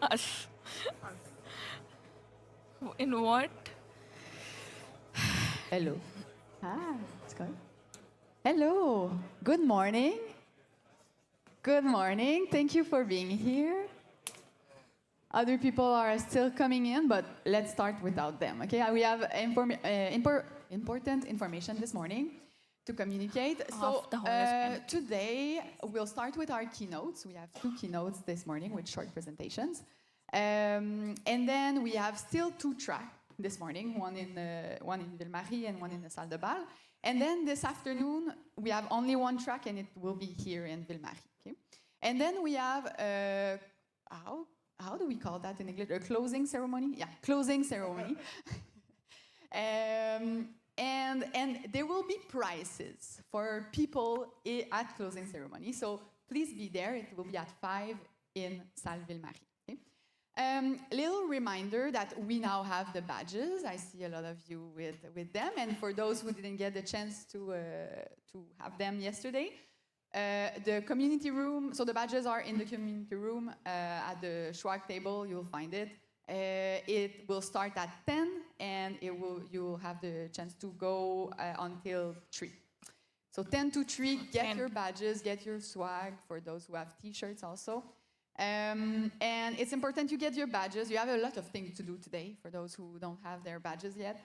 Us. In what? Hello. It's going. Hello. Good morning. Good morning. Thank you for being here. Other people are still coming in, but let's start without them. Okay, we have important information this morning to communicate. So today we'll start with our keynotes. We have 2 keynotes this morning with short presentations, and then we have still 2 tracks this morning, one in Ville-Marie and one in the Salle de Bal. And then this afternoon we have only 1 track, and it will be here in Ville-Marie. Okay, and then we have how do we call that in English? A closing ceremony? Yeah, closing ceremony. And there will be prizes for people at closing ceremony. So please be there. It will be at 5 in Salle Ville-Marie. Okay? Little reminder that we now have the badges. I see a lot of you with them. And for those who didn't get the chance to have them yesterday, the community room, so the badges are in the community room at the Schwag table, you'll find it. It will start at 10 and you'll have the chance to go until 3. So 10 to 3, get your badges, get your swag for those who have t-shirts also. And it's important you get your badges. You have a lot of things to do today for those who don't have their badges yet.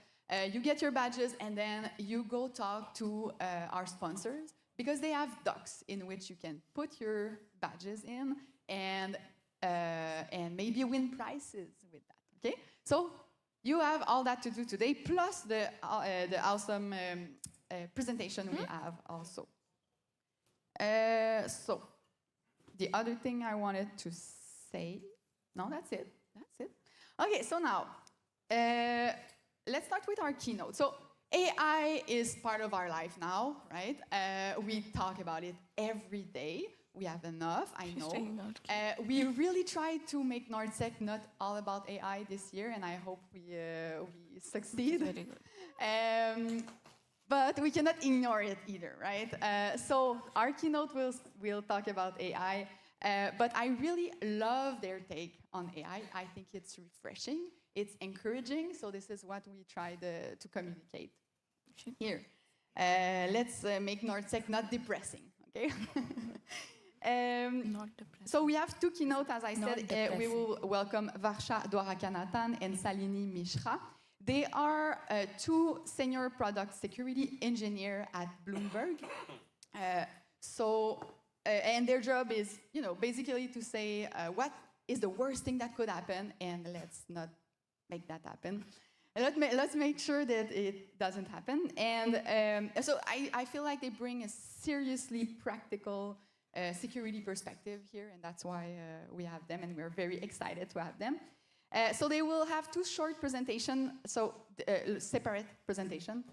You get your badges and then you go talk to our sponsors, because they have docs in which you can put your badges in and maybe win prizes with that. Okay, so you have all that to do today, plus the awesome presentation we have also. So the other thing I wanted to say, no, that's it. That's it. Okay, so now let's start with our keynote. So AI is part of our life now, right? We talk about it every day. We have enough, I know. We really tried to make NorthSec not all about AI this year, and I hope we succeed. Very good. But we cannot ignore it either, right? So our keynote will talk about AI, but I really love their take on AI. I think it's refreshing. It's encouraging, so this is what we tried to communicate here. Let's make NorthSec not depressing, okay? Not depressing. So we have 2 keynotes, as I said. We will welcome Varsha Dwarakanathan and Salini Mishra. They are 2 senior product security engineers at Bloomberg. And their job is, basically to say what is the worst thing that could happen, and let's not make that happen. Let's make sure that it doesn't happen. And so I feel like they bring a seriously practical security perspective here, and that's why we have them, and we're very excited to have them. So they will have 2 short presentations, so separate presentation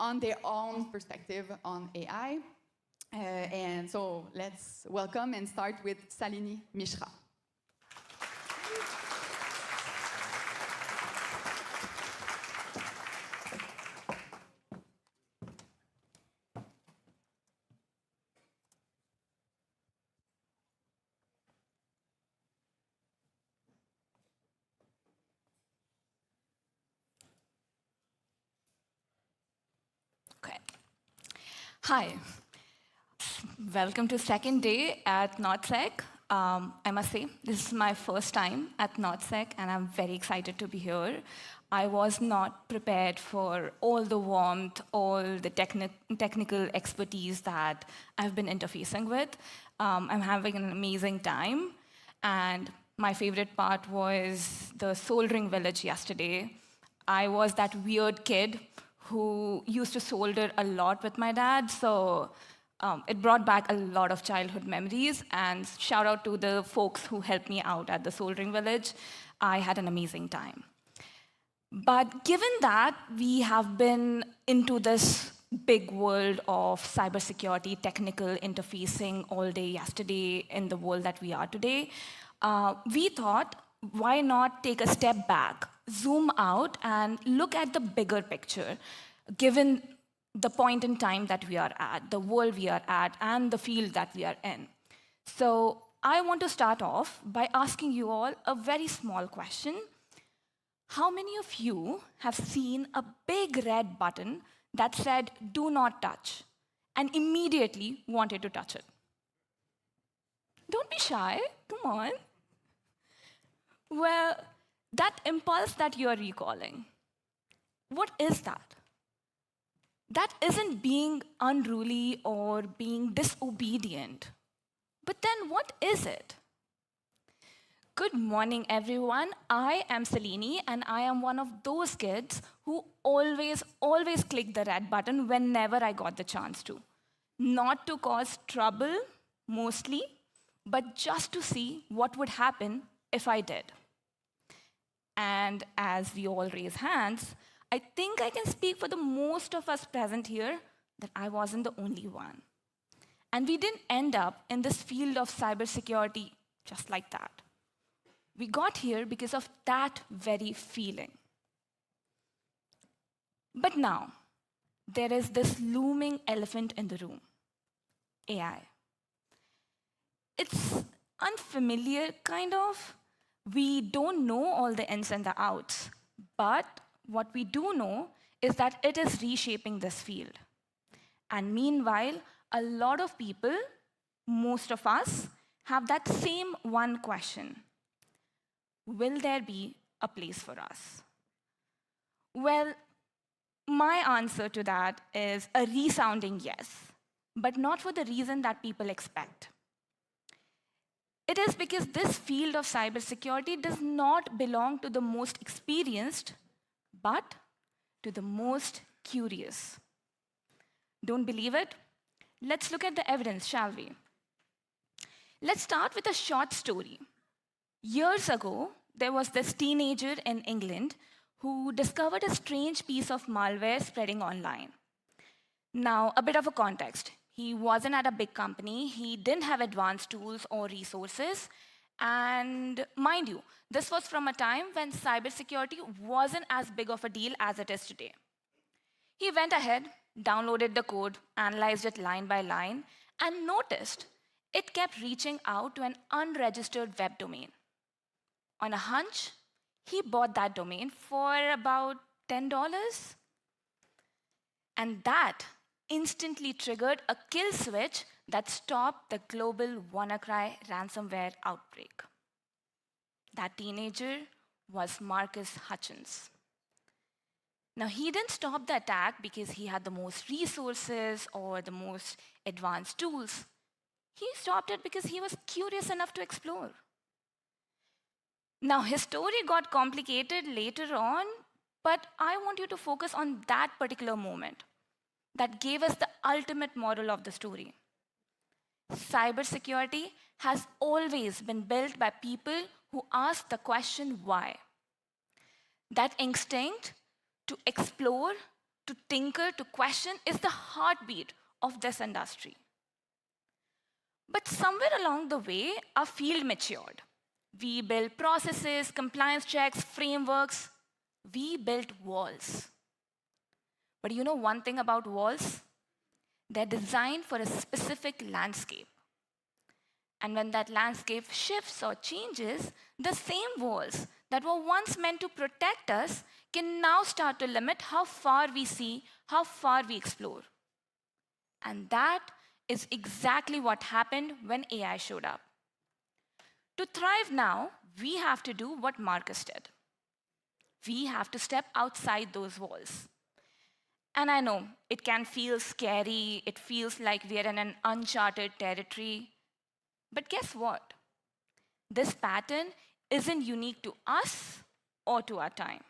on their own perspective on AI. And so let's welcome and start with Salini Mishra. Okay. Hi. Welcome to second day at NorthSec. I must say, this is my first time at NorthSec, and I'm very excited to be here. I was not prepared for all the warmth, all the technical expertise that I've been interfacing with. I'm having an amazing time, and my favorite part was the soldering village yesterday. I was that weird kid who used to solder a lot with my dad, so it brought back a lot of childhood memories, and shout out to the folks who helped me out at the soldering village. I had an amazing time. But given that we have been into this big world of cybersecurity, technical interfacing all day yesterday in the world that we are today, we thought, why not take a step back, zoom out, and look at the bigger picture, given the point in time that we are at, the world we are at, and the field that we are in. So I want to start off by asking you all a very small question. How many of you have seen a big red button that said, "Do not touch," and immediately wanted to touch it? Don't be shy, come on. Well, that impulse that you're recalling, what is that? That isn't being unruly or being disobedient. But then what is it? Good morning, everyone. I am Salini, and I am one of those kids who always click the red button whenever I got the chance to. Not to cause trouble, mostly, but just to see what would happen if I did. And as we all raise hands, I think I can speak for the most of us present here that I wasn't the only one. And we didn't end up in this field of cybersecurity just like that. We got here because of that very feeling. But now, there is this looming elephant in the room: AI. It's unfamiliar, kind of. We don't know all the ins and the outs, but what we do know is that it is reshaping this field. And meanwhile, a lot of people, most of us, have that same one question: will there be a place for us? Well, my answer to that is a resounding yes, but not for the reason that people expect. It is because this field of cybersecurity does not belong to the most experienced, but to the most curious. Don't believe it? Let's look at the evidence, shall we? Let's start with a short story. Years ago, there was this teenager in England who discovered a strange piece of malware spreading online. Now, a bit of a context. He wasn't at a big company, he didn't have advanced tools or resources, and mind you, this was from a time when cybersecurity wasn't as big of a deal as it is today. He went ahead, downloaded the code, analyzed it line by line, and noticed it kept reaching out to an unregistered web domain. On a hunch, he bought that domain for about $10. And that instantly triggered a kill switch that stopped the global WannaCry ransomware outbreak. That teenager was Marcus Hutchins. Now, he didn't stop the attack because he had the most resources or the most advanced tools. He stopped it because he was curious enough to explore. Now, his story got complicated later on, but I want you to focus on that particular moment that gave us the ultimate moral of the story. Cybersecurity has always been built by people who ask the question why. That instinct to explore, to tinker, to question is the heartbeat of this industry. But somewhere along the way, our field matured. We built processes, compliance checks, frameworks. We built walls. But you know one thing about walls? They're designed for a specific landscape. And when that landscape shifts or changes, the same walls that were once meant to protect us can now start to limit how far we see, how far we explore. And that is exactly what happened when AI showed up. To thrive now, we have to do what Marcus did. We have to step outside those walls. And I know it can feel scary, it feels like we are in an uncharted territory. But guess what? This pattern isn't unique to us or to our time.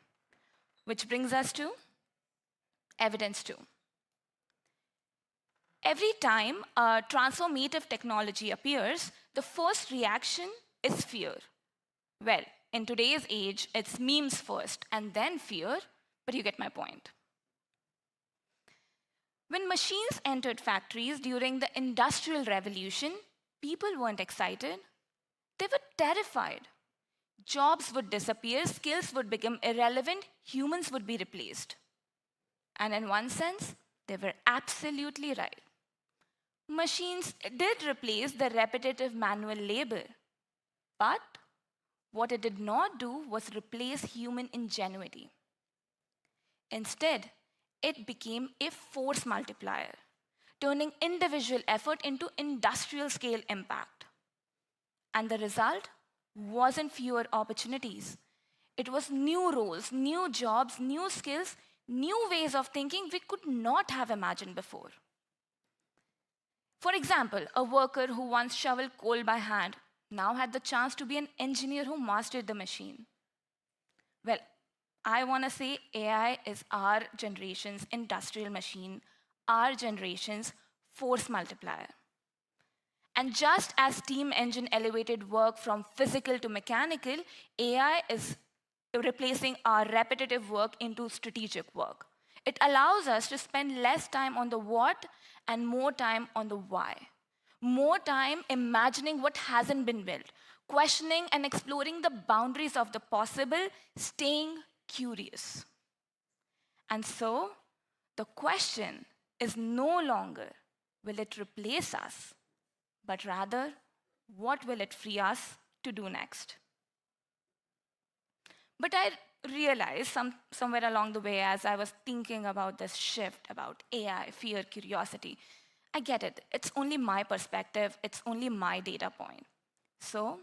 Which brings us to evidence 2. Every time a transformative technology appears, the first reaction is fear. Well, in today's age, it's memes first and then fear, but you get my point. When machines entered factories during the Industrial Revolution, people weren't excited. They were terrified. Jobs would disappear, skills would become irrelevant, humans would be replaced. And in one sense, they were absolutely right. Machines did replace the repetitive manual labor, but what it did not do was replace human ingenuity. Instead, it became a force multiplier, turning individual effort into industrial scale impact. And the result wasn't fewer opportunities. It was new roles, new jobs, new skills, new ways of thinking we could not have imagined before. For example, a worker who once shoveled coal by hand now had the chance to be an engineer who mastered the machine. Well, I want to say AI is our generation's industrial machine, our generation's force multiplier. And just as steam engine elevated work from physical to mechanical, AI is replacing our repetitive work into strategic work. It allows us to spend less time on the what and more time on the why. More time imagining what hasn't been built, questioning and exploring the boundaries of the possible, staying curious. And so, the question is no longer, will it replace us? But rather, what will it free us to do next? But I realized somewhere along the way as I was thinking about this shift about AI, fear, curiosity, I get it. It's only my perspective, it's only my data point. So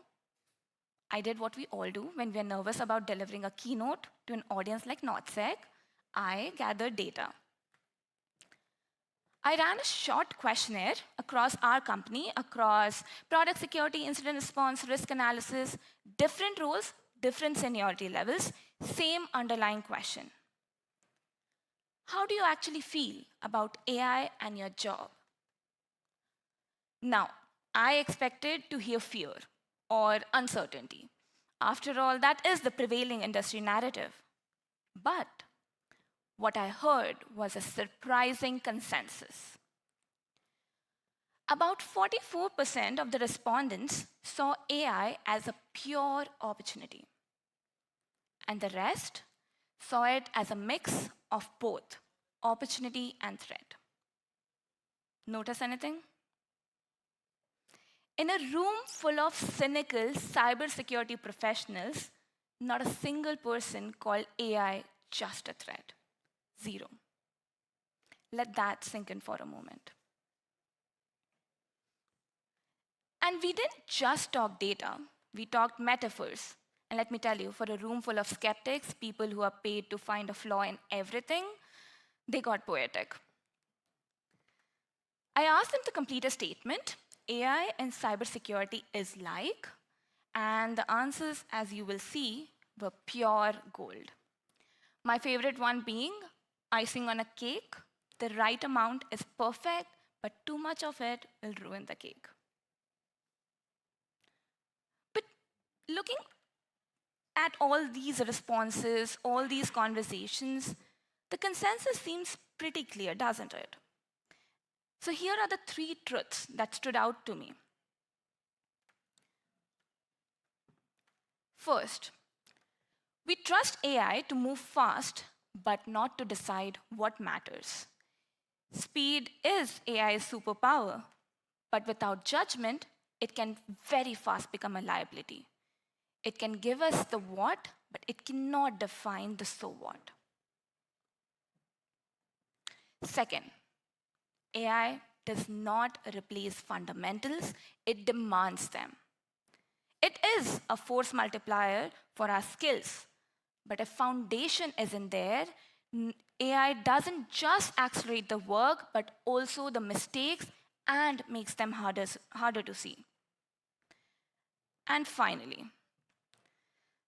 I did what we all do when we're nervous about delivering a keynote to an audience like NorthSec. I gathered data. I ran a short questionnaire across our company, across product security, incident response, risk analysis, different roles, different seniority levels, same underlying question. How do you actually feel about AI and your job? Now, I expected to hear fear or uncertainty. After all, that is the prevailing industry narrative. But what I heard was a surprising consensus. About 44% of the respondents saw AI as a pure opportunity, and the rest saw it as a mix of both opportunity and threat. Notice anything? In a room full of cynical cybersecurity professionals, not a single person called AI just a threat. Zero. Let that sink in for a moment. And we didn't just talk data, we talked metaphors. And let me tell you, for a room full of skeptics, people who are paid to find a flaw in everything, they got poetic. I asked them to complete a statement, AI and cybersecurity is like, and the answers, as you will see, were pure gold. My favorite one being, icing on a cake, the right amount is perfect, but too much of it will ruin the cake. But looking at all these responses, all these conversations, the consensus seems pretty clear, doesn't it? So here are the 3 truths that stood out to me. First, we trust AI to move fast, but not to decide what matters. Speed is AI's superpower, but without judgment, it can very fast become a liability. It can give us the what, but it cannot define the so what. Second, AI does not replace fundamentals, it demands them. It is a force multiplier for our skills, but if foundation isn't there, AI doesn't just accelerate the work, but also the mistakes and makes them harder to see. And finally,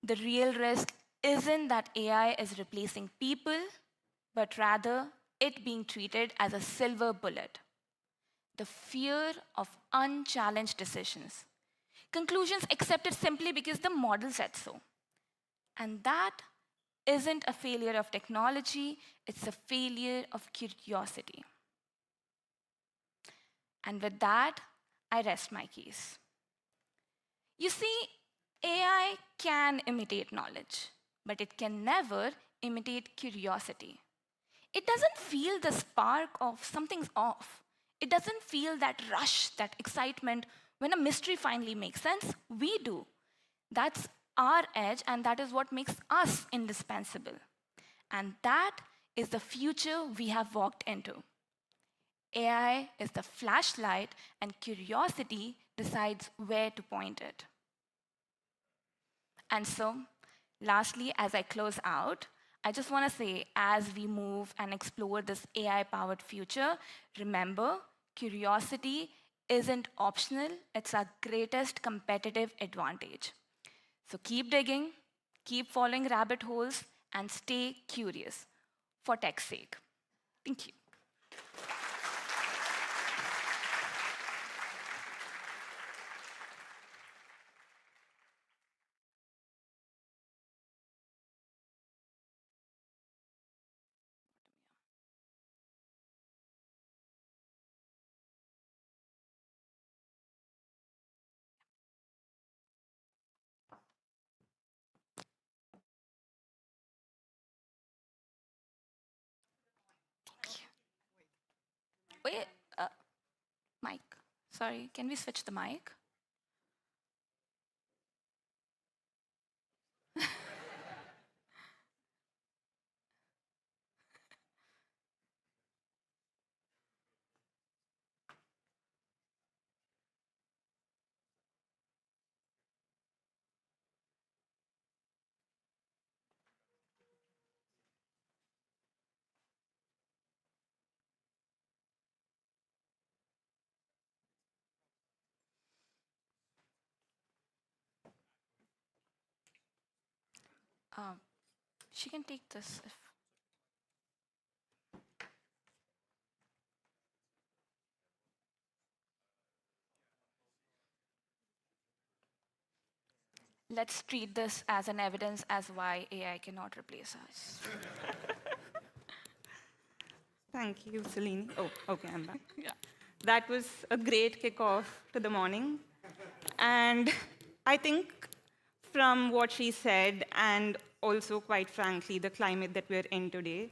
the real risk isn't that AI is replacing people, but rather it being treated as a silver bullet. The fear of unchallenged decisions. Conclusions accepted simply because the model said so. And that isn't a failure of technology, it's a failure of curiosity. And with that, I rest my case. You see, AI can imitate knowledge, but it can never imitate curiosity. It doesn't feel the spark of something's off. It doesn't feel that rush, that excitement when a mystery finally makes sense. We do. That's our edge, and that is what makes us indispensable. And that is the future we have walked into. AI is the flashlight, and curiosity decides where to point it. And so, lastly, as I close out, I just want to say, as we move and explore this AI-powered future, remember, curiosity isn't optional, it's our greatest competitive advantage. So keep digging, keep following rabbit holes, and stay curious for tech's sake. Thank you. Wait, mic. Sorry, can we switch the mic? She can take this if. Let's treat this as an evidence as why AI cannot replace us. Thank you, Celine. Oh, okay, I'm back. Yeah. That was a great kickoff to the morning. And I think from what she said, and also, quite frankly, the climate that we're in today,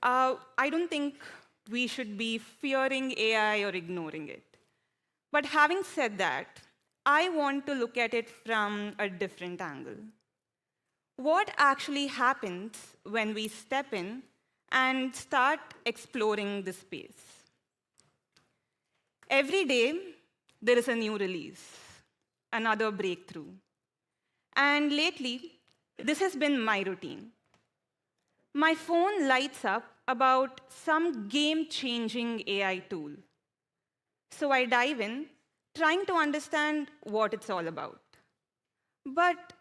I don't think we should be fearing AI or ignoring it. But having said that, I want to look at it from a different angle. What actually happens when we step in and start exploring the space? Every day, there is a new release, another breakthrough. And lately, this has been my routine. My phone lights up about some game-changing AI tool. So I dive in, trying to understand what it's all about. But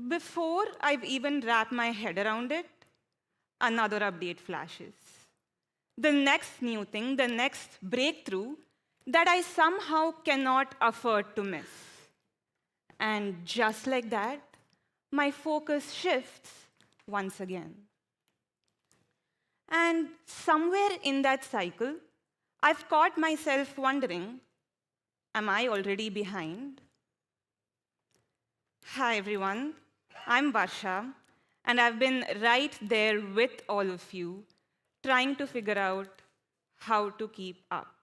before I've even wrapped my head around it, another update flashes. The next new thing, the next breakthrough that I somehow cannot afford to miss. And just like that, my focus shifts once again. And somewhere in that cycle, I've caught myself wondering, am I already behind? Hi, everyone. I'm Varsha, and I've been right there with all of you, trying to figure out how to keep up.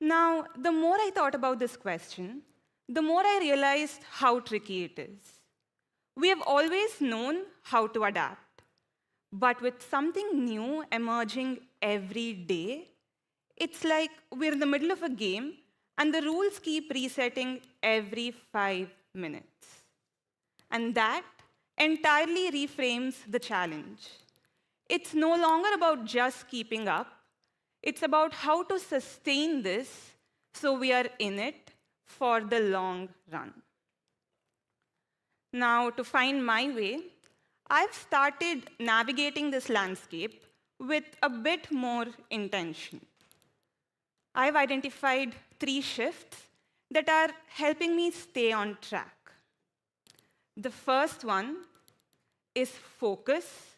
Now, the more I thought about this question, the more I realized how tricky it is. We have always known how to adapt, but with something new emerging every day, it's like we're in the middle of a game and the rules keep resetting every 5 minutes. And that entirely reframes the challenge. It's no longer about just keeping up. It's about how to sustain this so we are in it for the long run. Now, to find my way, I've started navigating this landscape with a bit more intention. I've identified 3 shifts that are helping me stay on track. The first one is focus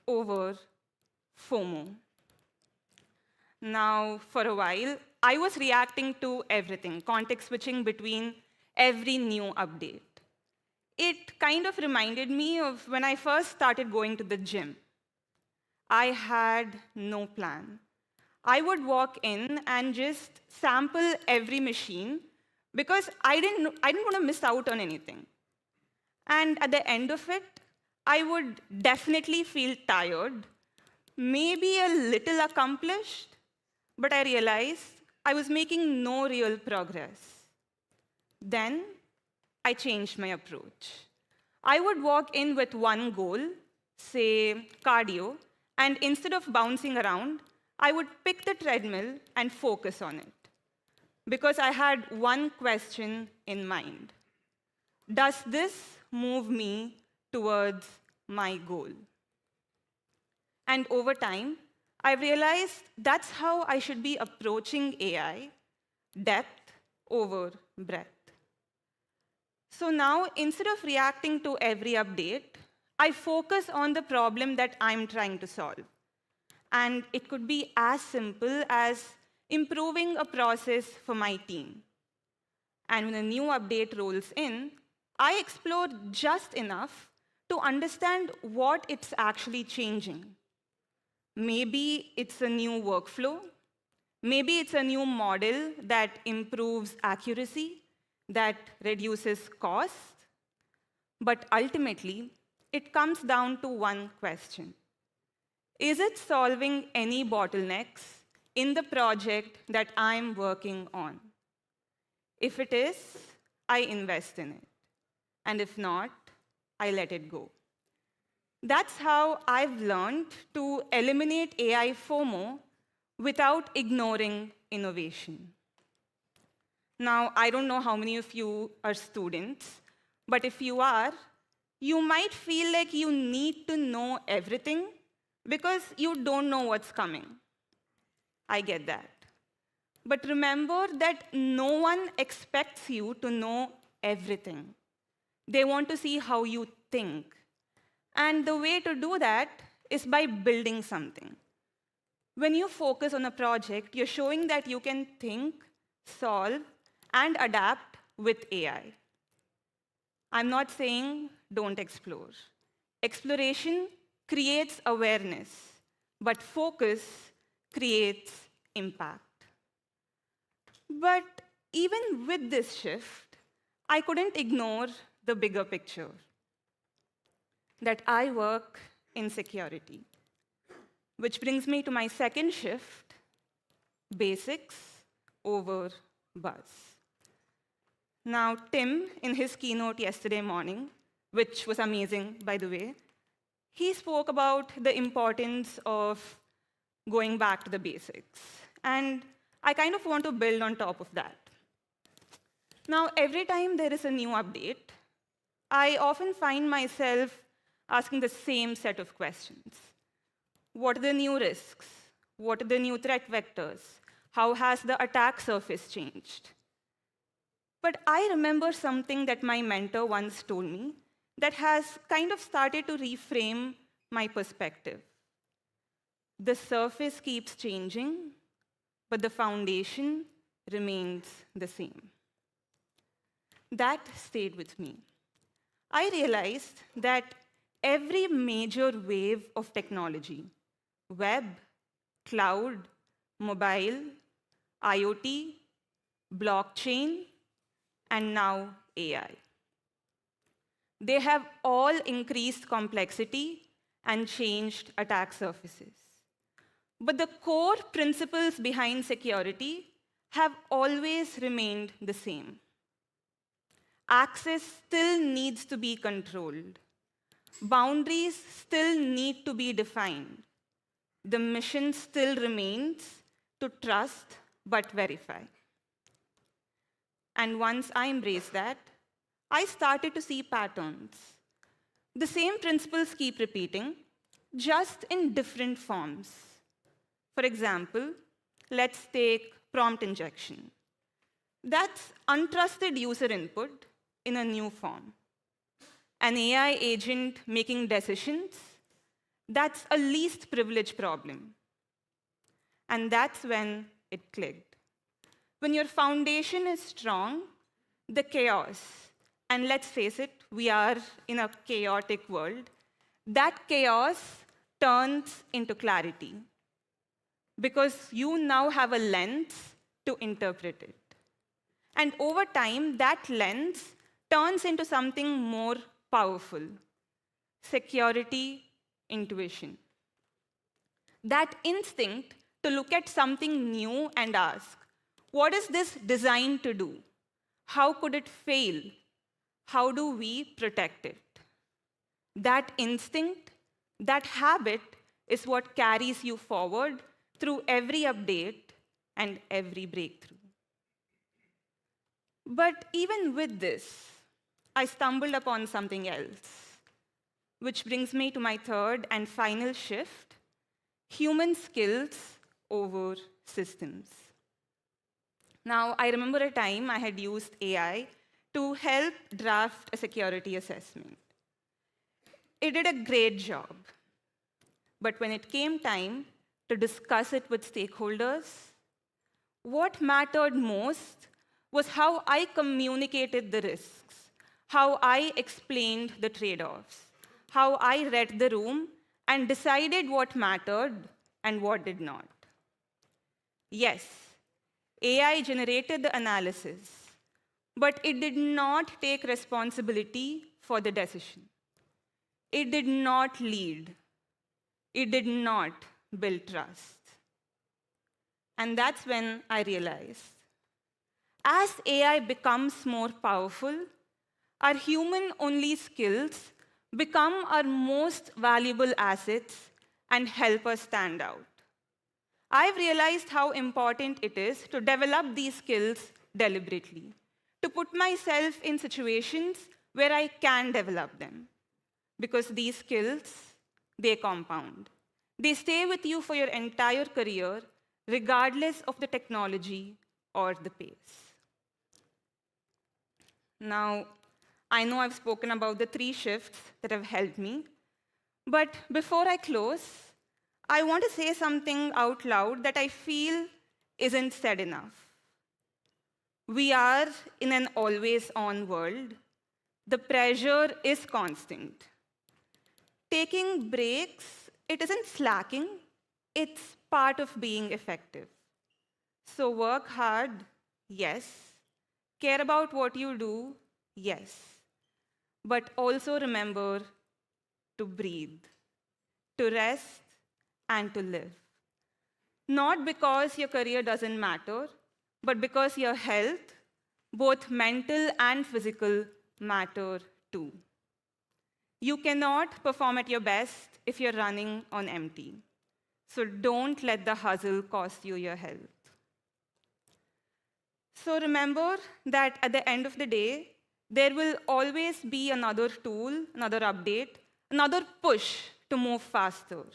over FOMO. Now, for a while, I was reacting to everything, context switching between every new update. It kind of reminded me of when I first started going to the gym. I had no plan. I would walk in and just sample every machine because I didn't want to miss out on anything. And at the end of it, I would definitely feel tired, maybe a little accomplished, but I realized I was making no real progress. Then I changed my approach. I would walk in with one goal, say cardio, and instead of bouncing around, I would pick the treadmill and focus on it. Because I had one question in mind. Does this move me towards my goal? And over time, I realized that's how I should be approaching AI, depth over breadth. So now, instead of reacting to every update, I focus on the problem that I'm trying to solve. And it could be as simple as improving a process for my team. And when a new update rolls in, I explore just enough to understand what it's actually changing. Maybe it's a new workflow. Maybe it's a new model that improves accuracy, that reduces cost. But ultimately, it comes down to one question. Is it solving any bottlenecks in the project that I'm working on? If it is, I invest in it. And if not, I let it go. That's how I've learned to eliminate AI FOMO without ignoring innovation. Now, I don't know how many of you are students, but if you are, you might feel like you need to know everything because you don't know what's coming. I get that. But remember that no one expects you to know everything. They want to see how you think. And the way to do that is by building something. When you focus on a project, you're showing that you can think, solve, and adapt with AI. I'm not saying don't explore. Exploration creates awareness, but focus creates impact. But even with this shift, I couldn't ignore the bigger picture, that I work in security. Which brings me to my second shift, basics over buzz. Now, Tim, in his keynote yesterday morning, which was amazing, by the way, he spoke about the importance of going back to the basics. And I kind of want to build on top of that. Now, every time there is a new update, I often find myself asking the same set of questions. What are the new risks? What are the new threat vectors? How has the attack surface changed? But I remember something that my mentor once told me that has kind of started to reframe my perspective. The surface keeps changing, but the foundation remains the same. That stayed with me. I realized that every major wave of technology, web, cloud, mobile, IoT, blockchain, and now AI, they have all increased complexity and changed attack surfaces. But the core principles behind security have always remained the same. Access still needs to be controlled. Boundaries still need to be defined. The mission still remains to trust but verify. And once I embraced that, I started to see patterns. The same principles keep repeating, just in different forms. For example, let's take prompt injection. That's untrusted user input in a new form. An AI agent making decisions, that's a least privilege problem. And that's when it clicked. When your foundation is strong, the chaos, and let's face it, we are in a chaotic world, that chaos turns into clarity. because you now have a lens to interpret it. And over time, that lens turns into something more powerful: security intuition. That instinct to look at something new and ask, what is this designed to do? How could it fail? How do we protect it? That instinct, that habit, is what carries you forward through every update and every breakthrough. But even with this, I stumbled upon something else, which brings me to my third and final shift: human skills over systems. Now, I remember a time I had used AI to help draft a security assessment. It did a great job. But when it came time to discuss it with stakeholders, what mattered most was how I communicated the risks, how I explained the trade-offs, how I read the room and decided what mattered and what did not. Yes, AI generated the analysis, but it did not take responsibility for the decision. It did not lead. It did not build trust. And that's when I realized, as AI becomes more powerful, our human-only skills become our most valuable assets and help us stand out. I've realized how important it is to develop these skills deliberately, to put myself in situations where I can develop them. Because these skills, they compound. They stay with you for your entire career, regardless of the technology or the pace. Now, I know I've spoken about the 3 shifts that have helped me, but before I close, I want to say something out loud that I feel isn't said enough. We are in an always-on world. The pressure is constant. Taking breaks, it isn't slacking, it's part of being effective. So work hard, yes. Care about what you do, yes. But also remember to breathe, to rest, and to live. Not because your career doesn't matter, but because your health, both mental and physical, matter too. You cannot perform at your best if you're running on empty. So don't let the hustle cost you your health. So remember that at the end of the day, there will always be another tool, another update, another push to move faster.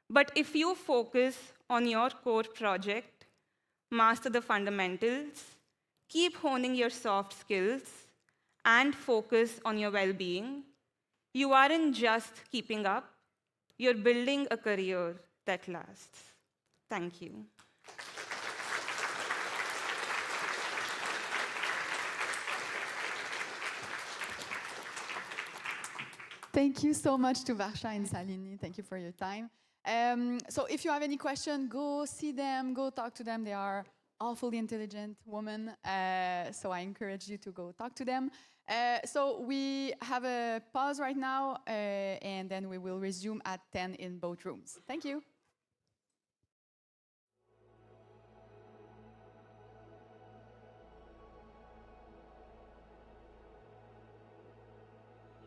But if you focus on your core project, master the fundamentals, keep honing your soft skills, and focus on your well-being, you aren't just keeping up, you're building a career that lasts. Thank you. Thank you so much to Varsha and Salini. Thank you for your time. So if you have any question, go see them, go talk to them. They are awfully intelligent women, so I encourage you to go talk to them. So we have a pause right now, and then we will resume at 10 in both rooms. Thank you.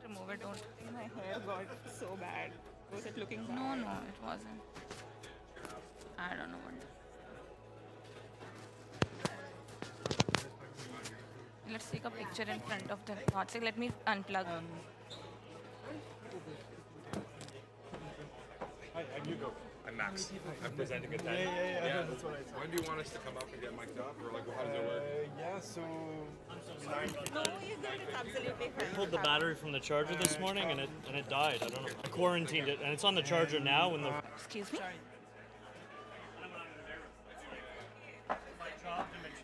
Remove it, don't. My hair got so bad. Was it looking bad? No, no, it wasn't. I don't know what. Let's take a picture in front of the NorthSec. Let me unplug. Hi, you go. I'm Max. I'm presenting a 10. Yeah, that's what I said. When do you want us to come up and get mic'd up? Or like, how does it work? Yeah, so 9 people. No, you're good. It's absolutely fine. Pulled the battery from the charger this morning and it died. I don't know. I quarantined it and it's on the charger now. When the Excuse me?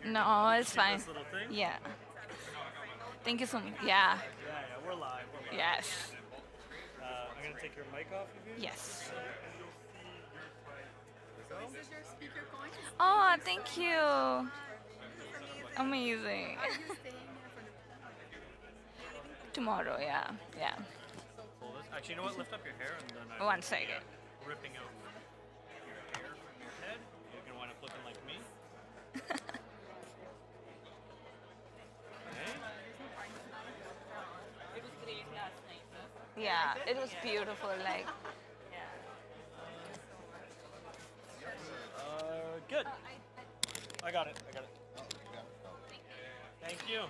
No, it's fine. this little thing. Yeah. Thank you so much. Yeah. Yeah, we're live. Yes. I'm gonna take your mic off of you. Yes. go. This is your speaker coin. Oh, thank you. Amazing. Are you staying here for the Tomorrow, yeah, yeah. Pull this. Actually, you know what? Lift up your hair and then I One second. ripping out your hair from your head. You're gonna wind up looking like me. Okay. It was great last night. Yeah, it was beautiful. Like, Good. I got it. Thank you.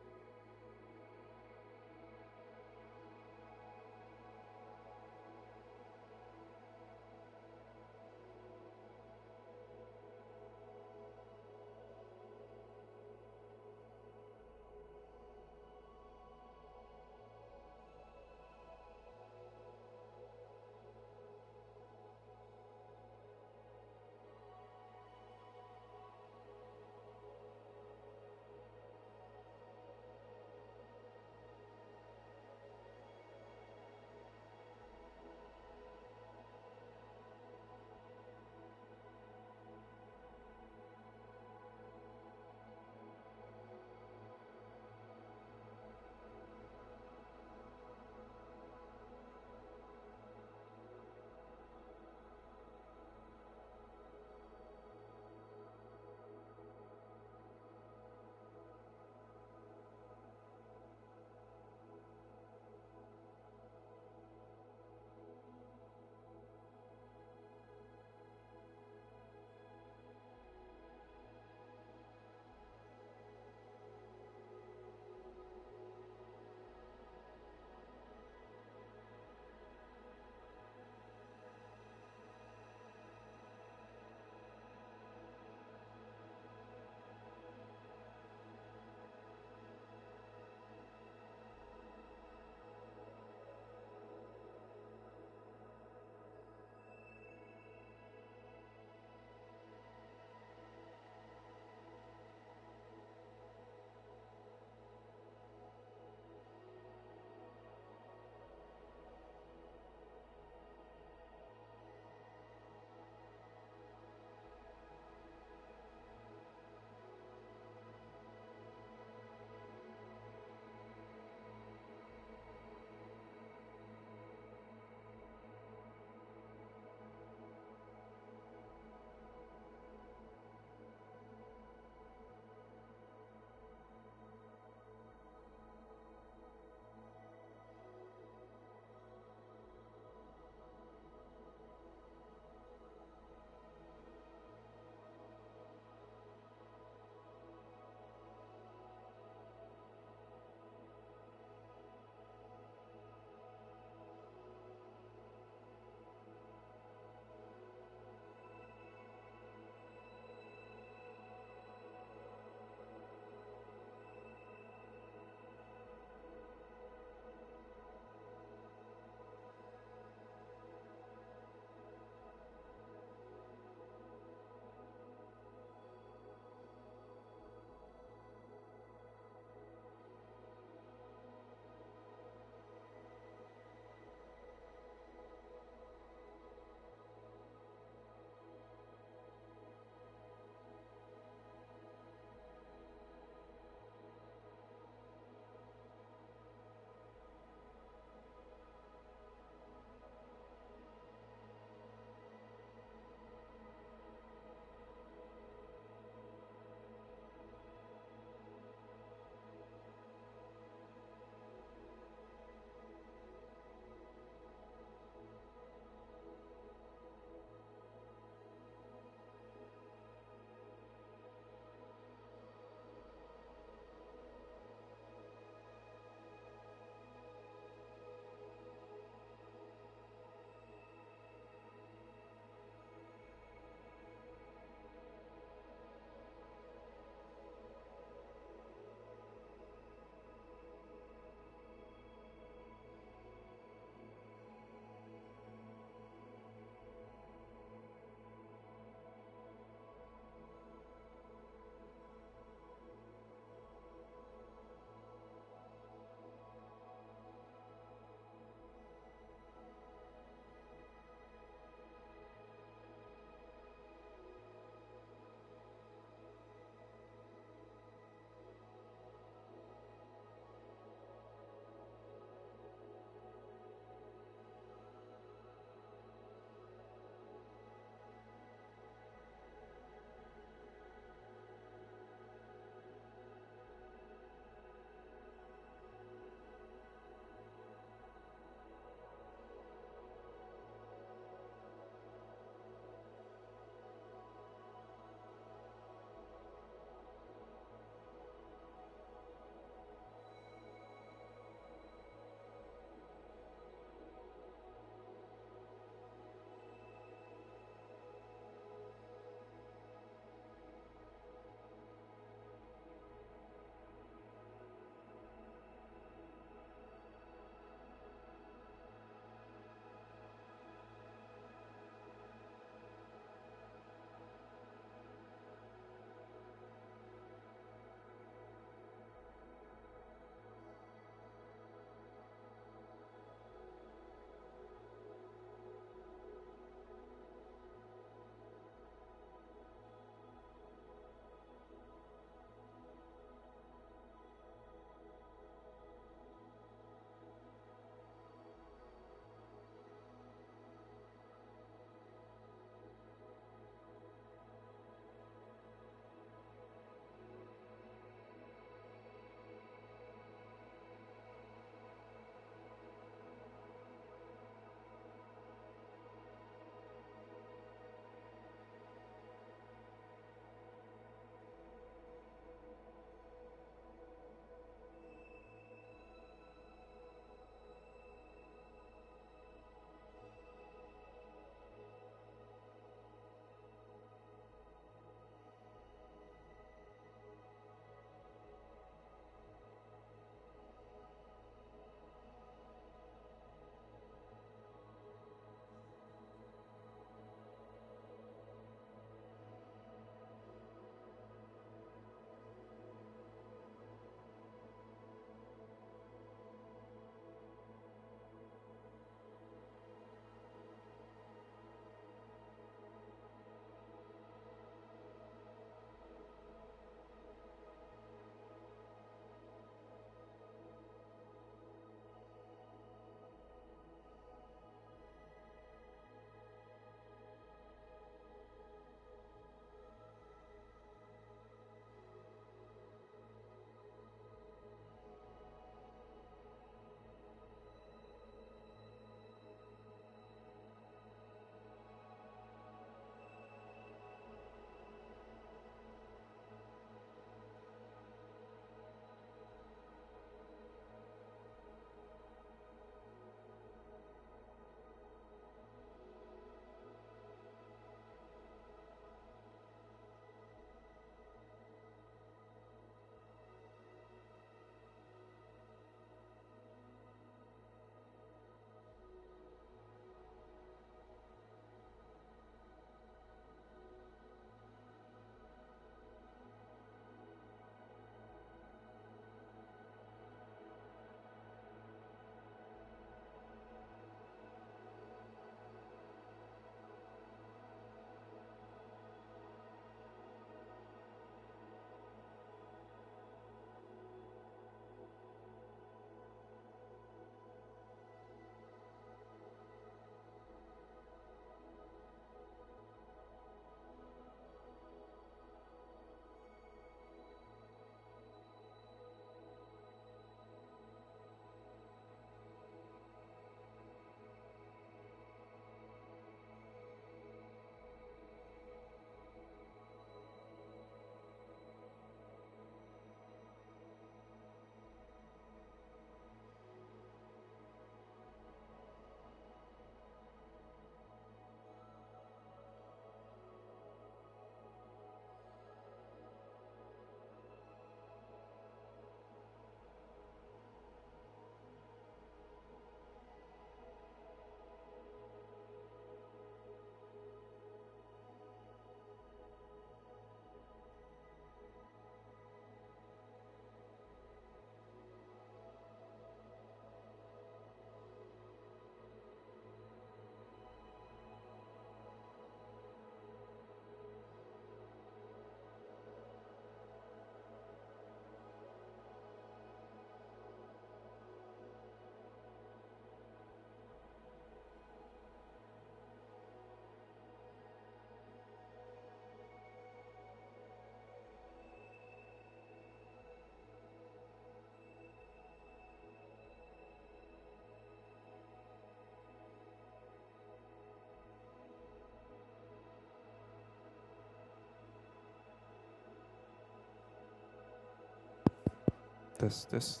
This.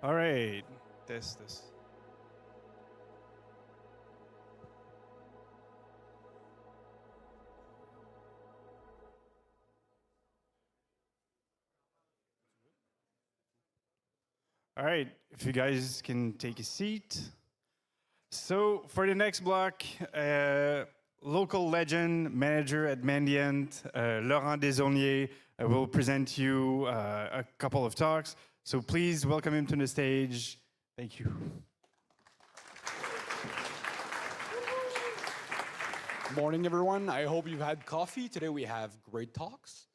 All right. This. All right, if you guys can take a seat. So for the next block, local legend, manager at Mandiant, Laurent Desaulniers will present you a couple of talks. So please welcome him to the stage. Thank you. Morning, everyone. I hope you've had coffee. Today we have great talks.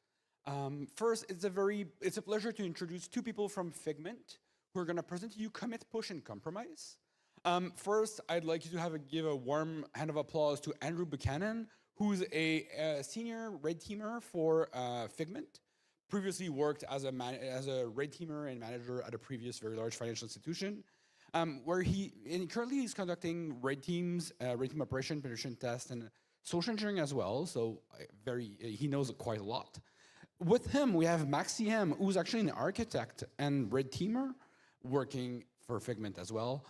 First, it's a pleasure to introduce two people from Figment who are going to present to you commit, push, and compromise. First, I'd like you to give a warm hand of applause to Andrew Buchanan, who's a senior red teamer for Figment. Previously worked as a red teamer and manager at a previous very large financial institution, where currently he's conducting red team operation, penetration test, and social engineering as well. So he knows quite a lot. With him, we have Maxime, who's actually an architect and red teamer, working for Figment as well.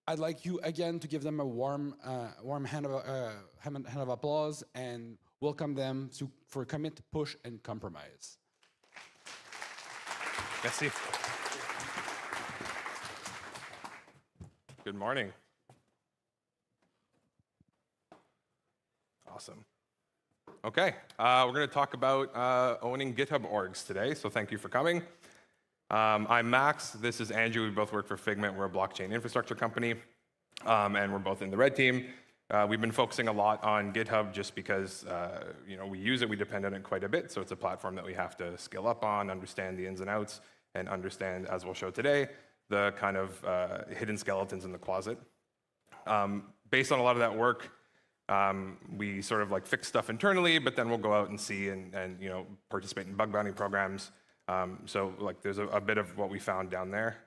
I'd like you again to give them a warm hand of applause and welcome them for commit, push, and compromise. Merci. Good morning. Awesome. Okay, we're going to talk about owning GitHub orgs today, so thank you for coming. I'm Max, this is Andrew, we both work for Figment, we're a blockchain infrastructure company, and we're both in the red team. We've been focusing a lot on GitHub just because we use it, we depend on it quite a bit, so it's a platform that we have to scale up on, understand the ins and outs, and understand, as we'll show today, the kind of hidden skeletons in the closet. Based on a lot of that work, we sort of fix stuff internally, but then we'll go out and see and participate in bug bounty programs. So there's a bit of what we found down there.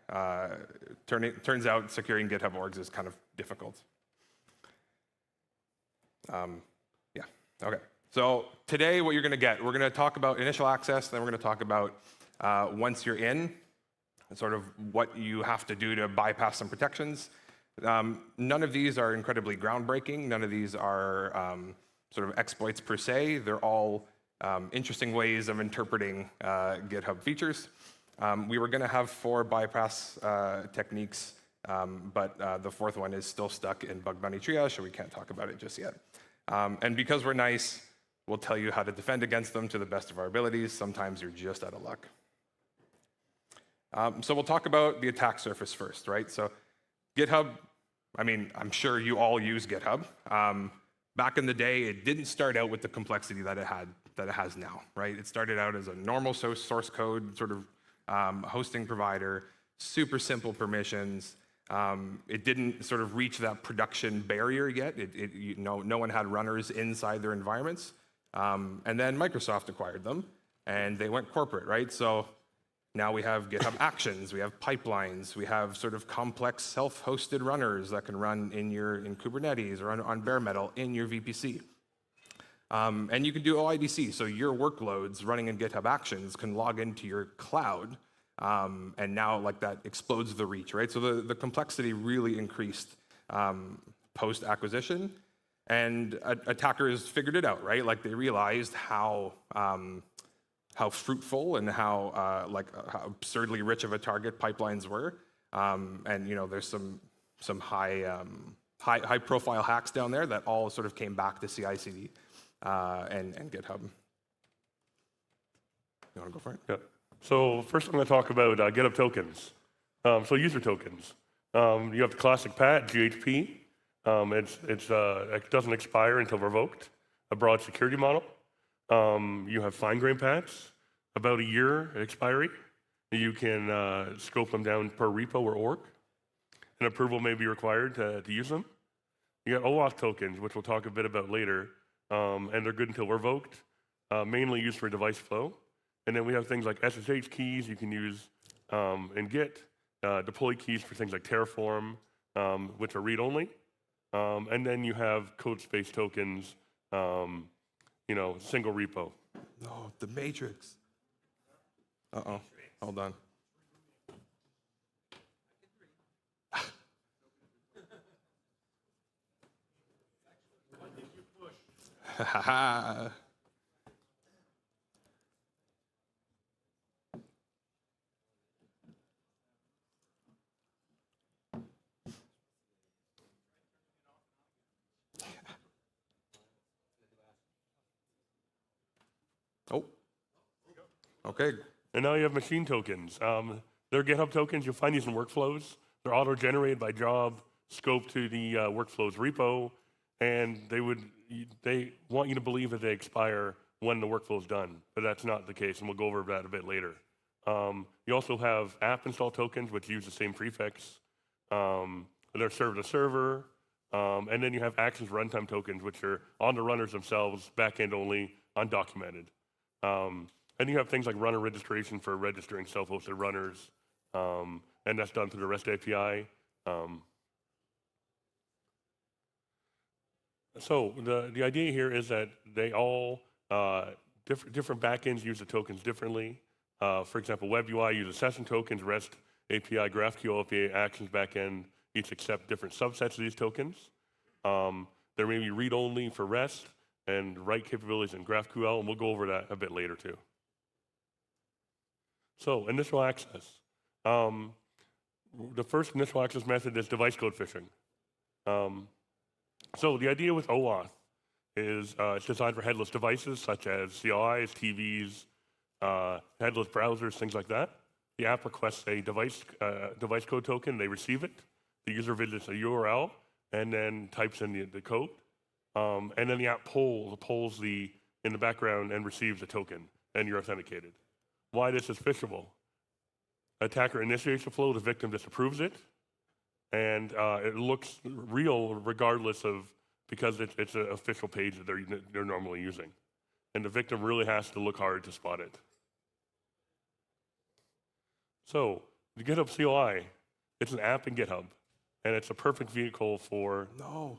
Turns out securing GitHub orgs is kind of difficult. Yeah, okay. So today what you're going to get, we're going to talk about initial access, then we're going to talk about once you're in, sort of what you have to do to bypass some protections. None of these are incredibly groundbreaking. None of these are sort of exploits per se. They're all interesting ways of interpreting GitHub features. We were going to have 4 bypass techniques, but the 4th one is still stuck in bug bounty triage, so we can't talk about it just yet. And because we're nice, we'll tell you how to defend against them to the best of our abilities. Sometimes you're just out of luck. So we'll talk about the attack surface first, right? So GitHub, I'm sure you all use GitHub. Back in the day, it didn't start out with the complexity that it has now, right? It started out as a normal source code sort of hosting provider, super simple permissions. It didn't sort of reach that production barrier yet. No one had runners inside their environments. And then Microsoft acquired them, and they went corporate, right? So now we have GitHub Actions, we have pipelines, we have sort of complex self-hosted runners that can run in Kubernetes or on bare metal in your VPC. And you can do OIDC, so your workloads running in GitHub Actions can log into your cloud, and now that explodes the reach, right? So the complexity really increased post-acquisition, and attackers figured it out, right? They realized how fruitful and how absurdly rich of a target pipelines were, and there's some high profile hacks down there that all sort of came back to CI/CD and GitHub. You want to go for it? Yeah. So first I'm going to talk about GitHub tokens. So user tokens. You have the classic PAT, GHP. It doesn't expire until revoked. A broad security model. You have fine-grained PATs, about a year expiry. You can scope them down per repo or org. An approval may be required to use them. You got OAuth tokens, which we'll talk a bit about later, and they're good until revoked, mainly used for device flow. And then we have things like SSH keys you can use in Git, deploy keys for things like Terraform, which are read-only. And then you have code space tokens, single repo. No, the matrix. Uh-oh, hold on. Oh, okay. And now you have machine tokens. They're GitHub tokens. You'll find these in workflows. They're auto-generated by job, scoped to the workflows repo, and they want you to believe that they expire when the workflow is done, but that's not the case, and we'll go over that a bit later. You also have app install tokens, which use the same prefix. They're server to server, and then you have actions runtime tokens, which are on the runners themselves, backend only, undocumented. And you have things like runner registration for registering self-hosted runners, and that's done through the REST API. So the idea here is that they all, different backends use the tokens differently. For example, Web UI uses session tokens, REST API, GraphQL API, Actions backend, each accept different subsets of these tokens. There may be read-only for REST and write capabilities in GraphQL, and we'll go over that a bit later too. So initial access. The first initial access method is device code phishing. So the idea with OAuth is it's designed for headless devices such as CLIs, TVs, headless browsers, things like that. The app requests a device code token, they receive it. The user visits a URL and then types in the code. And then the app polls in the background and receives a token, and you're authenticated. Why this is phishable? Attacker initiates the flow, the victim disapproves it, and it looks real regardless of, because it's an official page that they're normally using. And the victim really has to look hard to spot it. So the GitHub CLI, it's an app in GitHub, and it's a perfect vehicle for... No.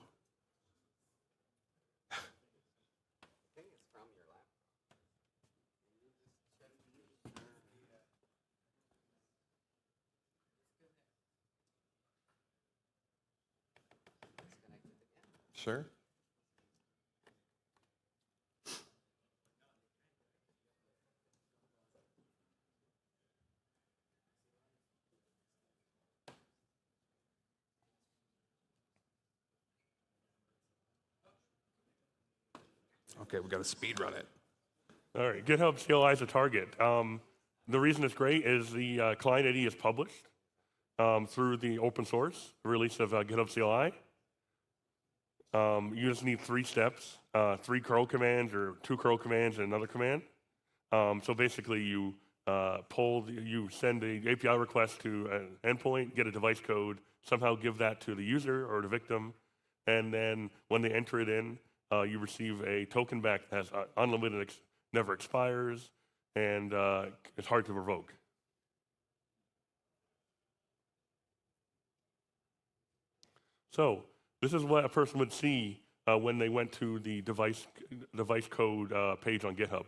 Sure. Okay, we got to speed run it. All right, GitHub CLI is a target. The reason it's great is the client ID is published through the open source release of GitHub CLI. You just need 3 steps, 3 curl commands or 2 curl commands and another command. So basically you you send the API request to an endpoint, get a device code, somehow give that to the user or the victim, and then when they enter it in, you receive a token back that has unlimited, never expires, and it's hard to revoke. So this is what a person would see when they went to the device code page on GitHub.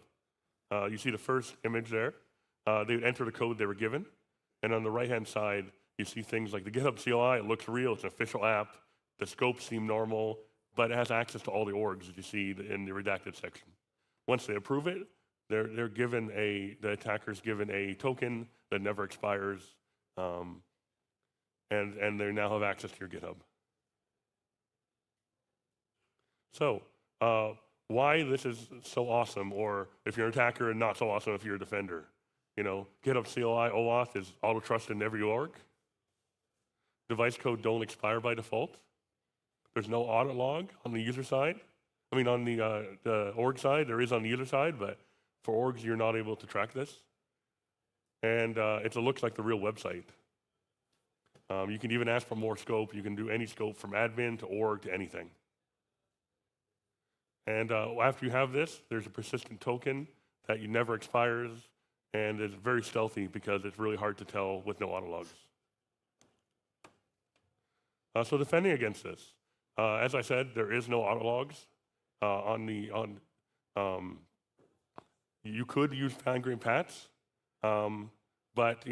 You see the first image there. They would enter the code they were given, and on the right-hand side, you see things like the GitHub CLI. It looks real. It's an official app. The scopes seem normal, but it has access to all the orgs that you see in the redacted section. Once they approve it, they're given the attacker's given a token that never expires, and they now have access to your GitHub. So why this is so awesome, or if you're an attacker, and not so awesome if you're a defender. GitHub CLI OAuth is auto-trusted in every org. Device code don't expire by default. There's no audit log on the user side. I mean, on the org side, there is on the user side, but for orgs, you're not able to track this. And it looks like the real website. You can even ask for more scope. You can do any scope from admin to org to anything. And after you have this, there's a persistent token that never expires, and it's very stealthy because it's really hard to tell with no auto logs. So defending against this, as I said, there is no auto logs on You could use fine-grained pats, but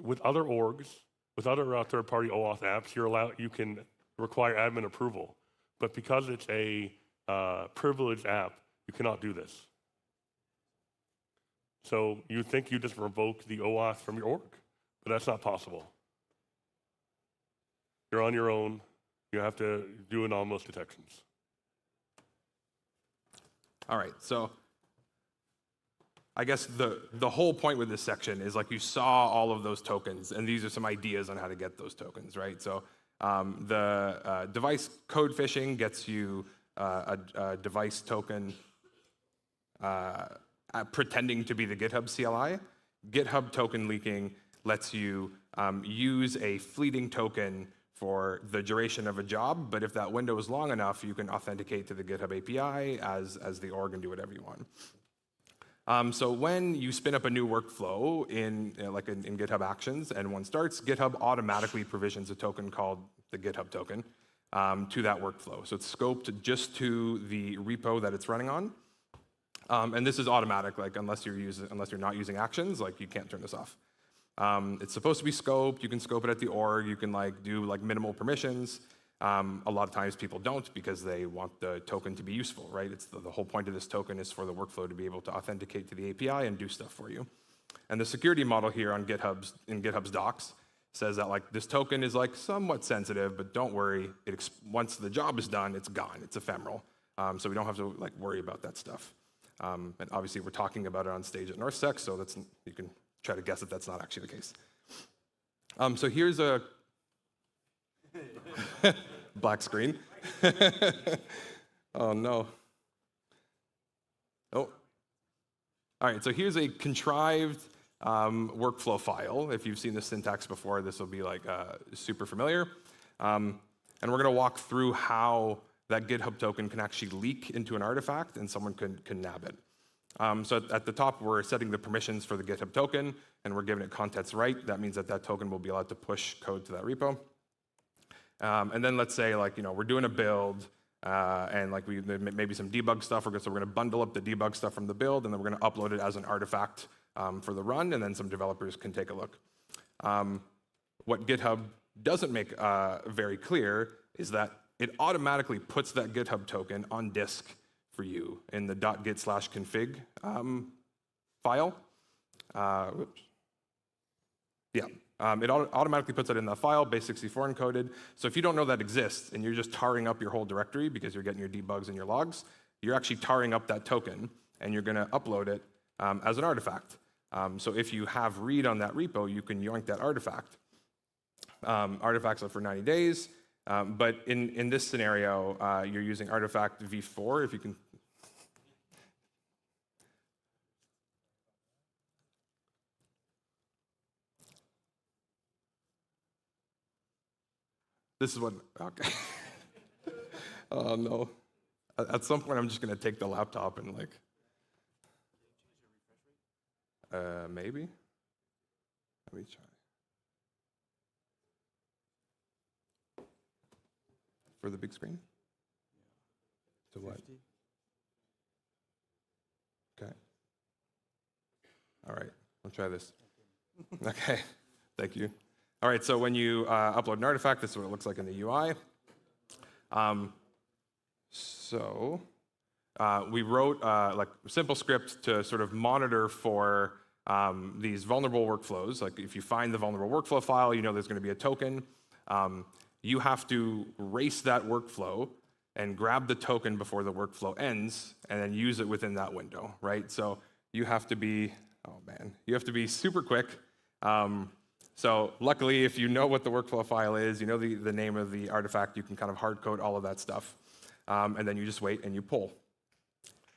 with other orgs, with other third-party OAuth apps, you can require admin approval. But because it's a privileged app, you cannot do this. So you think you just revoke the OAuth from your org, but that's not possible. You're on your own. You have to do anomalous detections. All right, so I guess the whole point with this section is like you saw all of those tokens, and these are some ideas on how to get those tokens, right? So the device code phishing gets you a device token pretending to be the GitHub CLI. GitHub token leaking lets you use a fleeting token for the duration of a job, but if that window is long enough, you can authenticate to the GitHub API as the org and do whatever you want. So when you spin up a new workflow in GitHub Actions and one starts, GitHub automatically provisions a token called the GitHub token to that workflow. So it's scoped just to the repo that it's running on. And this is automatic, like unless you're not using Actions, like you can't turn this off. It's supposed to be scoped. You can scope it at the org. You can do minimal permissions. A lot of times people don't because they want the token to be useful, right? It's the whole point of this token is for the workflow to be able to authenticate to the API and do stuff for you. And the security model here on GitHub's docs says that this token is somewhat sensitive, but don't worry. Once the job is done, it's gone. It's ephemeral. So we don't have to worry about that stuff. And obviously we're talking about it on stage at NorthSec, so you can try to guess that that's not actually the case. So here's a black screen. Oh no. Oh. All right, so here's a contrived workflow file. If you've seen the syntax before, this will be super familiar. And we're gonna walk through how that GitHub token can actually leak into an artifact and someone can nab it. So at the top, we're setting the permissions for the GitHub token, and we're giving it context right. That means that token will be allowed to push code to that repo. And then let's say we're doing a build, and maybe some debug stuff. So we're going to bundle up the debug stuff from the build, and then we're going to upload it as an artifact for the run, and then some developers can take a look. What GitHub doesn't make very clear is that it automatically puts that GitHub token on disk for you in the .git/config file. Whoops. Yeah, it automatically puts it in that file, base64 encoded. So if you don't know that exists and you're just tarring up your whole directory because you're getting your debugs and your logs, you're actually tarring up that token and you're going to upload it as an artifact. So if you have read on that repo, you can yoink that artifact. Artifacts are for 90 days. But in this scenario, you're using artifact v4, if you can. This is what, okay. Oh no. At some point, I'm just gonna take the laptop and maybe. Let me try. For the big screen? To what? Okay. All right, I'll try this. Okay, thank you. All right, so when you upload an artifact, this is what it looks like in the UI. We wrote a simple script to sort of monitor for these vulnerable workflows. If you find the vulnerable workflow file, you know there's going to be a token. You have to race that workflow and grab the token before the workflow ends and then use it within that window, right? So you have to be, you have to be super quick. So luckily, if you know what the workflow file is, you know the name of the artifact, you can kind of hard code all of that stuff. And then you just wait and you pull.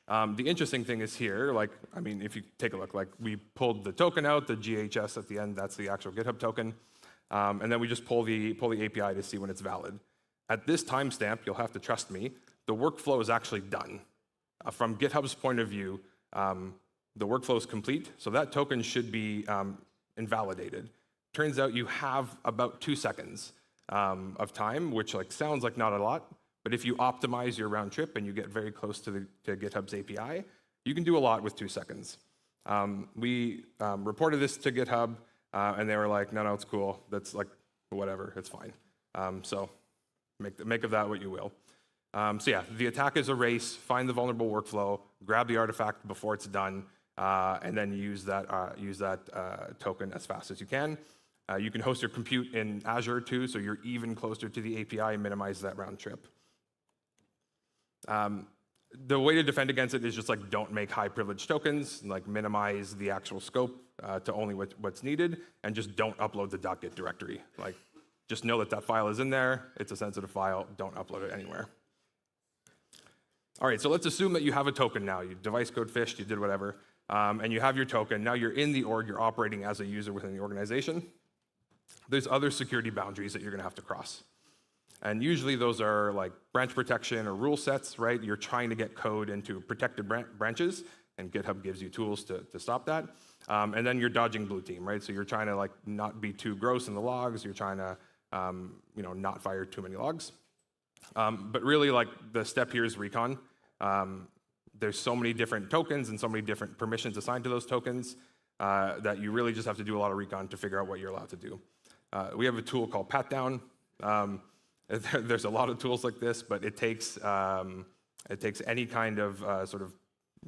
The interesting thing is here, if you take a look, we pulled the token out, the GHS at the end, that's the actual GitHub token. And then we just pull the API to see when it's valid. At this timestamp, you'll have to trust me, the workflow is actually done. From GitHub's point of view, the workflow is complete, so that token should be invalidated. Turns out you have about 2 seconds of time, which sounds like not a lot, But if you optimize your round trip and you get very close to GitHub's API, you can do a lot with 2 seconds. We reported this to GitHub, and they were like, no, it's cool. That's like, whatever, it's fine. So make of that what you will. So yeah, the attack is a race, find the vulnerable workflow, grab the artifact before it's done, and then use that token as fast as you can. You can host your compute in Azure too, so you're even closer to the API and minimize that round trip. The way to defend against it is just like don't make high privilege tokens, like minimize the actual scope to only what's needed, and just don't upload the .git directory. Like just know that file is in there, it's a sensitive file, don't upload it anywhere. All right, so let's assume that you have a token now. You device code fished, you did whatever, and you have your token. Now you're in the org, you're operating as a user within the organization. There's other security boundaries that you're gonna have to cross. And usually those are like branch protection or rule sets, right? You're trying to get code into protected branches, and GitHub gives you tools to stop that. And then you're dodging blue team, right? So you're trying to like not be too gross in the logs. You're trying to not fire too many logs. But really, like the step here is recon. There's so many different tokens and so many different permissions assigned to those tokens that you really just have to do a lot of recon to figure out what you're allowed to do. We have a tool called Pat Down. There's a lot of tools like this, but it takes any kind of sort of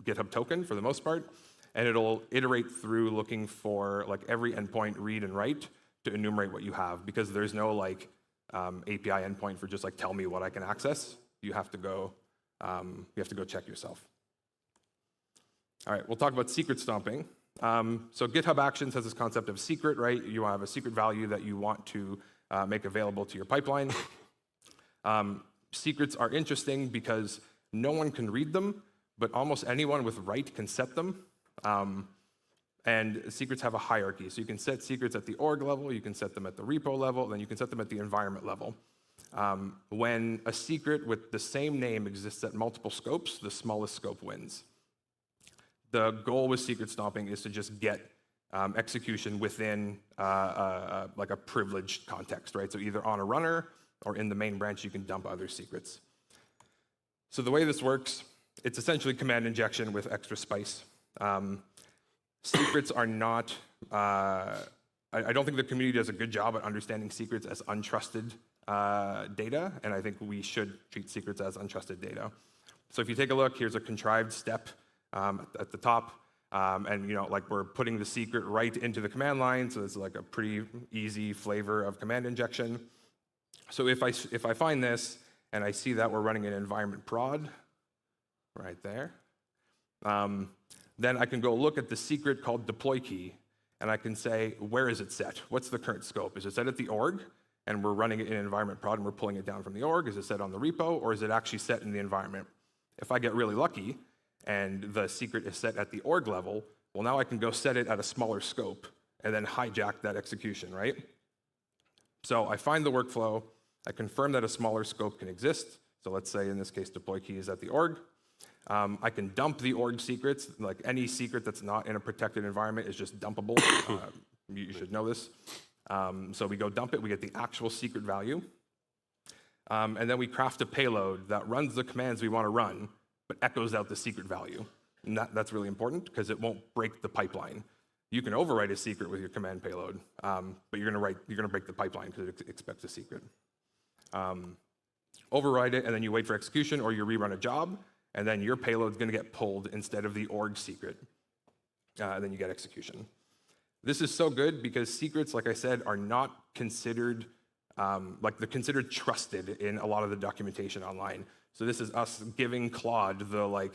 GitHub token for the most part, and it'll iterate through looking for like every endpoint read and write to enumerate what you have, because there's no like API endpoint for just like tell me what I can access. You have to go check yourself. All right, we'll talk about secret stomping. So GitHub Actions has this concept of secret, right? You have a secret value that you want to make available to your pipeline. Secrets are interesting because no one can read them, but almost anyone with write can set them. And secrets have a hierarchy. So you can set secrets at the org level, you can set them at the repo level, then you can set them at the environment level. When a secret with the same name exists at multiple scopes, the smallest scope wins. The goal with secret stomping is to just get execution within like a privileged context, right? So either on a runner or in the main branch, you can dump other secrets. So the way this works, it's essentially command injection with extra spice. Secrets are not, I don't think the community does a good job at understanding secrets as untrusted data, and I think we should treat secrets as untrusted data. So if you take a look, here's a contrived step at the top, and like we're putting the secret right into the command line, so it's like a pretty easy flavor of command injection. So if I find this and I see that we're running an environment prod right there, then I can go look at the secret called deploy key, and I can say, where is it set? What's the current scope? Is it set at the org, and we're running it in environment prod, and we're pulling it down from the org? Is it set on the repo, or is it actually set in the environment? If I get really lucky, and the secret is set at the org level, well, now I can go set it at a smaller scope, and then hijack that execution, right? So I find the workflow, I confirm that a smaller scope can exist. So let's say, in this case, deploy key is at the org. I can dump the org secrets. Like any secret that's not in a protected environment is just dumpable. You should know this. So we go dump it, we get the actual secret value. And then we craft a payload that runs the commands we want to run, but echoes out the secret value. And that's really important because it won't break the pipeline. You can overwrite a secret with your command payload, but you're going to break the pipeline because it expects a secret. Override it, and then you wait for execution, or you rerun a job, and then your payload's going to get pulled instead of the org secret. And then you get execution. This is so good because secrets, like I said, are not considered, they're considered trusted in a lot of the documentation online. So this is us giving Claude the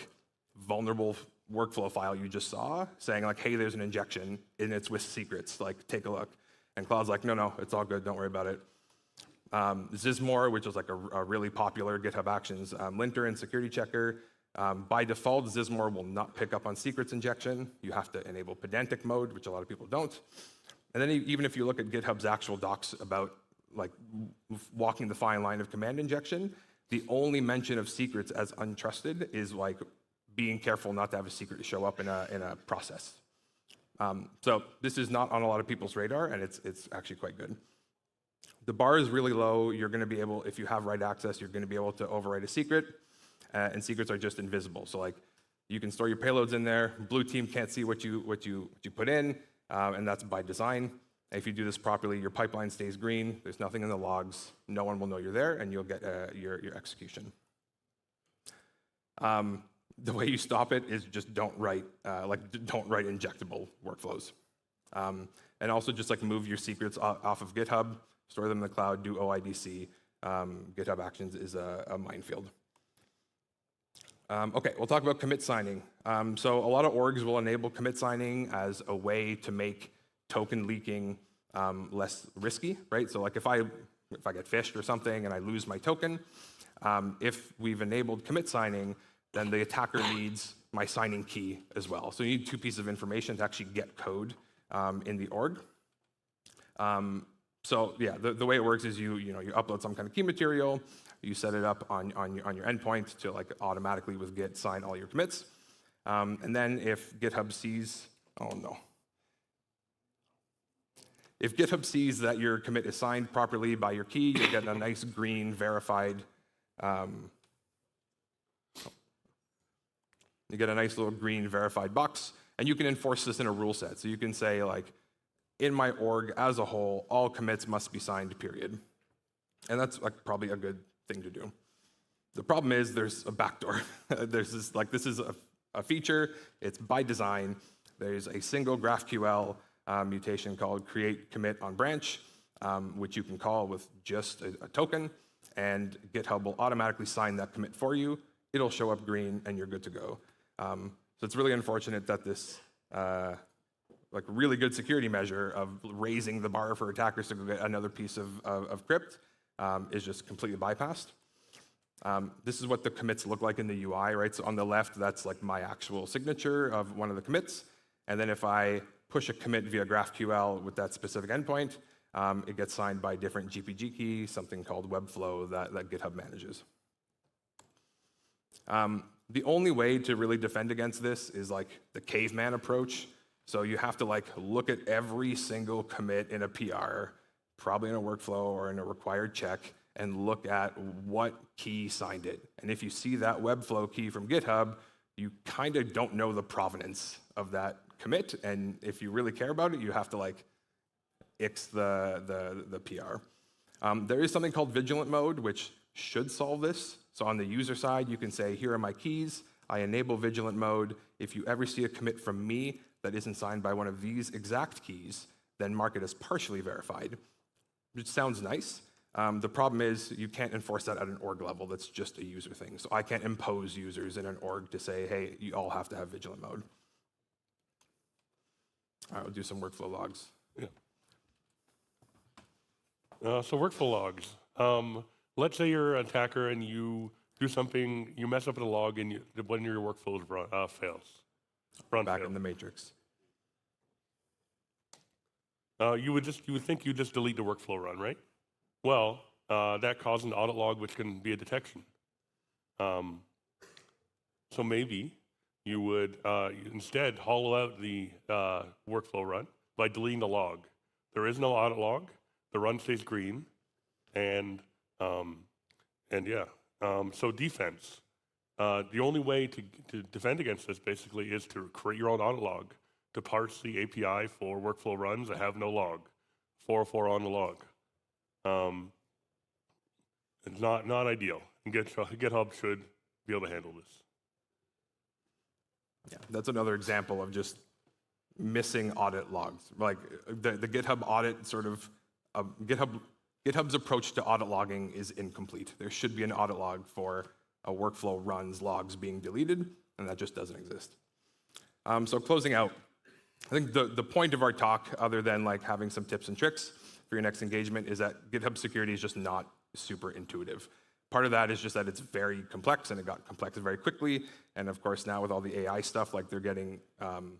vulnerable workflow file you just saw, saying hey, there's an injection, and it's with secrets, take a look. And Claude's like, no, it's all good, don't worry about it. Zizmore, which is a really popular GitHub Actions linter and security checker. By default, Zizmore will not pick up on secrets injection. You have to enable pedantic mode, which a lot of people don't. And then even if you look at GitHub's actual docs about walking the fine line of command injection, the only mention of secrets as untrusted is being careful not to have a secret show up in a process. So this is not on a lot of people's radar, and it's actually quite good. The bar is really low. You're going to be able, if you have write access, you're going to be able to overwrite a secret, and secrets are just invisible. So like, you can store your payloads in there. Blue team can't see what you put in, and that's by design. If you do this properly, your pipeline stays green. There's nothing in the logs. No one will know you're there, and you'll get your execution. The way you stop it is just don't write injectable workflows. And also just like move your secrets off of GitHub, store them in the cloud, do OIDC. GitHub Actions is a minefield. Okay, we'll talk about commit signing. So a lot of orgs will enable commit signing as a way to make token leaking less risky, right? So like if I get phished or something and I lose my token, if we've enabled commit signing, then the attacker needs my signing key as well. So you need two pieces of information to actually get code in the org. So yeah, the way it works is you upload some kind of key material, you set it up on your endpoint to like automatically with Git sign all your commits, and then if GitHub sees, if GitHub sees that your commit is signed properly by your key, you get a nice green verified. You get a nice little green verified box, and you can enforce this in a rule set. So you can say like, in my org as a whole, all commits must be signed, period. And that's like probably a good thing to do. The problem is there's a backdoor. There's this, like, this is a feature, it's by design. There's a single GraphQL mutation called create commit on branch, which you can call with just a token, and GitHub will automatically sign that commit for you. It'll show up green, and you're good to go. So it's really unfortunate that this like really good security measure of raising the bar for attackers to go get another piece of crypt is just completely bypassed. This is what the commits look like in the UI, right? So on the left, that's like my actual signature of one of the commits. And then if I push a commit via GraphQL with that specific endpoint, it gets signed by a different GPG key, something called Webflow that GitHub manages. The only way to really defend against this is like the caveman approach. So you have to like look at every single commit in a PR, probably in a workflow or in a required check, and look at what key signed it. And if you see that Webflow key from GitHub, you kind of don't know the provenance of that commit. And if you really care about it, you have to like X the PR. There is something called vigilant mode, which should solve this. So on the user side, you can say, here are my keys. I enable vigilant mode. If you ever see a commit from me that isn't signed by one of these exact keys, then mark it as partially verified. Which sounds nice. The problem is you can't enforce that at an org level. That's just a user thing. So I can't impose users in an org to say, hey, you all have to have vigilant mode. All right, we'll do some workflow logs. Yeah. So workflow logs. Let's say you're an attacker and you do something, you mess up in a log and one of your workflows fails. Back in the matrix. You would think you just delete the workflow run, right? Well, that causes an audit log, which can be a detection. So maybe you would instead hollow out the workflow run by deleting the log. There is no audit log. The run stays green, and yeah. So defense. The only way to defend against this basically is to create your own audit log, to parse the API for workflow runs that have no log, 404 on the log. It's not ideal, and GitHub should be able to handle this. Yeah, that's another example of just missing audit logs. Like the GitHub audit GitHub's approach to audit logging is incomplete. There should be an audit log for a workflow runs logs being deleted, and that just doesn't exist. So closing out, I think the point of our talk, other than like having some tips and tricks for your next engagement, is that GitHub security is just not super intuitive. Part of that is just that it's very complex, and it got complex very quickly. And of course, now with all the AI stuff, like they're getting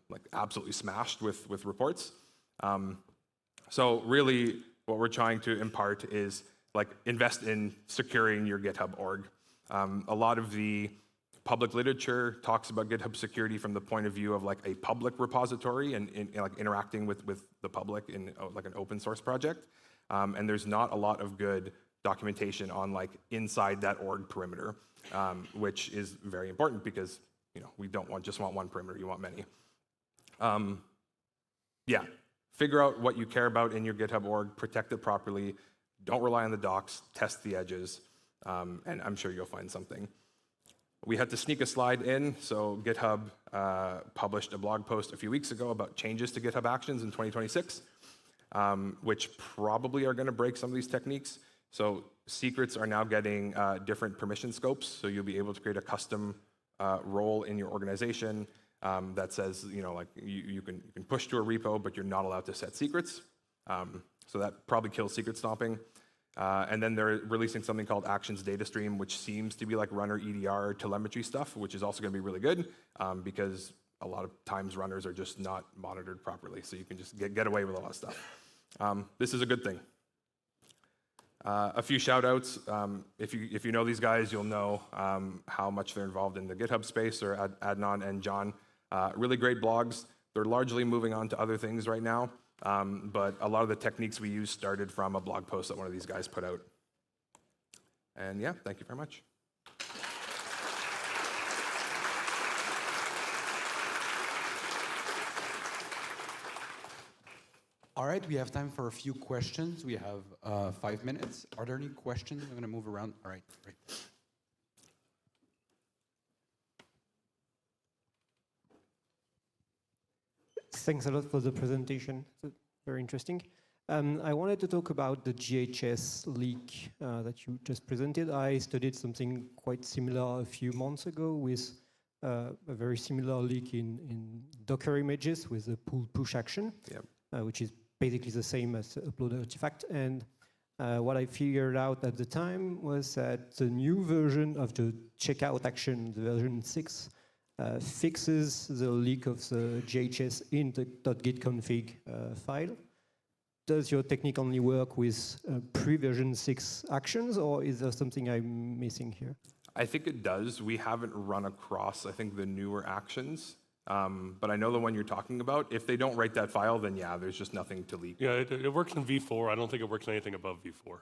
like absolutely smashed with reports. So really, what we're trying to impart is like invest in securing your GitHub org. A lot of the public literature talks about GitHub security from the point of view of like a public repository and like interacting with the public in like an open source project. and there's not a lot of good documentation on like inside that org perimeter, which is very important because we don't just want one perimeter, you want many. Yeah, figure out what you care about in your GitHub org, protect it properly, don't rely on the docs, test the edges, and I'm sure you'll find something. We had to sneak a slide in, so GitHub published a blog post a few weeks ago about changes to GitHub Actions in 2026, which probably are going to break some of these techniques. So secrets are now getting different permission scopes, so you'll be able to create a custom role in your organization that says, like you can push to a repo, but you're not allowed to set secrets. So that probably kills secret stomping. And then they're releasing something called Actions Data Stream, which seems to be like runner EDR telemetry stuff, which is also going to be really good because a lot of times runners are just not monitored properly. So you can just get away with a lot of stuff. This is a good thing. A few shout outs. If you know these guys, you'll know how much they're involved in the GitHub space, or Adnan and John. Really great blogs. They're largely moving on to other things right now. But a lot of the techniques we use started from a blog post that one of these guys put out. And yeah, thank you very much. All right, we have time for a few questions. We have 5 minutes. Are there any questions? I'm going to move around. All right, great. Thanks a lot for the presentation. Very interesting. I wanted to talk about the GHS leak that you just presented. I studied something quite similar a few months ago with a very similar leak in Docker images with a pull-push action, which is basically the same as upload artifact. And what I figured out at the time was that the new version of the checkout action, the version 6, fixes the leak of the GHS in the .git file. Does your technique only work with pre-version 6 actions, or is there something I'm missing here? I think it does. We haven't run across, I think, the newer actions. But I know the one you're talking about. If they don't write that file, then yeah, there's just nothing to leak. Yeah, it works in V4. I don't think it works in anything above V4.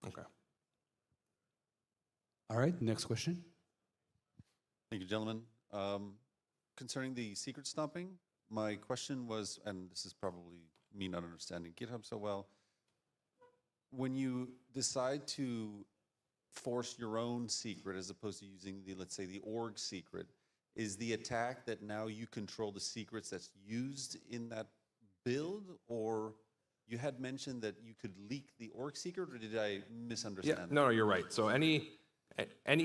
Okay. All right, next question. Thank you, gentlemen. Concerning the secret stomping, my question was, and this is probably me not understanding GitHub so well, when you decide to force your own secret as opposed to using the, let's say, the org secret, is the attack that now you control the secrets that's used in that build, or you had mentioned that you could leak the org secret, or did I misunderstand? Yeah, no, you're right. So any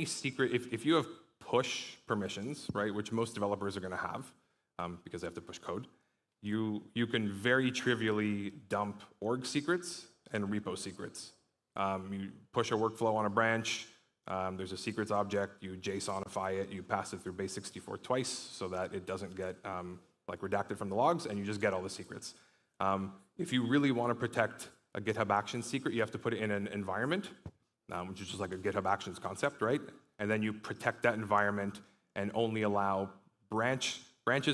secret, if you have push permissions, right, which most developers are going to have because they have to push code, you can very trivially dump org secrets and repo secrets. You push a workflow on a branch, there's a secrets object, you JSONify it, you pass it through base64 twice so that it doesn't get like redacted from the logs, and you just get all the secrets. If you really want to protect a GitHub Actions secret, you have to put it in an environment, which is just like a GitHub Actions concept, right? And then you protect that environment and only allow branches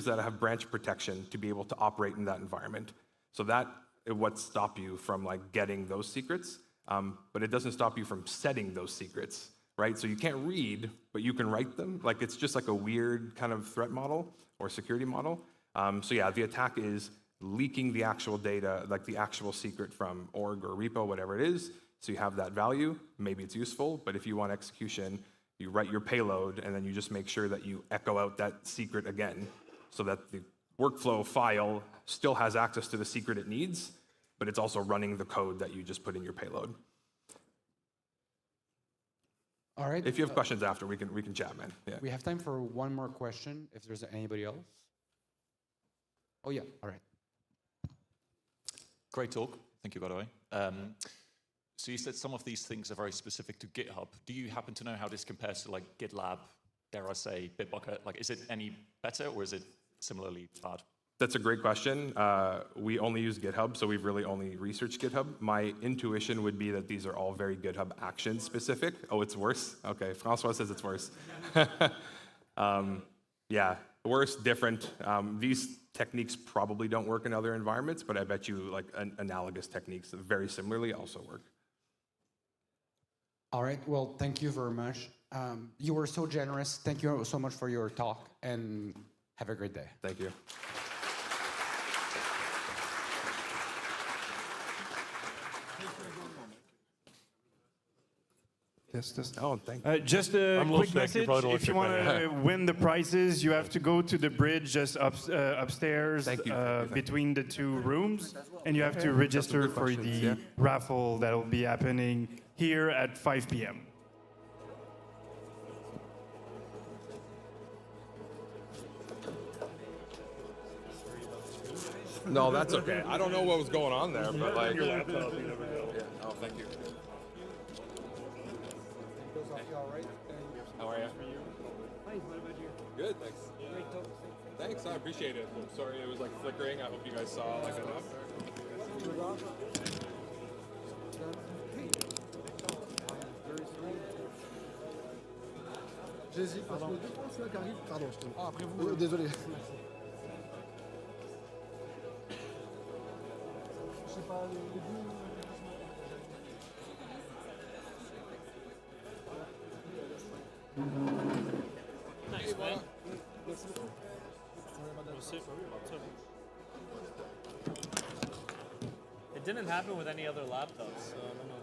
that have branch protection to be able to operate in that environment. So that is what stops you from like getting those secrets, but it doesn't stop you from setting those secrets, right? So you can't read, but you can write them. Like it's just like a weird kind of threat model or security model. So yeah, the attack is leaking the actual data, like the actual secret from org or repo, whatever it is. So you have that value, maybe it's useful, but if you want execution, you write your payload and then you just make sure that you echo out that secret again so that the workflow file still has access to the secret it needs, but it's also running the code that you just put in your payload. All right. If you have questions after, we can chat, man. Yeah. We have time for one more question, if there's anybody else. Oh, yeah, all right. Great talk. Thank you, by the way. So you said some of these things are very specific to GitHub. Do you happen to know how this compares to like GitLab, dare I say, Bitbucket? Like, is it any better or is it similarly bad? That's a great question. We only use GitHub, so we've really only researched GitHub. My intuition would be that these are all very GitHub Actions specific. Oh, it's worse? Okay, Francois says it's worse. Yeah, Worse, different. These techniques probably don't work in other environments, but I bet you like analogous techniques that very similarly also work. All right, well, thank you very much. You were so generous. Thank you so much for your talk, and have a great day. Thank you. Oh, thank you. Just a I'm a little quick sick, you message. probably don't If you look want sick to win the prizes, you have to go to the bridge just upstairs Thank you. between the two rooms, and you have to register good for questions, the yeah. raffle that will be happening here at 5 p.m. No, that's okay. I don't know what was going on there, but like. Your laptop, you never know. Yeah. Oh, thank you. How are you? Good, thanks. Thanks, I appreciate it. I'm sorry it was like flickering. I hope you guys saw like enough. J'hésite parce que deux points qui arrivent. Pardon, je te... Ah, après vous. Désolé. Je sais pas, les deux. Thanks, man. Merci beaucoup. It didn't happen with any other laptops, so I don't know.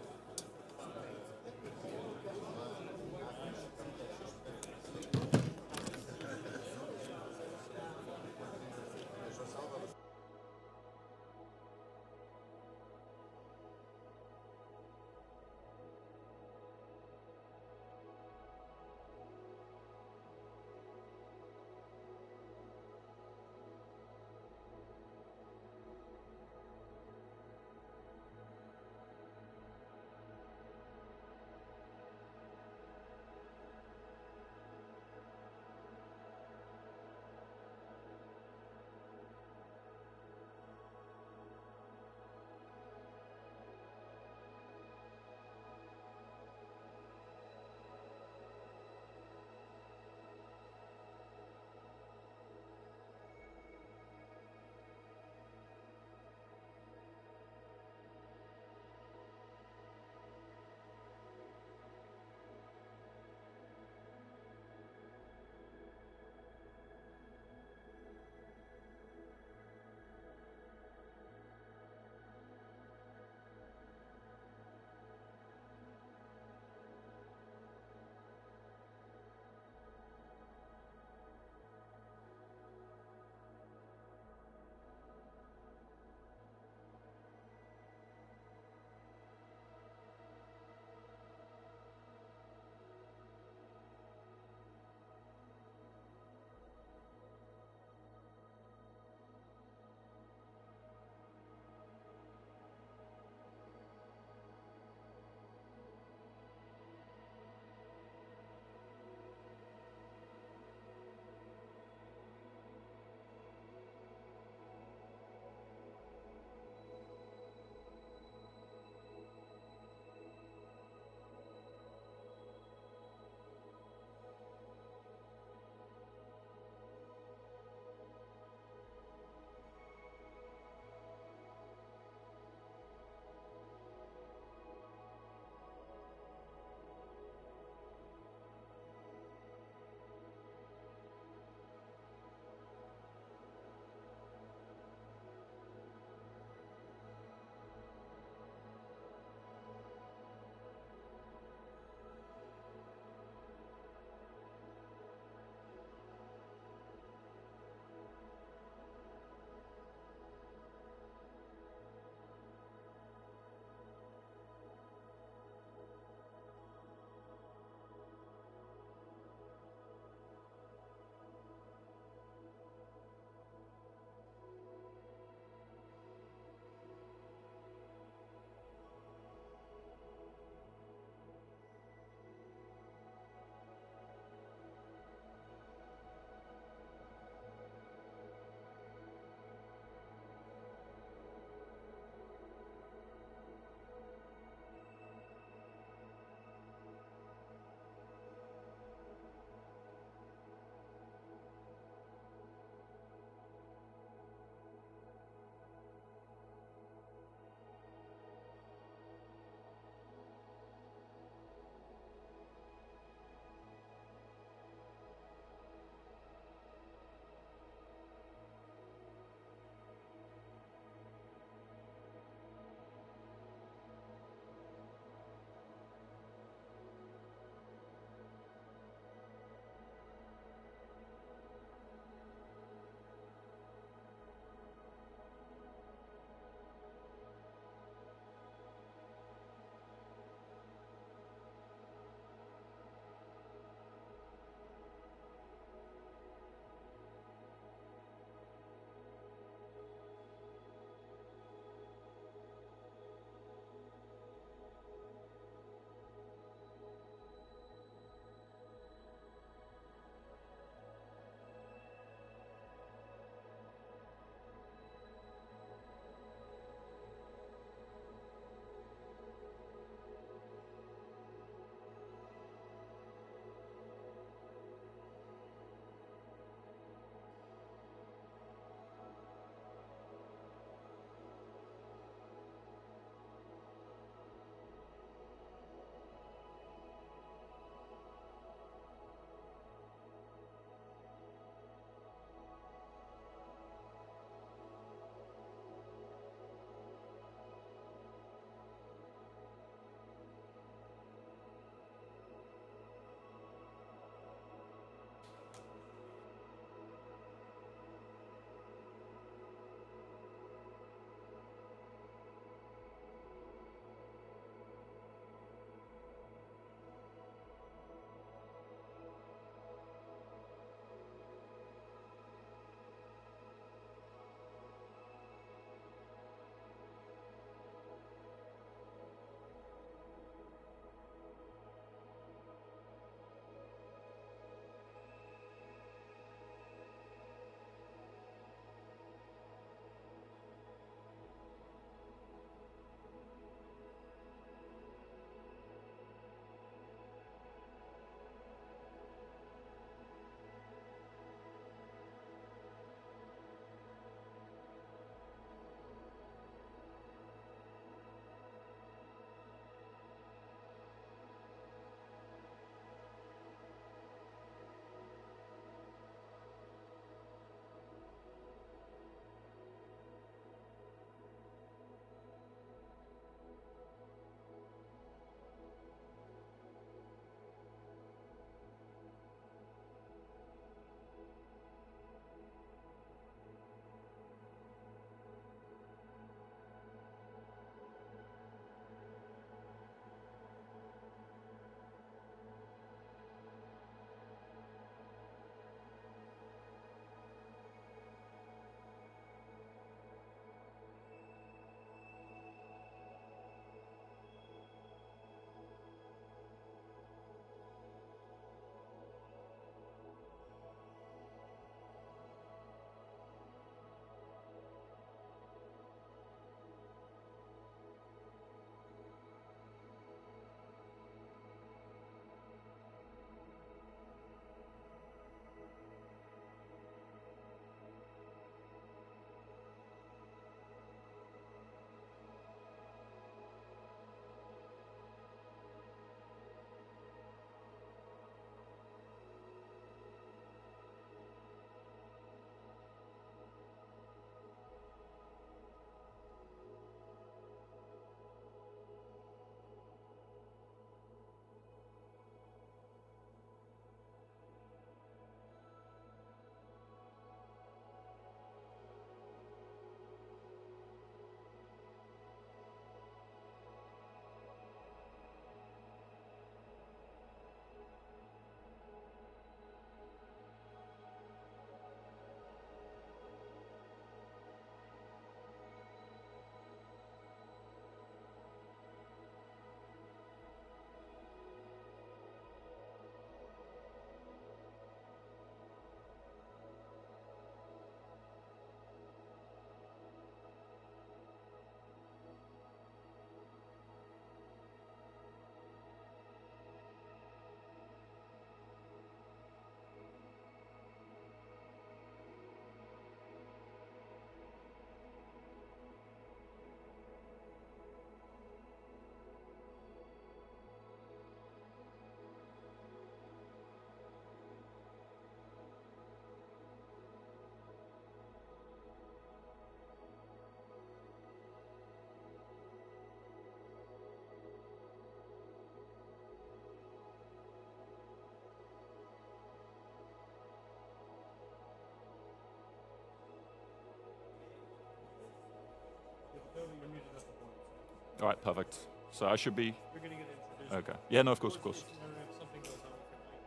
All right, perfect. So I should be. You're going to get introduced. Okay. Yeah, no, of course, of course. If something goes on with your mic,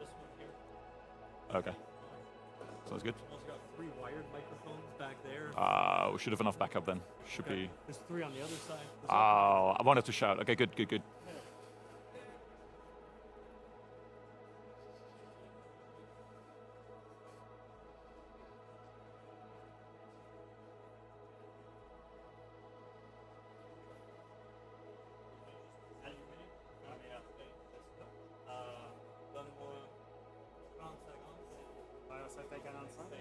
this one here. Okay. Sounds good. We've also got 3 wired microphones back there. We should have enough backup then. Should be. There's 3 on the other side. Oh, I wanted to shout. Okay, good, good, good. Ça fait 45.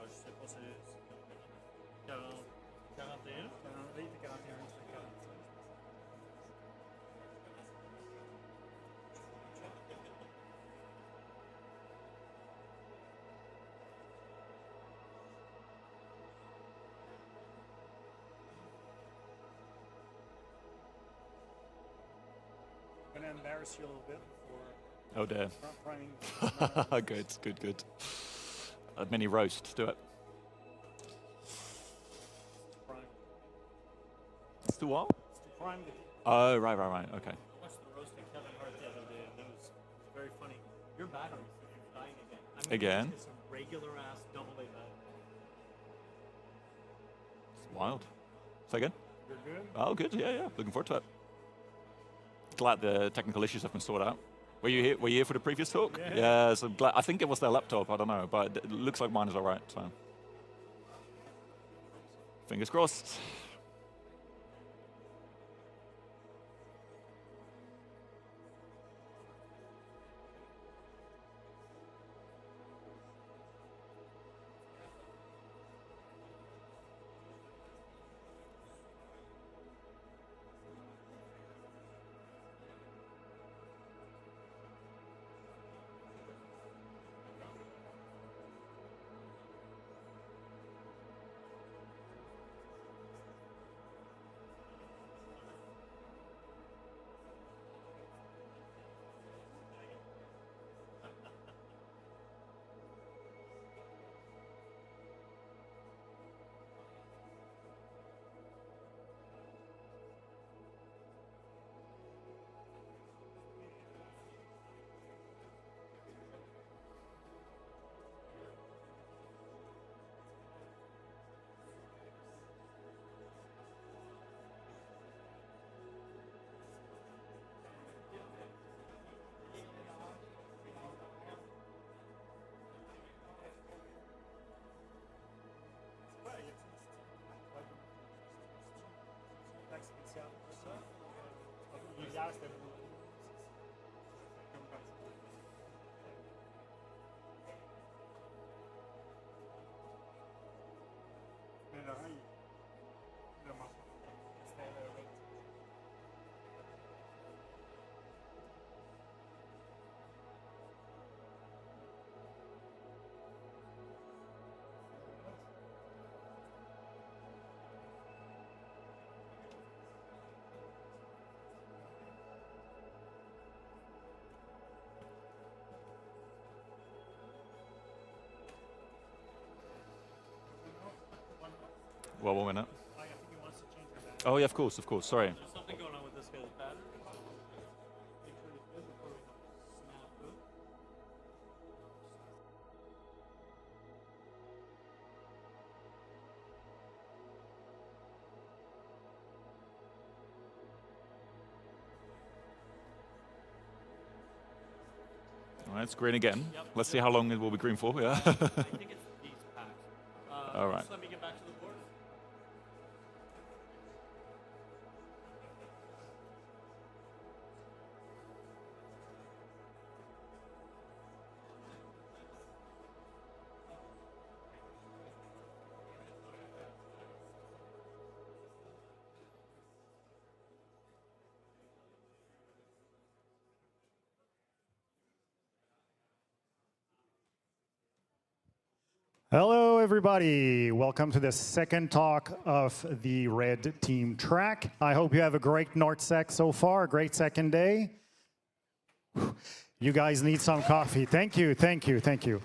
Je sais pas si c'est 40, 41. 40, 41, c'est 45. I'm going to embarrass you a little bit before. Oh dear. Good, good, good. Mini roast, do it. It's the what? It's the prime. Oh, right, right, right. Okay. I watched the roasting Kevin Hart the other day, and it was very funny. Your battery is dying again. Again? It's a regular ass AA battery. It's wild. Say again? You're good? Oh, good. Yeah, yeah. Looking forward to it. Glad the technical issues have been sorted out. Were you here for the previous talk? Yeah. So glad, I think it was their laptop. I don't know, but it looks like mine is all right. So fingers crossed. Well, 1 minute. I think he wants to change your battery. Oh, yeah, of course, of course. Sorry. There's something going on with this guy's battery. Make sure it's good before we snap it. All right, it's green again. Yep. Let's see how long it will be green for. Yeah. I think it's these packs. All right. Just let me get back to the board. Hello, everybody. Welcome to the second talk of the Red Team track. I hope you have a great NorthSec so far, a great second day. You guys need some coffee. Thank you, thank you, thank you.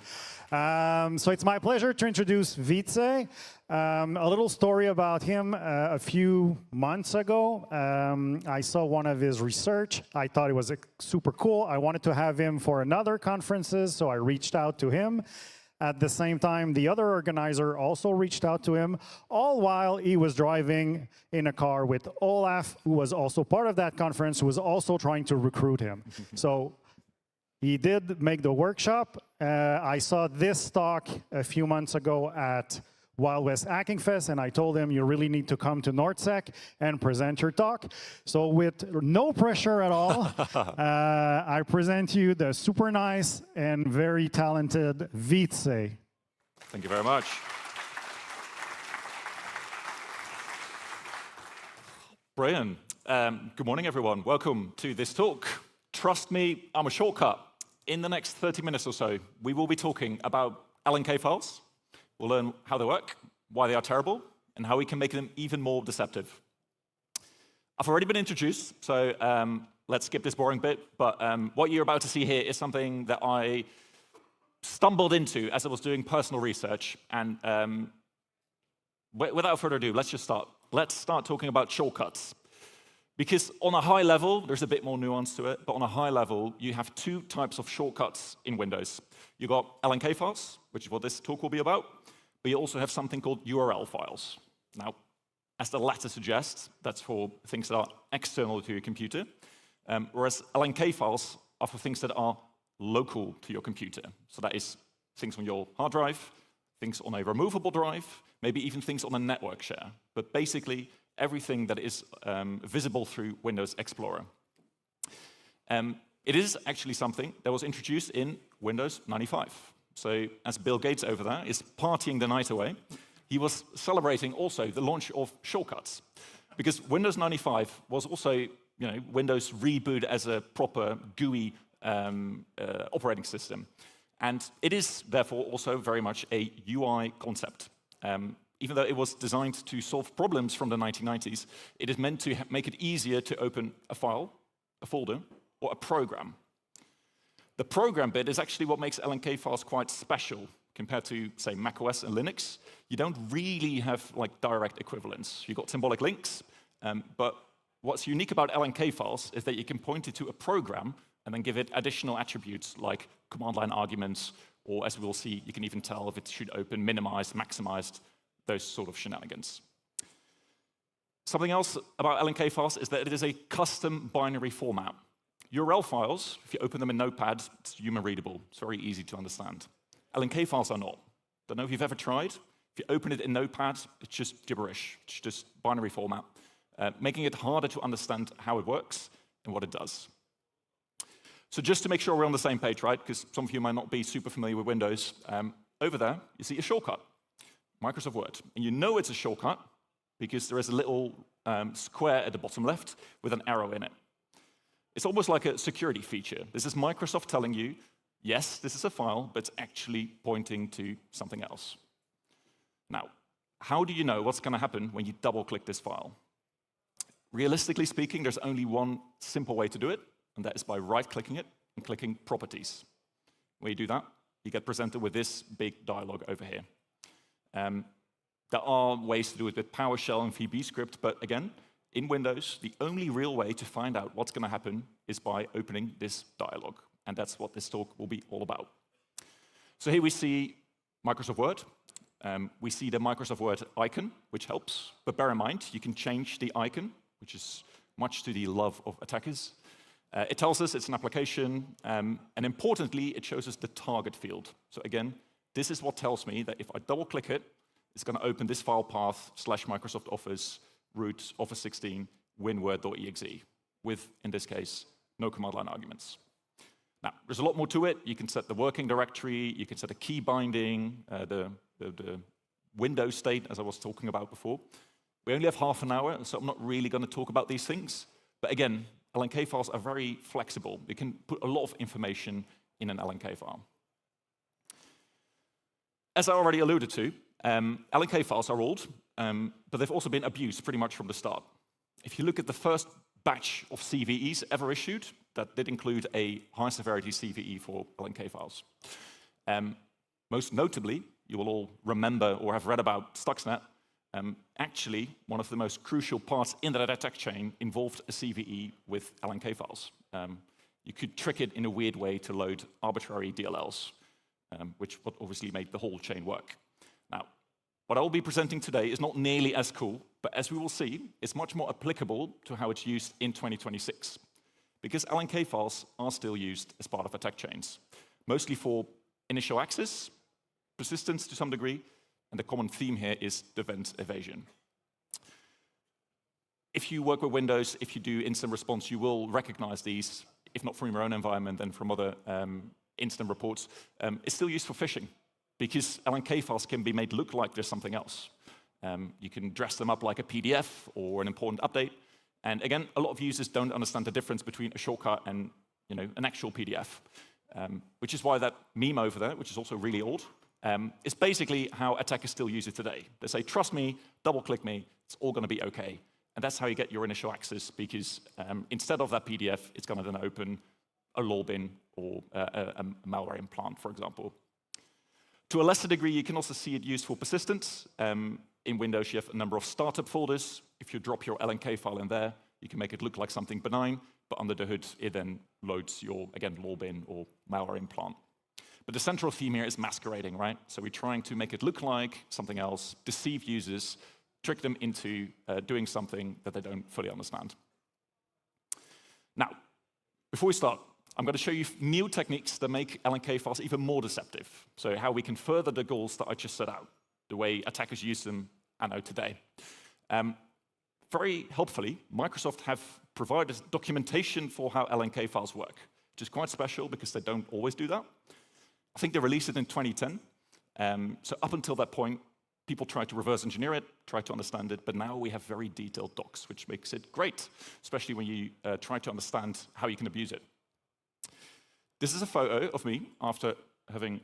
So it's my pleasure to introduce Vice. A little story about him. A few months ago, I saw one of his research. I thought it was super cool. I wanted to have him for another conferences, so I reached out to him. At the same time, the other organizer also reached out to him, all while he was driving in a car with Olaf, who was also part of that conference, who was also trying to recruit him. So he did make the workshop. I saw this talk a few months ago at Wild West Hacking Fest, and I told him, you really need to come to NorthSec and present your talk. So with no pressure at all, I present you the super nice and very talented Vice. Thank you very much. Brilliant. Good morning, everyone. Welcome to this talk. Trust me, I'm a shortcut. In the next 30 minutes or so, we will be talking about LNK files. We'll learn how they work, why they are terrible, and how we can make them even more deceptive. I've already been introduced, so let's skip this boring bit. But what you're about to see here is something that I stumbled into as I was doing personal research. And without further ado, let's just start. Let's start talking about shortcuts. Because on a high level, there's a bit more nuance to it, but on a high level, you have two types of shortcuts in Windows. You've got LNK files, which is what this talk will be about, but you also have something called URL files. Now, as the latter suggests, that's for things that are external to your computer, whereas LNK files are for things that are local to your computer. So that is things on your hard drive, things on a removable drive, maybe even things on a network share, but basically everything that is visible through Windows Explorer. It is actually something that was introduced in Windows 95. So as Bill Gates over there is partying the night away, he was celebrating also the launch of shortcuts. Because Windows 95 was also, Windows reboot as a proper GUI operating system. And it is therefore also very much a UI concept. Even though it was designed to solve problems from the 1990s, it is meant to make it easier to open a file, a folder, or a program. The program bit is actually what makes LNK files quite special compared to, say, macOS and Linux. You don't really have direct equivalents. You've got symbolic links, but what's unique about LNK files is that you can point it to a program and then give it additional attributes like command line arguments, or as we'll see, you can even tell if it should open minimized, maximized, those sort of shenanigans. Something else about LNK files is that it is a custom binary format. URL files, if you open them in Notepad, it's human readable. It's very easy to understand. LNK files are not. Don't know if you've ever tried. If you open it in Notepad, it's just gibberish. It's just binary format, making it harder to understand how it works and what it does. So just to make sure we're on the same page, right, because some of you might not be super familiar with Windows, over there you see a shortcut, Microsoft Word. And you know it's a shortcut because there is a little square at the bottom left with an arrow in it. It's almost like a security feature. This is Microsoft telling you, yes, this is a file, but it's actually pointing to something else. Now, how do you know what's going to happen when you double-click this file? Realistically speaking, there's only one simple way to do it, and that is by right-clicking it and clicking Properties. When you do that, you get presented with this big dialog over here. There are ways to do it with PowerShell and VB script, but again, in Windows, the only real way to find out what's going to happen is by opening this dialog, and that's what this talk will be all about. So here we see Microsoft Word. We see the Microsoft Word icon, which helps, but bear in mind, you can change the icon, which is much to the love of attackers. It tells us it's an application, and importantly, it shows us the target field. So again, this is what tells me that if I double-click it, it's going to open this file path /Microsoft Office root Office 16 winword.exe with, in this case, no command line arguments. Now, there's a lot more to it. You can set the working directory, you can set a key binding, the Windows state, as I was talking about before. We only have half an hour, so I'm not really going to talk about these things. But again, LNK files are very flexible. You can put a lot of information in an LNK file. As I already alluded to, LNK files are old, but they've also been abused pretty much from the start. If you look at the first batch of CVEs ever issued, that did include a high-severity CVE for LNK files. Most notably, you will all remember or have read about Stuxnet. Actually, one of the most crucial parts in that attack chain involved a CVE with LNK files. You could trick it in a weird way to load arbitrary DLLs, which obviously made the whole chain work. Now, what I will be presenting today is not nearly as cool, but as we will see, it's much more applicable to how it's used in 2026. Because LNK files are still used as part of attack chains, mostly for initial access, persistence to some degree, and the common theme here is event evasion. If you work with Windows, if you do instant response, you will recognize these, if not from your own environment, then from other incident reports. It's still used for phishing, because LNK files can be made look like there's something else. You can dress them up like a PDF or an important update. And again, a lot of users don't understand the difference between a shortcut and an actual PDF, which is why that meme over there, which is also really old, is basically how attackers still use it today. They say, trust me, double-click me, it's all going to be OK. And that's how you get your initial access, because instead of that PDF, it's going to then open a law bin or a malware implant, for example. To a lesser degree, you can also see it used for persistence. In Windows, you have a number of startup folders. If you drop your LNK file in there, you can make it look like something benign, but under the hood, it then loads your, again, law bin or malware implant. But the central theme here is masquerading, right? So we're trying to make it look like something else, deceive users, trick them into doing something that they don't fully understand. Now, before we start, I'm going to show you new techniques that make LNK files even more deceptive. So how we can further the goals that I just set out, the way attackers use them anno today. Very helpfully, Microsoft have provided documentation for how LNK files work, which is quite special because they don't always do that. I think they released it in 2010. So up until that point, people tried to reverse engineer it, tried to understand it, but now we have very detailed docs, which makes it great, especially when you try to understand how you can abuse it. This is a photo of me after having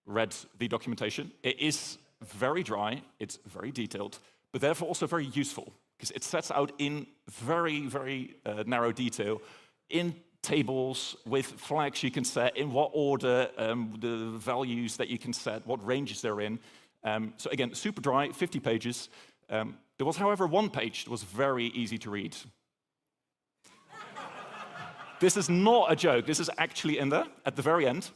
read the documentation. It is very dry, it's very detailed, but therefore also very useful, because it sets out in very, very narrow detail, in tables with flags you can set, in what order, the values that you can set, what ranges they're in. So again, super dry, 50 pages. There was, however, one page that was very easy to read. This is not a joke. This is actually in there at the very end.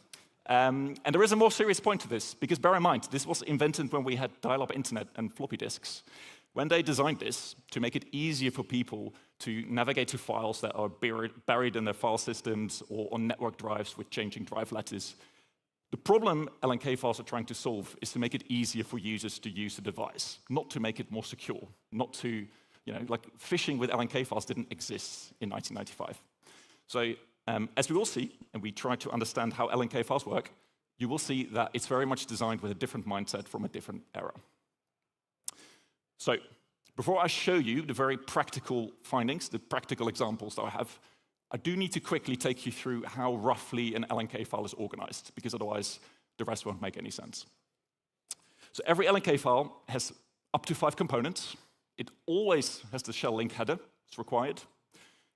And there is a more serious point to this, because bear in mind, this was invented when we had dial-up internet and floppy disks. When they designed this to make it easier for people to navigate to files that are buried in their file systems or on network drives with changing drive letters, the problem LNK files are trying to solve is to make it easier for users to use the device, not to make it more secure, not to, like phishing with LNK files didn't exist in 1995. So as we will see, and we try to understand how LNK files work, you will see that it's very much designed with a different mindset from a different era. So before I show you the very practical findings, the practical examples that I have, I do need to quickly take you through how roughly an LNK file is organized, because otherwise the rest won't make any sense. So every LNK file has up to 5 components. It always has the shell link header, it's required.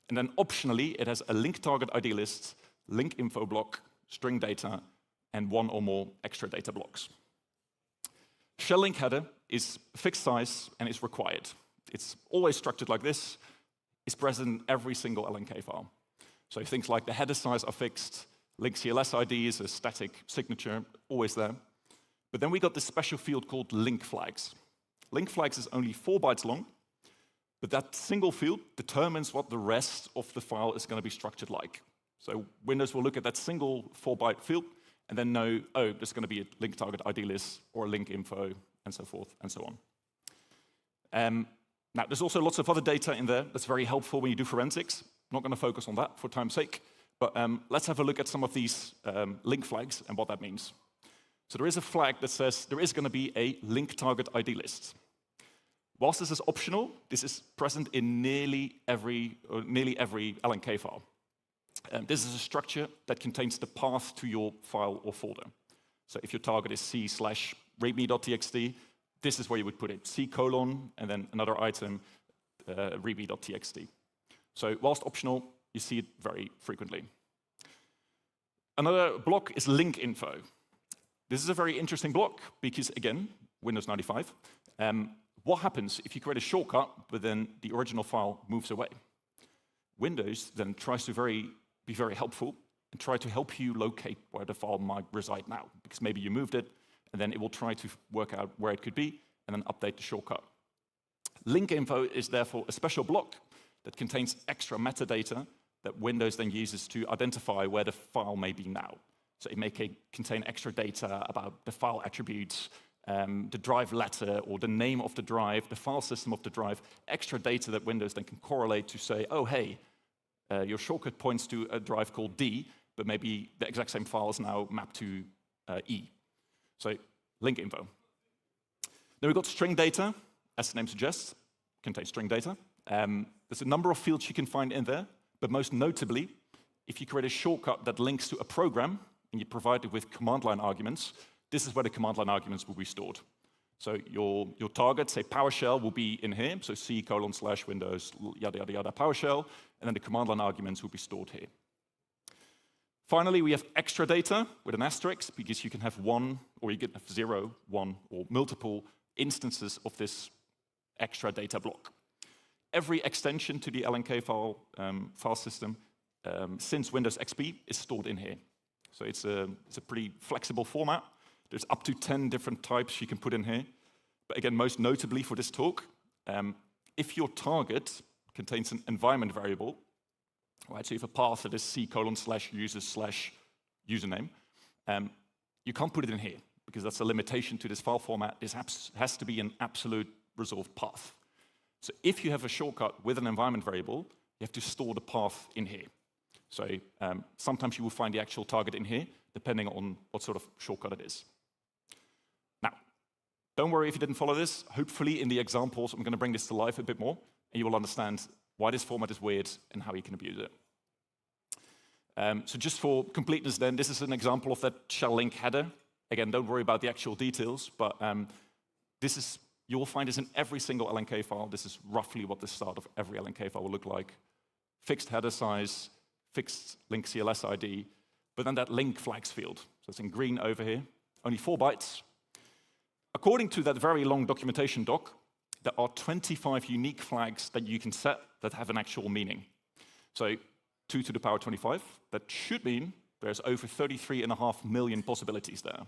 And then optionally, it has a link target ID list, link info block, string data, and 1 or more extra data blocks. Shell link header is fixed size and is required. It's always structured like this. It's present in every single LNK file. So things like the header size are fixed, link CLS ID is a static signature, always there. But then we got this special field called link flags. Link flags is only 4 bytes long, but that single field determines what the rest of the file is going to be structured like. So Windows will look at that single 4-byte field and then know, oh, there's going to be a link target ID list or a link info, and so forth and so on. Now, there's also lots of other data in there that's very helpful when you do forensics. I'm not going to focus on that for time's sake, but let's have a look at some of these link flags and what that means. So there is a flag that says there is going to be a link target ID list. Whilst this is optional, this is present in nearly every LNK file. This is a structure that contains the path to your file or folder. So if your target is c/readme.txt, this is where you would put it, c:, and then another item, readme.txt. So whilst optional, you see it very frequently. Another block is link info. This is a very interesting block because, again, Windows 95. What happens if you create a shortcut, but then the original file moves away? Windows then tries to be very helpful and try to help you locate where the file might reside now, because maybe you moved it, and then it will try to work out where it could be, and then update the shortcut. Link info is therefore a special block that contains extra metadata that Windows then uses to identify where the file may be now. So it may contain extra data about the file attributes, the drive letter, or the name of the drive, the file system of the drive, extra data that Windows then can correlate to say, oh, hey, your shortcut points to a drive called D, but maybe the exact same file is now mapped to E. So link info. Then we've got string data, as the name suggests, contains string data. There's a number of fields you can find in there, but most notably, if you create a shortcut that links to a program, and you provide it with command line arguments, this is where the command line arguments will be stored. So your target, say PowerShell, will be in here, so C:/Windows, yada, yada, yada, PowerShell, and then the command line arguments will be stored here. Finally, we have extra data with an asterisk, because you can have one, or you can have 0, 1, or multiple instances of this extra data block. Every extension to the LNK file system since Windows XP is stored in here. So it's a pretty flexible format. There's up to 10 different types you can put in here. But again, most notably for this talk, if your target contains an environment variable, right, so you have a path that is C:/users/username, you can't put it in here, because that's a limitation to this file format. This has to be an absolute resolved path. So if you have a shortcut with an environment variable, you have to store the path in here. So sometimes you will find the actual target in here, depending on what sort of shortcut it is. Now, don't worry if you didn't follow this. Hopefully, in the examples, I'm going to bring this to life a bit more, and you will understand why this format is weird and how you can abuse it. So just for completeness then, this is an example of that shell link header. Again, don't worry about the actual details, but you will find this in every single LNK file. This is roughly what the start of every LNK file will look like. Fixed header size, fixed link CLS ID, but then that link flags field. So it's in green over here, only 4 bytes. According to that very long documentation doc, there are 25 unique flags that you can set that have an actual meaning. So 2 to the power 25, that should mean there's over 33.5 million possibilities there.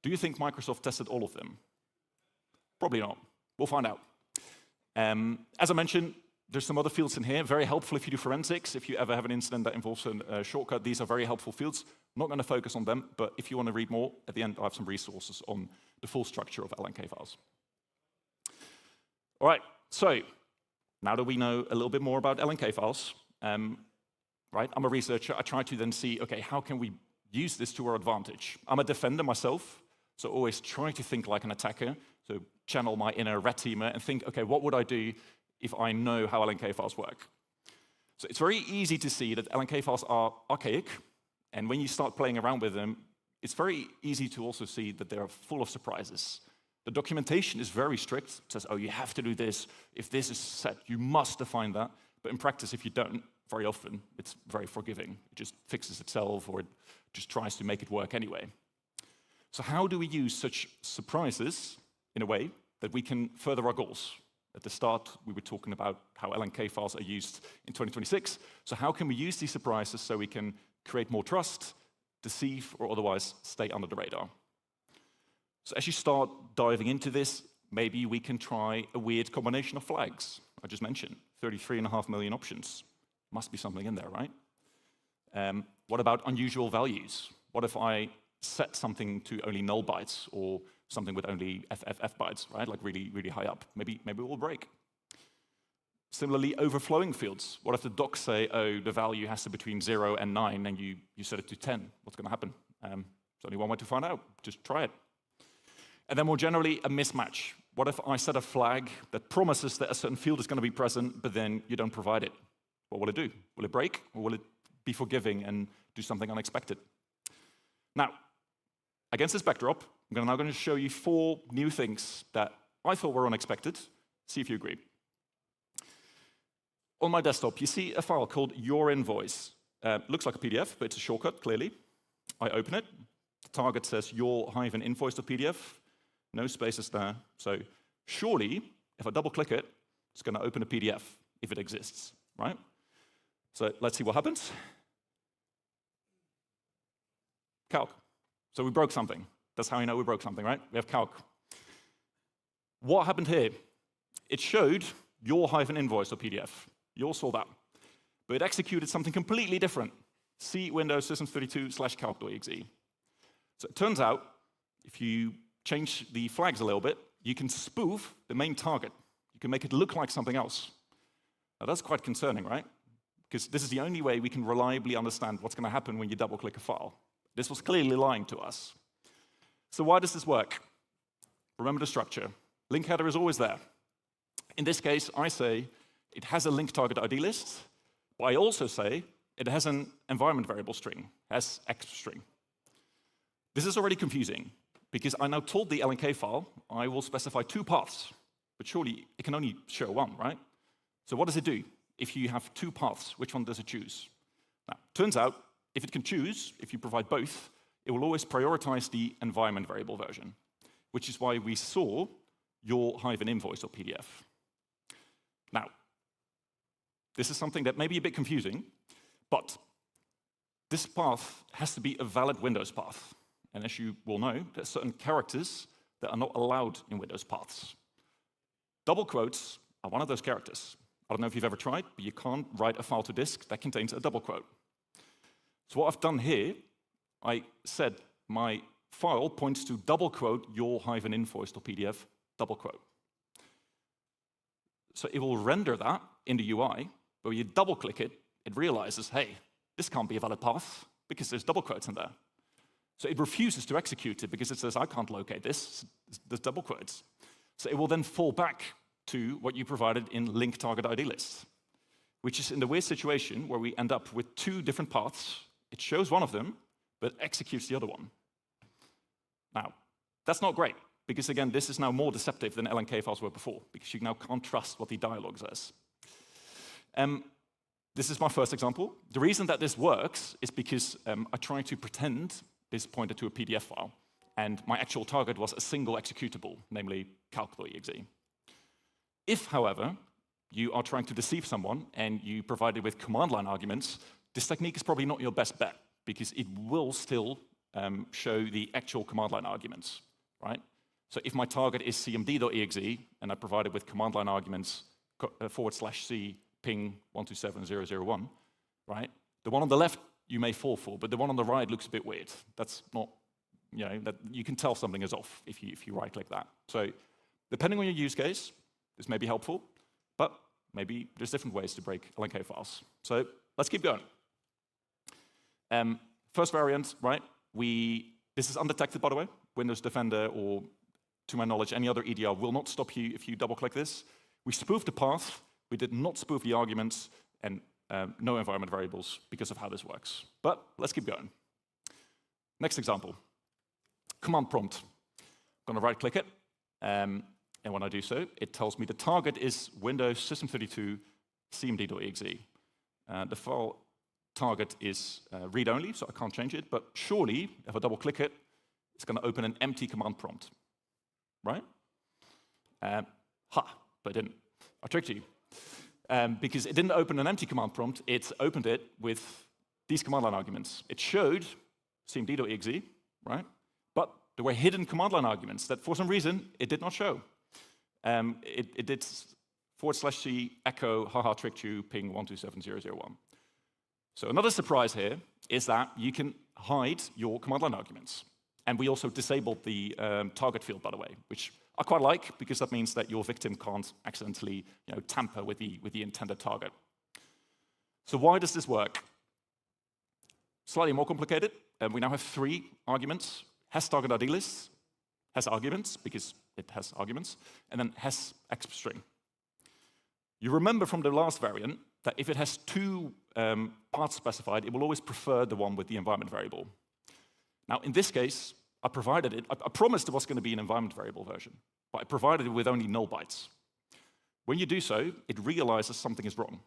Do you think Microsoft tested all of them? Probably not. We'll find out. As I mentioned, there's some other fields in here, very helpful if you do forensics. If you ever have an incident that involves a shortcut, these are very helpful fields. I'm not going to focus on them, but if you want to read more, at the end I have some resources on the full structure of LNK files. All right, so now that we know a little bit more about LNK files, right, I'm a researcher. I try to then see, okay, how can we use this to our advantage? I'm a defender myself, so always try to think like an attacker. So channel my inner red teamer and think, okay, what would I do if I know how LNK files work? So it's very easy to see that LNK files are archaic, and when you start playing around with them, it's very easy to also see that they're full of surprises. The documentation is very strict. It says, oh, you have to do this. If this is set, you must define that. But in practice, if you don't, very often, it's very forgiving. It just fixes itself, or it just tries to make it work anyway. So how do we use such surprises in a way that we can further our goals? At the start, we were talking about how LNK files are used in 2026. So how can we use these surprises so we can create more trust, deceive, or otherwise stay under the radar? So as you start diving into this, maybe we can try a weird combination of flags. I just mentioned 33.5 million options. Must be something in there, right? What about unusual values? What if I set something to only null bytes, or something with only FFF bytes, right? Like really, really high up. Maybe it will break. Similarly, overflowing fields. What if the docs say, oh, the value has to be between 0 and 9, and you set it to 10? What's going to happen? There's only one way to find out. Just try it. And then more generally, a mismatch. What if I set a flag that promises that a certain field is going to be present, but then you don't provide it? What will it do? Will it break, or will it be forgiving and do something unexpected? Now, against this backdrop, I'm now going to show you 4 new things that I thought were unexpected. See if you agree. On my desktop, you see a file called Your Invoice. Looks like a PDF, but it's a shortcut, clearly. I open it. The target says your-invoice.pdf, no spaces there. So surely, if I double-click it, it's going to open a PDF if it exists, right? So let's see what happens. Calc. So we broke something. That's how you know we broke something, right? We have calc. What happened here? It showed your-invoice.pdf. You all saw that. But it executed something completely different. C Windows System32/calc.exe. So it turns out, if you change the flags a little bit, you can spoof the main target. You can make it look like something else. Now that's quite concerning, right? Because this is the only way we can reliably understand what's going to happen when you double-click a file. This was clearly lying to us. So why does this work? Remember the structure. Link header is always there. In this case, I say it has a link target ID list, but I also say it has an environment variable string, has X string. This is already confusing, because I now told the LNK file I will specify 2 paths, but surely it can only show 1, right? So what does it do? If you have 2 paths, which one does it choose? Now, turns out, if it can choose, if you provide both, it will always prioritize the environment variable version, which is why we saw your-invoice.pdf. Now, this is something that may be a bit confusing, but this path has to be a valid Windows path. And as you will know, there are certain characters that are not allowed in Windows paths. Double quotes are one of those characters. I don't know if you've ever tried, but you can't write a file to disk that contains a double quote. So what I've done here, I said my file points to double quote your-invoice.pdf double quote. So it will render that in the UI, but when you double click it, it realizes, hey, this can't be a valid path because there's double quotes in there. So it refuses to execute it because it says, I can't locate this, there's double quotes. So it will then fall back to what you provided in link target ID list, which is in the weird situation where we end up with 2 different paths. It shows one of them, but executes the other one. Now, that's not great, because again, this is now more deceptive than LNK files were before, because you now can't trust what the dialog says. This is my first example. The reason that this works is because I tried to pretend this pointed to a PDF file, and my actual target was a single executable, namely calc.exe. If, however, you are trying to deceive someone and you provide it with command line arguments, this technique is probably not your best bet, because it will still show the actual command line arguments, right? So if my target is cmd.exe, and I provide it with command line arguments /c ping 127001, right? The one on the left you may fall for, but the one on the right looks a bit weird. That's not, that you can tell something is off if you right-click that. So depending on your use case, this may be helpful, but maybe there's different ways to break LNK files. So let's keep going. First variant, right? This is undetected, by the way. Windows Defender, or to my knowledge, any other EDR will not stop you if you double-click this. We spoofed the path. We did not spoof the arguments, and no environment variables because of how this works. But let's keep going. Next example, command prompt. I'm going to right-click it, and when I do so, it tells me the target is Windows System32 cmd.exe. The file target is read-only, so I can't change it, but surely, if I double-click it, it's going to open an empty command prompt, right? But it didn't. I tricked you. Because it didn't open an empty command prompt, it opened it with these command line arguments. It showed cmd.exe, right? But there were hidden command line arguments that, for some reason, it did not show. It did /c echo haha tricked you ping 127001. So another surprise here is that you can hide your command line arguments. And we also disabled the target field, by the way, which I quite like, because that means that your victim can't accidentally tamper with the intended target. So why does this work? Slightly more complicated. We now have 3 arguments. Has target ID list, has arguments, because it has arguments, and then has X string. You remember from the last variant that if it has 2 paths specified, it will always prefer the one with the environment variable. Now, in this case, I provided it. I promised it was going to be an environment variable version, but I provided it with only null bytes. When you do so, it realizes something is wrong.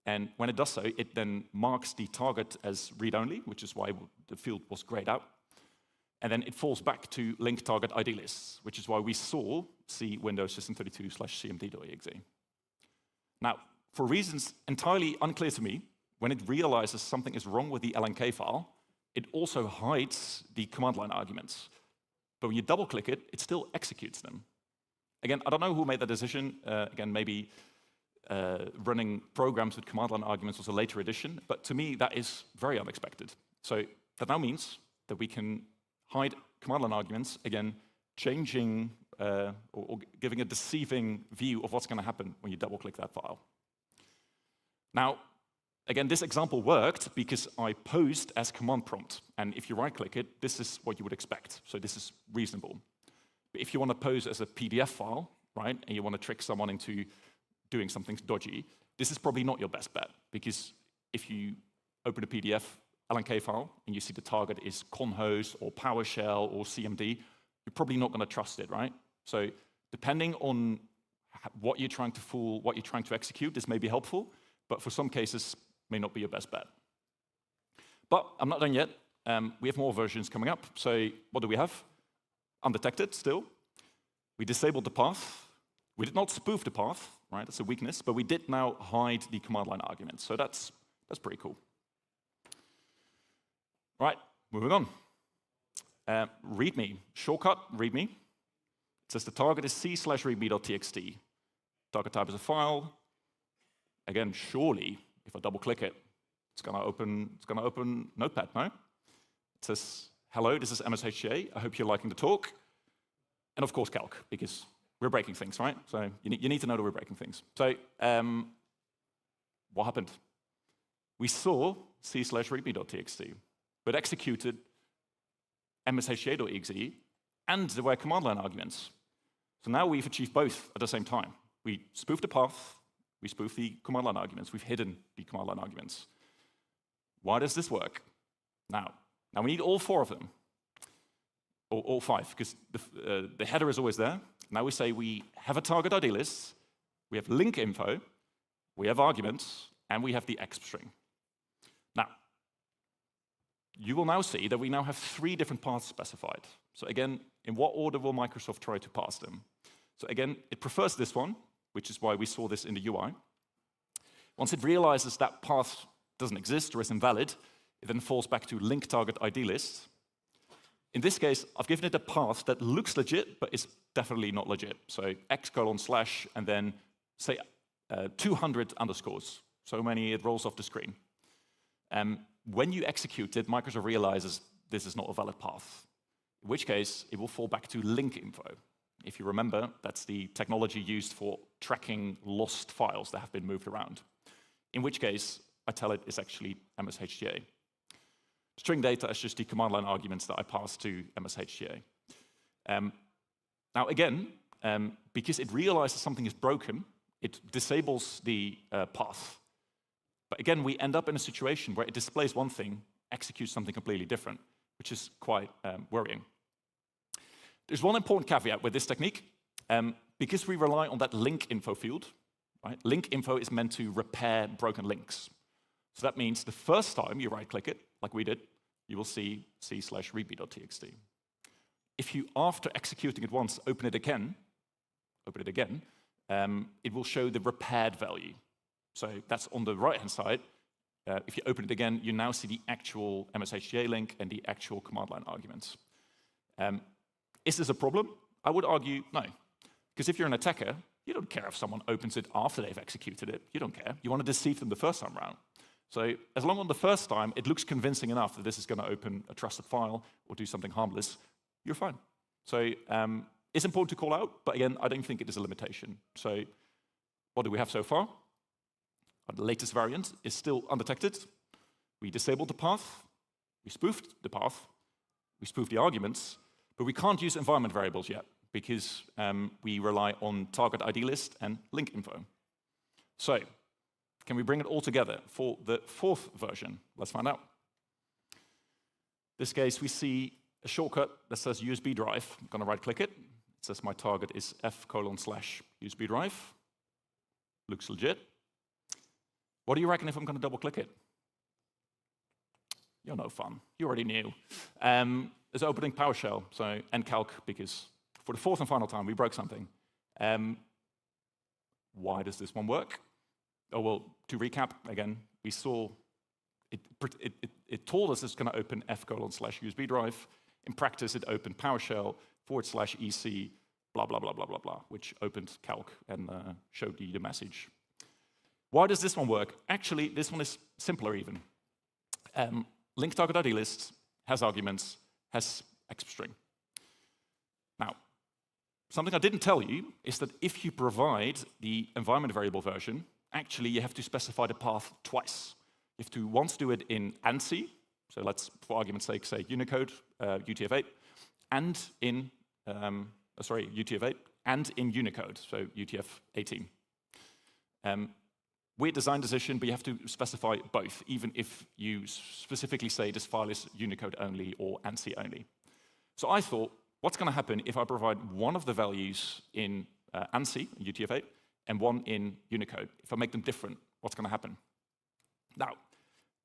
And when it does so, it then marks the target as read-only, which is why the field was grayed out. And then it falls back to link target ID lists, which is why we saw C Windows system32/cmd.exe. Now, for reasons entirely unclear to me, when it realizes something is wrong with the LNK file, it also hides the command line arguments. But when you double-click it, it still executes them. Again, I don't know who made that decision. Again, maybe running programs with command line arguments was a later addition, but to me, that is very unexpected. So that now means that we can hide command line arguments, again, changing or giving a deceiving view of what's going to happen when you double-click that file. Now, again, this example worked because I posed as command prompt, and if you right-click it, this is what you would expect. So this is reasonable. But if you want to pose as a PDF file, right, and you want to trick someone into doing something dodgy, this is probably not your best bet, because if you open a PDF LNK file and you see the target is conhost or PowerShell or CMD, you're probably not going to trust it, right? So depending on what you're trying to fool, what you're trying to execute, this may be helpful, but for some cases, may not be your best bet. But I'm not done yet. We have more versions coming up. So what do we have? Undetected still. We disabled the path. We did not spoof the path, right? That's a weakness, but we did now hide the command line arguments. So that's pretty cool. Right, moving on. README, shortcut, README. It says the target is c/readme.txt. Target type is a file. Again, surely, if I double-click it, it's going to open Notepad, no? It says, hello, this is MSHA. I hope you're liking the talk. And of course, calc, because we're breaking things, right? So you need to know that we're breaking things. So what happened? We saw c/readme.txt, but executed mshca.exe, and there were command line arguments. So now we've achieved both at the same time. We spoofed the path, we spoofed the command line arguments, we've hidden the command line arguments. Why does this work? Now we need all four of them, or all five, because the header is always there. Now we say we have a target ID list, we have link info, we have arguments, and we have the exp string. Now, you will now see that we now have 3 different paths specified. So again, in what order will Microsoft try to pass them? So again, it prefers this one, which is why we saw this in the UI. Once it realizes that path doesn't exist or is invalid, it then falls back to link target ID list. In this case, I've given it a path that looks legit, but is definitely not legit. So x:/ and then say 200 underscores. So many it rolls off the screen. When you execute it, Microsoft realizes this is not a valid path, in which case it will fall back to link info. If you remember, that's the technology used for tracking lost files that have been moved around, in which case I tell it it's actually MSHGA. String data is just the command line arguments that I pass to MSHGA. Now again, because it realizes something is broken, it disables the path. But again, we end up in a situation where it displays one thing, executes something completely different, which is quite worrying. There's one important caveat with this technique. Because we rely on that link info field, right? Link info is meant to repair broken links. So that means the first time you right-click it, like we did, you will see c/readme.txt. If you, after executing it once, open it again, it will show the repaired value. So that's on the right-hand side. If you open it again, you now see the actual MSHGA link and the actual command line arguments. Is this a problem? I would argue no. Because if you're an attacker, you don't care if someone opens it after they've executed it. You don't care. You want to deceive them the first time around. So as long as on the first time it looks convincing enough that this is going to open a trusted file or do something harmless, you're fine. So it's important to call out, but again, I don't think it is a limitation. So what do we have so far? The latest variant is still undetected. We disabled the path, we spoofed the path, we spoofed the arguments, but we can't use environment variables yet because we rely on target ID list and link info. So can we bring it all together for the 4th version? Let's find out. In this case, we see a shortcut that says USB drive. I'm going to right-click it. It says my target is f:/USB drive. Looks legit. What do you reckon if I'm going to double-click it? you're no fun. You already knew. Is opening PowerShell, so and calc, because for the fourth and final time, we broke something. Why does this one work? Oh, well, to recap, again, we saw it told us it's going to open f:/USB drive. In practice, it opened PowerShell /EC, blah, blah, blah, blah, blah, blah, which opened calc and showed you the message. Why does this one work? Actually, this one is simpler even. Link target ID list has arguments, has extra string. Now, something I didn't tell you is that if you provide the environment variable version, actually you have to specify the path twice. You have to once do it in ANSI, so let's, for argument's sake, say Unicode, UTF-8, and in, UTF-8, and in Unicode, so UTF-18. Weird design decision, but you have to specify both, even if you specifically say this file is Unicode only or ANSI only. So I thought, what's going to happen if I provide one of the values in ANSI, UTF-8, and one in Unicode? If I make them different, what's going to happen? Now,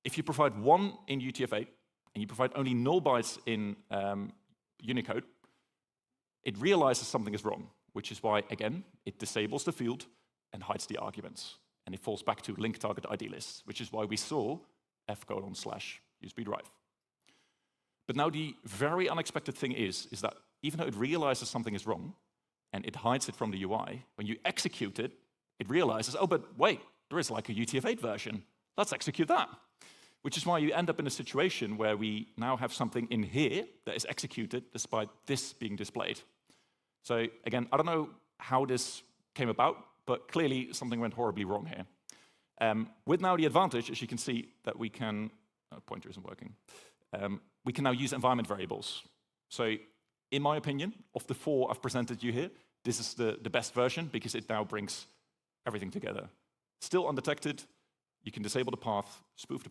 if you provide one in UTF-8, and you provide only null bytes in Unicode, it realizes something is wrong, which is why, again, it disables the field and hides the arguments. And it falls back to link target ID lists, which is why we saw f:/USB drive. But now the very unexpected thing is that even though it realizes something is wrong, and it hides it from the UI, when you execute it, it realizes, oh, but wait, there is like a UTF-8 version. Let's execute that. Which is why you end up in a situation where we now have something in here that is executed despite this being displayed. So again, I don't know how this came about, but clearly something went horribly wrong here. With now the advantage, as you can see, that we can, pointer isn't working, we can now use environment variables. So in my opinion, of the 4 I've presented you here, this is the best version because it now brings everything together. Still undetected, you can disable the path, spoof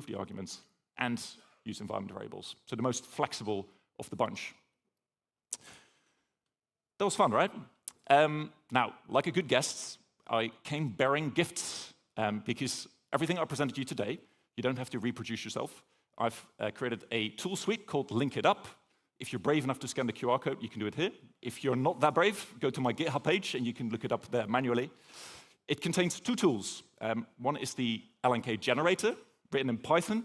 the arguments, and use environment variables. So the most flexible of the bunch. That was fun, right? Now, like a good guest, I came bearing gifts because everything I presented you today, you don't have to reproduce yourself. I've created a tool suite called Link It Up. If you're brave enough to scan the QR code, you can do it here. If you're not that brave, go to my GitHub page and you can look it up there manually. It contains 2 tools. One is the LNK generator, written in Python.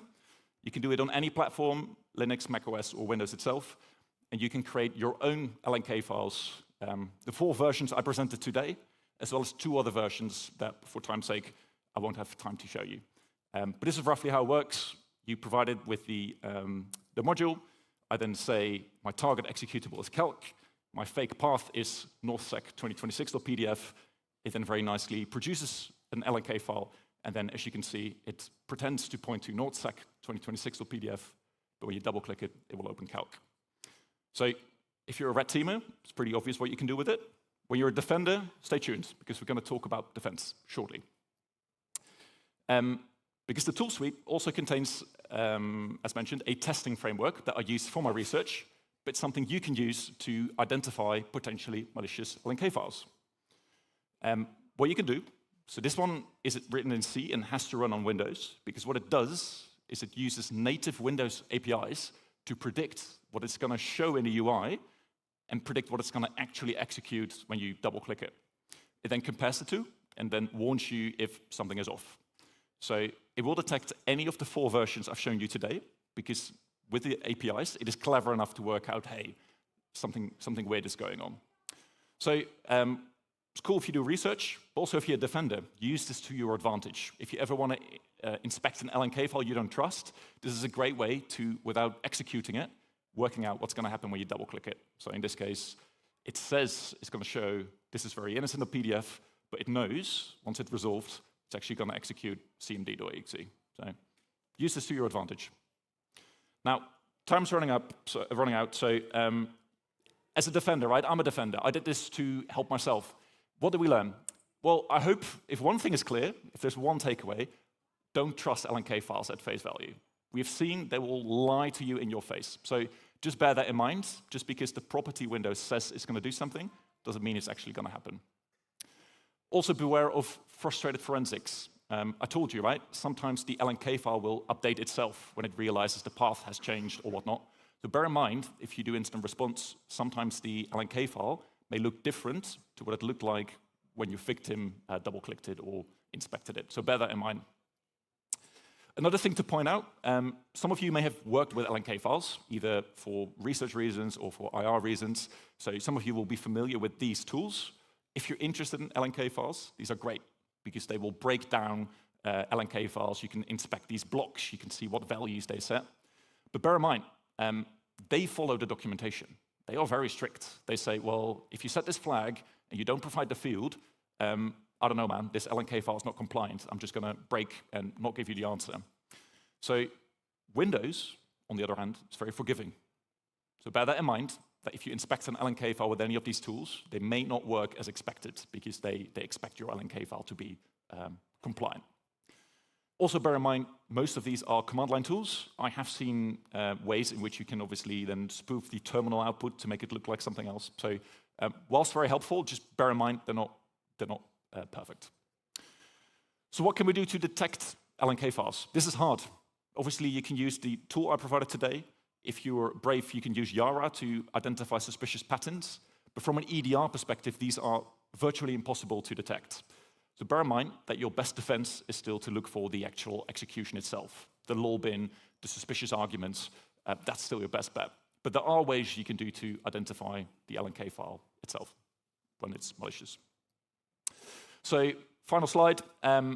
You can do it on any platform, Linux, macOS, or Windows itself. And you can create your own LNK files. The 4 versions I presented today, as well as 2 other versions that, for time's sake, I won't have time to show you. But this is roughly how it works. You provide it with the module. I then say my target executable is calc. My fake path is NorthSec 2026.pdf. It then very nicely produces an LNK file. And then, as you can see, it pretends to point to NorthSec 2026.pdf. But when you double-click it, it will open calc. So if you're a red teamer, it's pretty obvious what you can do with it. When you're a defender, stay tuned, because we're going to talk about defense shortly. Because the tool suite also contains, as mentioned, a testing framework that I used for my research, but something you can use to identify potentially malicious LNK files. What you can do, so this one is written in C and has to run on Windows, because what it does is it uses native Windows APIs to predict what it's going to show in the UI and predict what it's going to actually execute when you double-click it. It then compares the 2 and then warns you if something is off. So it will detect any of the 4 versions I've shown you today, because with the APIs, it is clever enough to work out, hey, something weird is going on. So it's cool if you do research, but also if you're a defender, use this to your advantage. If you ever want to inspect an LNK file you don't trust, this is a great way to, without executing it, working out what's going to happen when you double-click it. So in this case, it says it's going to show this is very innocent of PDF, but it knows, once it's resolved, it's actually going to execute cmd.exe. So use this to your advantage. Now, time's running out. So as a defender, right? I'm a defender. I did this to help myself. What did we learn? Well, I hope if one thing is clear, if there's one takeaway, don't trust LNK files at face value. We've seen they will lie to you in your face. So just bear that in mind. Just because the property window says it's going to do something doesn't mean it's actually going to happen. Also beware of frustrated forensics. I told you, right? Sometimes the LNK file will update itself when it realizes the path has changed or whatnot. So bear in mind, if you do incident response, sometimes the LNK file may look different to what it looked like when your victim double-clicked it or inspected it. So bear that in mind. Another thing to point out, some of you may have worked with LNK files, either for research reasons or for IR reasons. So some of you will be familiar with these tools. If you're interested in LNK files, these are great because they will break down LNK files. You can inspect these blocks. You can see what values they set. But bear in mind, they follow the documentation. They are very strict. They say, well, if you set this flag and you don't provide the field, I don't know, man, this LNK file is not compliant. I'm just going to break and not give you the answer. So Windows, on the other hand, is very forgiving. So bear that in mind, that if you inspect an LNK file with any of these tools, they may not work as expected because they expect your LNK file to be compliant. Also bear in mind, most of these are command line tools. I have seen ways in which you can obviously then spoof the terminal output to make it look like something else. So whilst very helpful, just bear in mind they're not perfect. So what can we do to detect LNK files? This is hard. Obviously, you can use the tool I provided today. If you're brave, you can use Yara to identify suspicious patterns. But from an EDR perspective, these are virtually impossible to detect. So bear in mind that your best defense is still to look for the actual execution itself, the lol bin, the suspicious arguments. That's still your best bet. But there are ways you can do to identify the LNK file itself when it's malicious. So final slide. I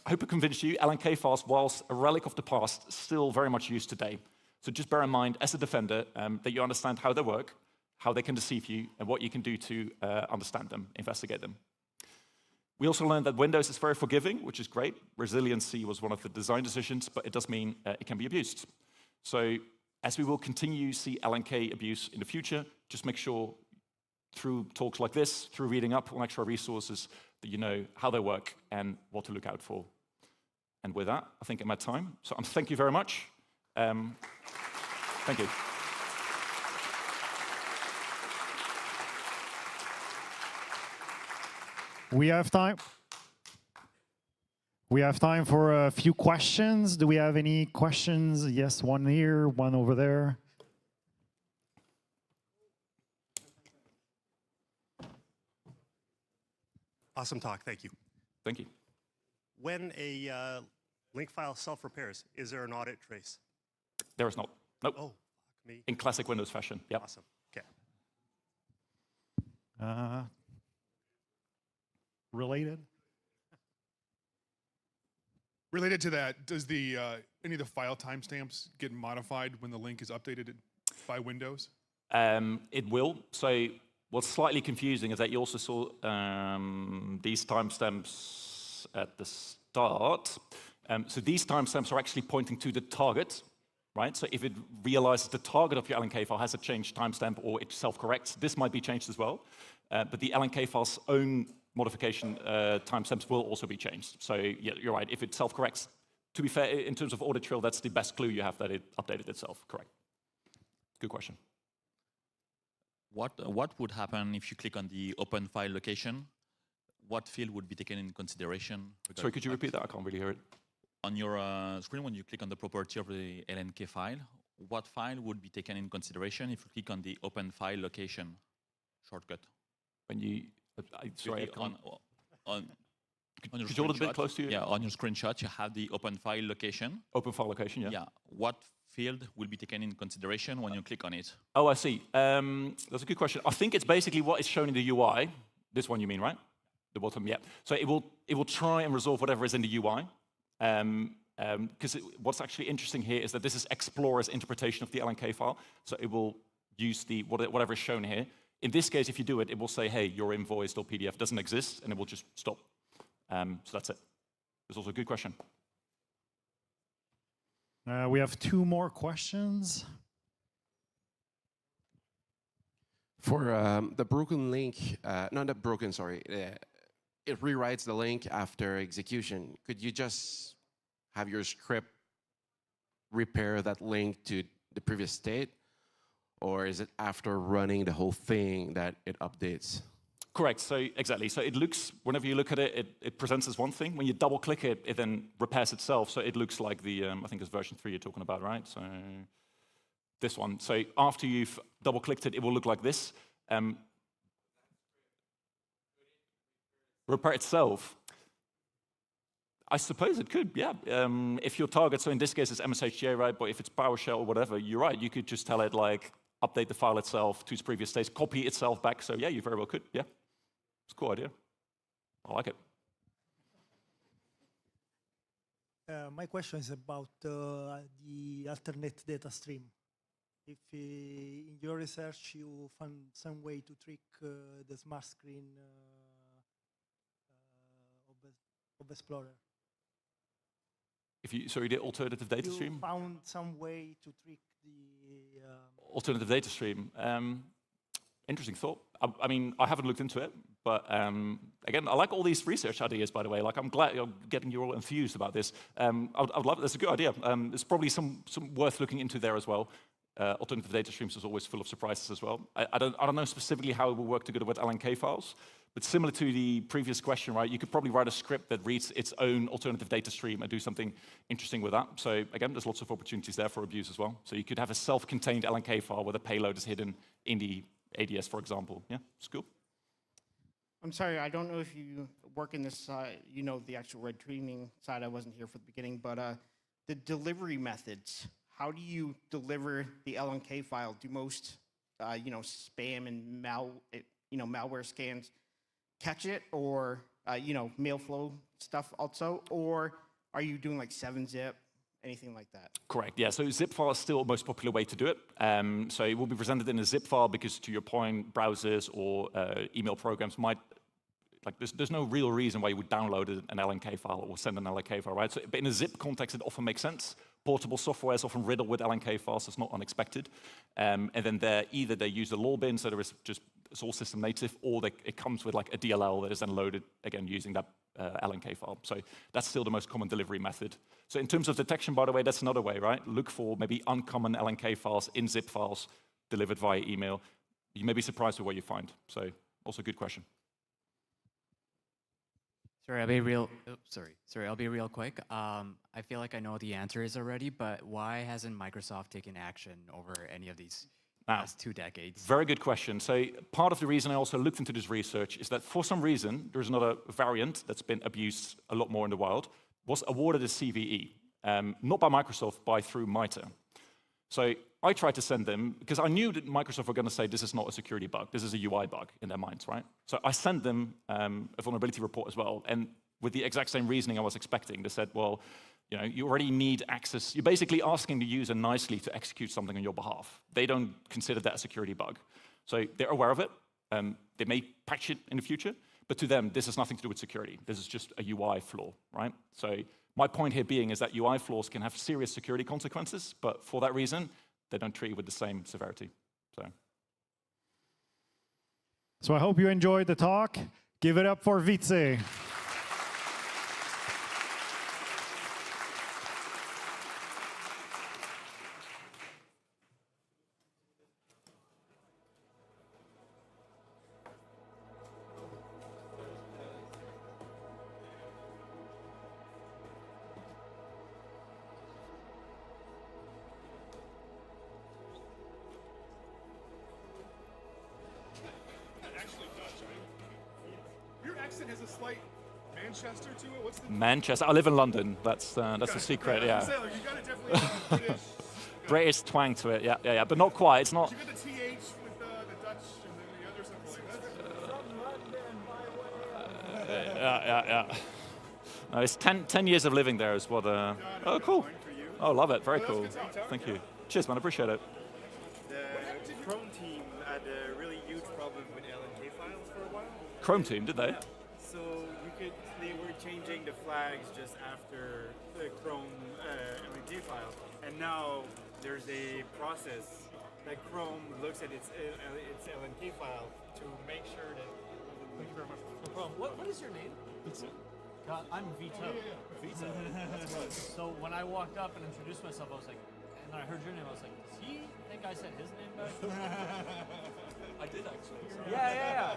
hope it convinced you. LNK files, whilst a relic of the past, still very much used today. So just bear in mind, as a defender, that you understand how they work, how they can deceive you, and what you can do to understand them, investigate them. We also learned that Windows is very forgiving, which is great. Resiliency was one of the design decisions, but it does mean it can be abused. So as we will continue to see LNK abuse in the future, just make sure through talks like this, through reading up on extra resources, that you know how they work and what to look out for. And with that, I think I'm at time. So thank you very much. Thank you. We have time. We have time for a few questions. Do we have any questions? Yes, one here, one over there. Awesome talk, thank you. Thank you. When a link file self-repairs, is there an audit trace? There is not. Nope. Oh, me. In classic Windows fashion, yep. Awesome, okay. Related? Related to that, does the any of the file timestamps get modified when the link is updated by Windows? It will. So what's slightly confusing is that you also saw these timestamps at the start. So these timestamps are actually pointing to the target, right? So if it realizes the target of your LNK file has a changed timestamp or it self-corrects, this might be changed as well. But the LNK file's own modification timestamps will also be changed. So yeah, you're right. If it self-corrects, to be fair, in terms of audit trail, that's the best clue you have that it updated itself. Correct. Good question. What would happen if you click on the open file location? What field would be taken in consideration? Sorry, could you repeat that? I can't really hear it. On your screen, when you click on the property of the LNK file, what file would be taken in consideration if you click on the open file location shortcut? When you, sorry, I can't. On your could you hold it a bit close to you? Yeah, on your screenshot, you have the open file location. Open file location, yeah. Yeah. What field will be taken in consideration when you click on it? Oh, I see. That's a good question. I think it's basically what is shown in the UI. This one you mean, right? The bottom, yeah. So it will try and resolve whatever is in the UI. Because what's actually interesting here is that this is Explorer's interpretation of the LNK file. So it will use the whatever is shown here. In this case, if you do it, it will say, hey, your invoice.pdf doesn't exist, and it will just stop. So that's it. It's also a good question. We have two more questions. For the broken link, not the broken, sorry, it rewrites the link after execution. Could you just have your script repair that link to the previous state? Or is it after running the whole thing that it updates? Correct. So exactly. So it looks, whenever you look at it, it presents as one thing. When you double click it, it then repairs itself. So it looks like the, I think it's version 3 you're talking about, right? So this one. So after you've double clicked it, it will look like this. Repair itself. I suppose it could, yeah. If your target, so in this case it's MSHDA, right? But if it's PowerShell or whatever, you're right. You could just tell it like, update the file itself to its previous state, copy itself back. So yeah, you very well could, yeah. It's a cool idea. I like it. My question is about the alternate data stream. If in your research you found some way to trick the smart screen of Explorer. If you, sorry, the alternative data stream? You found some way to trick the... Alternative data stream. Interesting thought. I mean, I haven't looked into it, but again, I like all these research ideas, by the way. Like, I'm glad you're getting you all enthused about this. I'd love it. That's a good idea. There's probably some worth looking into there as well. Alternative data streams is always full of surprises as well. I don't know specifically how it will work together with LNK files, but similar to the previous question, right? You could probably write a script that reads its own alternative data stream and do something interesting with that. So again, there's lots of opportunities there for abuse as well. So you could have a self-contained LNK file where the payload is hidden in the ADS, for example. Yeah, it's cool. I'm sorry, I don't know if you work in this side, you know, the actual retrieving side. I wasn't here for the beginning, but the delivery methods. How do you deliver the LNK file? Do most, you know, spam and malware scans catch it, or you know, mail flow stuff also, or are you doing like 7-zip, anything like that? Correct. Yeah. So zip file is still the most popular way to do it. So it will be presented in a zip file because, to your point, browsers or email programs might. Like, there's no real reason why you would download an LNK file or send an LNK file, right? So, but in a zip context, it often makes sense. Portable software is often riddled with LNK files, so it's not unexpected. And then either they use the law bin, so there is just, it's all system native, or it comes with like a DLL that is then loaded, again, using that LNK file. So that's still the most common delivery method. So in terms of detection, by the way, that's another way, right? Look for maybe uncommon LNK files in zip files delivered via email. You may be surprised with what you find. So also a good question. Sorry, I'll be real. I'll be real quick. I feel like I know the answers already, but why hasn't Microsoft taken action over any of these past 2 decades? Very good question. So part of the reason I also looked into this research is that for some reason there's another variant that's been abused a lot more in the wild, was awarded a CVE, not by Microsoft, by through MITRE. So I tried to send them, because I knew that Microsoft were going to say this is not a security bug, this is a UI bug in their minds, right? So I sent them a vulnerability report as well, and with the exact same reasoning I was expecting. They said, well, you know, you already need access. You're basically asking the user nicely to execute something on your behalf. They don't consider that a security bug. So they're aware of it. They may patch it in the future, but to them, this has nothing to do with security. This is just a UI flaw, right? So my point here being is that UI flaws can have serious security consequences, but for that reason, they don't treat it with the same severity. So I hope you enjoyed the talk. Give it up for Wietse. Has a slight Manchester to it. What's the Manchester. I live in London. That's the secret. Yeah. You got definitely British. British twang to it. Yeah. But not quite. It's not. You got the TH with the Dutch and the other something like that. Yeah. No, it's 10 years of living there is what. Oh, cool. Oh, love it. Very cool. Thank you. Cheers, man. I appreciate it. The Chrome team had a really huge problem with LNK files for a while. Chrome team, did they? Yeah. So they were changing the flags just after the Chrome LNK file, and now there's a process that Chrome looks at its LNK file to make sure that. Thank you very much. No problem. What is your name? I'm Vito. Vito. That's good. So when I walked up and introduced myself, I was like, and I heard your name, I was like, does he think I said his name back? I did actually. Yeah.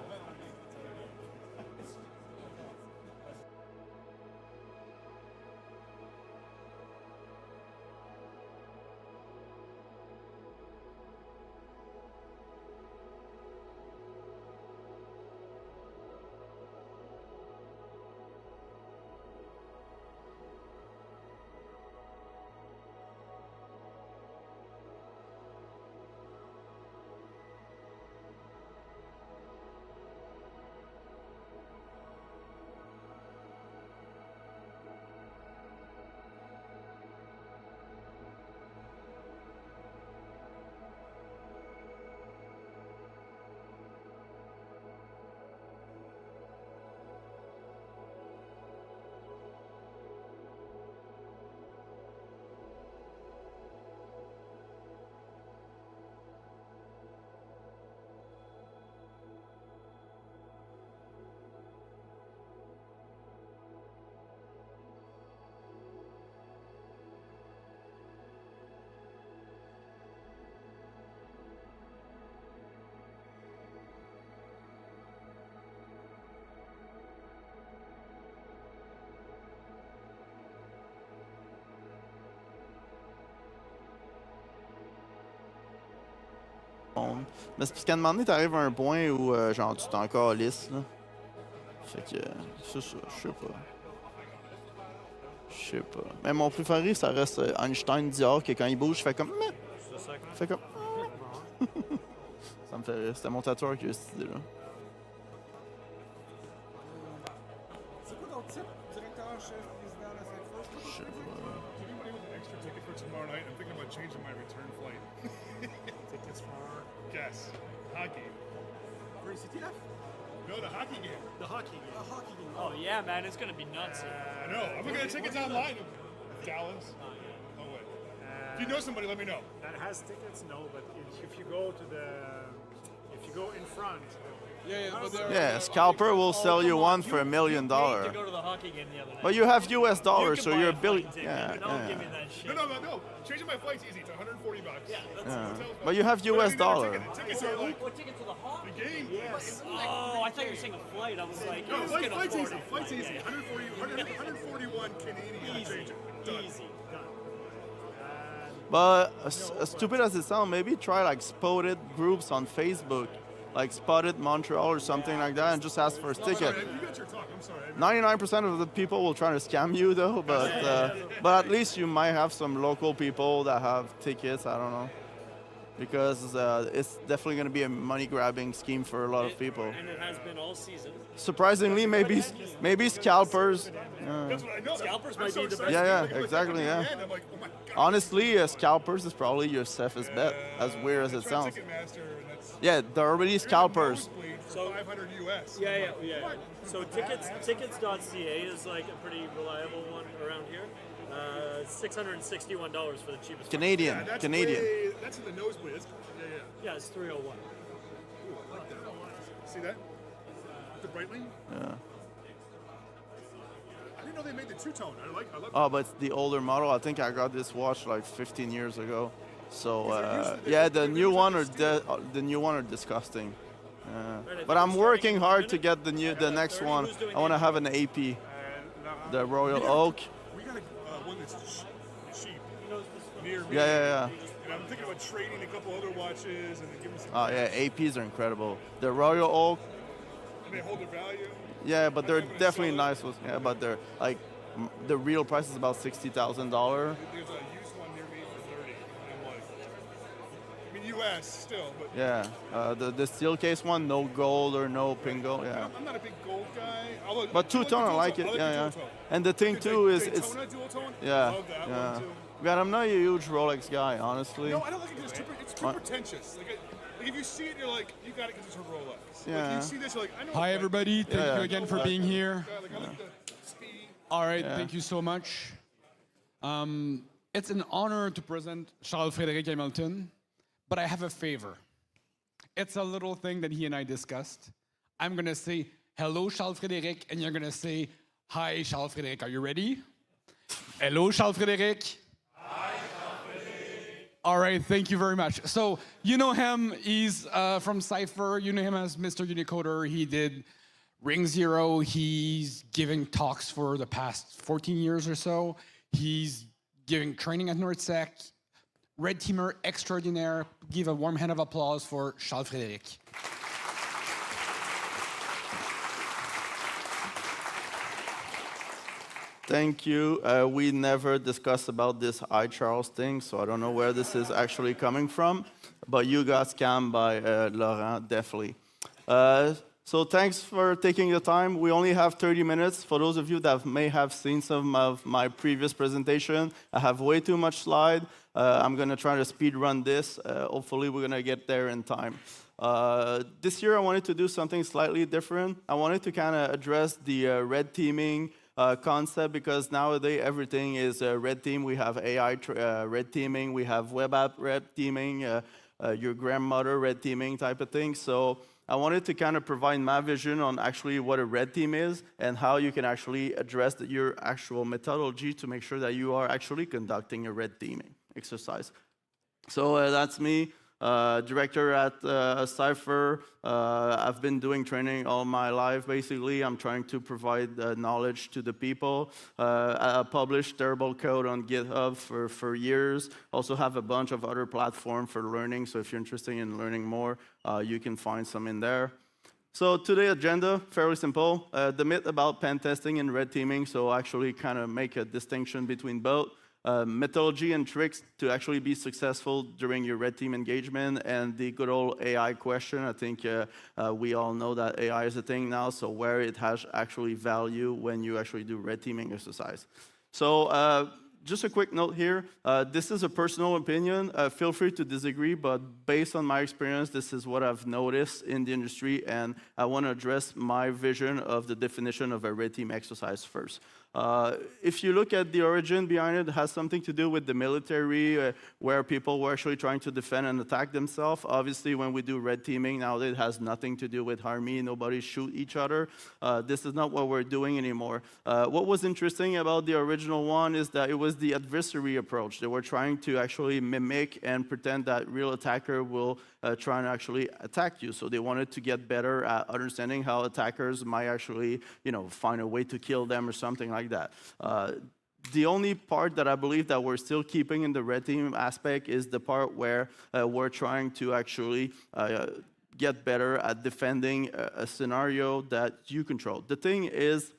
monde. Mais c'est parce qu'à un moment donné, t'arrives à un point où, genre, tu t'en calisses, là. Fait que, c'est ça, je sais pas. Mais mon préféré, ça reste Einstein Dior, que quand il bouge, je fais comme... Meh. Fait comme... Ça me fait rire. C'était mon tatoueur qui a eu cette idée-là. C'est quoi ton titre, directeur, chef, président de la Sainte-Foy? Je sais pas. Anybody with an extra ticket for tomorrow night? I'm thinking about changing my return flight. Tickets for? Guess. Hockey. For CTF? No, the hockey game. The hockey game. The hockey game. Oh yeah, man, it's gonna be nuts. I know. I'm looking at tickets online. Dallas. Oh wait. If you know somebody, let me know. That has tickets, no, but if you go to if you go in front. Yeah, Scalper will sell you one for $1 million. To go to the hockey game the other night. But you have US dollars, so you're a billion. Yeah, Don't give me that shit. No. Changing my flight's easy. It's $140. Yeah, yeah. But you have US dollar. Tickets are like ticket to the hockey? The game. Yes. Oh, I thought you were saying a flight. I was like, no, flight's easy. It. Flight's easy. 141 Canadian. Easy. Easy. Done. But as stupid as it sounds, maybe try like spotted groups on Facebook. Like Spotted Montreal or something like that, and just ask for a ticket. Sorry, you got your talk. I'm sorry. 99% of the people will try to scam you though, but at least you might have some local people that have tickets. I don't know, because it's definitely going to be a money-grabbing scheme for a lot of people. And it has been all season. Surprisingly, maybe scalpers. Scalpers might be the best. Yeah, exactly. Yeah. Honestly, scalpers is probably your safest bet. As weird as it sounds. Yeah, they're already scalpers. So 500 US. Yeah. So tickets.ca is like a pretty reliable one around here. $661 for the cheapest. Canadian. Yeah, that's in the nosebleed. Yeah, it's 301. Ooh, I like that. See that? The Breitling? Yeah. I didn't know they made the two-tone. I love Oh, but it's the older model. I think I got this watch like 15 years ago. So yeah, the new one are disgusting. But I'm working hard to get the next one. I want to have an AP, the Royal Oak. We got one that's cheap near me. Yeah. And I'm thinking about trading a couple other watches and giving some. Oh yeah, APs are incredible. The Royal Oak. And they hold their value. Yeah, but they're definitely nice. Yeah, but they're like the real price is about $60,000. There's a used one near me for 30. I mean, US still, but. Yeah, the steel case one, no gold or no pink gold. Yeah. I'm not a big gold guy. But two-tone, I like it. Yeah. And the thing too is it's. Yeah. I love that one too. God, I'm not a huge Rolex guy, honestly. No, I don't like it because it's too pretentious. Like if you see it, you're like, you got it because it's a Rolex. Yeah. Like you see this, you're like, I know. Hi everybody, thank you again for being here. Like, I like the speed. All right, thank you so much. It's an honor to present Charles-Frédéric Hamilton, but I have a favor. It's a little thing that he and I discussed. I'm gonna say, hello Charles-Frédéric, and you're gonna say, hi Charles-Frédéric, are you ready? Hello Charles-Frédéric. All right, thank you very much. So you know him, he's from Cypher, you know him as Mr. Unicoder. He did Ring Zero, he's giving talks for the past 14 years or so. He's giving training at NorthSec. Red Teamer extraordinaire. Give a warm hand of applause for Charles-Frédéric. Thank you. We never discussed about this iCharles thing, so I don't know where this is actually coming from, but you got scammed by Laurent, definitely. So thanks for taking the time. We only have 30 minutes. For those of you that may have seen some of my previous presentation, I have way too much slide. I'm gonna try to speed run this. Hopefully we're gonna get there in time. This year I wanted to do something slightly different. I wanted to kind of address the red teaming concept, because nowadays everything is red team. We have AI red teaming, we have web app red teaming, your grandmother red teaming type of thing. So I wanted to kind of provide my vision on actually what a red team is and how you can actually address your actual methodology to make sure that you are actually conducting a red teaming exercise. So that's me. director at Cypher. I've been doing training all my life, basically. I'm trying to provide knowledge to the people. I published terrible code on GitHub for years. Also have a bunch of other platforms for learning, so if you're interested in learning more, you can find some in there. So today's agenda, fairly simple. The myth about pen testing and red teaming, so actually kind of make a distinction between both. Methodology and tricks to actually be successful during your red team engagement, and the good old AI question. I think we all know that AI is a thing now, so where it has actually value when you actually do red teaming exercise. So just a quick note here. This is a personal opinion. Feel free to disagree, but based on my experience, this is what I've noticed in the industry, and I want to address my vision of the definition of a red team exercise first. If you look at the origin behind it, it has something to do with the military, where people were actually trying to defend and attack themselves. Obviously, when we do red teaming nowadays, it has nothing to do with army. Nobody shoot each other. This is not what we're doing anymore. What was interesting about the original one is that it was the adversary approach. They were trying to actually mimic and pretend that real attacker will try and actually attack you. So they wanted to get better at understanding how attackers might actually, find a way to kill them or something like that. The only part that I believe that we're still keeping in the red team aspect is the part where we're trying to actually get better at defending a scenario that you control. The thing is,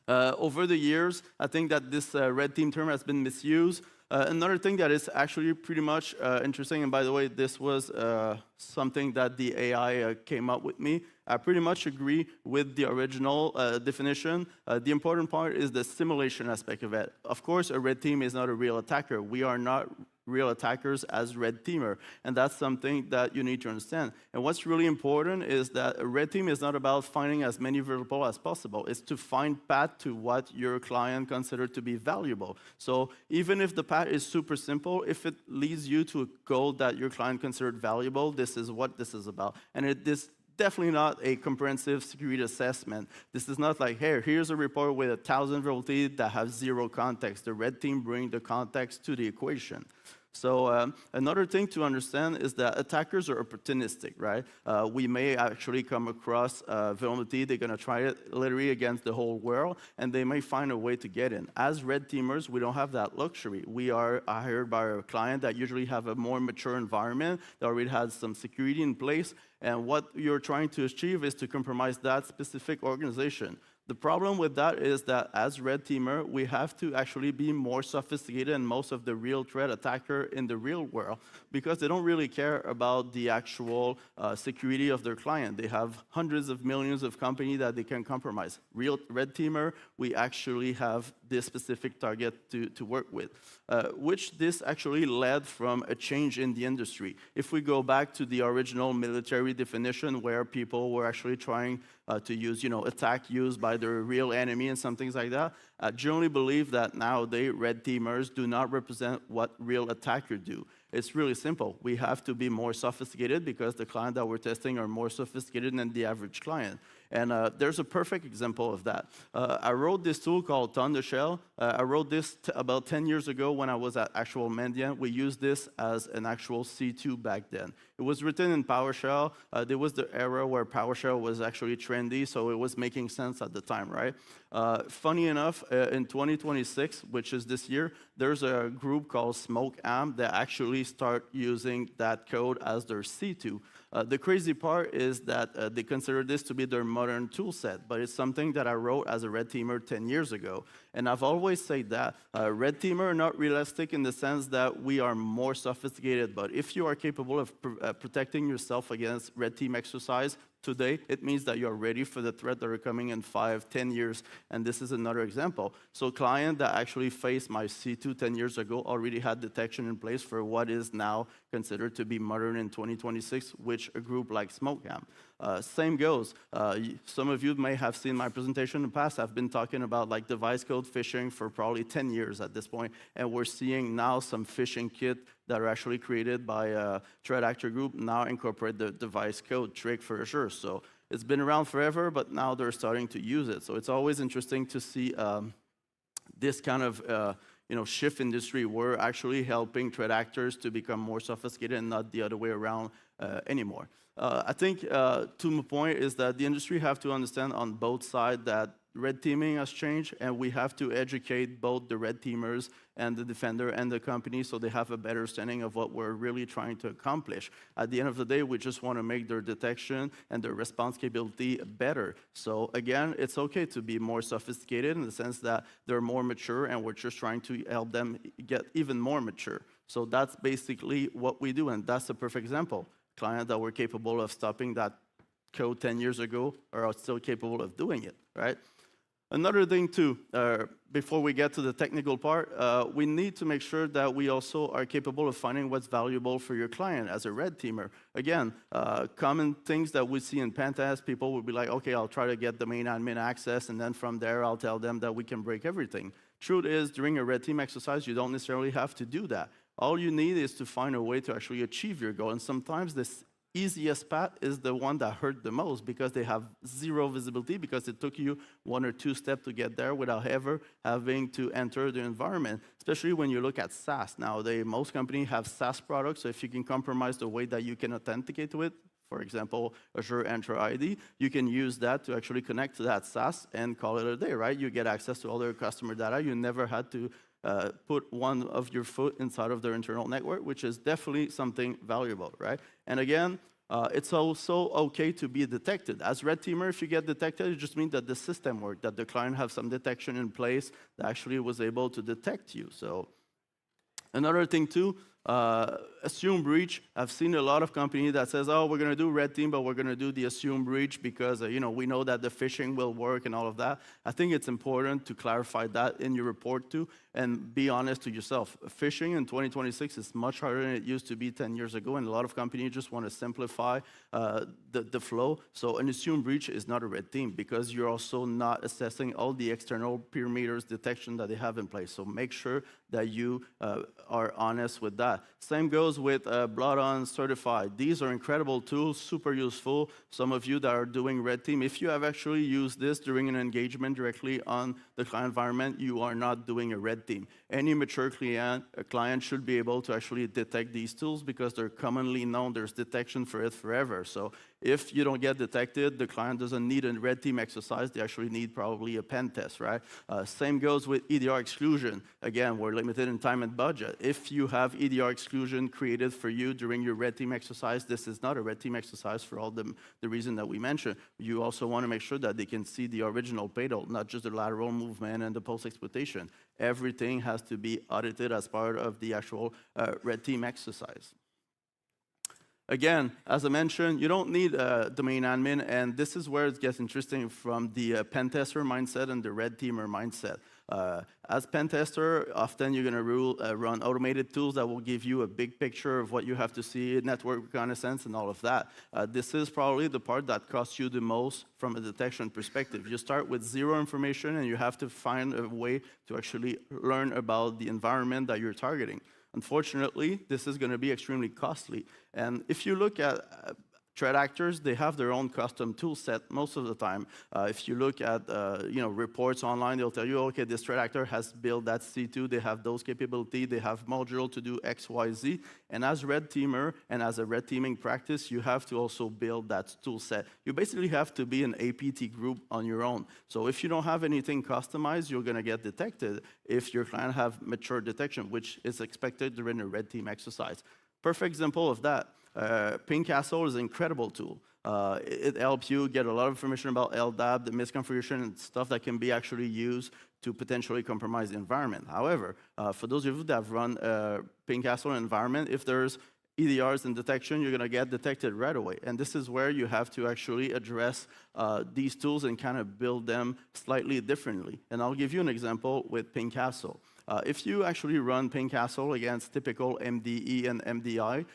over the years, I think that this red team term has been misused. Another thing that is actually pretty much interesting, and by the way, this was something that the AI came up with me. I pretty much agree with the original definition. The important part is the simulation aspect of it. Of course, a red team is not a real attacker. We are not real attackers as red teamer, and that's something that you need to understand. And what's really important is that a red team is not about finding as many vulnerable as possible. It's to find path to what your client considered to be valuable. So even if the path is super simple, if it leads you to a goal that your client considered valuable, this is what this is about. And this definitely not a comprehensive security assessment. This is not like, hey, here's a report with 1,000 vulnerabilities that have zero context. The red team bring the context to the equation. So another thing to understand is that attackers are opportunistic, right? We may actually come across vulnerability. They're going to try it literally against the whole world, and they may find a way to get in. As red teamers, we don't have that luxury. We are hired by our client that usually have a more mature environment, that already has some security in place, and what you're trying to achieve is to compromise that specific organization. The problem with that is that as red teamer, we have to actually be more sophisticated than most of the real threat attacker in the real world, because they don't really care about the actual security of their client. They have hundreds of millions of companies that they can compromise. Real red teamer, we actually have this specific target to work with, which this actually led from a change in the industry. If we go back to the original military definition where people were actually trying to use, attack used by their real enemy and some things like that, I generally believe that nowadays red teamers do not represent what real attackers do. It's really simple. We have to be more sophisticated because the client that we're testing are more sophisticated than the average client. And there's a perfect example of that. I wrote this tool called Thundershell. I wrote this about 10 years ago when I was at actual Mandiant. We used this as an actual C2 back then. It was written in PowerShell. There was the era where PowerShell was actually trendy, so it was making sense at the time, right? Funny enough, in 2026, which is this year, there's a group called SmokeAmp that actually start using that code as their C2. The crazy part is that they consider this to be their modern tool set, but it's something that I wrote as a red teamer 10 years ago. And I've always said that red teamer are not realistic in the sense that we are more sophisticated, but if you are capable of protecting yourself against red team exercise today, it means that you're ready for the threat that are coming in 5, 10 years, and this is another example. So client that actually faced my C2 10 years ago already had detection in place for what is now considered to be modern in 2026, which a group like SmokeAmp. Same goes. Some of you may have seen my presentation in the past. I've been talking about like device code phishing for probably 10 years at this point, and we're seeing now some phishing kit that are actually created by a threat actor group now incorporate the device code trick for sure. So it's been around forever, but now they're starting to use it. So it's always interesting to see this kind of shift industry. We're actually helping threat actors to become more sophisticated and not the other way around anymore. I think to my point is that the industry have to understand on both sides that red teaming has changed, and we have to educate both the red teamers and the defender and the company so they have a better understanding of what we're really trying to accomplish. At the end of the day, we just want to make their detection and their response capability better. So again, it's okay to be more sophisticated in the sense that they're more mature, and we're just trying to help them get even more mature. So that's basically what we do, and that's a perfect example. Clients that were capable of stopping that code 10 years ago are still capable of doing it, right? Another thing too, before we get to the technical part, we need to make sure that we also are capable of finding what's valuable for your client as a red teamer. Again, common things that we see in pentest, people will be like, okay, I'll try to get domain admin access, and then from there I'll tell them that we can break everything. Truth is, during a red team exercise, you don't necessarily have to do that. All you need is to find a way to actually achieve your goal, and sometimes this easiest path is the one that hurt the most because they have zero visibility, because it took you 1 or 2 steps to get there without ever having to enter the environment, especially when you look at SaaS. Nowadays, most companies have SaaS products, so if you can compromise the way that you can authenticate to it, for example, Azure Entra ID, you can use that to actually connect to that SaaS and call it a day, right? You get access to all their customer data. You never had to put one of your foot inside of their internal network, which is definitely something valuable, right? And again, it's also okay to be detected. As red teamer, if you get detected, it just means that the system worked, that the client have some detection in place that actually was able to detect you. So another thing too, assume breach. I've seen a lot of companies that says, oh, we're going to do red team, but we're going to do the assume breach because we know that the phishing will work and all of that. I think it's important to clarify that in your report too, and be honest to yourself. Phishing in 2026 is much harder than it used to be 10 years ago, and a lot of companies just want to simplify the flow. So an assume breach is not a red team because you're also not assessing all the external perimeters detection that they have in place. So make sure that you are honest with that. Same goes with Blood On Certified. These are incredible tools, super useful. Some of you that are doing red team, if you have actually used this during an engagement directly on the client environment, you are not doing a red team. Any mature client should be able to actually detect these tools because they're commonly known. There's detection for it forever. So if you don't get detected, the client doesn't need a red team exercise. They actually need probably a pen test, right? Same goes with EDR exclusion. Again, we're limited in time and budget. If you have EDR exclusion created for you during your red team exercise, this is not a red team exercise for all the reason that we mentioned. You also want to make sure that they can see the original payload, not just the lateral movement and the post-exploitation. Everything has to be audited as part of the actual red team exercise. Again, as I mentioned, you don't need a domain admin, and this is where it gets interesting from the pen tester mindset and the red teamer mindset. As pen tester, often you're going to run automated tools that will give you a big picture of what you have to see, network reconnaissance, and all of that. This is probably the part that costs you the most from a detection perspective. You start with zero information, and you have to find a way to actually learn about the environment that you're targeting. Unfortunately, this is going to be extremely costly. And if you look at threat actors, they have their own custom tool set most of the time. If you look at reports online, they'll tell you, okay, this threat actor has built that C2, they have those capabilities, they have module to do X, Y, Z. And as red teamer and as a red teaming practice, you have to also build that tool set. You basically have to be an APT group on your own. So if you don't have anything customized, you're going to get detected if your client have mature detection, which is expected during a red team exercise. Perfect example of that. Ping Castle is an incredible tool. It helps you get a lot of information about LDAP, the misconfiguration, and stuff that can be actually used to potentially compromise the environment. However, for those of you that have run Ping Castle environment, if there's EDRs in detection, you're going to get detected right away. And this is where you have to actually address these tools and kind of build them slightly differently. And I'll give you an example with Ping Castle. If you actually run Ping Castle against typical MDE and MDI,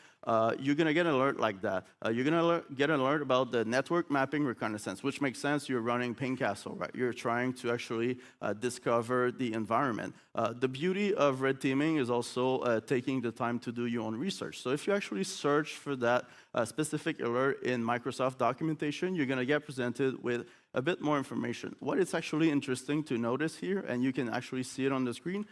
you're going to get an alert like that. You're going to get an alert about the network mapping reconnaissance, which makes sense. You're running Ping Castle, right? You're trying to actually discover the environment. The beauty of red teaming is also taking the time to do your own research. So if you actually search for that specific alert in Microsoft documentation, you're going to get presented with a bit more information. What is actually interesting to notice here, and you can actually see it on the screen,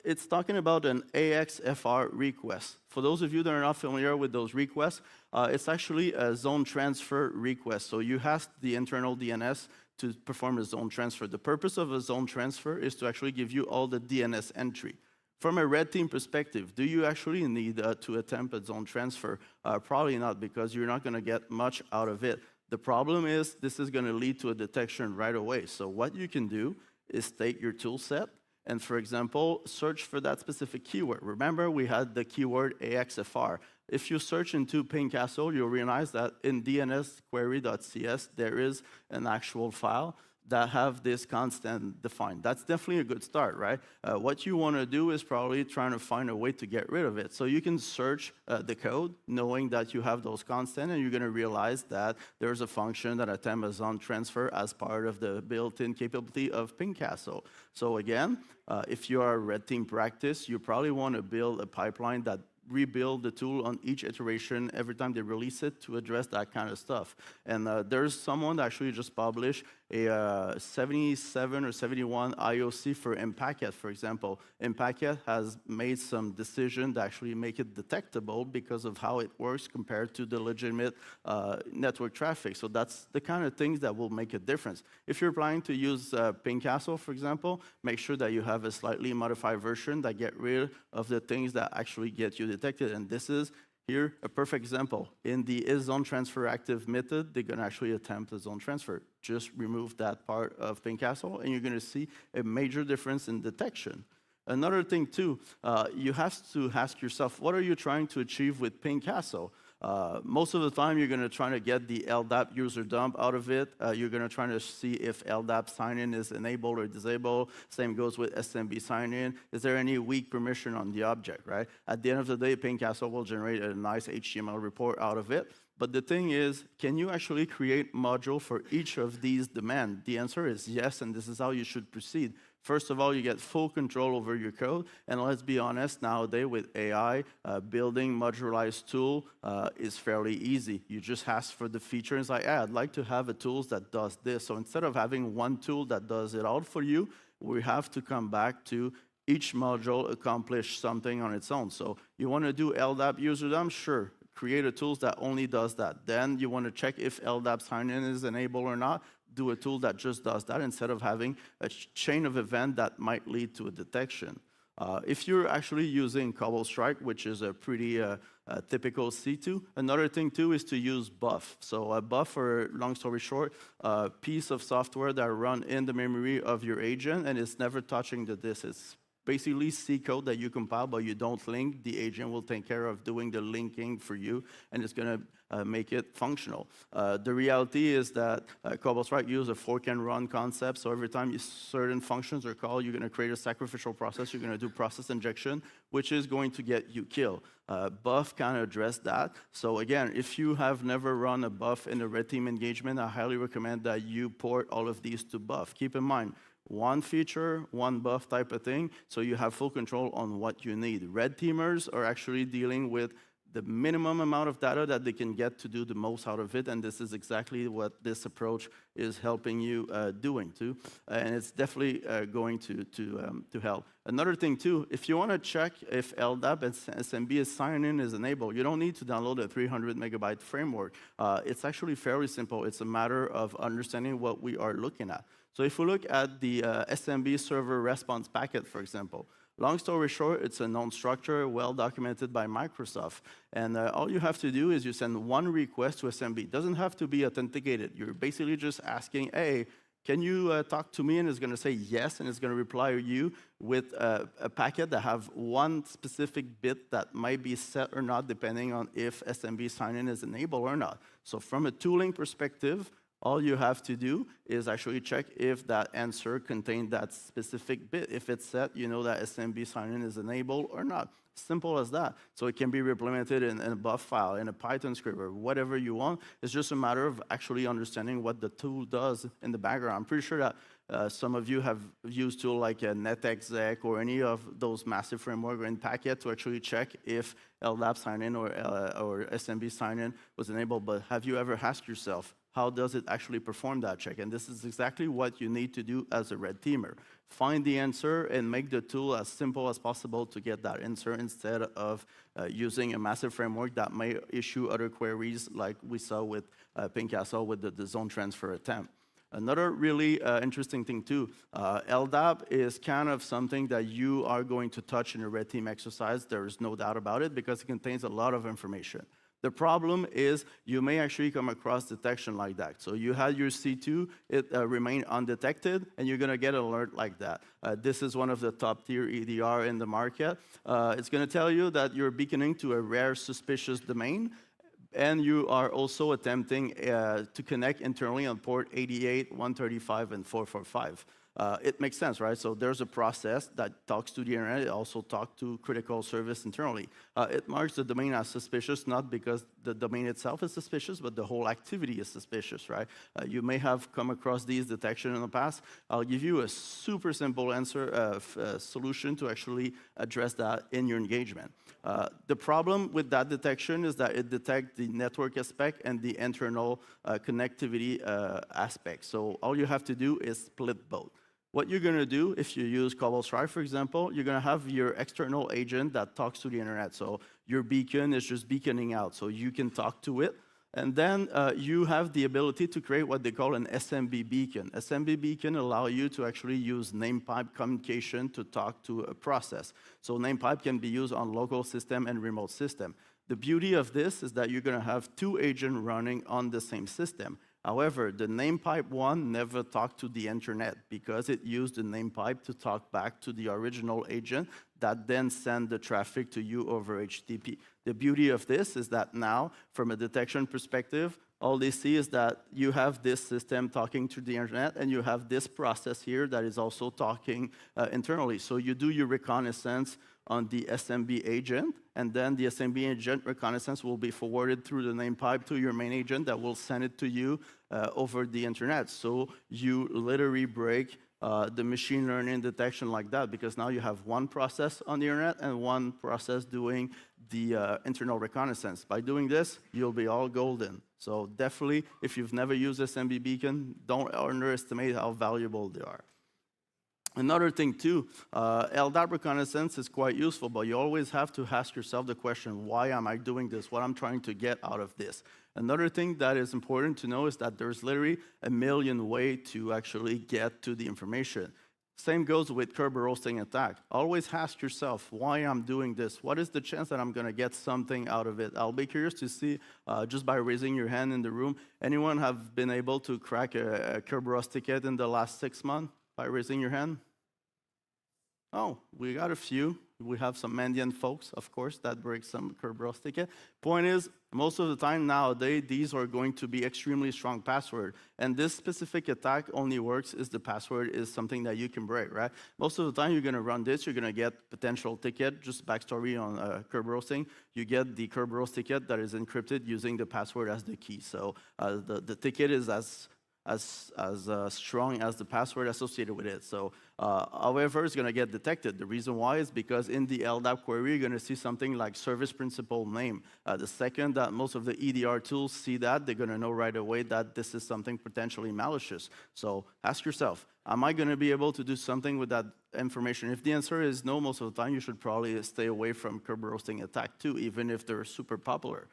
It's talking about an AXFR request. For those of you that are not familiar with those requests, it's actually a zone transfer request. So you ask the internal DNS to perform a zone transfer. The purpose of a zone transfer is to actually give you all the DNS entry. From a red team perspective, do you actually need to attempt a zone transfer? Probably not, because you're not going to get much out of it. The problem is this is going to lead to a detection right away. So what you can do is take your tool set and, for example, search for that specific keyword. Remember, we had the keyword AXFR. If you search into Pingcastle, you'll realize that in dnsquery.cs, there is an actual file that have this constant defined. That's definitely a good start, right? What you want to do is probably trying to find a way to get rid of it. So you can search the code knowing that you have those constant, and you're going to realize that there's a function that attempts a zone transfer as part of the built-in capability of Pingcastle. So again, if you are a red team practice, you probably want to build a pipeline that rebuild the tool on each iteration every time they release it to address that kind of stuff. And there's someone that actually just published a 77 or 71 IOC for Impacket, for example. Impacket has made some decision to actually make it detectable because of how it works compared to the legitimate network traffic. So that's the kind of things that will make a difference. If you're planning to use Pingcastle, for example, make sure that you have a slightly modified version that get rid of the things that actually get you detected. And this is here a perfect example. In the isZoneTransferActive method, they're going to actually attempt a zone transfer. Just remove that part of Pingcastle, and you're going to see a major difference in detection. Another thing, too, you have to ask yourself, what are you trying to achieve with Pingcastle? Most of the time, you're going to try to get the LDAP user dump out of it. You're going to try to see if LDAP sign-in is enabled or disabled. Same goes with SMB sign-in. Is there any weak permission on the object, right? At the end of the day, Pingcastle will generate a nice HTML report out of it. But the thing is, can you actually create module for each of these demands? The answer is yes, and this is how you should proceed. First of all, you get full control over your code, and let's be honest, nowadays with AI, building modularized tool is fairly easy. You just ask for the features like, I'd like to have a tool that does this. So instead of having one tool that does it all for you, we have to come back to each module accomplish something on its own. So you want to do LDAP user dump? Sure. Create a tool that only does that. Then you want to check if LDAP sign-in is enabled or not. Do a tool that just does that instead of having a chain of events that might lead to a detection. If you're actually using CobbleStrike, which is a pretty typical C2, another thing too is to use buff. So a buff, for long story short, a piece of software that run in the memory of your agent and it's never touching the disk. It's basically C code that you compile, but you don't link. The agent will take care of doing the linking for you, and it's going to make it functional. The reality is that CobbleStrike uses a fork and run concept, so every time certain functions are called, you're going to create a sacrificial process, you're going to do process injection, which is going to get you killed. Buff kind of address that. So again, if you have never run a buff in a red team engagement, I highly recommend that you port all of these to buff. Keep in mind, one feature, one buff type of thing, so you have full control on what you need. Red teamers are actually dealing with the minimum amount of data that they can get to do the most out of it, and this is exactly what this approach is helping you doing too, and it's definitely going to help. Another thing too, if you want to check if LDAP and SMB sign-in is enabled, you don't need to download a 300 megabyte framework. It's actually fairly simple. It's a matter of understanding what we are looking at. So if we look at the SMB server response packet, for example, long story short, it's a known structure, well documented by Microsoft. And all you have to do is you send one request to SMB. It doesn't have to be authenticated. You're basically just asking, hey, can you talk to me? And it's going to say yes, and it's going to reply to you with a packet that have one specific bit that might be set or not, depending on if SMB sign-in is enabled or not. So from a tooling perspective, all you have to do is actually check if that answer contains that specific bit. If it's set, you know that SMB sign-in is enabled or not. Simple as that. So it can be implemented in a buff file, in a Python script, or whatever you want. It's just a matter of actually understanding what the tool does in the background. I'm pretty sure that some of you have used tools like NetExec or any of those massive frameworks in Packet to actually check if LDAP sign-in or SMB sign-in was enabled. But have you ever asked yourself, how does it actually perform that check? And this is exactly what you need to do as a red teamer. Find the answer and make the tool as simple as possible to get that answer instead of using a massive framework that may issue other queries like we saw with Pink Castle with the zone transfer attempt. Another really interesting thing too, LDAP is kind of something that you are going to touch in a red team exercise. There is no doubt about it because it contains a lot of information. The problem is you may actually come across detection like that. So you had your C2, it remained undetected, and you're going to get an alert like that. This is one of the top tier EDR in the market. It's going to tell you that you're beaconing to a rare suspicious domain, and you are also attempting to connect internally on port 88, 135, and 445. It makes sense, right? So there's a process that talks to the internet. It also talks to critical service internally. It marks the domain as suspicious, not because the domain itself is suspicious, but the whole activity is suspicious, right? You may have come across these detections in the past. I'll give you a super simple answer, solution to actually address that in your engagement. The problem with that detection is that it detects the network aspect and the internal connectivity aspect. So all you have to do is split both. What you're going to do if you use Cobalt Strike, for example, you're going to have your external agent that talks to the internet. So your beacon is just beaconing out, so you can talk to it. And then you have the ability to create what they call an SMB beacon. SMB beacon allows you to actually use name pipe communication to talk to a process. So name pipe can be used on local system and remote system. The beauty of this is that you're going to have two agents running on the same system. However, the name pipe one never talked to the internet because it used the name pipe to talk back to the original agent that then send the traffic to you over HTTP. The beauty of this is that now, from a detection perspective, all they see is that you have this system talking to the internet and you have this process here that is also talking internally. So you do your reconnaissance on the SMB agent, and then the SMB agent reconnaissance will be forwarded through the name pipe to your main agent that will send it to you over the internet. So you literally break the machine learning detection like that, because now you have one process on the internet and one process doing the internal reconnaissance. By doing this, you'll be all golden. So definitely, if you've never used SMB beacon, don't underestimate how valuable they are. Another thing too, LDAP reconnaissance is quite useful, but you always have to ask yourself the question, why am I doing this? What I'm trying to get out of this? Another thing that is important to know is that there's literally a million ways to actually get to the information. Same goes with Kerberos roasting attack. Always ask yourself why I'm doing this. What is the chance that I'm going to get something out of it? I'll be curious to see, just by raising your hand in the room, anyone have been able to crack a Kerberos ticket in the last 6 months by raising your hand? Oh, we got a few. We have some Mandian folks, of course, that break some Kerberos ticket. Point is, most of the time nowadays, these are going to be extremely strong password. And this specific attack only works if the password is something that you can break, right? Most of the time, you're going to run this. You're going to get potential ticket. Just backstory on Kerberosing. You get the Kerberos ticket that is encrypted using the password as the key. So the ticket is as strong as the password associated with it. So, however, it's going to get detected. The reason why is because in the LDAP query, you're going to see something like service principal name. The second that most of the EDR tools see that, they're going to know right away that this is something potentially malicious. So ask yourself, am I going to be able to do something with that information? If the answer is no, most of the time, you should probably stay away from Kerberos roasting attack too, even if they're super popular.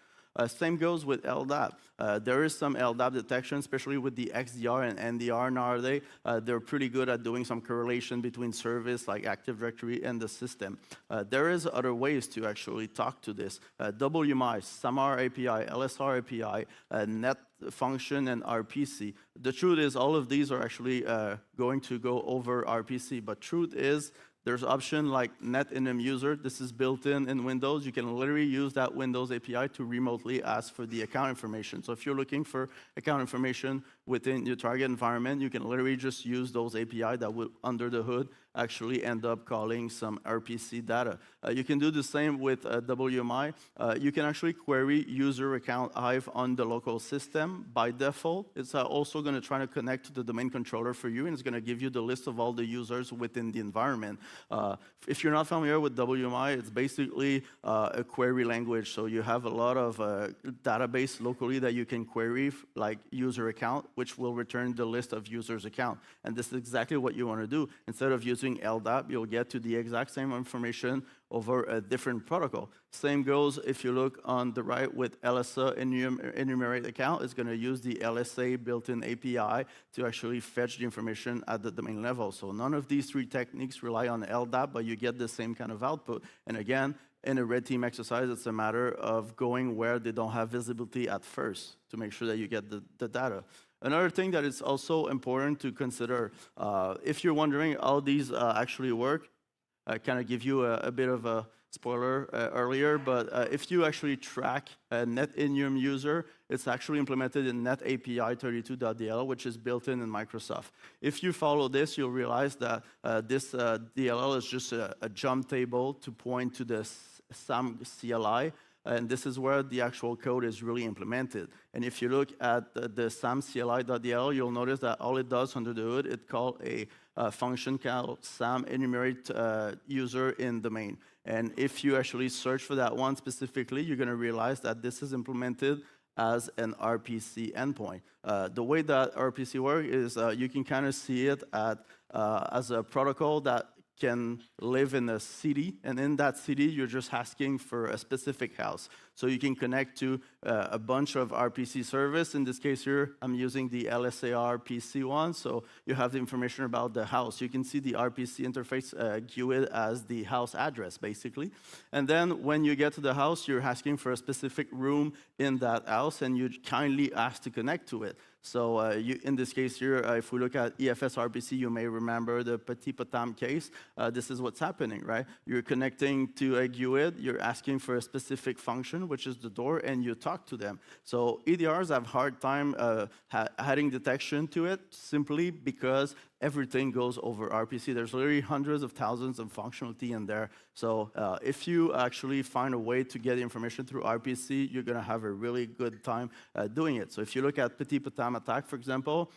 Same goes with LDAP. There is some LDAP detection, especially with the XDR and NDR nowadays. They're pretty good at doing some correlation between service like Active Directory and the system. There is other ways to actually talk to this. WMI, SAMR API, LSR API, net function, and RPC. The truth is all of these are actually going to go over RPC, but truth is there's option like net-enum user. This is built in Windows. You can literally use that Windows API to remotely ask for the account information. So if you're looking for account information within your target environment, you can literally just use those API that will, under the hood, actually end up calling some RPC data. You can do the same with WMI. You can actually query user account Hive on the local system. By default, it's also going to try to connect to the domain controller for you, and it's going to give you the list of all the users within the environment. If you're not familiar with WMI, it's basically a query language. So you have a lot of database locally that you can query, like user account, which will return the list of users' account. And this is exactly what you want to do. Instead of using LDAP, you'll get to the exact same information over a different protocol. Same goes if you look on the right with LSA enumerate account. It's going to use the LSA built-in API to actually fetch the information at the domain level. So none of these three techniques rely on LDAP, but you get the same kind of output. And again, in a red team exercise, it's a matter of going where they don't have visibility at first to make sure that you get the data. Another thing that is also important to consider, if you're wondering how these actually work, I kind of give you a bit of a spoiler earlier, but if you actually track a NetInum user, it's actually implemented in NetAPI 32.dll, which is built in Microsoft. If you follow this, you'll realize that this DLL is just a jump table to point to the SAM CLI, and this is where the actual code is really implemented. And if you look at the SAM CLI.dll, you'll notice that all it does under the hood, it calls a function called SAM enumerate user in domain. And if you actually search for that one specifically, you're going to realize that this is implemented as an RPC endpoint. The way that RPC works is you can kind of see it as a protocol that can live in a city, and in that city, you're just asking for a specific house. So you can connect to a bunch of RPC service. In this case here, I'm using the LSAR RPC one, so you have the information about the house. You can see the RPC interface GUID as the house address, basically. And then when you get to the house, you're asking for a specific room in that house, and you kindly ask to connect to it. So in this case here, if we look at EFS RPC, you may remember the Petit Potam case. This is what's happening, right? You're connecting to a GUID, you're asking for a specific function, which is the door, and you talk to them. So EDRs have a hard time adding detection to it simply because everything goes over RPC. There's literally hundreds of thousands of functionality in there. So if you actually find a way to get information through RPC, you're going to have a really good time doing it. So if you look at Petit Potam attack, for example,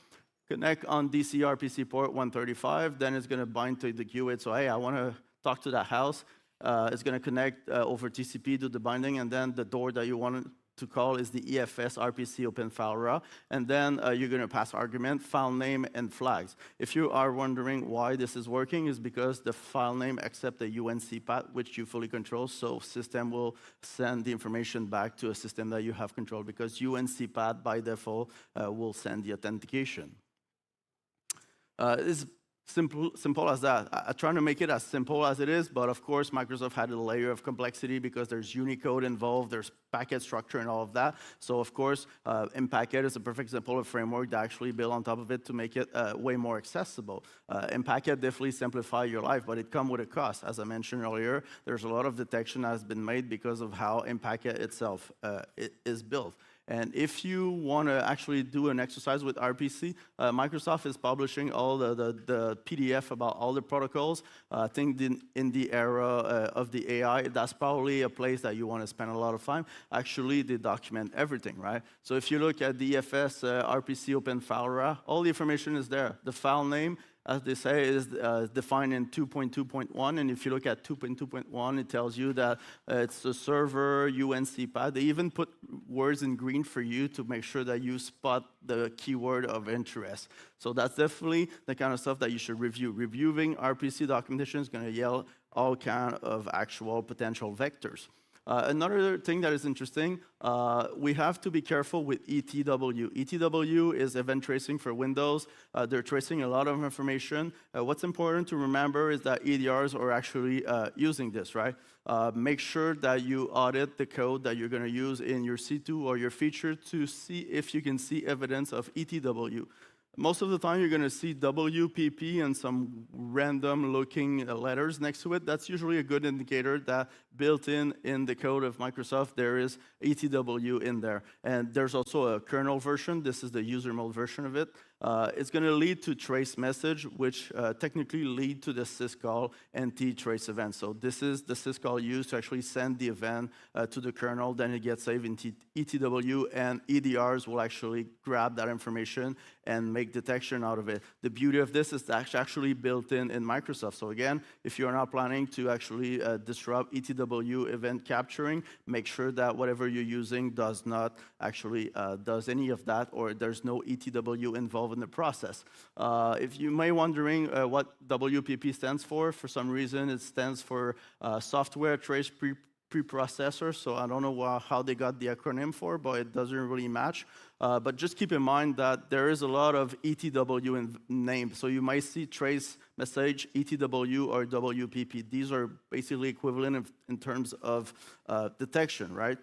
connect on DC RPC port 135, then it's going to bind to the GUID. So hey, I want to talk to that house. It's going to connect over TCP, do the binding, and then the door that you want to call is the EFS RPC open file raw, and then you're going to pass argument, file name, and flags. If you are wondering why this is working, is because the file name accepts a UNC path, which you fully control, so system will send the information back to a system that you have control, because UNC path by default will send the authentication. It's simple as that. I'm trying to make it as simple as it is, but of course, Microsoft had a layer of complexity because there's Unicode involved, there's packet structure and all of that. So of course, Impacket is a perfect example of framework that actually built on top of it to make it way more accessible. Impacket definitely simplify your life, but it comes with a cost. As I mentioned earlier, there's a lot of detection that has been made because of how Impacket itself is built. And if you want to actually do an exercise with RPC, Microsoft is publishing all the PDF about all the protocols. I think in the era of the AI, that's probably a place that you want to spend a lot of time. Actually, they document everything, right? So if you look at the EFS RPC open file raw, all the information is there. The file name, as they say, is defined in 2.2.1, and if you look at 2.2.1, it tells you that it's a server UNC path. They even put words in green for you to make sure that you spot the keyword of interest. So that's definitely the kind of stuff that you should review. Reviewing RPC documentation is going to yield all kind of actual potential vectors. Another thing that is interesting, we have to be careful with ETW. ETW is event tracing for Windows. They're tracing a lot of information. What's important to remember is that EDRs are actually using this, right? Make sure that you audit the code that you're going to use in your C2 or your feature to see if you can see evidence of ETW. most of the time you're going to see WPP and some random looking letters next to it. That's usually a good indicator that built in the code of Microsoft, there is ETW in there. And there's also a kernel version. This is the user mode version of it. It's going to lead to trace message, which technically lead to the syscall NT trace event. So this is the syscall used to actually send the event to the kernel, then it gets saved in ETW, and EDRs will actually grab that information and make detection out of it. The beauty of this is that's actually built in Microsoft. So again, if you're not planning to actually disrupt ETW event capturing, make sure that whatever you're using does not actually does any of that, or there's no ETW involved in the process. If you may wondering what WPP stands for some reason it stands for software trace preprocessor, so I don't know how they got the acronym for, but it doesn't really match. But just keep in mind that there is a lot of ETW in name. So you might see trace message, ETW, or WPP. These are basically equivalent in terms of detection, right?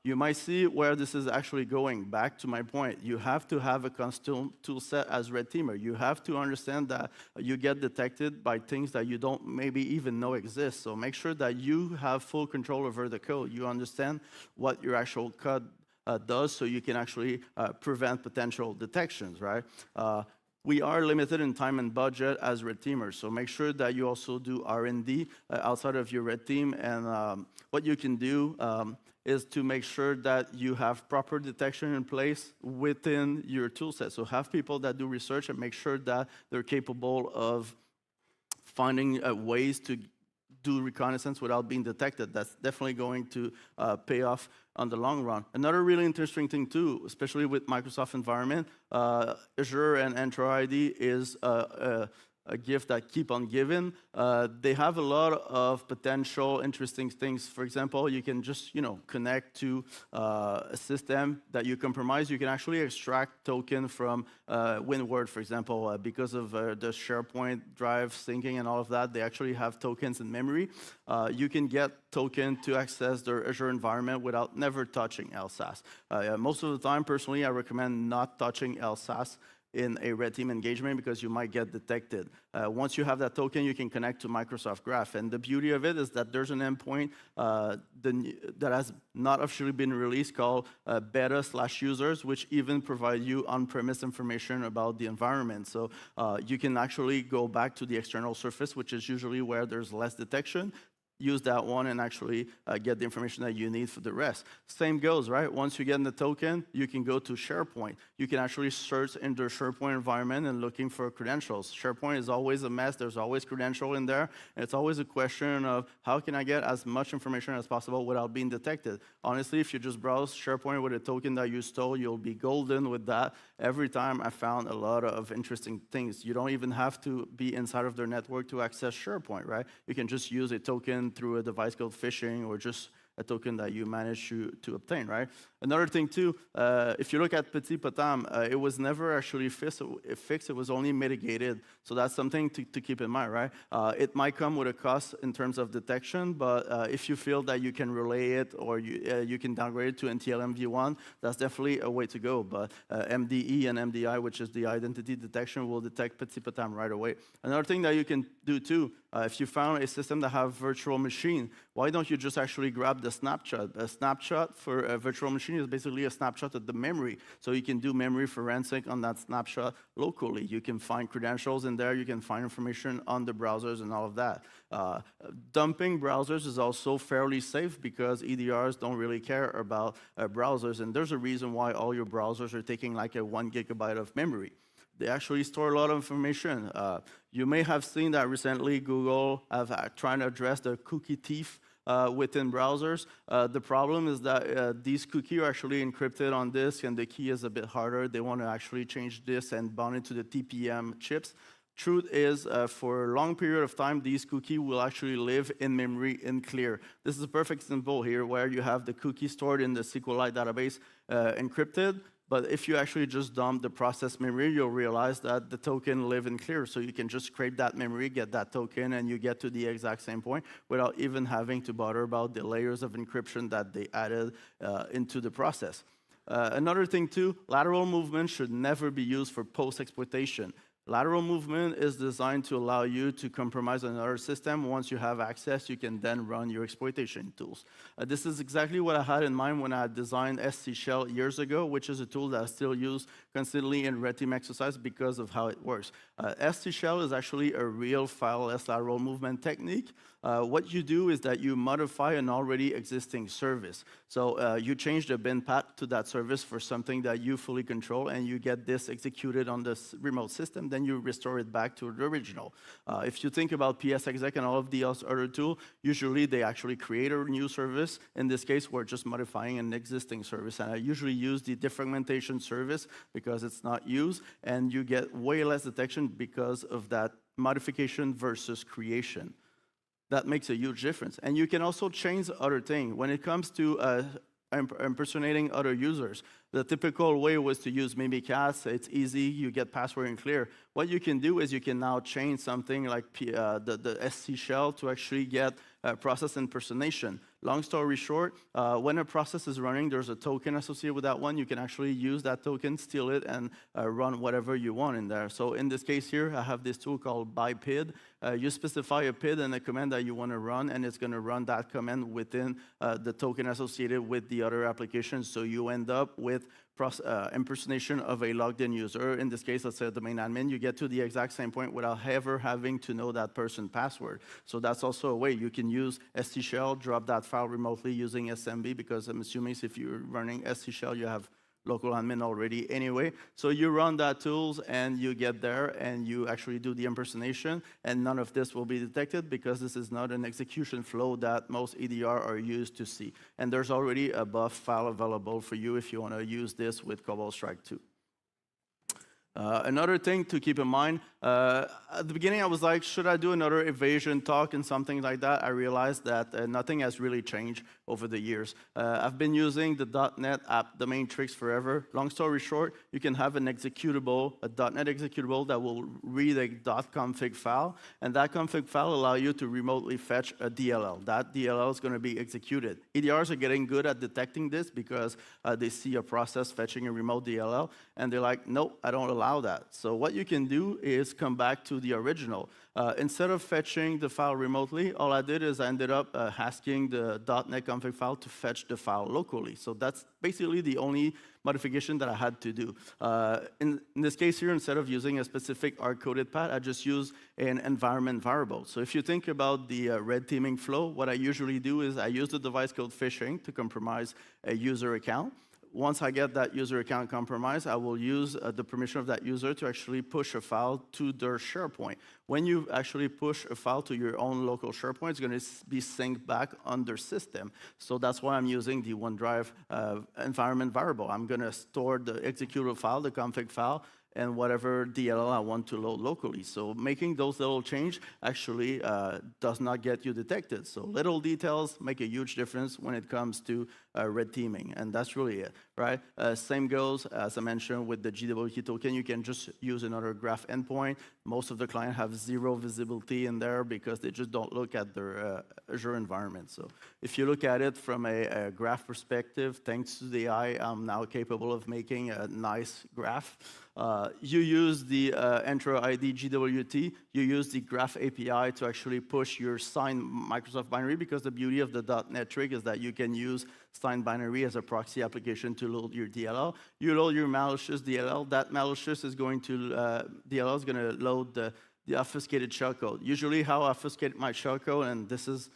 You might see where this is actually going. Back to my point, you have to have a custom tool set as red teamer. You have to understand that you get detected by things that you don't maybe even know exist. So make sure that you have full control over the code. You understand what your actual code does, so you can actually prevent potential detections, right? We are limited in time and budget as red teamers, so make sure that you also do R&D outside of your red team. And what you can do is to make sure that you have proper detection in place within your tool set. So have people that do research and make sure that they're capable of finding ways to do reconnaissance without being detected. That's definitely going to pay off on the long run. Another really interesting thing too, especially with Microsoft environment, Azure and Entra ID is a gift that keep on giving. They have a lot of potential interesting things. For example, you can just connect to a system that you compromise. You can actually extract token from WinWord, for example, because of the SharePoint drive syncing and all of that. They actually have tokens in memory. You can get token to access their Azure environment without never touching LSASS. Most of the time, personally, I recommend not touching LSASS in a red team engagement because you might get detected. Once you have that token, you can connect to Microsoft Graph. And the beauty of it is that there's an endpoint that has not officially been released called beta/users, which even provide you on-premise information about the environment. So you can actually go back to the external surface, which is usually where there's less detection. Use that one and actually get the information that you need for the rest. Same goes, right? Once you get in the token, you can go to SharePoint. You can actually search in the SharePoint environment and looking for credentials. SharePoint is always a mess. There's always credential in there. And it's always a question of how can I get as much information as possible without being detected? Honestly, if you just browse SharePoint with a token that you stole, you'll be golden with that. Every time I found a lot of interesting things. You don't even have to be inside of their network to access SharePoint, right? You can just use a token through a device called phishing or just a token that you manage to obtain, right? Another thing too, if you look at Petit Potam, it was never actually fixed, it was only mitigated. So that's something to keep in mind, right? It might come with a cost in terms of detection, but if you feel that you can relay it or you can downgrade it to NTLM v1, that's definitely a way to go. But MDE and MDI, which is the identity detection, will detect Petit Potam right away. Another thing that you can do too, if you found a system that have virtual machine, why don't you just actually grab the snapshot? A snapshot for a virtual machine is basically a snapshot of the memory. So you can do memory forensic on that snapshot locally. You can find credentials in there. You can find information on the browsers and all of that. Dumping browsers is also fairly safe because EDRs don't really care about browsers. And there's a reason why all your browsers are taking like a 1 gigabyte of memory. They actually store a lot of information. You may have seen that recently Google have trying to address the cookie thief within browsers. The problem is that these cookies are actually encrypted on disk and the key is a bit harder. They want to actually change this and bound it to the TPM chips. Truth is, for a long period of time, these cookies will actually live in memory in clear. This is a perfect example here where you have the cookie stored in the SQLite database encrypted. But if you actually just dump the process memory, you'll realize that the token live in clear. So you can just scrape that memory, get that token, and you get to the exact same point without even having to bother about the layers of encryption that they added into the process. Another thing too, lateral movement should never be used for post-exploitation. Lateral movement is designed to allow you to compromise another system. Once you have access, you can then run your exploitation tools. This is exactly what I had in mind when I designed SC Shell years ago, which is a tool that I still use constantly in red team exercise because of how it works. SC Shell is actually a real fileless lateral movement technique. What you do is that you modify an already existing service. So you change the bin path to that service for something that you fully control, and you get this executed on this remote system, then you restore it back to the original. If you think about PSExec and all of the other tools, usually they actually create a new service. In this case, we're just modifying an existing service, and I usually use the defragmentation service because it's not used, and you get way less detection because of that modification versus creation. That makes a huge difference. And you can also change other things. When it comes to impersonating other users, the typical way was to use Mimikatz. It's easy, you get password and clear. What you can do is you can now change something like the SC shell to actually get process impersonation. Long story short, when a process is running, there's a token associated with that one. You can actually use that token, steal it, and run whatever you want in there. So in this case here, I have this tool called bypid. You specify a PID and a command that you want to run, and it's going to run that command within the token associated with the other application. So you end up with impersonation of a logged-in user. In this case, let's say the main admin. You get to the exact same point without ever having to know that person's password. So that's also a way you can use SC shell, drop that file remotely using SMB, because I'm assuming if you're running SC shell, you have local admin already anyway. So you run that tools and you get there and you actually do the impersonation, and none of this will be detected because this is not an execution flow that most EDR are used to see. And there's already a buff file available for you if you want to use this with Cobalt Strike 2. Another thing to keep in mind, at the beginning I was like, should I do another evasion talk and something like that? I realized that nothing has really changed over the years. I've been using the .NET app domain tricks forever. Long story short, you can have an executable, a .NET executable that will read a .config file, and that config file allow you to remotely fetch a DLL. That DLL is going to be executed. EDRs are getting good at detecting this because they see a process fetching a remote DLL, and they're like, nope, I don't allow that. So what you can do is come back to the original. Instead of fetching the file remotely, all I did is I ended up asking the .NET config file to fetch the file locally. So that's basically the only modification that I had to do. In this case here, instead of using a specific hard-coded path, I just use an environment variable. So if you think about the red teaming flow, what I usually do is I use the device code phishing to compromise a user account. Once I get that user account compromised, I will use the permission of that user to actually push a file to their SharePoint. When you actually push a file to your own local SharePoint, it's going to be synced back on their system. So that's why I'm using the OneDrive environment variable. I'm going to store the executable file, the config file, and whatever DLL I want to load locally. So making those little changes actually does not get you detected. So little details make a huge difference when it comes to red teaming, and that's really it, right? Same goes, as I mentioned, with the GWT token. You can just use another graph endpoint. Most of the clients have zero visibility in there because they just don't look at their Azure environment. So if you look at it from a graph perspective, thanks to the AI, I'm now capable of making a nice graph. You use the Entra ID GWT, you use the Graph API to actually push your signed Microsoft binary, because the beauty of the .NET trick is that you can use signed binary as a proxy application to load your DLL. You load your malicious DLL, that malicious is going to, DLL is going to load the obfuscated shellcode. Usually how I obfuscate my shellcode, and this is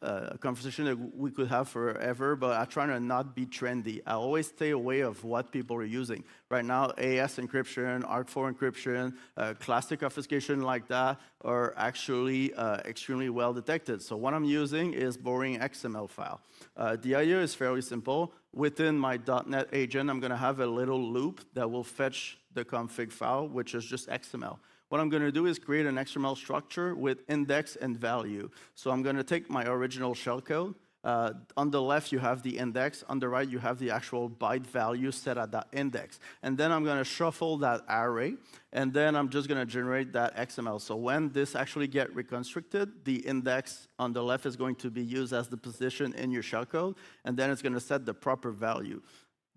a conversation that we could have forever, but I try to not be trendy. I always stay away of what people are using. Right now, AES encryption, ARC4 encryption, classic obfuscation like that are actually extremely well detected. So what I'm using is boring XML file. The idea is fairly simple. Within my .NET agent, I'm going to have a little loop that will fetch the config file, which is just XML. What I'm going to do is create an XML structure with index and value. So I'm going to take my original shellcode. On the left, you have the index. On the right, you have the actual byte value set at that index. And then I'm going to shuffle that array, and then I'm just going to generate that XML. So when this actually gets reconstructed, the index on the left is going to be used as the position in your shellcode, and then it's going to set the proper value.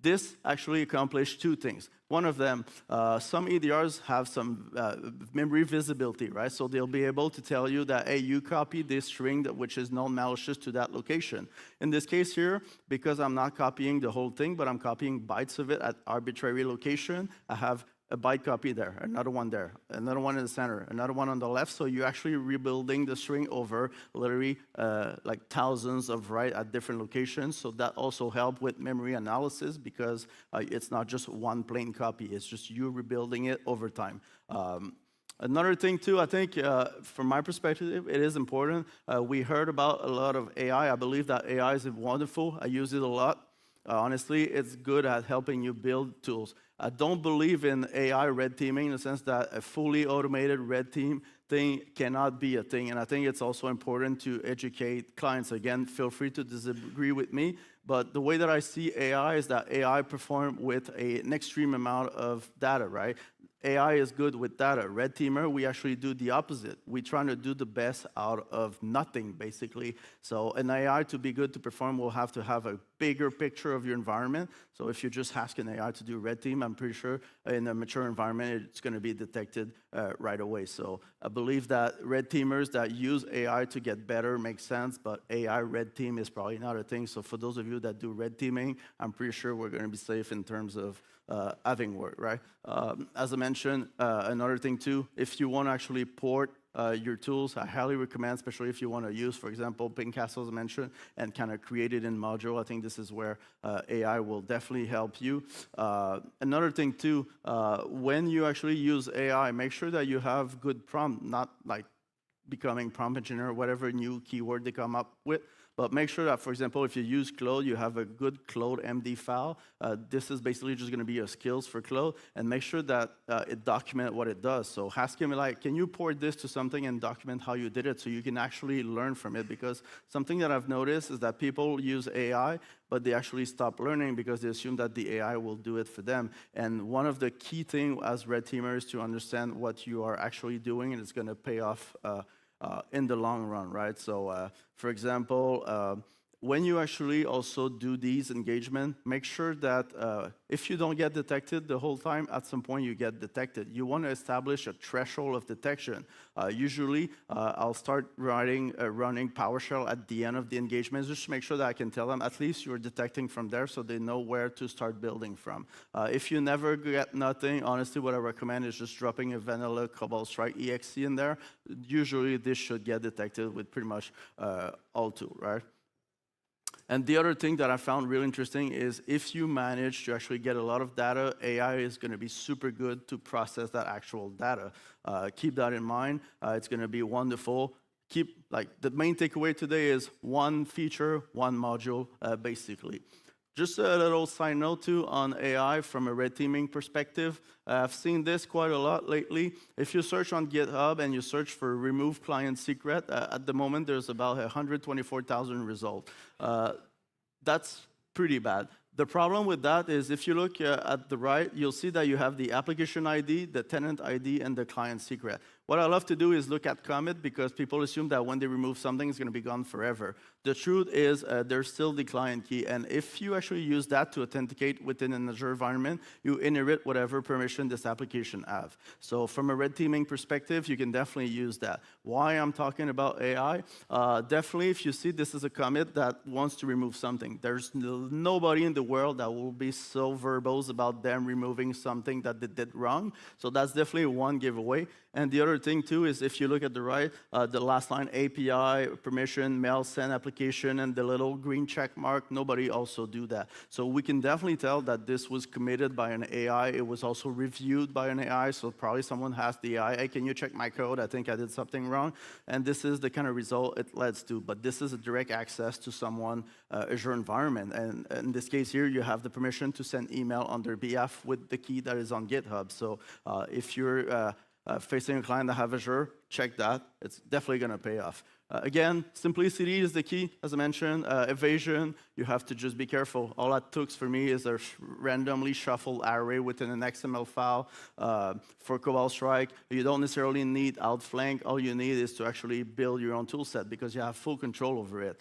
This actually accomplished two things. One of them, some EDRs have some memory visibility, right? So they'll be able to tell you that, hey, you copy this string which is non-malicious to that location. In this case here, because I'm not copying the whole thing, but I'm copying bytes of it at arbitrary location, I have a byte copy there, another one there, another one in the center, another one on the left. So you're actually rebuilding the string over literally like thousands of write at different locations. So that also helped with memory analysis because it's not just one plain copy. It's just you rebuilding it over time. Another thing too, I think from my perspective, it is important. We heard about a lot of AI. I believe that AI is wonderful. I use it a lot. Honestly, it's good at helping you build tools. I don't believe in AI red teaming in the sense that a fully automated red team thing cannot be a thing. And I think it's also important to educate clients. Again, feel free to disagree with me. But the way that I see AI is that AI perform with an extreme amount of data, right? AI is good with data. Red teamer, we actually do the opposite. We're trying to do the best out of nothing, basically. So an AI to be good to perform will have to have a bigger picture of your environment. So if you just ask an AI to do red team, I'm pretty sure in a mature environment, it's going to be detected right away. So I believe that red teamers that use AI to get better makes sense, but AI red team is probably not a thing. So for those of you that do red teaming, I'm pretty sure we're going to be safe in terms of having work, right? As I mentioned, another thing too, if you want to actually port your tools, I highly recommend, especially if you want to use, for example, Pingcastle, as I mentioned, and kind of create it in module. I think this is where AI will definitely help you. Another thing too, when you actually use AI, make sure that you have good prompt, not like becoming prompt engineer or whatever new keyword they come up with. But make sure that, for example, if you use Claude, you have a good Claude MD file. This is basically just going to be your skills for Claude. And make sure that it documents what it does. So ask him, like, can you port this to something and document how you did it so you can actually learn from it? Because something that I've noticed is that people use AI, but they actually stop learning because they assume that the AI will do it for them. And one of the key things as red teamers is to understand what you are actually doing, and it's going to pay off in the long run, right? So, for example, when you actually also do these engagement, make sure that if you don't get detected the whole time, at some point you get detected. You want to establish a threshold of detection. Usually, I'll start running PowerShell at the end of the engagement just to make sure that I can tell them at least you're detecting from there so they know where to start building from. If you never get nothing, honestly, what I recommend is just dropping a vanilla Cobalt Strike exe in there. Usually, this should get detected with pretty much all tools, right? And the other thing that I found really interesting is if you manage to actually get a lot of data, AI is going to be super good to process that actual data. Keep that in mind. It's going to be wonderful. The main takeaway today is one feature, one module, basically. Just a little side note too on AI from a red teaming perspective. I've seen this quite a lot lately. If you search on GitHub and you search for remove client secret, at the moment there's about 124,000 results. That's pretty bad. The problem with that is if you look at the right, you'll see that you have the application ID, the tenant ID, and the client secret. What I love to do is look at commit because people assume that when they remove something, it's going to be gone forever. The truth is there's still the client key. And if you actually use that to authenticate within an Azure environment, you inherit whatever permission this application have. So from a red teaming perspective, you can definitely use that. Why I'm talking about AI? Definitely if you see this is a commit that wants to remove something, there's nobody in the world that will be so verbose about them removing something that they did wrong. So that's definitely one giveaway. And the other thing too is if you look at the right, the last line, API, permission, mail, send application, and the little green check mark, nobody also do that. So we can definitely tell that this was committed by an AI. It was also reviewed by an AI. So probably someone asked the AI, hey, can you check my code? I think I did something wrong. And this is the kind of result it leads to. But this is a direct access to someone Azure environment. And in this case here, you have the permission to send email on their behalf with the key that is on GitHub. So if you're facing a client that have Azure, check that. It's definitely going to pay off. Again, simplicity is the key, as I mentioned. Evasion, you have to just be careful. All that took for me is a randomly shuffled array within an XML file. For Cobalt Strike, you don't necessarily need Outflank. All you need is to actually build your own tool set because you have full control over it.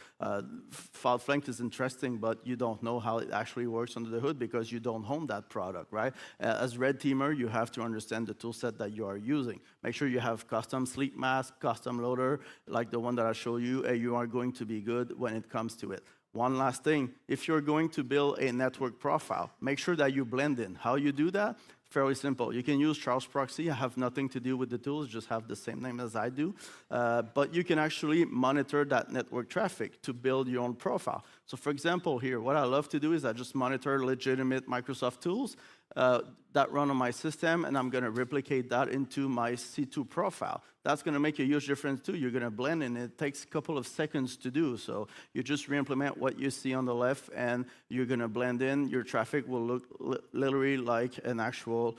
Outflank is interesting, but you don't know how it actually works under the hood because you don't own that product, right? As red teamer, you have to understand the tool set that you are using. Make sure you have custom sleep mask, custom loader, like the one that I show you, and you are going to be good when it comes to it. One last thing, if you're going to build a network profile, make sure that you blend in. How you do that? Fairly simple. You can use Charles Proxy. I have nothing to do with the tools, just have the same name as I do. But you can actually monitor that network traffic to build your own profile. So for example, here, what I love to do is I just monitor legitimate Microsoft tools that run on my system, and I'm going to replicate that into my C2 profile. That's going to make a huge difference too. You're going to blend in. It takes a couple of seconds to do. So you just re-implement what you see on the left, and you're going to blend in. Your traffic will look literally like an actual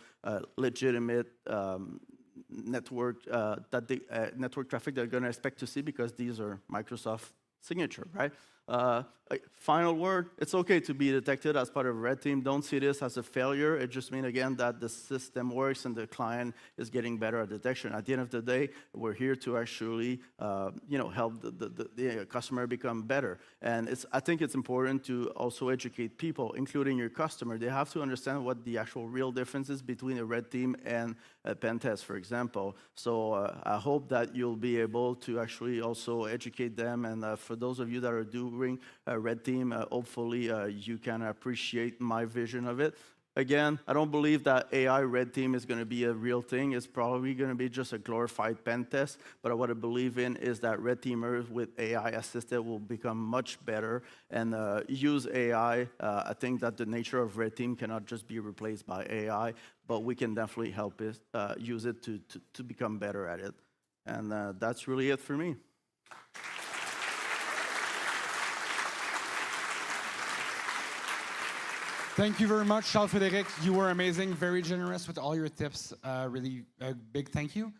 legitimate network network traffic they're going to expect to see because these are Microsoft signature, right? Final word, it's okay to be detected as part of a red team. Don't see this as a failure. It just means, again, that the system works and the client is getting better at detection. At the end of the day, we're here to actually help the customer become better. And I think it's important to also educate people, including your customer. They have to understand what the actual real difference is between a red team and a pen test, for example. So I hope that you'll be able to actually also educate them. And for those of you that are doing red team, hopefully you can appreciate my vision of it. Again, I don't believe that AI red team is going to be a real thing. It's probably going to be just a glorified pen test. But what I believe in is that red teamers with AI assisted will become much better and use AI. I think that the nature of red team cannot just be replaced by AI, but we can definitely help it, use it to become better at it. And that's really it for me. Thank you very much, Charles-Frédéric. You were amazing, very generous with all your tips. Really a big thank you.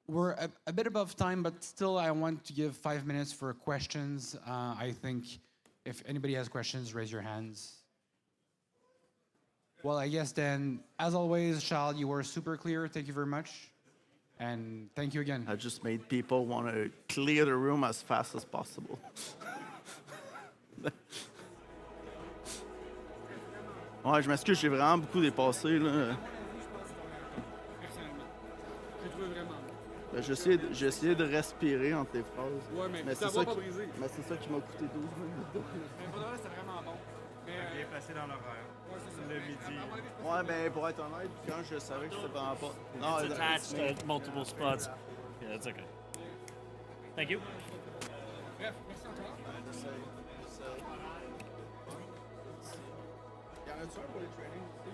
We're a bit above time, but still I want to give 5 minutes for questions. I think if anybody has questions, raise your hands. Well, I guess then, as always, Charles, you were super clear. Thank you very much. And thank you again. I just made people want to clear the room as fast as possible. Ouais, je m'excuse, j'ai vraiment beaucoup dépassé, là. J'ai essayé de respirer entre les phrases. Ouais, mais c'est ça va pas briser. Mais c'est ça qui m'a coûté 12 minutes. Mais pour de vrai, c'était vraiment bon. Bien placé dans l'horaire. Le midi. Ouais, ben pour être honnête, quand je savais que c'était vraiment pas... Non, It's attached at multiple spots. Yeah, that's okay. Thank you. Bref, merci encore. Y en a-tu un pour les trainings aussi?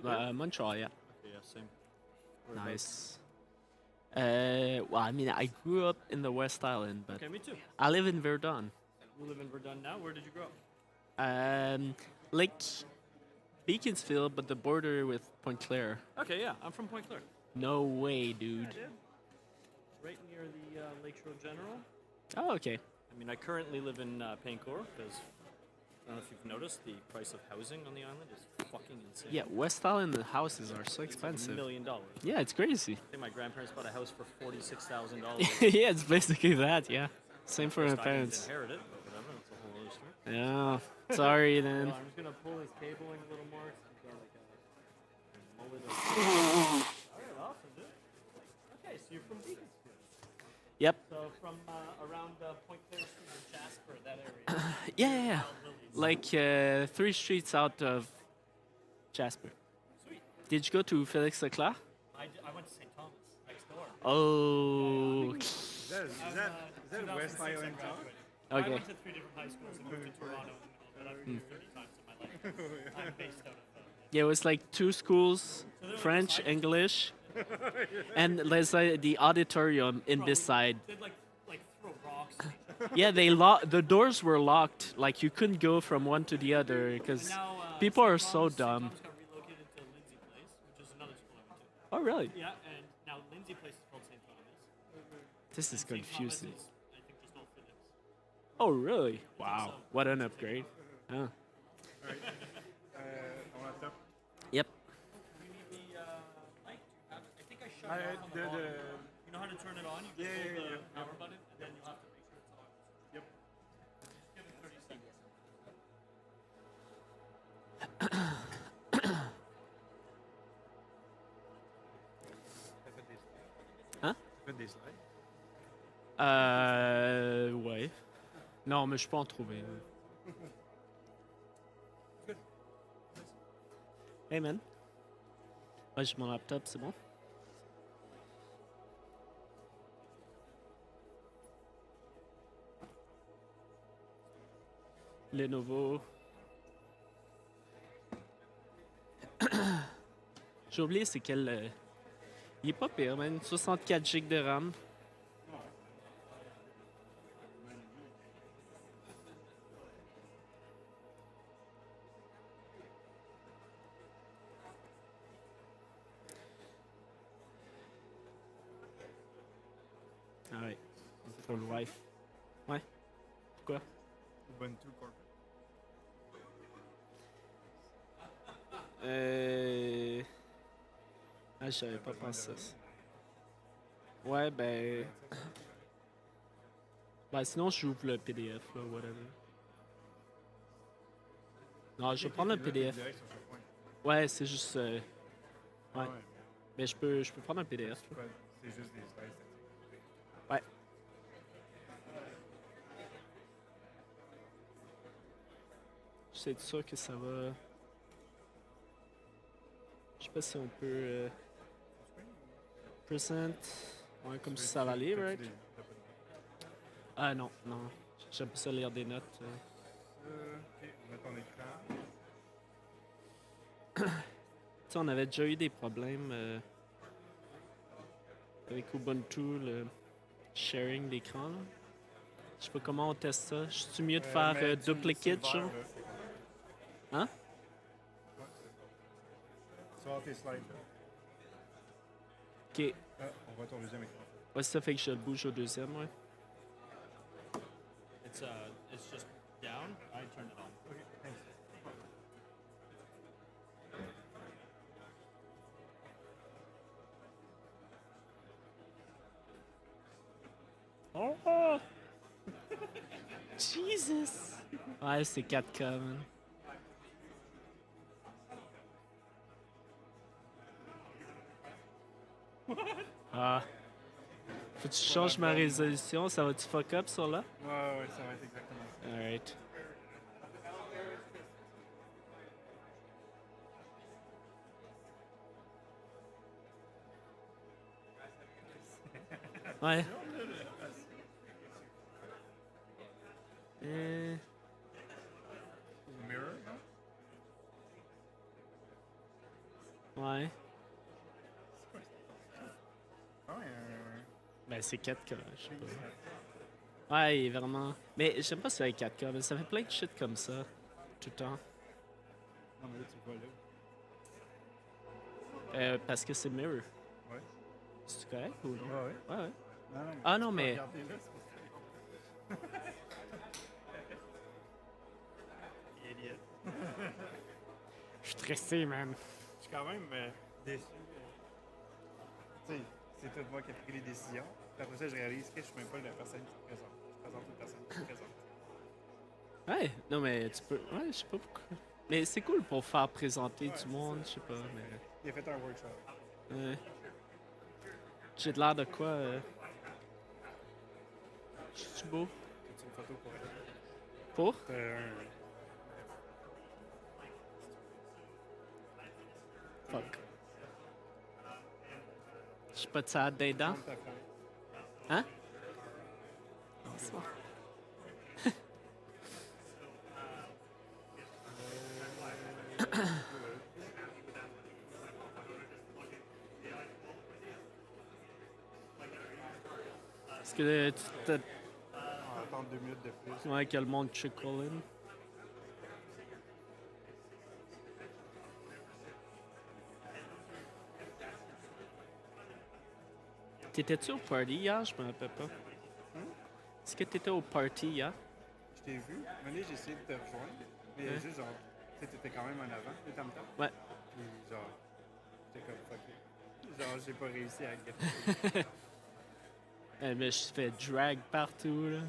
Montreal, yeah. Okay, yeah, same. Nice. Well, I mean, I grew up in the West Island, but Okay, me too. I live in Verdun. You live in Verdun now? Where did you grow up? Like Beaconsfield, but the border with Pointe-Claire. Okay, yeah, I'm from Point Claire. No way, dude. Right near the Lakeshore General. Oh, okay. I mean, I currently live in Paincourt because I don't know if you've noticed the price of housing on the island is fucking insane. Yeah, West Island houses are so It's expensive. $1 million. Yeah, it's crazy. I think my grandparents bought a house for $46,000. Yeah, it's basically that. Yeah, same for my First, I didn't parents. inherit it, but whatever. That's a whole other story. Yeah, sorry then. Well, I'm just gonna pull his cabling a little more. So he's got like a mullet of- All right, awesome, dude. Okay, so you're from Beaconsfield. Yep. So from around Point Claire Street in Jasper, that area. Yeah. Like 3 streets out of Jasper. Sweet. Did you go to Félix Leclerc? I went to St. Thomas next door. Oh. Is that West Island town? I Okay. went to 3 different high schools and moved to Toronto, but I've moved 30 times in my life. I'm based out of. Yeah, it was like 2 schools, French, English, and there's the auditorium in this side. They'd like throw rocks. At each other. Yeah, the doors were locked. Like you couldn't go from one to the other because Now, people are St. so Thomas dumb. got relocated to Lindsay Place, which is another school I went to. Oh, really? Yeah, and now Lindsay Place is called St. Thomas. This is And St. Thomas confusing. is, I think, just old Phillips. Oh, really? Wow. What an upgrade. Huh. On la top. Yep. We need the light. I think I shut it off on the bottom. You know how to turn it on? You just hold the power button, and then you'll have to make sure it's on. Yep. Just give it 30 seconds. Hein? Faites des slides. Ouais. Non, mais je peux en trouver. Hey, man. Ouais, j'ai mon laptop, c'est bon? Lenovo. J'ai oublié c'est quel... Il est pas pire, man. 64 GB de RAM. Ah ouais. Pour le Wi-Fi. Ouais. Pourquoi? Ubuntu Corporate. Ah, j'avais pas pensé à ça. Ouais, ben... Ben, sinon, j'ouvre le PDF, là, whatever. Non, je vais prendre le PDF. Ouais, c'est juste... Ouais. Mais je peux prendre un PDF. là. C'est juste des slides. Ouais. C'est sûr que ça va... Je sais pas si on peut... Present... Ouais, comme si ça va aller, right? Ah non, non. J'aime pas ça lire des notes. Ok, on met ton écran. Tu sais, on avait déjà eu des problèmes avec Ubuntu, le sharing d'écran. là. Je sais pas comment on teste ça. Je suis mieux de faire mais tu- duplicate, c'est vert, genre? là. Hein? Sors tes slides. Là. Ok. Ah, on voit ton deuxième écran. Ouais, ça fait que je le bouge au deuxième, ouais. It's just down. I turned it on. Okay, thanks. Oh! Jesus! Ouais, c'est 4K, man. Ah. Faut que tu changes ma résolution, ça va-tu fuck up sur là? Ouais, ça va être exactement ça. Alright. Ouais. Mirror, non? Ben, c'est 4K, je sais pas. Ouais, il est vraiment. Mais j'aime pas ça avec 4K, mais ça fait plein de shit comme ça, tout le temps. Non, mais là, tu vois là. Parce que c'est mirror. Ouais. C'est correct ou non? Ouais. Ouais, ouais. Non, non, Ah tu non, peux mais. regarder là, c'est pas ça. Idiot. Je suis stressé, man. Je suis quand même déçu. Tu sais, c'est tout moi qui ai pris les décisions. Puis après ça, je réalise que je suis même pas la personne qui se présente. Je présente une personne qui se présente. Ouais, non, mais tu peux. Ouais, je sais pas pourquoi. Mais c'est cool pour faire présenter du monde, je sais pas. Mais... Il a fait un workshop. Ouais. J'ai de l'air de quoi? Je suis beau? C'est une photo pour elle. Pour? Fuck. Je suis pas de ça dedans? Hein? Non, c'est bon. Est-ce que tu te... On va attendre 2 minutes de plus. Ouais, que le monde trickle in. T'étais-tu au party hier? Je me rappelle pas. Est-ce que t'étais au party hier? Je t'ai vu. Mais là, j'ai essayé de te rejoindre. Mais juste genre, tu sais, t'étais quand même en avant, les tam-tams. Ouais. Puis genre, j'étais comme fucké. Genre, j'ai pas réussi à get. Mais je fais drag partout, là.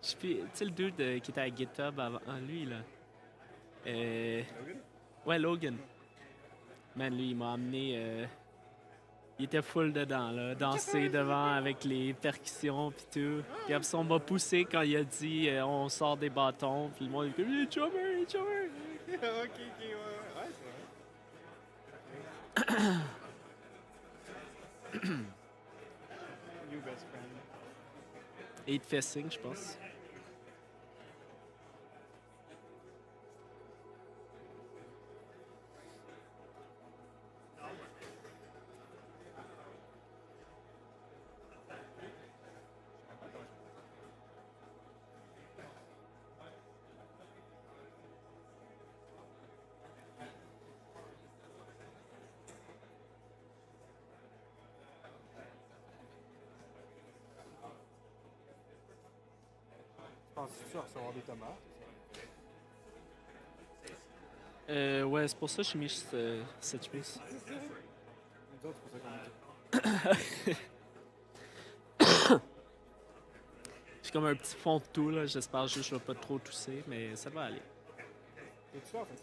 Tu sais, le dude qui était à GitHub avant lui, là. Logan? Ouais, Logan. Man, lui, il m'a amené... il était full dedans, là. Danser devant avec les percussions pis tout. Puis après ça, on m'a poussé quand il a dit on sort des bâtons. Puis le monde dit il est chummer, il est chummer. Ok, ouais, c'est vrai. New best friend. Et il te fait signe, je pense. Penses-tu recevoir des tomates? Ouais, c'est pour ça que j'ai mis cette chemise. Nous autres, c'est pour ça qu'on dit. J'ai comme un petit fond de tout, là. J'espère juste que je vais pas trop tousser, mais ça va aller. Es-tu là, en fait,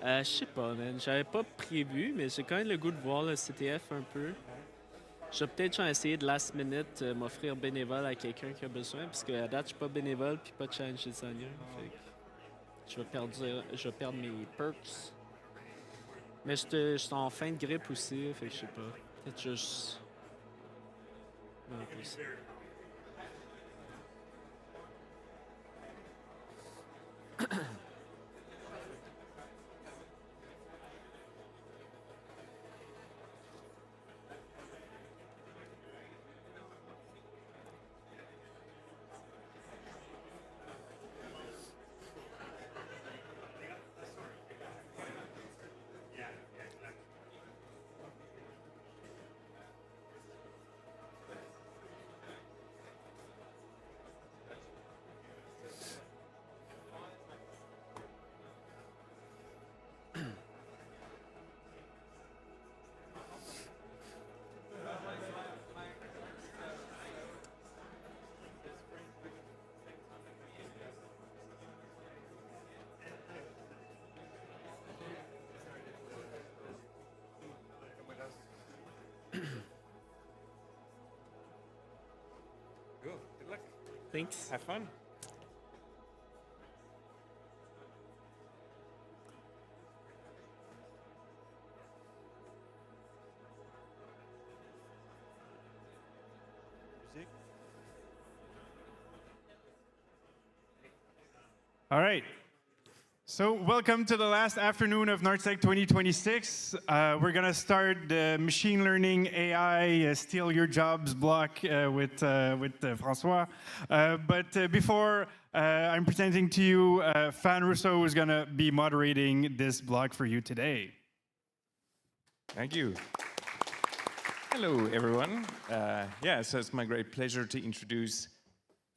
Je sais pas, man. J'avais pas prévu, mais j'ai quand même le goût de voir le CTF un peu. Je vais peut-être essayer de last minute m'offrir bénévole à quelqu'un qui a besoin, parce qu'à date, je suis pas bénévole puis pas de challenge designer. Fait que je vais perdre mes perks. Mais je suis en fin de grippe aussi, fait que je sais pas. Peut-être juste... Non, plus. Good luck. Thanks. Have fun. Musique. All right. So welcome to the last afternoon of NorthSec 2026. We're going to start the machine learning AI steal your jobs block with François. But before I'm presenting to you, Fan Rousseau is going to be moderating this block for you today. Thank you. Hello, everyone. So it's my great pleasure to introduce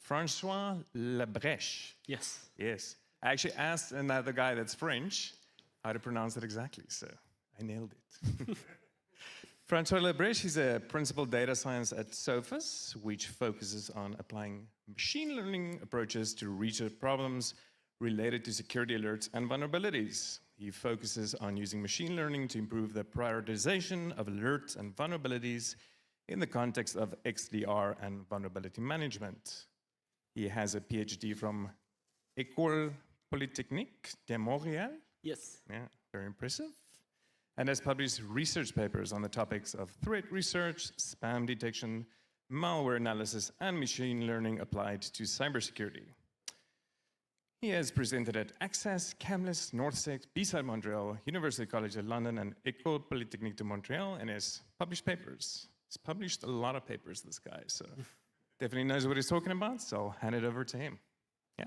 François Labrèche. Yes. Yes. I actually asked another guy that's French how to pronounce it exactly, so I nailed it. François Labrèche is a principal data science at Sophos, which focuses on applying machine learning approaches to research problems related to security alerts and vulnerabilities. He focuses on using machine learning to improve the prioritization of alerts and vulnerabilities in the context of XDR and vulnerability management. He has a PhD from École Polytechnique de Montréal. Yes. Yeah, very impressive. And has published research papers on the topics of threat research, spam detection, malware analysis, and machine learning applied to cybersecurity. He has presented at Access, Camless, NorthSec, B-Side Montreal, University College of London, and École Polytechnique de Montréal, and has published papers. He's published a lot of papers, this guy, so definitely knows what he's talking about, so I'll hand it over to him. Yeah.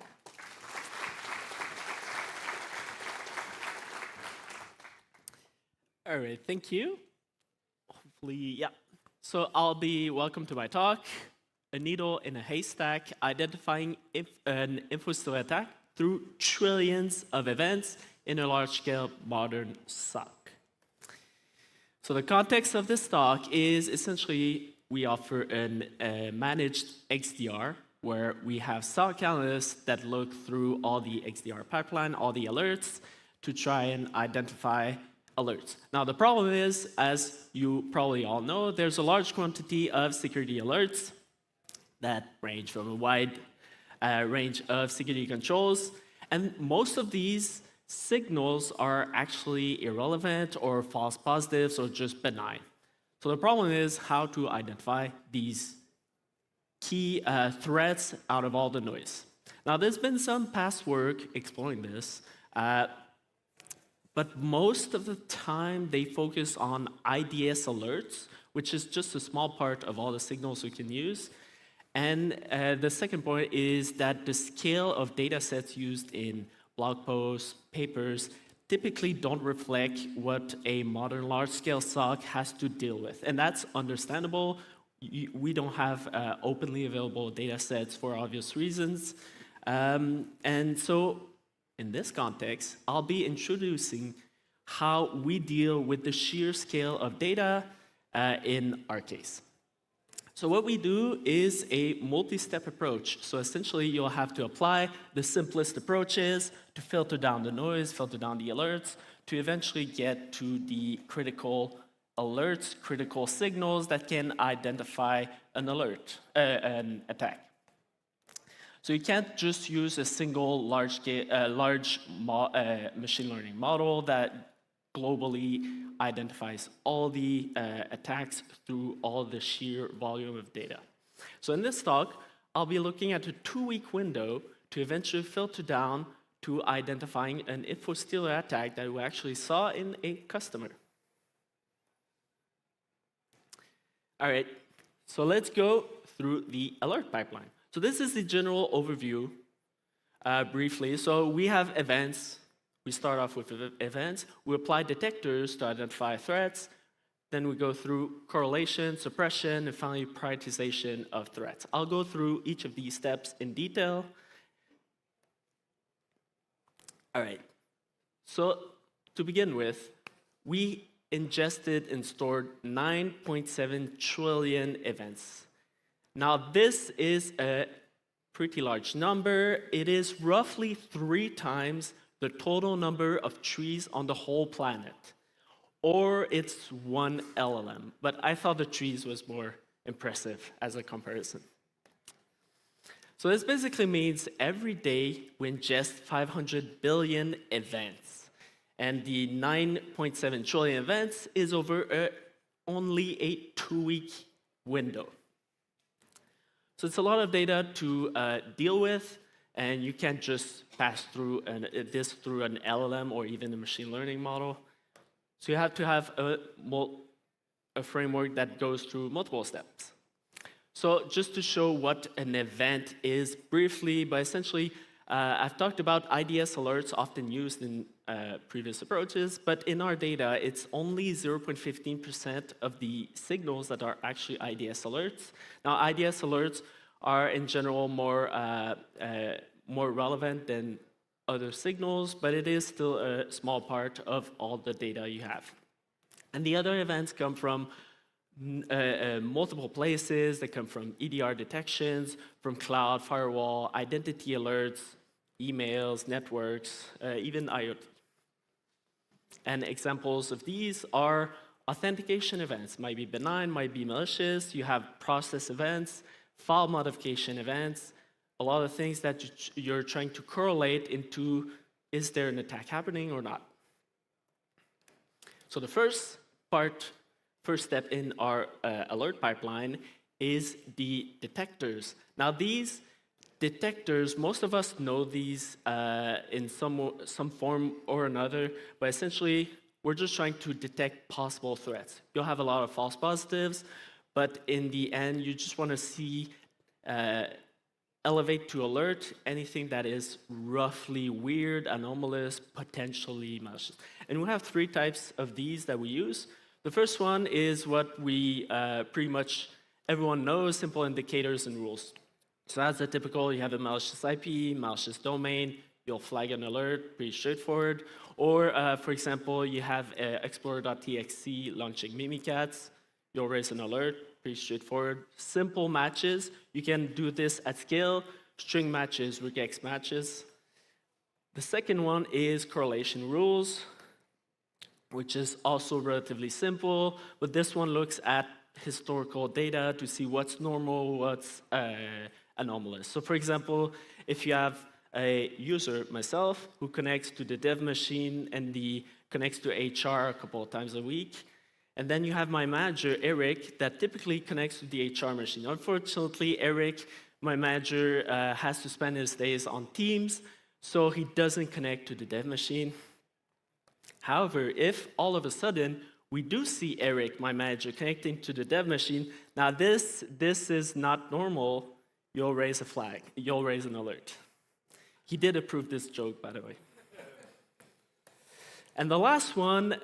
All right, thank you. Hopefully, yeah. So welcome to my talk, A Needle in a Haystack, Identifying an Info-Stealer Attack Through Trillions of Events in a Large-Scale Modern SOC. So the context of this talk is essentially we offer a managed XDR where we have SOC analysts that look through all the XDR pipeline, all the alerts, to try and identify alerts. Now, the problem is, as you probably all know, there's a large quantity of security alerts that range from a wide range of security controls, and most of these signals are actually irrelevant or false positives or just benign. So the problem is how to identify these key threats out of all the noise. Now, there's been some past work exploring this, but most of the time they focus on IDS alerts, which is just a small part of all the signals we can use. And the second point is that the scale of data sets used in blog posts, papers, typically don't reflect what a modern large-scale SOC has to deal with. And that's understandable. We don't have openly available data sets for obvious reasons. And so in this context, I'll be introducing how we deal with the sheer scale of data in our case. So what we do is a multi-step approach. So essentially, you'll have to apply the simplest approaches to filter down the noise, filter down the alerts, to eventually get to the critical alerts, critical signals that can identify an alert, an attack. So you can't just use a single large machine learning model that globally identifies all the attacks through all the sheer volume of data. So in this talk, I'll be looking at a 2-week window to eventually filter down to identifying an info-stealer attack that we actually saw in a customer. All right, so let's go through the alert pipeline. So this is the general overview briefly. So we have events. We start off with events. We apply detectors to identify threats. Then we go through correlation, suppression, and finally prioritization of threats. I'll go through each of these steps in detail. All right, so to begin with, we ingested and stored 9.7 trillion events. Now, this is a pretty large number. It is roughly 3 times the total number of trees on the whole planet. Or it's 1 LLM. But I thought the trees was more impressive as a comparison. So this basically means every day we ingest 500 billion events. And the 9.7 trillion events is over only a 2-week window. So it's a lot of data to deal with, and you can't just pass through this through an LLM or even a machine learning model. So you have to have a framework that goes through multiple steps. So just to show what an event is briefly, but essentially, I've talked about IDS alerts often used in previous approaches, but in our data, it's only 0.15% of the signals that are actually IDS alerts. Now, IDS alerts are in general more relevant than other signals, but it is still a small part of all the data you have. And the other events come from multiple places. They come from EDR detections, from cloud, firewall, identity alerts, emails, networks, even IoT. And examples of these are authentication events. Might be benign, might be malicious. You have process events, file modification events, a lot of things that you're trying to correlate into, is there an attack happening or not? So the first step in our alert pipeline is the detectors. Now these detectors, most of us know these in some form or another, but essentially we're just trying to detect possible threats. You'll have a lot of false positives, but in the end you just want to see elevate to alert anything that is roughly weird, anomalous, potentially malicious. And we have 3 types of these that we use. The first one is what we pretty much everyone knows, simple indicators and rules. So that's the typical, you have a malicious IP, malicious domain, you'll flag an alert, pretty straightforward. Or for example, you have explorer.txt launching Mimikatz, you'll raise an alert, pretty straightforward. Simple matches, you can do this at scale, string matches, regex matches. The second one is correlation rules, which is also relatively simple, but this one looks at historical data to see what's normal, what's anomalous. So for example, if you have a user, myself, who connects to the dev machine and connects to HR a couple of times a week, and then you have my manager, Eric, that typically connects to the HR machine. Unfortunately, Eric, my manager, has to spend his days on Teams, so he doesn't connect to the dev machine. However, if all of a sudden we do see Eric, my manager, connecting to the dev machine, now this is not normal, you'll raise a flag, you'll raise an alert. He did approve this joke, by the way. And the last one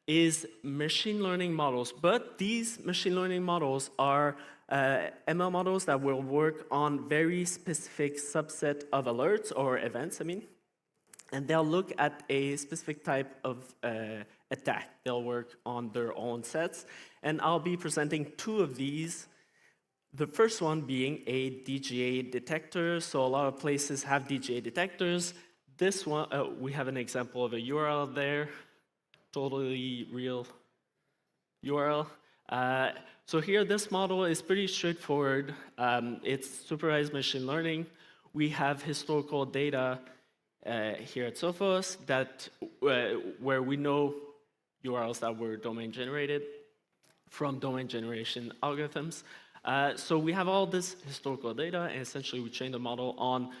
is machine learning models, but these machine learning models are ML models that will work on very specific subset of alerts or events, and they'll look at a specific type of attack. They'll work on their own sets, and I'll be presenting 2 of these. The first one being a DGA detector, so a lot of places have DGA detectors. This one, we have an example of a URL there, totally real URL. So here, this model is pretty straightforward. It's supervised machine learning. We have historical data here at Sophos that where we know URLs that were domain generated from domain generation algorithms. So we have all this historical data, and essentially we train the model on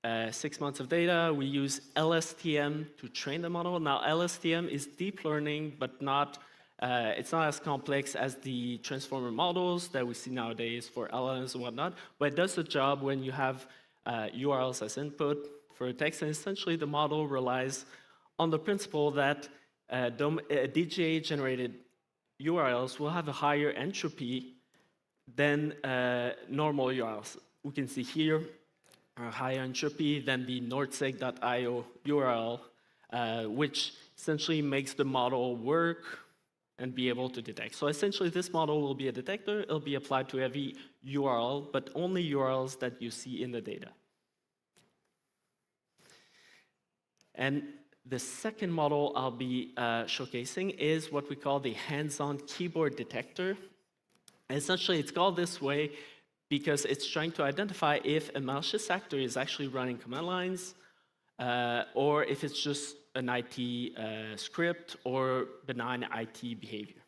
6 months of data. We use LSTM to train the model. Now LSTM is deep learning, but it's not as complex as the transformer models that we see nowadays for LLMs and whatnot, but it does the job when you have URLs as input for a text, and essentially the model relies on the principle that DGA-generated URLs will have a higher entropy than normal URLs. We can see here a higher entropy than the NorthSec.io URL, which essentially makes the model work and be able to detect. So essentially this model will be a detector. It'll be applied to every URL, but only URLs that you see in the data. And the second model I'll be showcasing is what we call the hands-on keyboard detector. Essentially, it's called this way because it's trying to identify if a malicious actor is actually running command lines or if it's just an IT script or benign IT behavior.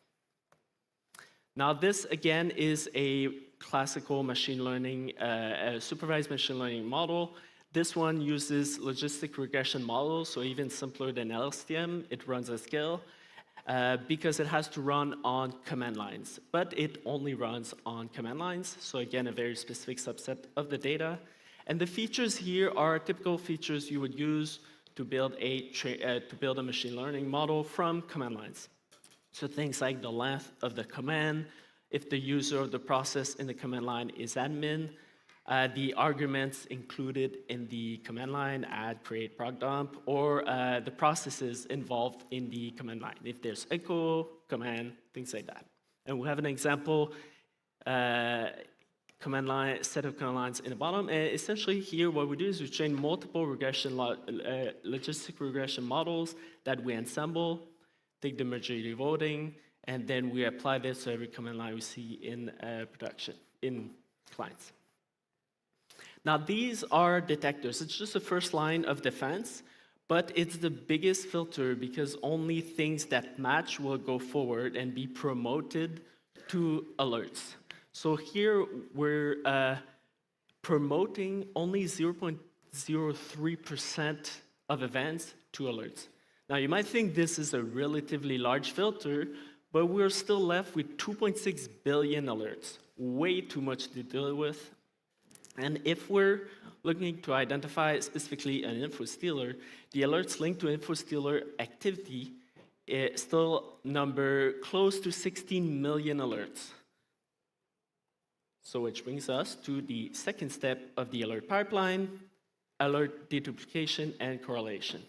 Now, this, again, is a classical machine learning, supervised machine learning model. This one uses logistic regression models, so even simpler than LSTM. It runs at scale because it has to run on command lines, but it only runs on command lines. So again, a very specific subset of the data. And the features here are typical features you would use to build a machine learning model from command lines. So things like the length of the command, if the user of the process in the command line is admin, the arguments included in the command line, add, create, proc dump, or the processes involved in the command line. If there's echo, command, things like that. And we have an example command line, set of command lines in the bottom. And essentially here, what we do is we train multiple logistic regression models that we ensemble, take the majority voting, and then we apply this to every command line we see in production, in clients. Now, these are detectors. It's just the first line of defense, but it's the biggest filter because only things that match will go forward and be promoted to alerts. So here, we're promoting only 0.03% of events to alerts. Now, you might think this is a relatively large filter, but we're still left with 2.6 billion alerts, way too much to deal with. And if we're looking to identify specifically an info stealer, the alerts linked to info stealer activity still number close to 16 million alerts. So which brings us to the second step of the alert pipeline, alert deduplication and correlation.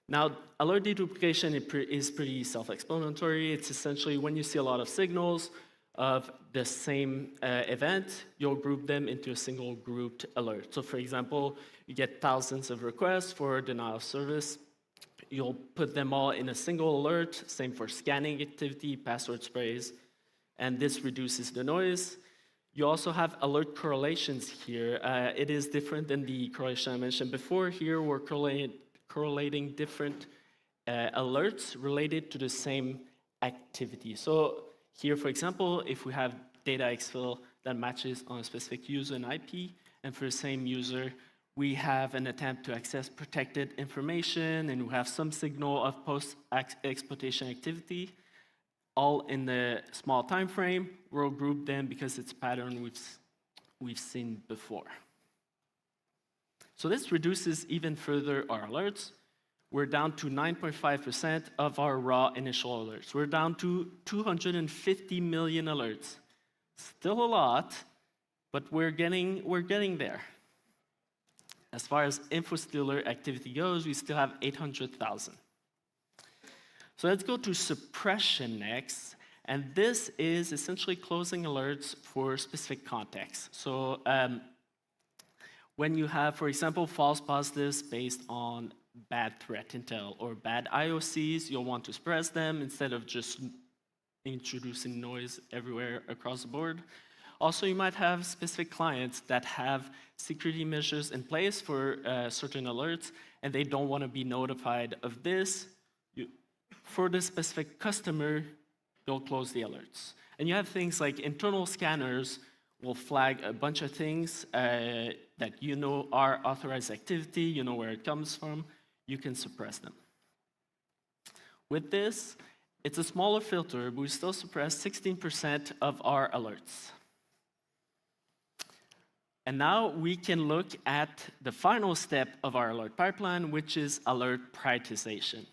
Now, alert deduplication is pretty self-explanatory. It's essentially when you see a lot of signals of the same event, you'll group them into a single grouped alert. So for example, you get thousands of requests for denial of service. You'll put them all in a single alert, same for scanning activity, password sprays, and this reduces the noise. You also have alert correlations here. It is different than the correlation I mentioned before. Here, we're correlating different alerts related to the same activity. So here, for example, if we have data exfil that matches on a specific user and IP, and for the same user, we have an attempt to access protected information, and we have some signal of post-exploitation activity, all in the small time frame, we'll group them because it's a pattern we've seen before. So this reduces even further our alerts. We're down to 9.5% of our raw initial alerts. We're down to 250 million alerts. Still a lot, but we're getting there. As far as info stealer activity goes, we still have 800,000. So let's go to suppression next. And this is essentially closing alerts for specific contexts. So when you have, for example, false positives based on bad threat intel or bad IOCs, you'll want to suppress them instead of just introducing noise everywhere across the board. Also, you might have specific clients that have security measures in place for certain alerts, and they don't want to be notified of this. For this specific customer, you'll close the alerts. And you have things like internal scanners will flag a bunch of things that you know are authorized activity, you know where it comes from, you can suppress them. With this, it's a smaller filter, but we still suppress 16% of our alerts. And now we can look at the final step of our alert pipeline, which is alert prioritization.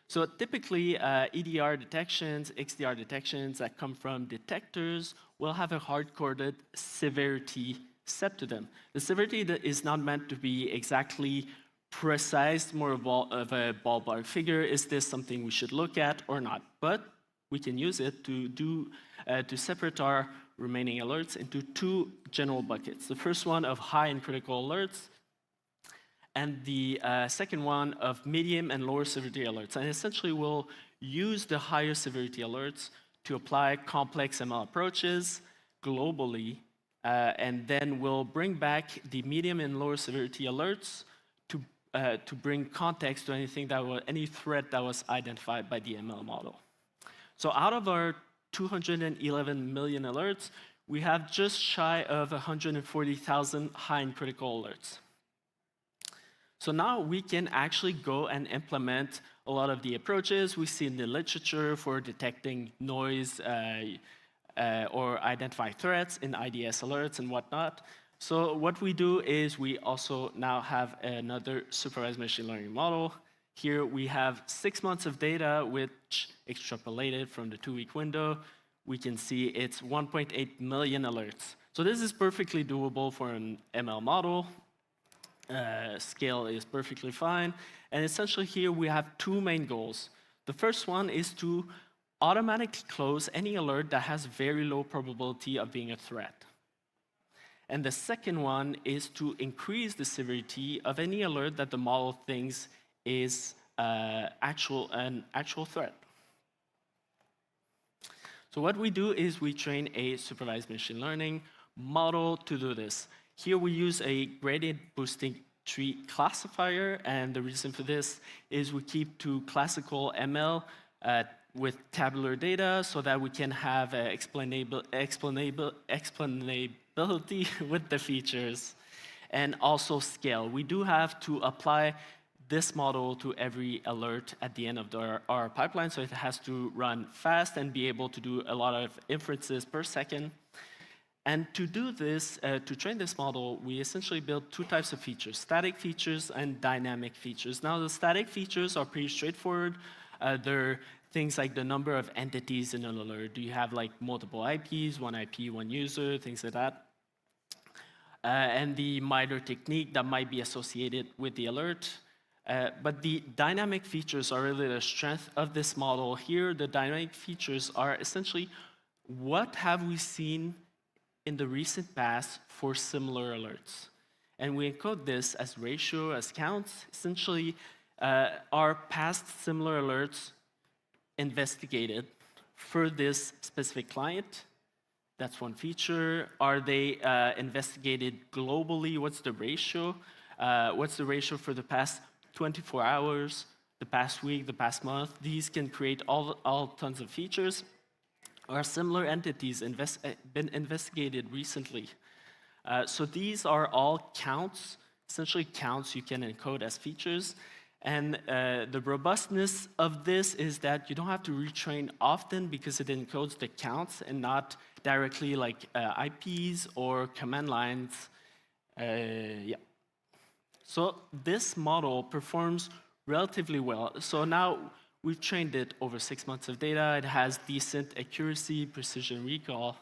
So typically, EDR detections, XDR detections that come from detectors will have a hard-coded severity set to them. The severity is not meant to be exactly precise, more of a ballpark figure. Is this something we should look at or not? But we can use it to separate our remaining alerts into two general buckets. The first one of high and critical alerts, and the second one of medium and lower severity alerts. And essentially, we'll use the higher severity alerts to apply complex ML approaches globally, and then we'll bring back the medium and lower severity alerts to bring context to any threat that was identified by the ML model. So out of our 211 million alerts, we have just shy of 140,000 high and critical alerts. So now we can actually go and implement a lot of the approaches we see in the literature for detecting noise or identify threats in IDS alerts and whatnot. So what we do is we also now have another supervised machine learning model. Here we have 6 months of data, which extrapolated from the 2-week window. We can see it's 1.8 million alerts. So this is perfectly doable for an ML model. Scale is perfectly fine. And essentially here we have 2 main goals. The first one is to automatically close any alert that has very low probability of being a threat. And the second one is to increase the severity of any alert that the model thinks is an actual threat. So what we do is we train a supervised machine learning model to do this. Here we use a gradient boosting tree classifier, and the reason for this is we keep to classical ML with tabular data so that we can have explainability with the features, and also scale. We do have to apply this model to every alert at the end of our pipeline, so it has to run fast and be able to do a lot of inferences per second. And to do this, to train this model, we essentially build 2 types of features, static features and dynamic features. Now, the static features are pretty straightforward. They're things like the number of entities in an alert. Do you have like multiple IPs, 1 IP, 1 user, things like that? And the MITRE technique that might be associated with the alert. But the dynamic features are really the strength of this model. Here, the dynamic features are essentially what have we seen in the recent past for similar alerts. And we encode this as ratio, as counts. Essentially, are past similar alerts investigated for this specific client? That's one feature. Are they investigated globally? What's the ratio? What's the ratio for the past 24 hours, the past week, the past month? These can create all tons of features. Are similar entities been investigated recently? So these are all counts, essentially counts you can encode as features. And the robustness of this is that you don't have to retrain often because it encodes the counts and not directly like IPs or command lines. Yeah. So this model performs relatively well. So now we've trained it over 6 months of data. It has decent accuracy, precision recall.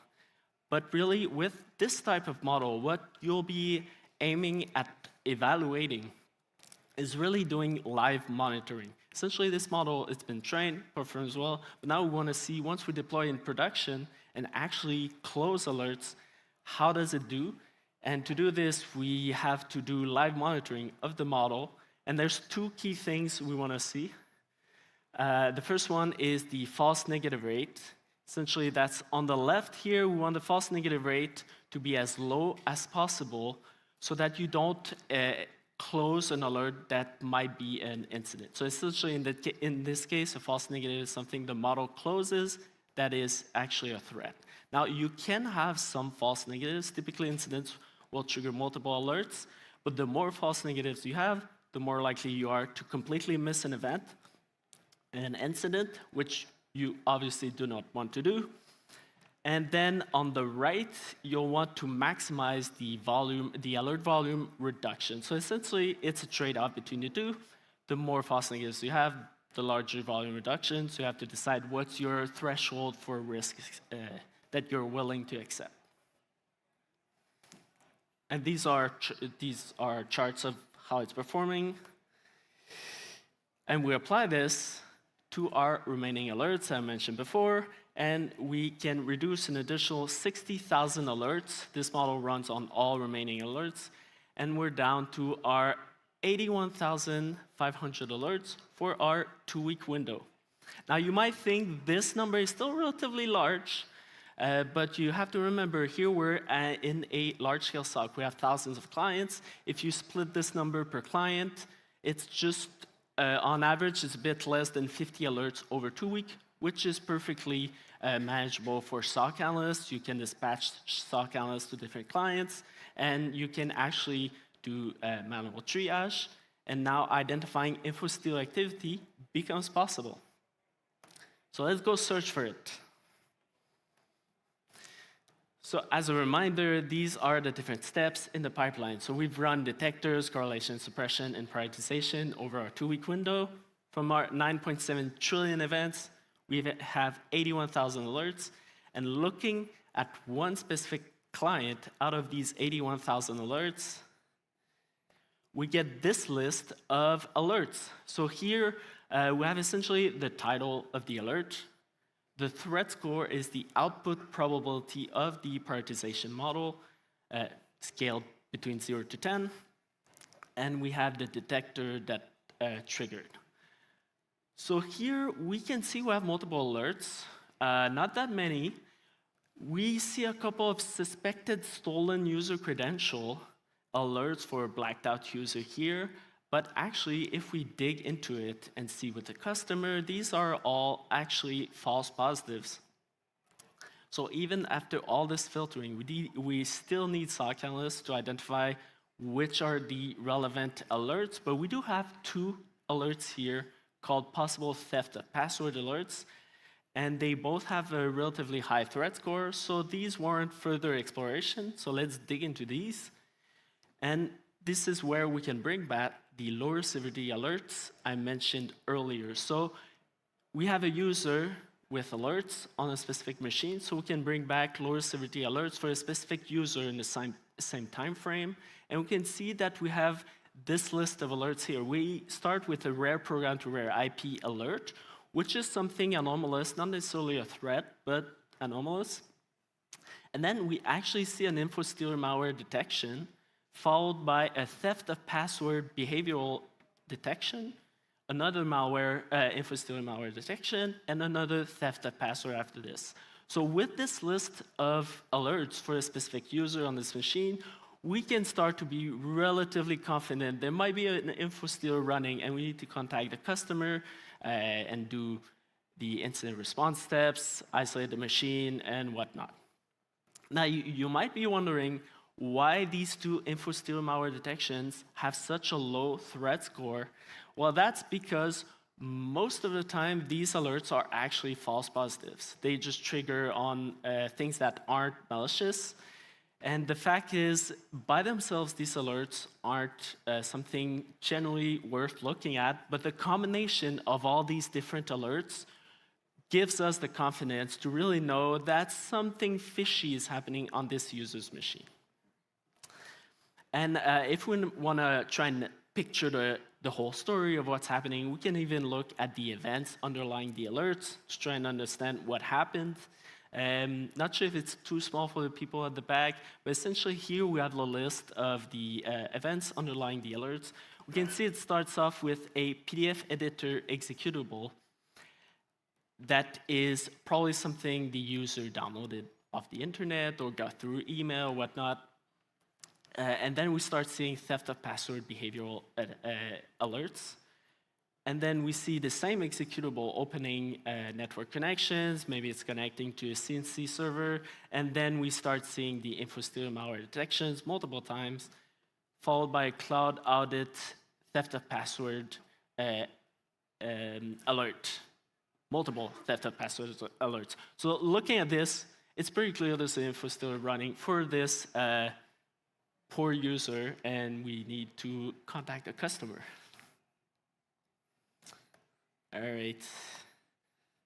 But really, with this type of model, what you'll be aiming at evaluating is really doing live monitoring. Essentially, this model, it's been trained, performs well, but now we want to see, once we deploy in production and actually close alerts, how does it do? And to do this, we have to do live monitoring of the model. And there's 2 key things we want to see. The first one is the false negative rate. Essentially, that's on the left here. We want the false negative rate to be as low as possible so that you don't close an alert that might be an incident. So essentially, in this case, a false negative is something the model closes that is actually a threat. Now, you can have some false negatives. Typically, incidents will trigger multiple alerts. But the more false negatives you have, the more likely you are to completely miss an event, an incident, which you obviously do not want to do. And then on the right, you'll want to maximize the volume, the alert volume reduction. So essentially, it's a trade-off between the 2. The more false negatives you have, the larger volume reduction. So you have to decide what's your threshold for risk that you're willing to accept. And these are charts of how it's performing. And we apply this to our remaining alerts I mentioned before, and we can reduce an additional 60,000 alerts. This model runs on all remaining alerts, and we're down to our 81,500 alerts for our 2-week window. Now, you might think this number is still relatively large, but you have to remember here we're in a large-scale SOC. We have thousands of clients. If you split this number per client, it's just on average, it's a bit less than 50 alerts over 2 weeks, which is perfectly manageable for SOC analysts. You can dispatch SOC analysts to different clients, and you can actually do manual triage. And now identifying info-steal activity becomes possible. So let's go search for it. So as a reminder, these are the different steps in the pipeline. So we've run detectors, correlation, suppression, and prioritization over our 2-week window. From our 9.7 trillion events, we have 81,000 alerts. And looking at one specific client out of these 81,000 alerts, we get this list of alerts. So here we have essentially the title of the alert. The threat score is the output probability of the prioritization model, scaled between 0 to 10. And we have the detector that triggered. So here we can see we have multiple alerts, not that many. We see a couple of suspected stolen user credential alerts for a blacked out user here. But actually, if we dig into it and see with the customer, these are all actually false positives. So even after all this filtering, we still need SOC analysts to identify which are the relevant alerts. But we do have 2 alerts here called possible theft of password alerts. And they both have a relatively high threat score. So these warrant further exploration. So let's dig into these. And this is where we can bring back the lower severity alerts I mentioned earlier. So we have a user with alerts on a specific machine, so we can bring back lower severity alerts for a specific user in the same time frame. And we can see that we have this list of alerts here. We start with a rare program to rare IP alert, which is something anomalous, not necessarily a threat, but anomalous. And then we actually see an info stealer malware detection, followed by a theft of password behavioral detection, another malware, info stealer malware detection, and another theft of password after this. So with this list of alerts for a specific user on this machine, we can start to be relatively confident there might be an info stealer running, and we need to contact the customer and do the incident response steps, isolate the machine, and whatnot. Now, you might be wondering, why these 2 info stealer malware detections have such a low threat score? Well, that's because most of the time these alerts are actually false positives. They just trigger on things that aren't malicious. And the fact is, by themselves, these alerts aren't something generally worth looking at, but the combination of all these different alerts gives us the confidence to really know that something fishy is happening on this user's machine. And if we want to try and picture the whole story of what's happening, we can even look at the events underlying the alerts to try and understand what happened. Not sure if it's too small for the people at the back, but essentially here we have the list of the events underlying the alerts. We can see it starts off with a PDF editor executable that is probably something the user downloaded off the internet or got through email, whatnot. And then we start seeing theft of password behavioral alerts. And then we see the same executable opening network connections. Maybe it's connecting to a CNC server. And then we start seeing the info stealer malware detections multiple times, followed by a cloud audit theft of password alert. Multiple theft of password alerts. So looking at this, it's pretty clear there's an info stealer running for this poor user, and we need to contact a customer. All right.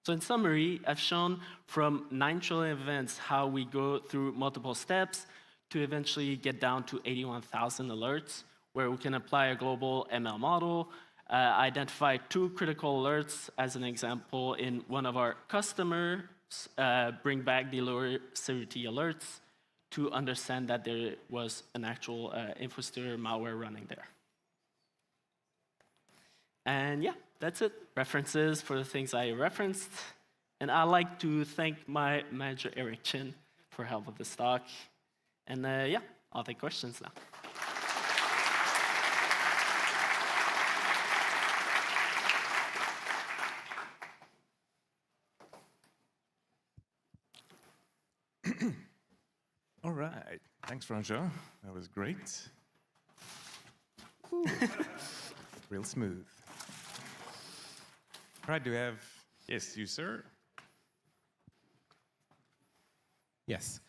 So in summary, I've shown from 9 trillion events how we go through multiple steps to eventually get down to 81,000 alerts, where we can apply a global ML model, identify 2 critical alerts as an example in one of our customers, bring back the lower severity alerts, to understand that there was an actual info stealer malware running there. And yeah, that's it. References for the things I referenced. And I'd like to thank my manager, Eric Chin, for help with this talk. And yeah, I'll take questions now. All right. Thanks, Francois. That was great. Real smooth. All right, do we have... Yes, you, sir. Yes.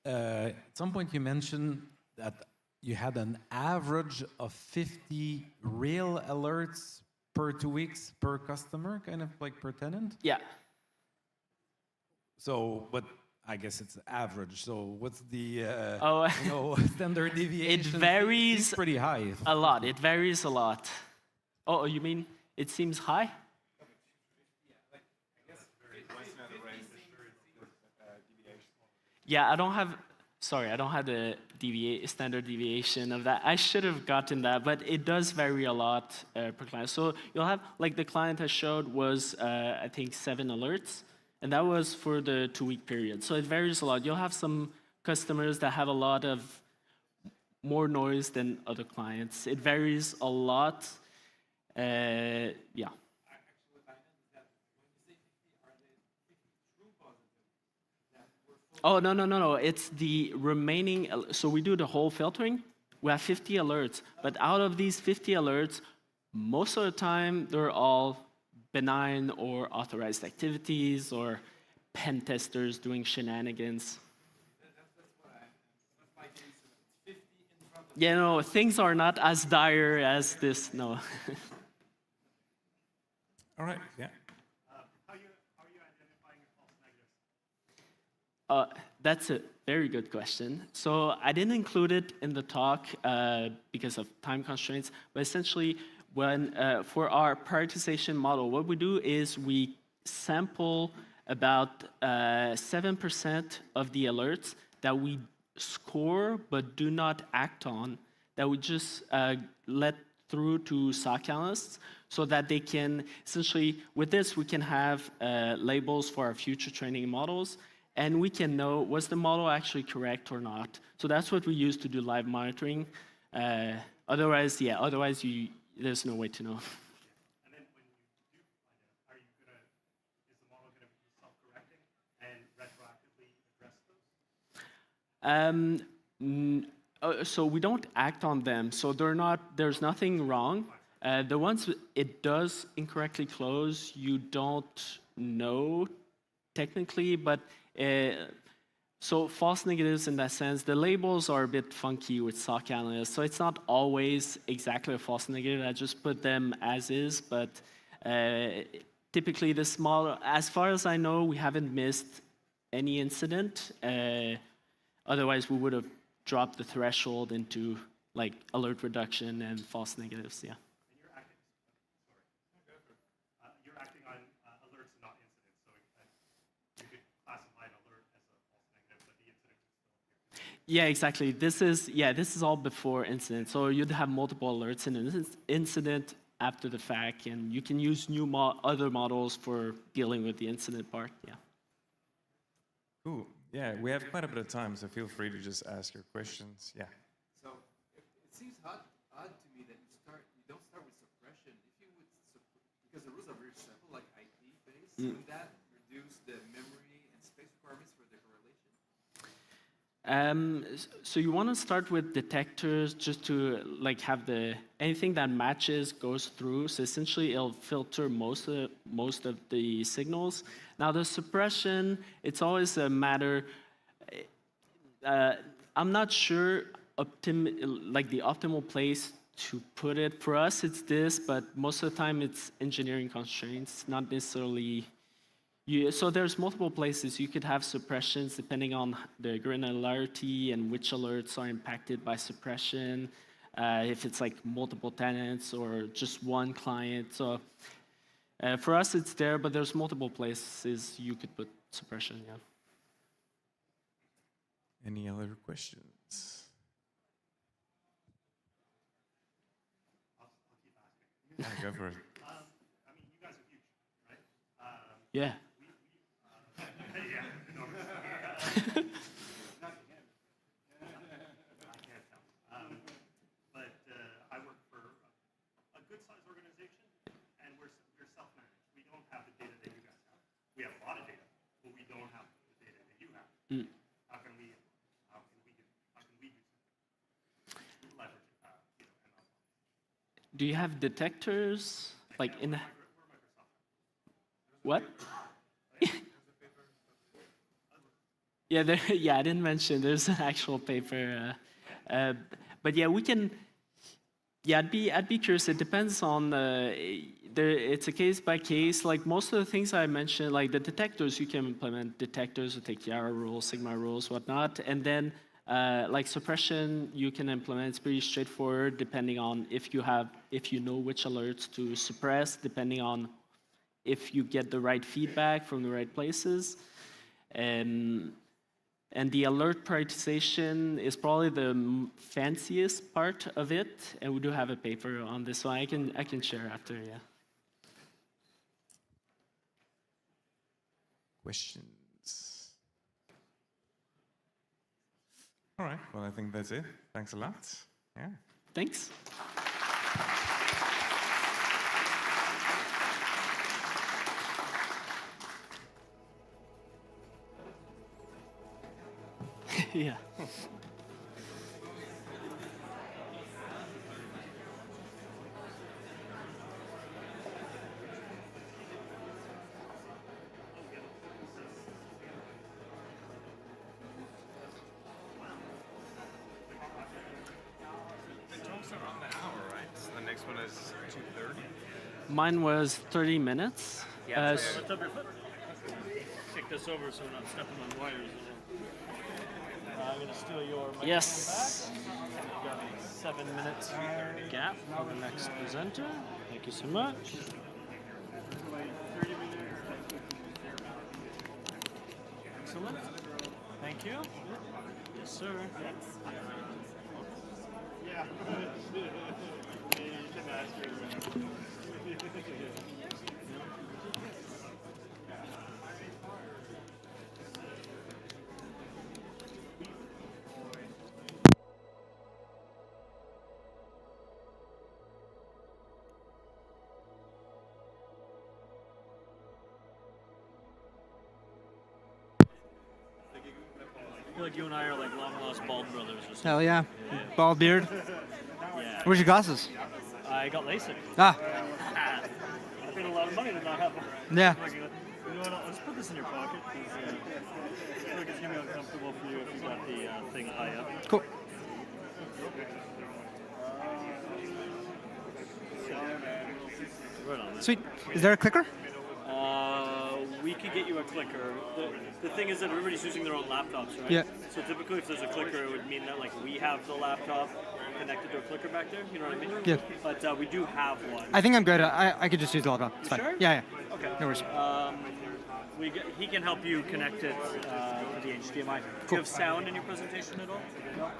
At some point you mentioned that you had an average of 50 real alerts per 2 weeks per customer, kind of like per tenant? Yeah. So, but I guess it's average. So what's the Oh, standard deviation? It varies Seems pretty high. a lot. It varies a lot. Oh, you mean it seems high? Yeah, I don't have the standard deviation of that. I should have gotten that, but it does vary a lot per client. So you'll have, like the client I showed was, I think, 7 alerts, and that was for the 2-week period. So it varies a lot. You'll have some customers that have a lot of more noise than other clients. It varies a lot. Yeah. Oh, no. It's the remaining. So we do the whole filtering. We have 50 alerts. But out of these 50 alerts, most of the time, they're all benign or authorized activities or pen testers doing shenanigans. Yeah, no, things are not as dire as this. No. All right, yeah. That's a very good question. So I didn't include it in the talk because of time constraints, but essentially when for our prioritization model, what we do is we sample about 7% of the alerts that we score but do not act on, that we just let through to SOC analysts so that they can, essentially, with this, we can have labels for our future training models, and we can know, was the model actually correct or not? So that's what we use to do live monitoring. Otherwise, there's no way to know. And then when you do find out, is the model going to be self-correcting and retroactively address those? So we don't act on them. So there's nothing wrong. The ones it does incorrectly close, you don't know technically, but so false negatives in that sense, the labels are a bit funky with SOC analysts, so it's not always exactly a false negative. I just put them as is, but typically this model, as far as I know, we haven't missed any incident. Otherwise, we would have dropped the threshold into like alert reduction and false negatives. Yeah. You're acting on alerts and not incidents, so you could classify an alert as a false negative, but the incident could still appear. Yeah, exactly. This is all before incident. So you'd have multiple alerts in an incident after the fact, and you can use other models for dealing with the incident part. Yeah. Cool. Yeah, we have quite a bit of time, so feel free to just ask your questions. Yeah. So it seems odd to me that you don't start with suppression. If you would, because the rules are very simple, like IP based, would that reduce the memory and space requirements for the correlation? So you want to start with detectors just to like have anything that matches goes through. So essentially, it'll filter most of the signals. Now the suppression, it's always a matter. I'm not sure the optimal place to put it. For us, it's this, but most of the time it's engineering constraints, not necessarily. So there's multiple places you could have suppressions depending on the granularity and which alerts are impacted by suppression, if it's like multiple tenants or just one client. So for us, it's there, but there's multiple places you could put suppression, yeah. Any other questions? I'll keep asking. Go for it. I mean, you guys are huge, right? Yeah. Yeah. But I work for a good-sized organization, and we're self-managed. We don't have the data that you guys have. We have a lot of data, but we don't have the data that you have. How can we Do you have detectors like in? What? Yeah, yeah, I didn't mention there's an actual paper, but yeah, we can. Yeah, I'd be curious. It depends on it's a case by case. Like most of the things I mentioned, like the detectors, you can implement detectors with take Yara rules, Sigma rules, whatnot, and then like suppression, you can implement. It's pretty straightforward, depending on if you know which alerts to suppress, depending on if you get the right feedback from the right places. And the alert prioritization is probably the fanciest part of it, and we do have a paper on this, so I can share after, yeah. Questions? All right, well, I think that's it. Thanks a lot. Yeah. Thanks. Yeah. The talks are around an hour, right? So the next one is 2:30. Mine was 30 minutes. Yeah, lift up your foot. Kick this over so we're not stepping on wires. I'm going to steal your microphone Yes. back. We've got a 7 minutes gap for the next presenter. Thank you so much. Excellent. Thank you. Yes, sir. Yeah. I feel like you and I are like long lost bald brothers or something. Hell yeah. Bald beard. Yeah. Where's your glasses? I got LASIK. Ah. I paid a lot of money to not have one. Yeah. You know what? Let's put this in your pocket because I feel like it's gonna be uncomfortable for you if you got the thing high up. Cool. Right on. Sweet. Is there a clicker? We could get you a clicker. The thing is that everybody's using their own laptops, right? Yeah. So typically, if there's a clicker, it would mean that like we have the laptop connected to a clicker back there. You know what I mean? Yeah. But we do have one. I think I'm good. I could just use the laptop. It's fine. Sure? Yeah, yeah. Okay. No worries. He can help you connect it to the HDMI. Do you have sound in your presentation at all? No.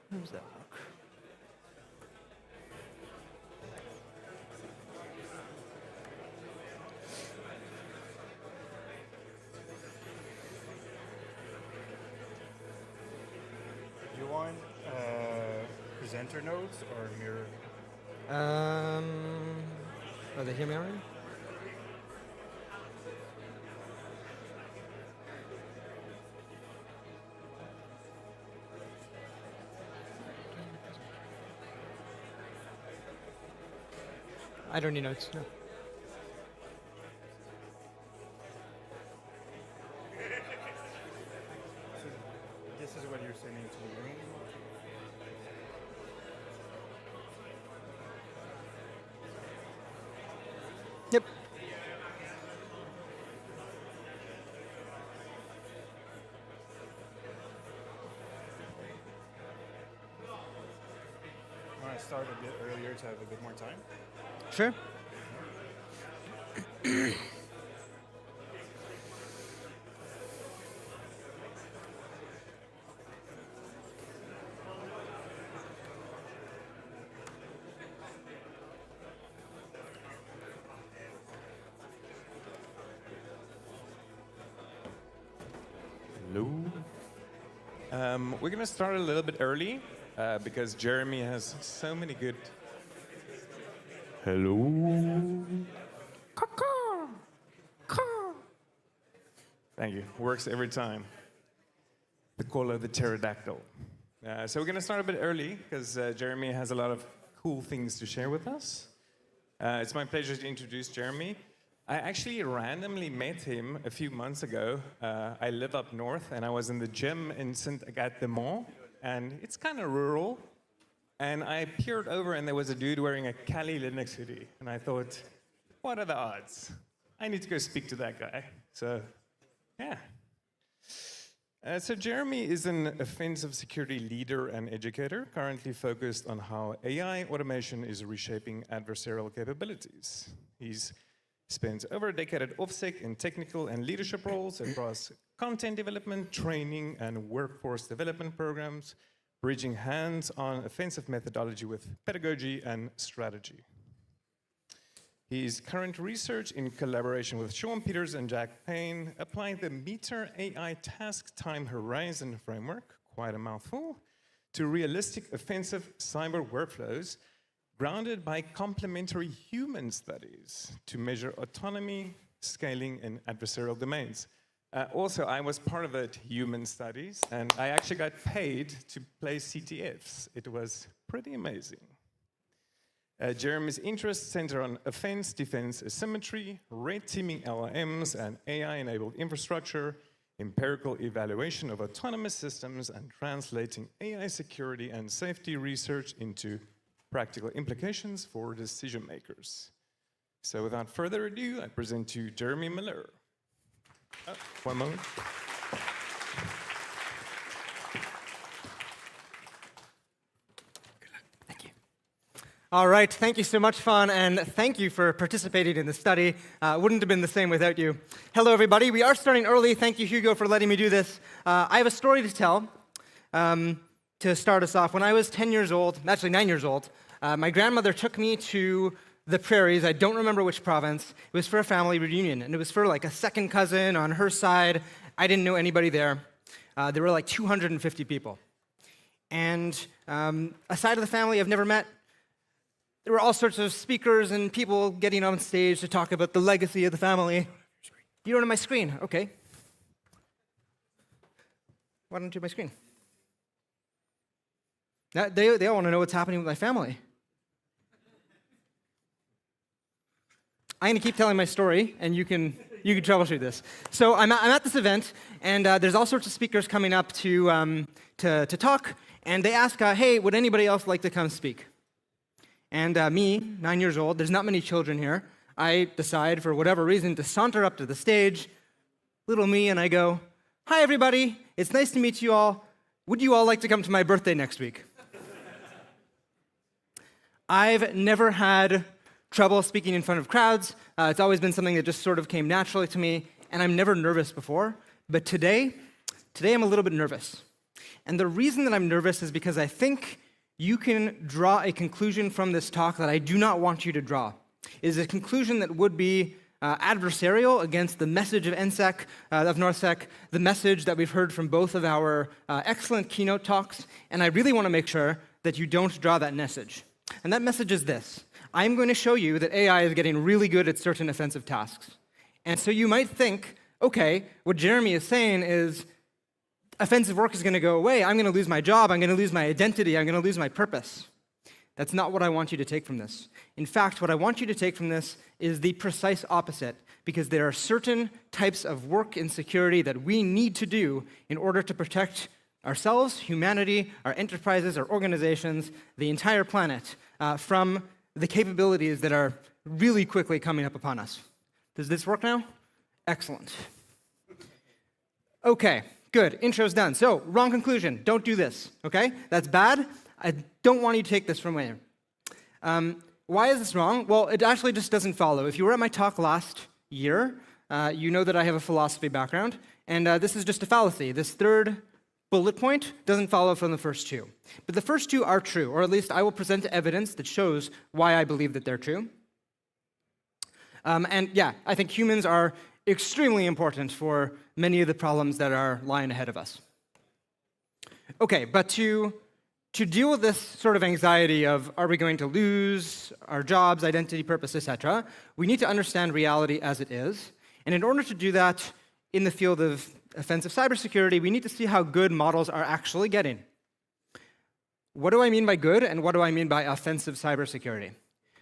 Where's that hook? Do you want presenter notes or mirror? Are they hear me already? I don't need notes, no. So this is what you're sending to the room. Yep. Want to start a bit earlier to have a bit more time? Sure. We're going to start a little bit early because Jeremy has so many good... Hello? Thank you. Works every time. The call of the pterodactyl. So we're going to start a bit early because Jeremy has a lot of cool things to share with us. It's my pleasure to introduce Jeremy. I actually randomly met him a few months ago. I live up north, and I was in the gym in Saint-Agathe-de-Mont, and it's kind of rural. And I peered over, and there was a dude wearing a Kali Linux hoodie. And I thought, what are the odds? I need to go speak to that guy. So, yeah. So Jeremy is an offensive security leader and educator, currently focused on how AI automation is reshaping adversarial capabilities. He's spent over a decade at NorthSec in technical and leadership roles across content development, training, and workforce development programs, bridging hands-on offensive methodology with pedagogy and strategy. His current research, in collaboration with Sean Peters and Jack Payne, applied the Meter AI Task Time Horizon framework, quite a mouthful, to realistic offensive cyber workflows grounded by complementary human studies to measure autonomy, scaling, and adversarial domains. Also, I was part of that human studies, and I actually got paid to play CTFs. It was pretty amazing. Jeremy's interests center on offense, defense, asymmetry, red teaming LLMs, and AI-enabled infrastructure, empirical evaluation of autonomous systems, and translating AI security and safety research into practical implications for decision makers. So without further ado, I present to you Jeremy Miller. Oh, one moment. All right, thank you so much, Fawn, and thank you for participating in the study. Wouldn't have been the same without you. Hello, everybody. We are starting early. Thank you, Hugo, for letting me do this. I have a story to tell to start us off. When I was 10 years old, actually 9 years old, my grandmother took me to the prairies. I don't remember which province. It was for a family reunion, and it was for like a second cousin on her side. I didn't know anybody there. There were like 250 people. And a side of the family I've never met. There were all sorts of speakers and people getting on stage to talk about the legacy of the family. You don't have my screen. Okay. Why don't you have my screen? They all want to know what's happening with my family. I'm going to keep telling my story, and you can troubleshoot this. So I'm at this event, and there's all sorts of speakers coming up to talk, and they ask, hey, would anybody else like to come speak? And me, 9 years old, there's not many children here, I decide, for whatever reason, to saunter up to the stage, little me, and I go, hi, everybody. It's nice to meet you all. Would you all like to come to my birthday next week? I've never had trouble speaking in front of crowds. It's always been something that just sort of came naturally to me, and I'm never nervous before. But today I'm a little bit nervous. And the reason that I'm nervous is because I think you can draw a conclusion from this talk that I do not want you to draw. It is a conclusion that would be adversarial against the message of NorthSec, the message that we've heard from both of our excellent keynote talks, and I really want to make sure that you don't draw that message. And that message is this. I'm going to show you that AI is getting really good at certain offensive tasks. And so you might think, okay, what Jeremy is saying is, offensive work is going to go away. I'm going to lose my job. I'm going to lose my identity. I'm going to lose my purpose. That's not what I want you to take from this. In fact, what I want you to take from this is the precise opposite, because there are certain types of work in security that we need to do in order to protect ourselves, humanity, our enterprises, our organizations, the entire planet from the capabilities that are really quickly coming up upon us. Does this work now? Excellent. Okay. Good, intro's done. So, wrong conclusion, don't do this, okay? That's bad. I don't want you to take this from here. Why is this wrong? Well, it actually just doesn't follow. If you were at my talk last year, you know that I have a philosophy background, and this is just a fallacy. This third bullet point doesn't follow from the first two. But the first two are true, or at least I will present evidence that shows why I believe that they're true. And yeah, I think humans are extremely important for many of the problems that are lying ahead of us. Okay, but to deal with this sort of anxiety of are we going to lose our jobs, identity, purpose, etc., we need to understand reality as it is. And in order to do that in the field of offensive cybersecurity, we need to see how good models are actually getting. What do I mean by good, and what do I mean by offensive cybersecurity?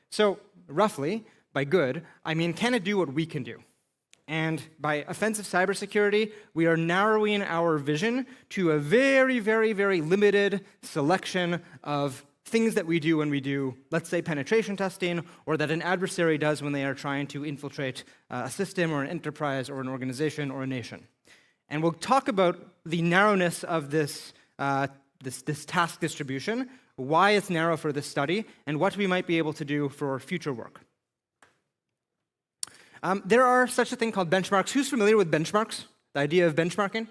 So, roughly, by good, I mean, can it do what we can do? And by offensive cybersecurity, we are narrowing our vision to a very, very, very limited selection of things that we do when we do, let's say, penetration testing, or that an adversary does when they are trying to infiltrate a system or an enterprise or an organization or a nation. And we'll talk about the narrowness of this task distribution, why it's narrow for this study, and what we might be able to do for future work. There are such a thing called benchmarks. Who's familiar with benchmarks? The idea of benchmarking?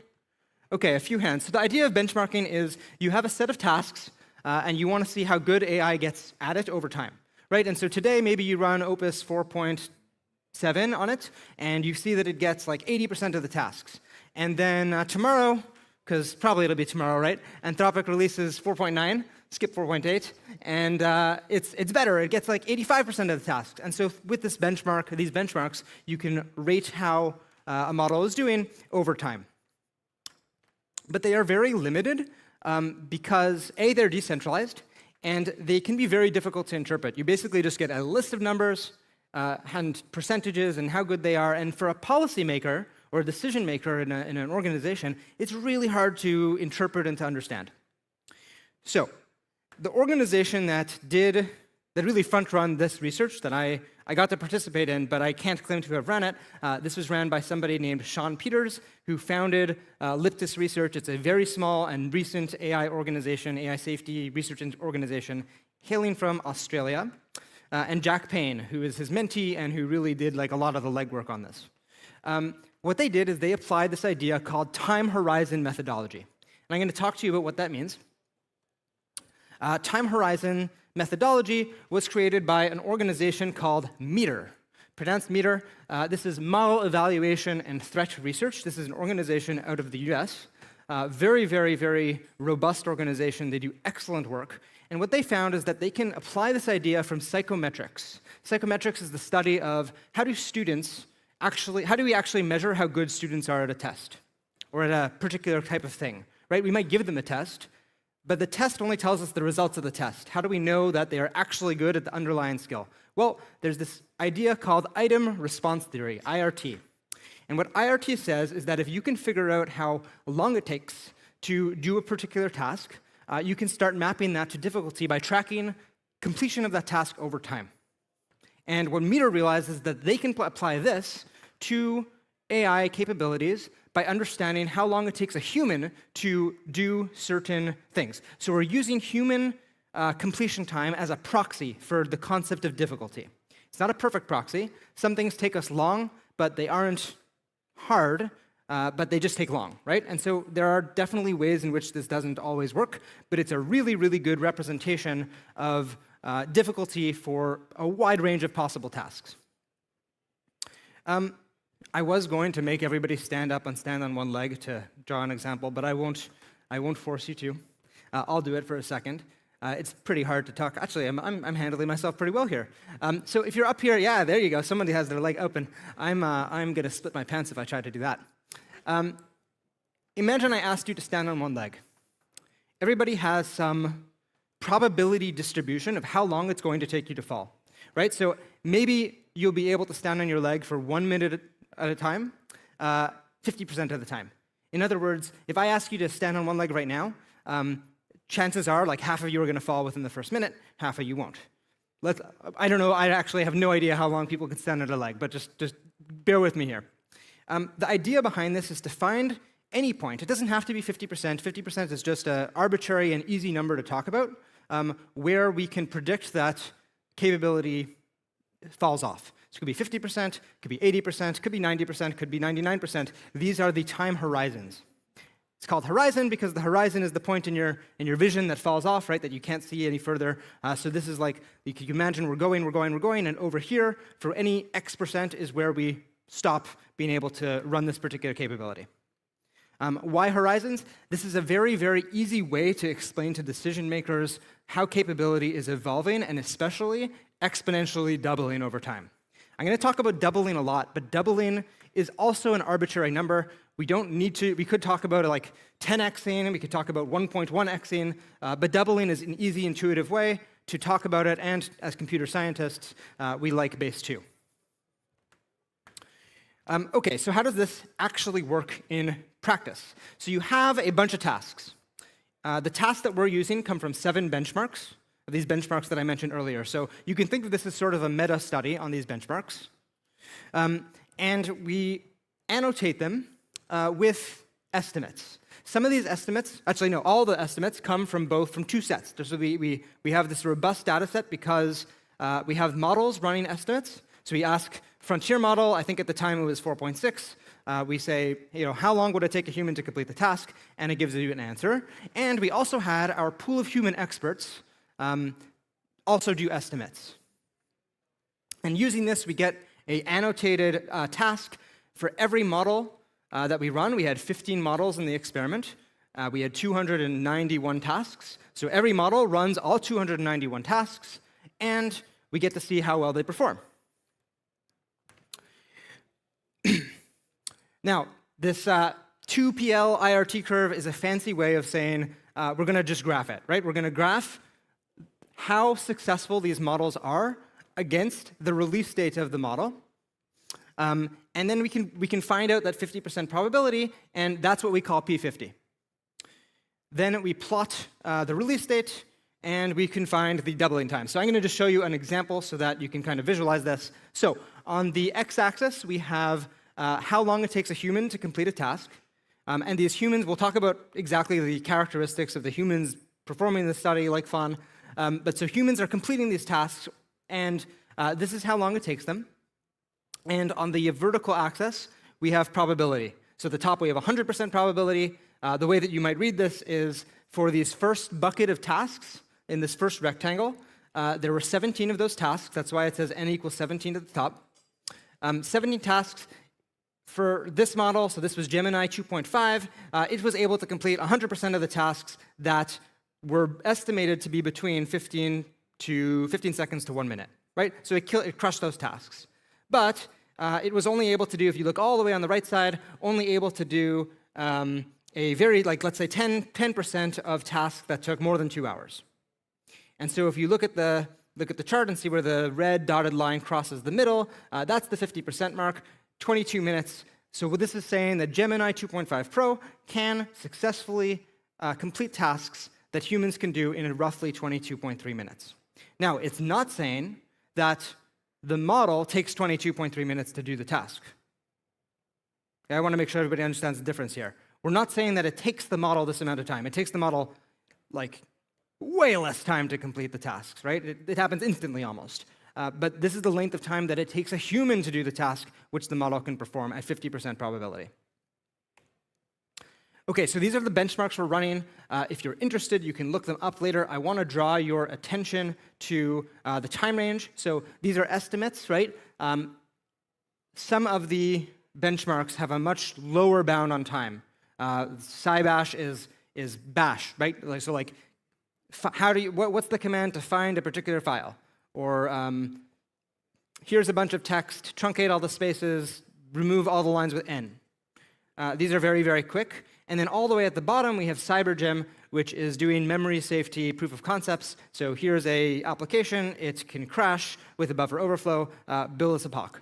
Okay, a few hands. So the idea of benchmarking is you have a set of tasks, and you want to see how good AI gets at it over time, right? And so today, maybe you run Opus 4.7 on it, and you see that it gets like 80% of the tasks. And then tomorrow, because probably it'll be tomorrow, right? Anthropic releases 4.9, skip 4.8, and it's better. It gets like 85% of the tasks. And so with this benchmark, these benchmarks, you can rate how a model is doing over time. But they are very limited because A, they're decentralized, and they can be very difficult to interpret. You basically just get a list of numbers and percentages and how good they are. And for a policymaker or a decision maker in an organization, it's really hard to interpret and to understand. So the organization that really front-run this research that I got to participate in, but I can't claim to have run it, this was ran by somebody named Sean Peters, who founded Liptis Research. It's a very small and recent AI organization, AI safety research organization, hailing from Australia, and Jack Payne, who is his mentee and who really did like a lot of the legwork on this. What they did is they applied this idea called time horizon methodology. And I'm going to talk to you about what that means. Time horizon methodology was created by an organization called METER, pronounced METER. This is Model Evaluation and Threat Research. This is an organization out of the US. Very, very, very robust organization. They do excellent work. And what they found is that they can apply this idea from psychometrics. Psychometrics is the study of how do we actually measure how good students are at a test or at a particular type of thing, right? We might give them a test, but the test only tells us the results of the test. How do we know that they are actually good at the underlying skill? Well, there's this idea called item response theory, IRT. And what IRT says is that if you can figure out how long it takes to do a particular task, you can start mapping that to difficulty by tracking completion of that task over time. And what METER realizes is that they can apply this to AI capabilities by understanding how long it takes a human to do certain things. So we're using human completion time as a proxy for the concept of difficulty. It's not a perfect proxy. Some things take us long, but they aren't hard, but they just take long, right? And so there are definitely ways in which this doesn't always work, but it's a really, really good representation of difficulty for a wide range of possible tasks. I was going to make everybody stand up and stand on one leg to draw an example, but I won't force you to. I'll do it for a second. It's pretty hard to talk. Actually, I'm handling myself pretty well here. So if you're up here, yeah, there you go. Somebody has their leg open. I'm going to split my pants if I try to do that. Imagine I asked you to stand on one leg. Everybody has some probability distribution of how long it's going to take you to fall, right? So maybe you'll be able to stand on your leg for 1 minute at a time, 50% of the time. In other words, if I ask you to stand on one leg right now, chances are like half of you are going to fall within the first minute, half of you won't. I don't know, I actually have no idea how long people can stand on a leg, but just bear with me here. The idea behind this is to find any point. It doesn't have to be 50%. 50% is just an arbitrary and easy number to talk about, where we can predict that capability falls off. So it could be 50%, could be 80%, could be 90%, could be 99%. These are the time horizons. It's called horizon because the horizon is the point in your vision that falls off, right, that you can't see any further. So this is like, you can imagine we're going, and over here, for any X% is where we stop being able to run this particular capability. Why horizons? This is a very, very easy way to explain to decision makers how capability is evolving and especially exponentially doubling over time. I'm going to talk about doubling a lot, but doubling is also an arbitrary number. We don't need to, we could talk about like 10xing, we could talk about 1.1xing, but doubling is an easy, intuitive way to talk about it, and as computer scientists, we like base 2. Okay, so how does this actually work in practice? So you have a bunch of tasks. The tasks that we're using come from 7 benchmarks, these benchmarks that I mentioned earlier. So you can think of this as sort of a meta study on these benchmarks. And we annotate them with estimates. Some of these estimates, actually no, all the estimates come from 2 sets. So we have this robust data set because we have models running estimates. So we ask frontier model, I think at the time it was 4.6. We say, how long would it take a human to complete the task? And it gives you an answer. And we also had our pool of human experts also do estimates. And using this, we get an annotated task for every model that we run. We had 15 models in the experiment. We had 291 tasks. So every model runs all 291 tasks, and we get to see how well they perform. Now, this 2PL IRT curve is a fancy way of saying we're going to just graph it, right? We're going to graph how successful these models are against the release date of the model. And then we can find out that 50% probability, and that's what we call P50. Then we plot the release date, and we can find the doubling time. So I'm going to just show you an example so that you can kind of visualize this. So on the x-axis, we have how long it takes a human to complete a task. And these humans, we'll talk about exactly the characteristics of the humans performing the study, like fun. But so humans are completing these tasks, and this is how long it takes them. And on the vertical axis, we have probability. So at the top, we have 100% probability. The way that you might read this is for these first bucket of tasks in this first rectangle, there were 17 of those tasks. That's why it says n equals 17 at the top. 17 tasks for this model, so this was Gemini 2.5, it was able to complete 100% of the tasks that were estimated to be between 15 seconds to 1 minute, right? So it crushed those tasks. But it was only able to do, if you look all the way on the right side, only able to do a very, let's say 10% of tasks that took more than 2 hours. And so if you look at the chart and see where the red dotted line crosses the middle, that's the 50% mark, 22 minutes. So what this is saying that Gemini 2.5 Pro can successfully complete tasks that humans can do in roughly 22.3 minutes. Now, it's not saying that the model takes 22.3 minutes to do the task. Okay, I want to make sure everybody understands the difference here. We're not saying that it takes the model this amount of time. It takes the model, way less time to complete the tasks, right? It happens instantly almost. But this is the length of time that it takes a human to do the task, which the model can perform at 50% probability. Okay, so these are the benchmarks we're running. If you're interested, you can look them up later. I want to draw your attention to the time range. So these are estimates, right? Some of the benchmarks have a much lower bound on time. Cybash is bash, right? So what's the command to find a particular file? Or here's a bunch of text, truncate all the spaces, remove all the lines with n. These are very, very quick. And then all the way at the bottom, we have CyberGem, which is doing memory safety proof of concepts. So here's a application. It can crash with a buffer overflow. Build us a POC.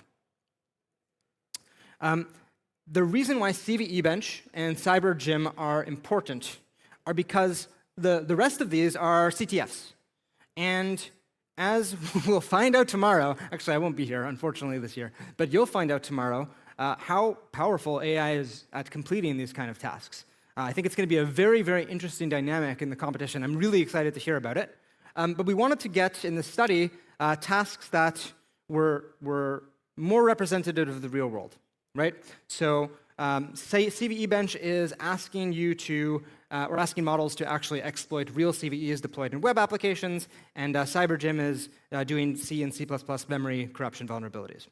The reason why CVE Bench and CyberGem are important are because the rest of these are CTFs. And as we'll find out tomorrow, actually I won't be here, unfortunately, this year, but you'll find out tomorrow how powerful AI is at completing these kind of tasks. I think it's going to be a very, very interesting dynamic in the competition. I'm really excited to hear about it. But we wanted to get in the study tasks that were more representative of the real world, right? So say CVE Bench is asking you to, or asking models to actually exploit real CVEs deployed in web applications, and CyberGem is doing C and C++ memory corruption vulnerabilities.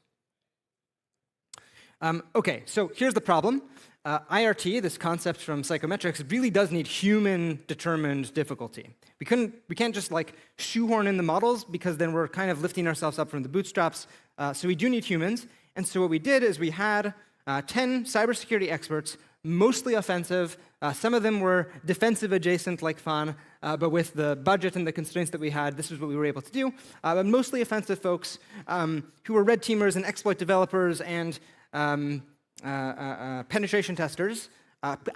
Okay, so here's the problem. IRT, this concept from psychometrics, really does need human-determined difficulty. We can't just like shoehorn in the models because then we're kind of lifting ourselves up from the bootstraps. So we do need humans. And so what we did is we had 10 cybersecurity experts, mostly offensive. Some of them were defensive adjacent like Fan, but with the budget and the constraints that we had, this is what we were able to do. But mostly offensive folks who were red teamers and exploit developers and penetration testers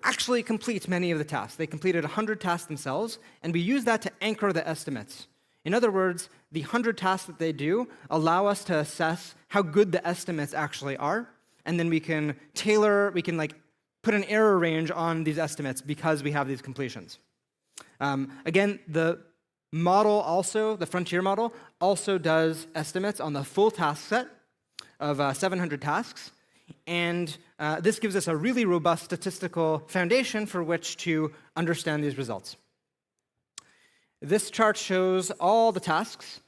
actually complete many of the tasks. They completed 100 tasks themselves, and we use that to anchor the estimates. In other words, the 100 tasks that they do allow us to assess how good the estimates actually are, and then we can tailor, we can like put an error range on these estimates because we have these completions. Again, the model also, the frontier model, also does estimates on the full task set of 700 tasks, and this gives us a really robust statistical foundation for which to understand these results. This chart shows all the tasks.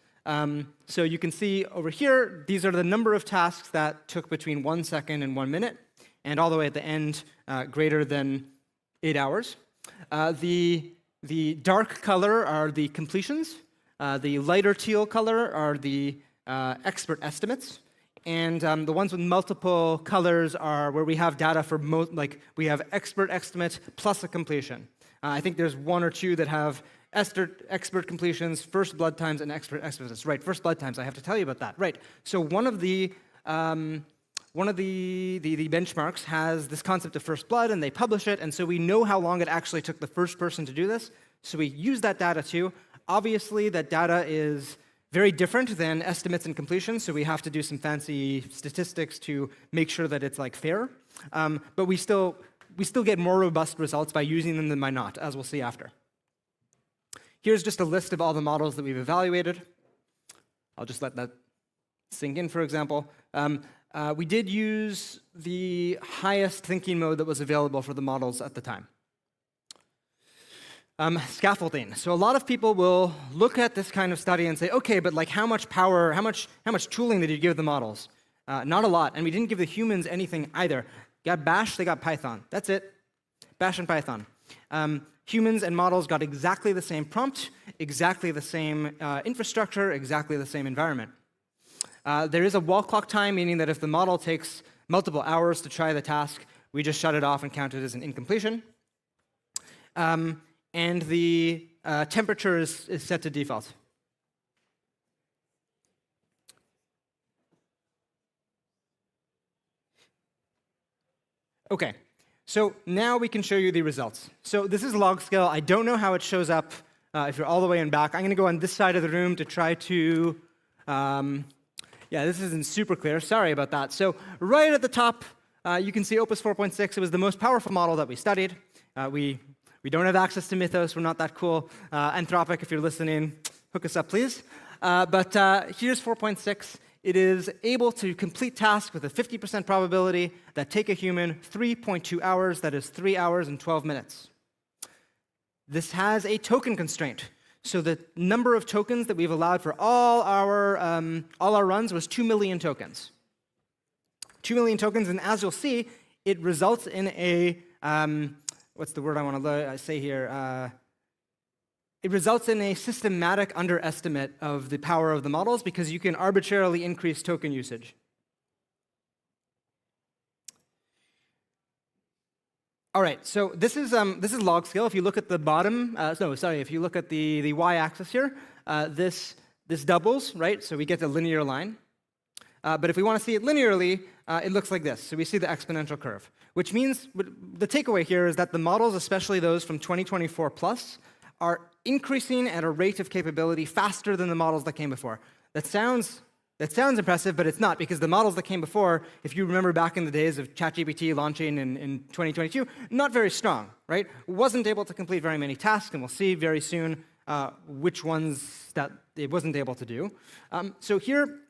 So you can see over here, these are the number of tasks that took between 1 second and 1 minute, and all the way at the end, greater than 8 hours. The dark color are the completions. The lighter teal color are the expert estimates. And the ones with multiple colors are where we have data for like we have expert estimate plus a completion. I think there's 1 or 2 that have expert completions, first blood times, and expert estimates. Right, first blood times. I have to tell you about that. Right. So one of the benchmarks has this concept of first blood, and they publish it, and so we know how long it actually took the first person to do this. So we use that data too. Obviously, that data is very different than estimates and completions, so we have to do some fancy statistics to make sure that it's like fair. But we still get more robust results by using them than by not, as we'll see after. Here's just a list of all the models that we've evaluated. I'll just let that sink in, for example. We did use the highest thinking mode that was available for the models at the time. Scaffolding. So a lot of people will look at this kind of study and say, okay, but like how much power, how much tooling did you give the models? Not a lot, and we didn't give the humans anything either. Got Bash, they got Python. That's it. Bash and Python. Humans and models got exactly the same prompt, exactly the same infrastructure, exactly the same environment. There is a wall clock time, meaning that if the model takes multiple hours to try the task, we just shut it off and count it as an incompletion. And the temperature is set to default. Okay, so now we can show you the results. So this is log scale. I don't know how it shows up if you're all the way in back. I'm going to go on this side of the room to try to... yeah, this isn't super clear. Sorry about that. So right at the top, you can see Opus 4.6. It was the most powerful model that we studied. We don't have access to Mythos. We're not that cool. Anthropic, if you're listening, hook us up, please. But here's 4.6. It is able to complete tasks with a 50% probability that take a human 3.2 hours. That is 3 hours and 12 minutes. This has a token constraint. So the number of tokens that we've allowed for all our runs was 2 million tokens. 2 million tokens, and as you'll see, it results in a, what's the word I want to say here? It results in a systematic underestimate of the power of the models because you can arbitrarily increase token usage. All right, so this is log scale. If you look at the bottom, if you look at the y-axis here, this doubles, right? So we get a linear line. But if we want to see it linearly, it looks like this. So we see the exponential curve, which means the takeaway here is that the models, especially those from 2024 plus, are increasing at a rate of capability faster than the models that came before. That sounds impressive, but it's not, because the models that came before, if you remember back in the days of ChatGPT launching in 2022, not very strong, right? Wasn't able to complete very many tasks, and we'll see very soon which ones that it wasn't able to do. So here,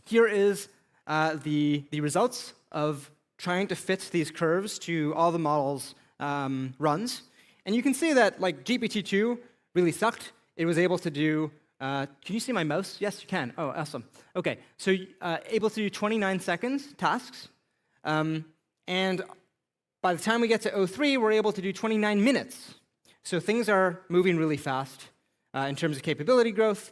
here is the results of trying to fit these curves to all the models' runs. And you can see that like GPT-2 really sucked. It was able to do, can you see my mouse? Yes, you can. Oh, awesome. Okay, so able to do 29 seconds tasks. And By the time we get to 03, we're able to do 29 minutes. So things are moving really fast in terms of capability growth.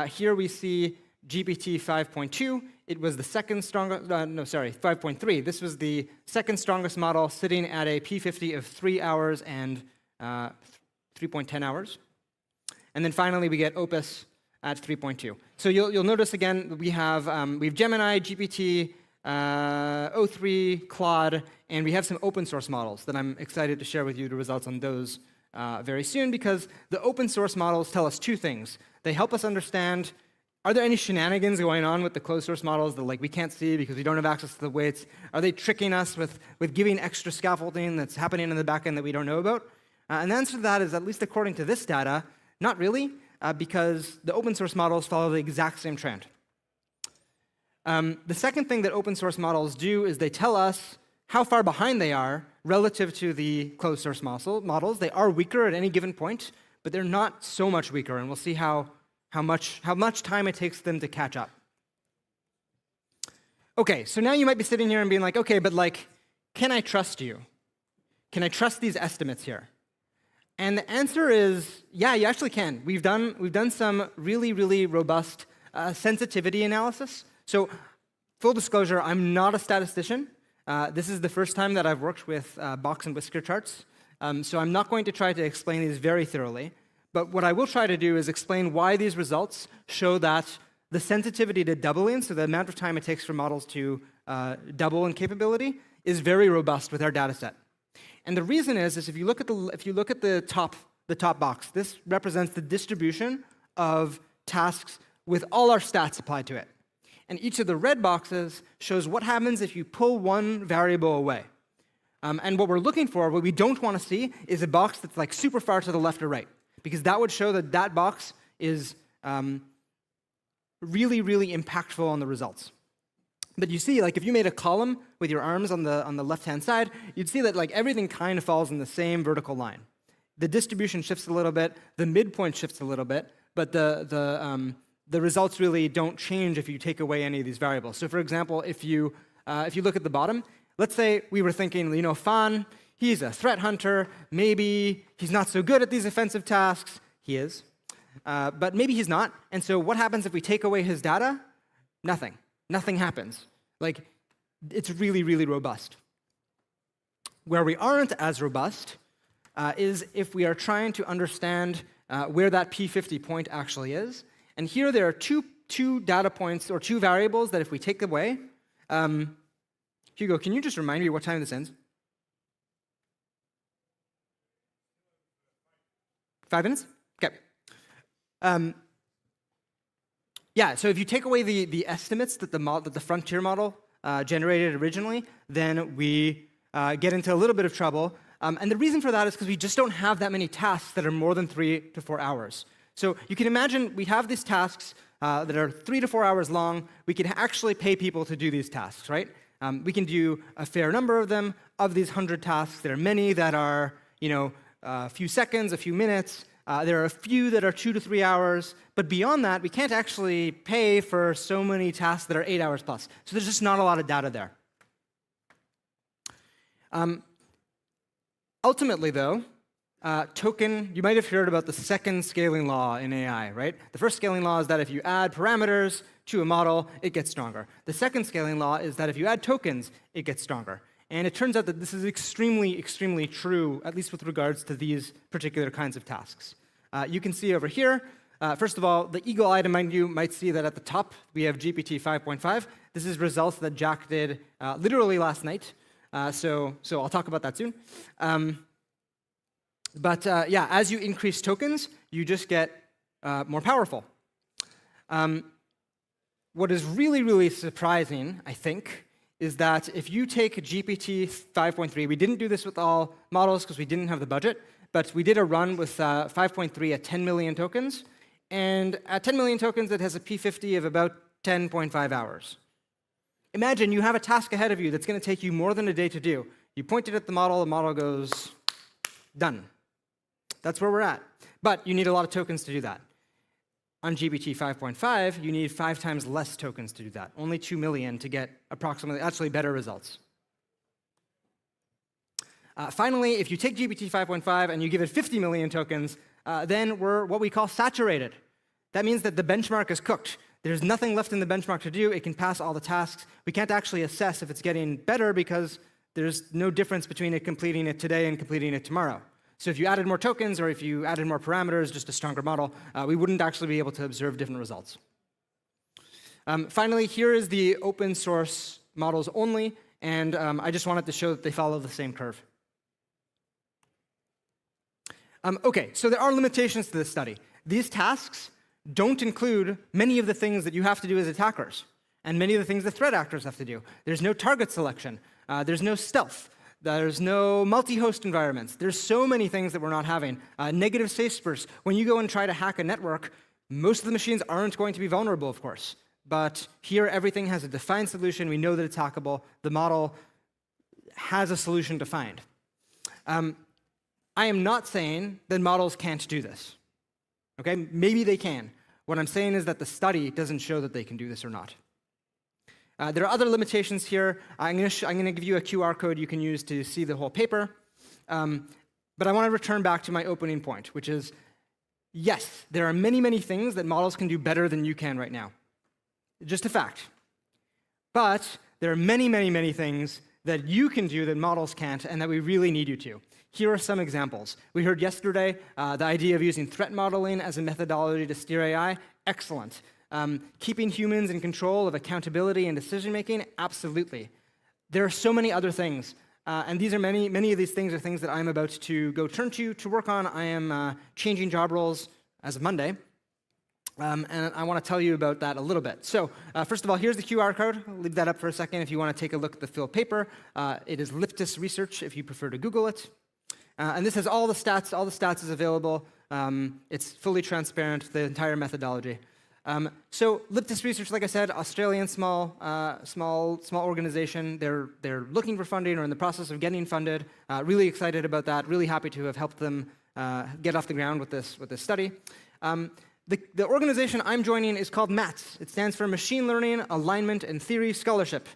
Here we see GPT 5.2. It was the second strongest, 5.3. This was the second strongest model, sitting at a P50 of 3 hours and 3.10 hours. And then finally, we get Opus at 3.2. So you'll notice again, we have Gemini, GPT, O3, Claude, and we have some open source models that I'm excited to share with you the results on those very soon, because the open source models tell us two things. They help us understand, are there any shenanigans going on with the closed source models that we can't see because we don't have access to the weights? Are they tricking us with giving extra scaffolding that's happening in the back end that we don't know about? And the answer to that is, at least according to this data, not really, because the open source models follow the exact same trend. The second thing that open source models do is they tell us how far behind they are relative to the closed source models. They are weaker at any given point, but they're not so much weaker, and we'll see how much time it takes them to catch up. Okay, so now you might be sitting here and being like, okay, but can I trust you? Can I trust these estimates here? And the answer is, yeah, you actually can. We've done some really, really robust sensitivity analysis. So, full disclosure, I'm not a statistician. This is the first time that I've worked with box and whisker charts. So I'm not going to try to explain these very thoroughly. But what I will try to do is explain why these results show that the sensitivity to doubling, so the amount of time it takes for models to double in capability, is very robust with our data set. And the reason is if you look at the top box, this represents the distribution of tasks with all our stats applied to it. And each of the red boxes shows what happens if you pull one variable away. And what we're looking for, what we don't want to see, is a box that's super far to the left or right, because that would show that that box is really, really impactful on the results. But you see, if you made a column with your arms on the left-hand side, you'd see that everything kind of falls in the same vertical line. The distribution shifts a little bit, the midpoint shifts a little bit, but the results really don't change if you take away any of these variables. So for example, if you look at the bottom, let's say we were thinking, Fan, he's a threat hunter, maybe he's not so good at these offensive tasks. He is. But maybe he's not. And so what happens if we take away his data? Nothing. Nothing happens. It's really, really robust. Where we aren't as robust is if we are trying to understand where that P50 point actually is. And here there are two data points, or two variables, that if we take away, Hugo, can you just remind me what time this ends? 5 minutes? Okay. Yeah, so if you take away the estimates that the frontier model generated originally, then we get into a little bit of trouble. And the reason for that is because we just don't have that many tasks that are more than 3 to 4 hours. So you can imagine we have these tasks that are 3 to 4 hours long. We can actually pay people to do these tasks, right? We can do a fair number of them. Of these 100 tasks, there are many that are, a few seconds, a few minutes. There are a few that are 2 to 3 hours. But beyond that, we can't actually pay for so many tasks that are 8 hours plus. So there's just not a lot of data there. Ultimately, though, you might have heard about the second scaling law in AI, right? The first scaling law is that if you add parameters to a model, it gets stronger. The second scaling law is that if you add tokens, it gets stronger. And it turns out that this is extremely, extremely true, at least with regards to these particular kinds of tasks. You can see over here, first of all, the eagle item, mind you, might see that at the top we have GPT 5.5. This is results that Jack did literally last night. So I'll talk about that soon. But yeah, as you increase tokens, you just get more powerful. What is really, really surprising, I think, is that if you take GPT 5.3, we didn't do this with all models because we didn't have the budget, but we did a run with 5.3 at 10 million tokens. And at 10 million tokens, it has a P50 of about 10.5 hours. Imagine you have a task ahead of you that's going to take you more than a day to do. You point it at the model goes, done. That's where we're at. But you need a lot of tokens to do that. On GPT 5.5, you need 5 times less tokens to do that. Only 2 million to get approximately, actually better results. Finally, if you take GPT 5.5 and you give it 50 million tokens, then we're what we call saturated. That means that the benchmark is cooked. There's nothing left in the benchmark to do. It can pass all the tasks. We can't actually assess if it's getting better because there's no difference between it completing it today and completing it tomorrow. So if you added more tokens or if you added more parameters, just a stronger model, we wouldn't actually be able to observe different results. Finally, here is the open source models only, and I just wanted to show that they follow the same curve. Okay, so there are limitations to this study. These tasks don't include many of the things that you have to do as attackers, and many of the things the threat actors have to do. There's no target selection. There's no stealth. There's no multi-host environments. There's so many things that we're not having. Negative safe spurs. When you go and try to hack a network, most of the machines aren't going to be vulnerable, of course. But here, everything has a defined solution. We know that it's hackable. The model has a solution defined. I am not saying that models can't do this. Okay, maybe they can. What I'm saying is that the study doesn't show that they can do this or not. There are other limitations here. I'm going to give you a QR code you can use to see the whole paper. But I want to return back to my opening point, which is, yes, there are many, many things that models can do better than you can right now. Just a fact. But there are many, many, many things that you can do that models can't and that we really need you to. Here are some examples. We heard yesterday the idea of using threat modeling as a methodology to steer AI. Excellent. Keeping humans in control of accountability and decision-making? Absolutely. There are so many other things. And these are many of these things are things that I'm about to go turn to work on. I am changing job roles as of Monday. And I want to tell you about that a little bit. So first of all, here's the QR code. I'll leave that up for a second if you want to take a look at the Phil paper. It is Liptis Research if you prefer to Google it. And this has all the stats. All the stats is available. It's fully transparent, the entire methodology. So Liptis Research, like I said, Australian small organization. They're looking for funding or in the process of getting funded. Really excited about that. Really happy to have helped them get off the ground with this study. The organization I'm joining is called MATS. It stands for Machine Learning, Alignment, and Theory Scholarship.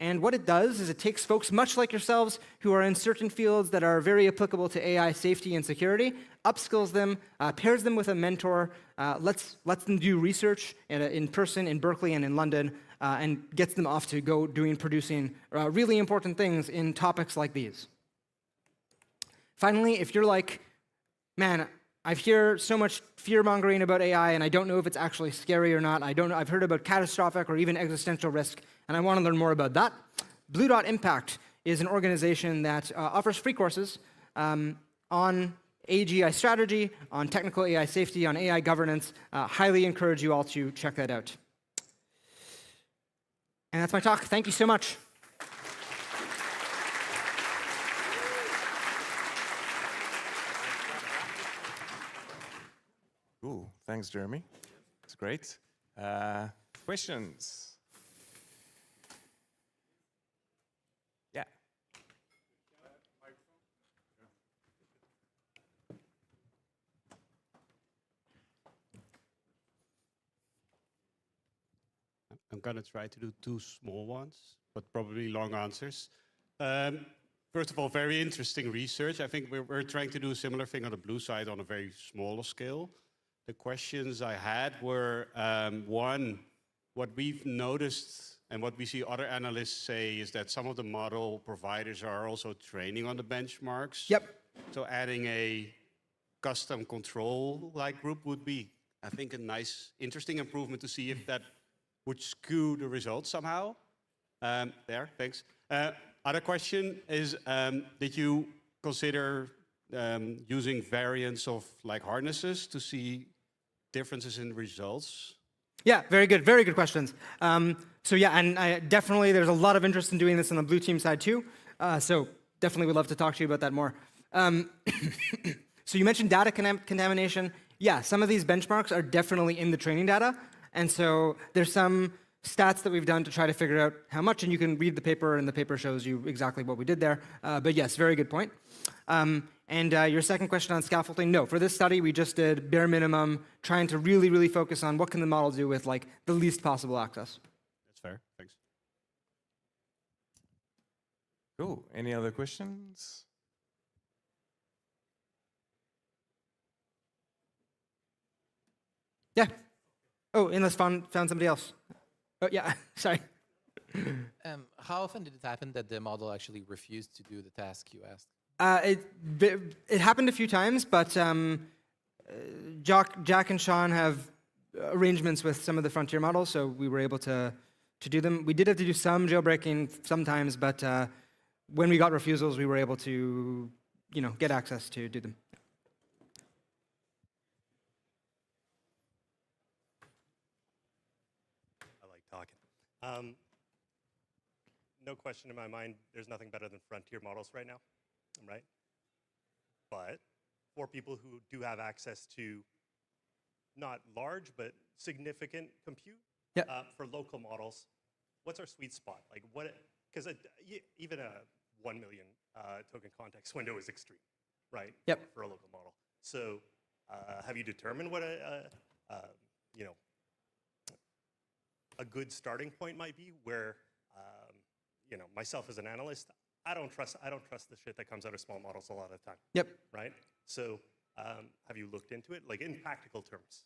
And what it does is it takes folks much like yourselves who are in certain fields that are very applicable to AI safety and security, upskills them, pairs them with a mentor, lets them do research in person in Berkeley and in London, and gets them off to go producing really important things in topics like these. Finally, if you're like, man, I hear so much fear-mongering about AI, and I don't know if it's actually scary or not. I've heard about catastrophic or even existential risk, and I want to learn more about that. Blue Dot Impact is an organization that offers free courses on AGI strategy, on technical AI safety, on AI governance. Highly encourage you all to check that out. And that's my talk. Thank you so much. Cool. Thanks, Jeremy. It's great. Questions? Yeah. I'm going to try to do two small ones, but probably long answers. First of all, very interesting research. I think we're trying to do a similar thing on the blue side on a very smaller scale. The questions I had were, one, what we've noticed and what we see other analysts say is that some of the model providers are also training on the benchmarks. Yep. So adding a custom control-like group would be, I think, a nice, interesting improvement to see if that would skew the results somehow. There, thanks. Other question is, did you consider using variants of like harnesses to see differences in results? Yeah, very good questions. So yeah, and definitely there's a lot of interest in doing this on the blue team side too. So definitely would love to talk to you about that more. So you mentioned data contamination. Yeah, some of these benchmarks are definitely in the training data. And so there's some stats that we've done to try to figure out how much, and you can read the paper, and the paper shows you exactly what we did there. But yes, very good point. And your second question on scaffolding, no, for this study, we just did bare minimum, trying to really, really focus on what can the model do with like the least possible access. That's fair, thanks. Cool, any other questions? Yeah. Oh, unless found somebody else. Oh, yeah, sorry. How often did it happen that the model actually refused to do the task you asked? It happened a few times, but Jack and Sean have arrangements with some of the frontier models, so we were able to do them. We did have to do some jailbreaking sometimes, but when we got refusals, we were able to, get access to do them. I like talking. No question in my mind, there's nothing better than frontier models right now, right? But for people who do have access to not large, but significant compute for local models, what's our sweet spot? Like what, because even a 1 million token context window is extreme, right? Yep. For a local model. So have you determined what a good starting point might be where, myself as an analyst, I don't trust the shit that comes out of small models a lot of the time. Yep. Right? So have you looked into it, like in practical terms?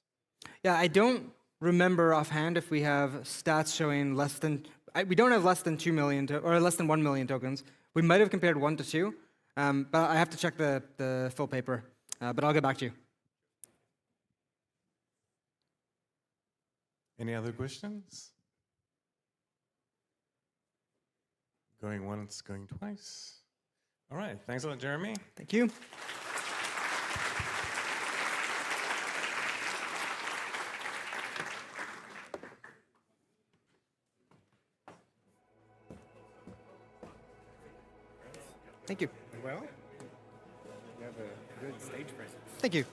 Yeah, I don't remember offhand if we have stats showing less than, we don't have less than 2 million, or less than 1 million tokens. We might have compared 1 to 2, but I have to check the full paper, but I'll get back to you. Any other questions? Going once, going twice. All right, thanks a lot, Jeremy. Thank you. Thank you. Well, you have a good stage presence. Thank you.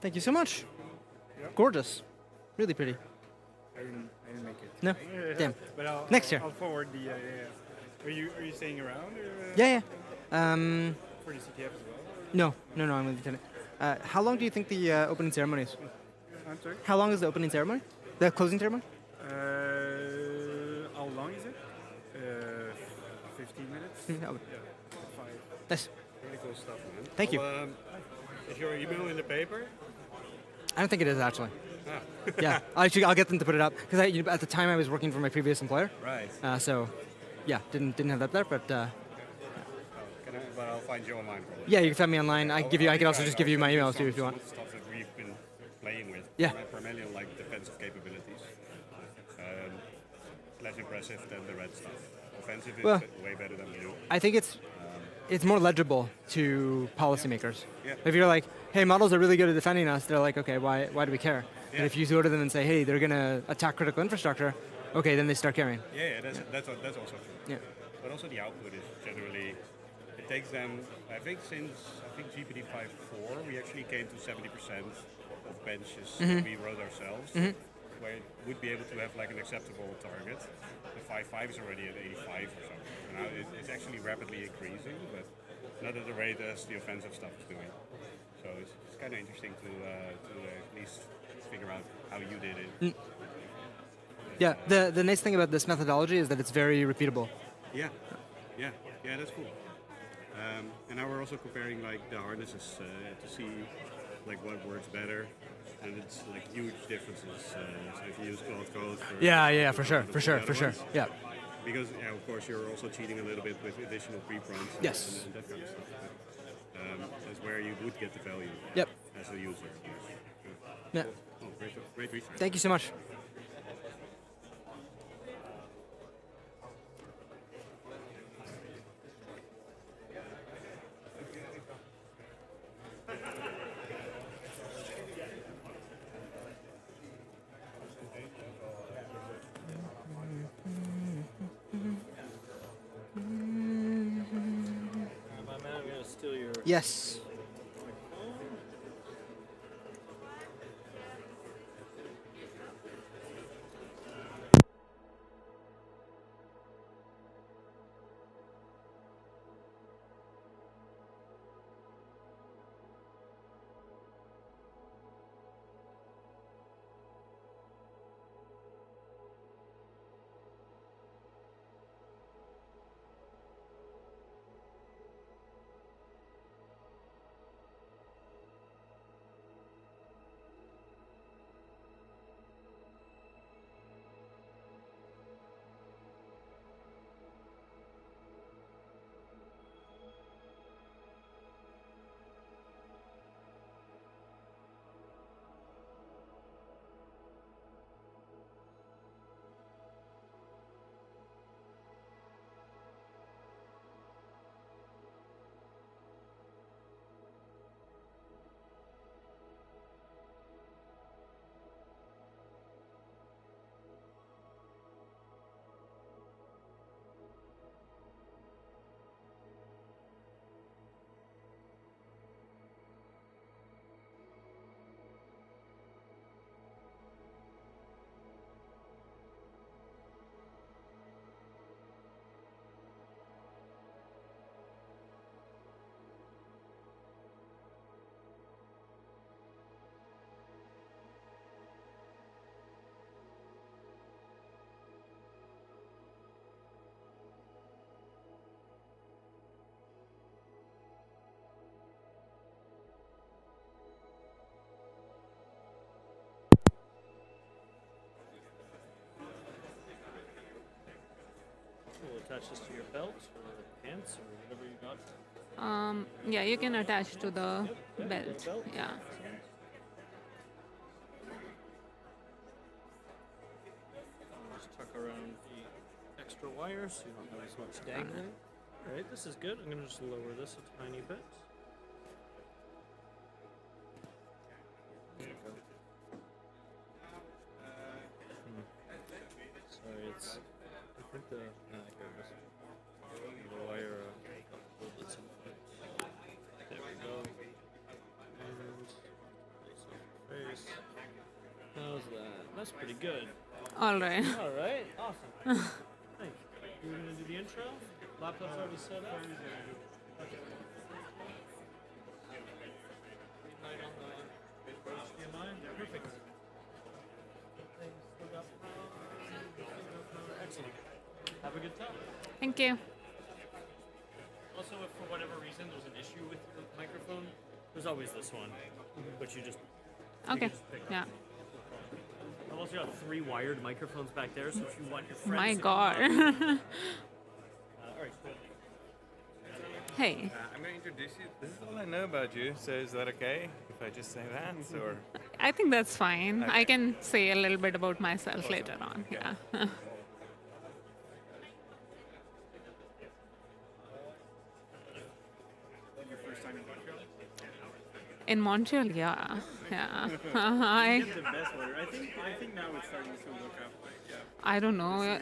Thank you so much. Yep. Gorgeous. Really pretty. I didn't make it. No? Damn. But Next year. I'll forward the. Are you staying around? Or, Yeah. for the CTF as well? No, I'm with the tenant. How long do you think the opening ceremony is? I'm sorry? How long is the opening ceremony? The closing ceremony? How long is it? 15 minutes? Oh. Yeah. 5. Nice. Really cool stuff, man. Thank you. Is your email in the paper? I don't think it is actually. Ah. Yeah, I'll get them to put it up because at the time I was working for my previous employer. Right. So, yeah, didn't have that there, but. But I'll find you online. Probably. Yeah, you can find me online. I can also just give you my email too if you want. Stuff that we've been playing with. Yeah. Primarily like defensive capabilities. Less impressive than the red stuff. Offensive is way better than blue. I think it's more legible to policymakers. Yeah. If you're like, hey, models are really good at defending us, they're like, okay, why do we care? Yeah. And if you go to them and say, hey, they're going to attack critical infrastructure, okay, then they start caring. Yeah, that's also true. Yeah. But also the output is generally, it takes them, I think GPT 5.4, we actually came to 70% of benches that we wrote ourselves, where it would be able to have like an acceptable target. The 5.5 is already at 85 or something. So now it's actually rapidly increasing, but not at the rate as the offensive stuff is doing. So it's kind of interesting to at least figure out how you did it. Yeah, the nice thing about this methodology is that it's very repeatable. Yeah, that's cool. And now we're also comparing like the harnesses to see like what works better, and it's like huge differences. So if you use Cloud Code, For sure. Yeah. Because of course you're also cheating a little bit with additional pre-prompts. Yes. And that kind of stuff. But, that's where you would get the value. Yep. As a user. Yeah. Oh, great research. Thank you so much. Yes. attach this to your belt or pants or whatever you got. Yeah, you can attach to the belt. Yeah. Just tuck around the extra wire so you don't have as much dangling. All right, this is good. I'm gonna just lower this a tiny bit. There you go. Sorry, it's. I think the. Here it is. The wire. Hold this in place. There we go. And place on your face. How's that? That's pretty good. All right. All right. Awesome. Thanks. You were gonna do the intro? Laptop's already set up. Okay. Light on the HDMI. Perfect. Excellent. Have a good time. Thank you. Also, if for whatever reason there's an issue with your microphone, there's always this one, which you just Okay. pick up. Yeah. I've also got 3 wired microphones back there, so if you want your friends My to God. come up, all right, cool. Hey. I'm going to introduce you. This is all I know about you, so is that okay if I just say that? Or I think that's fine. Okay. I can say a little bit about myself later on. Yeah. Your first time in Montreal? In Montreal, yeah. Yeah. You get the best weather. I think now it's starting to look up. Yeah. I don't know.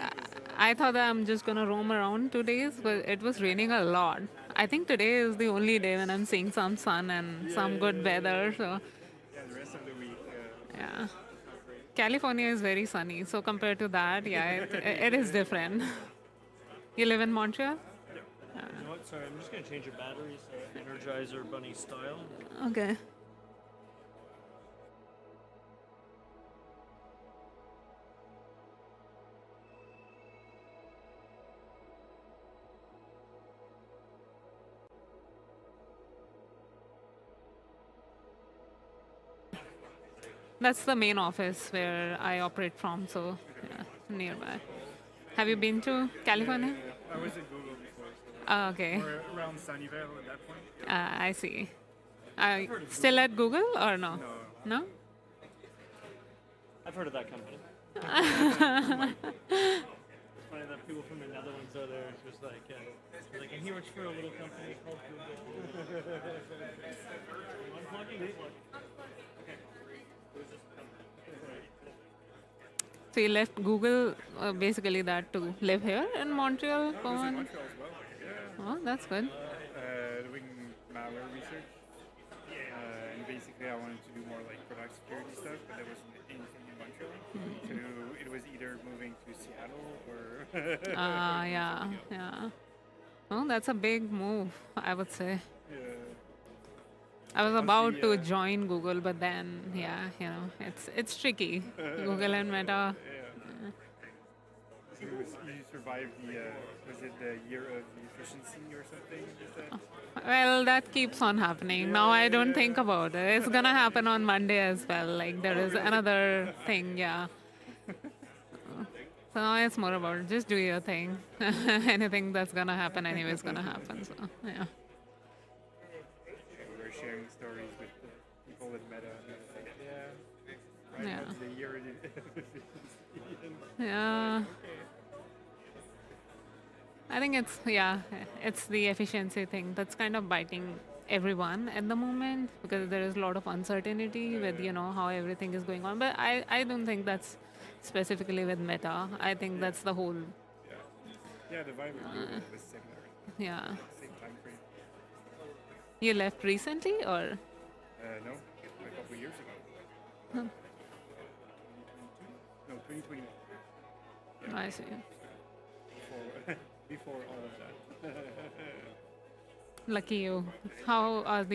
I thought that I'm just gonna roam around 2 days, but it was raining a lot. I think today is the only day when I'm seeing some sun and some good weather. So Yeah, the rest of the week. yeah, California is very sunny. So compared to that, yeah, it is different. You live in Montreal? You know what? Sorry, I'm just gonna change your battery so Energizer Bunny style. Okay. That's the main office where I operate from, so yeah, nearby. Have you been to California? I was at Google before. Oh, okay. Or around Sunnyvale at that point. I see. Still at Google or no? No? I've heard of that company. It's funny that people from the Netherlands are there. It's just like, and he works for a little company called Google. Unplugging? Okay. So you left Google basically that to live here in Montreal? I was in Montreal as well. Yeah. Oh, that's good. Doing malware research. And basically I wanted to do more like product security stuff, but there wasn't anything in Montreal. So it was either moving to Seattle or... Yeah. Oh, that's a big move, I would say. Yeah. I was about to join Google, but then, yeah, it's tricky. Google and Meta. So you survived was it the year of the efficiency or something? Well, that keeps on happening. Now I don't think about it. It's gonna happen on Monday as well. Like there is another thing, yeah. So now it's more about just do your thing. Anything that's gonna happen anyway is gonna happen. So yeah. We're sharing stories with the people with Meta. And it's like, right, Yeah. what's the year of the efficiency? Yeah. I think it's the efficiency thing that's kind of biting everyone at the moment because there is a lot of uncertainty with how everything is going on. But I don't think that's specifically with Meta. I think that's the whole. Yeah, the vibe was similar. Yeah. Same time frame. You left recently or? No, a couple years ago. Huh. No, 2021. I see. Before all of that. Lucky you. How is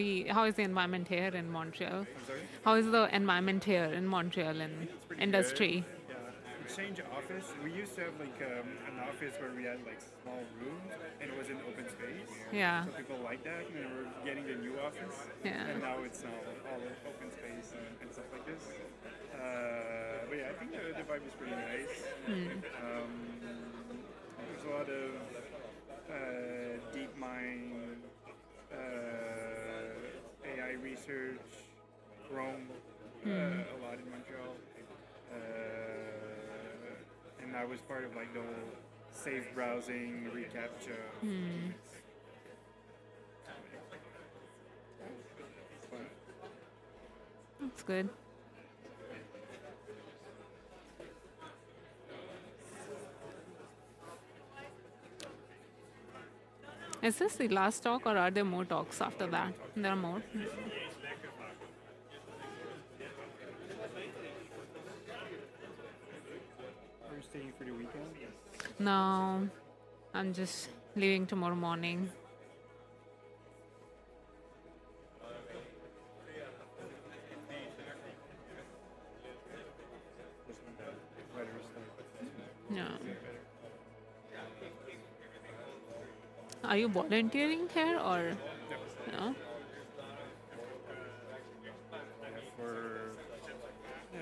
the environment here in Montreal? I'm sorry? How is the environment here in Montreal in industry? Good. Yeah, Exchange office. We used to have like an office where we had like small rooms and it was an open space. Yeah. So people like that, and then we're getting the new office. Yeah. And now it's all open space and stuff like this. But yeah, I think the vibe is pretty nice. There's a lot of DeepMind, AI research, Chrome, a lot in Montreal. And I was part of like the whole safe browsing, reCAPTCHA. It's fun. That's good. Is this the last talk or are there more talks after that? There are more? Are you staying for the weekend? No, I'm just leaving tomorrow morning. Yeah. Are you volunteering here or no?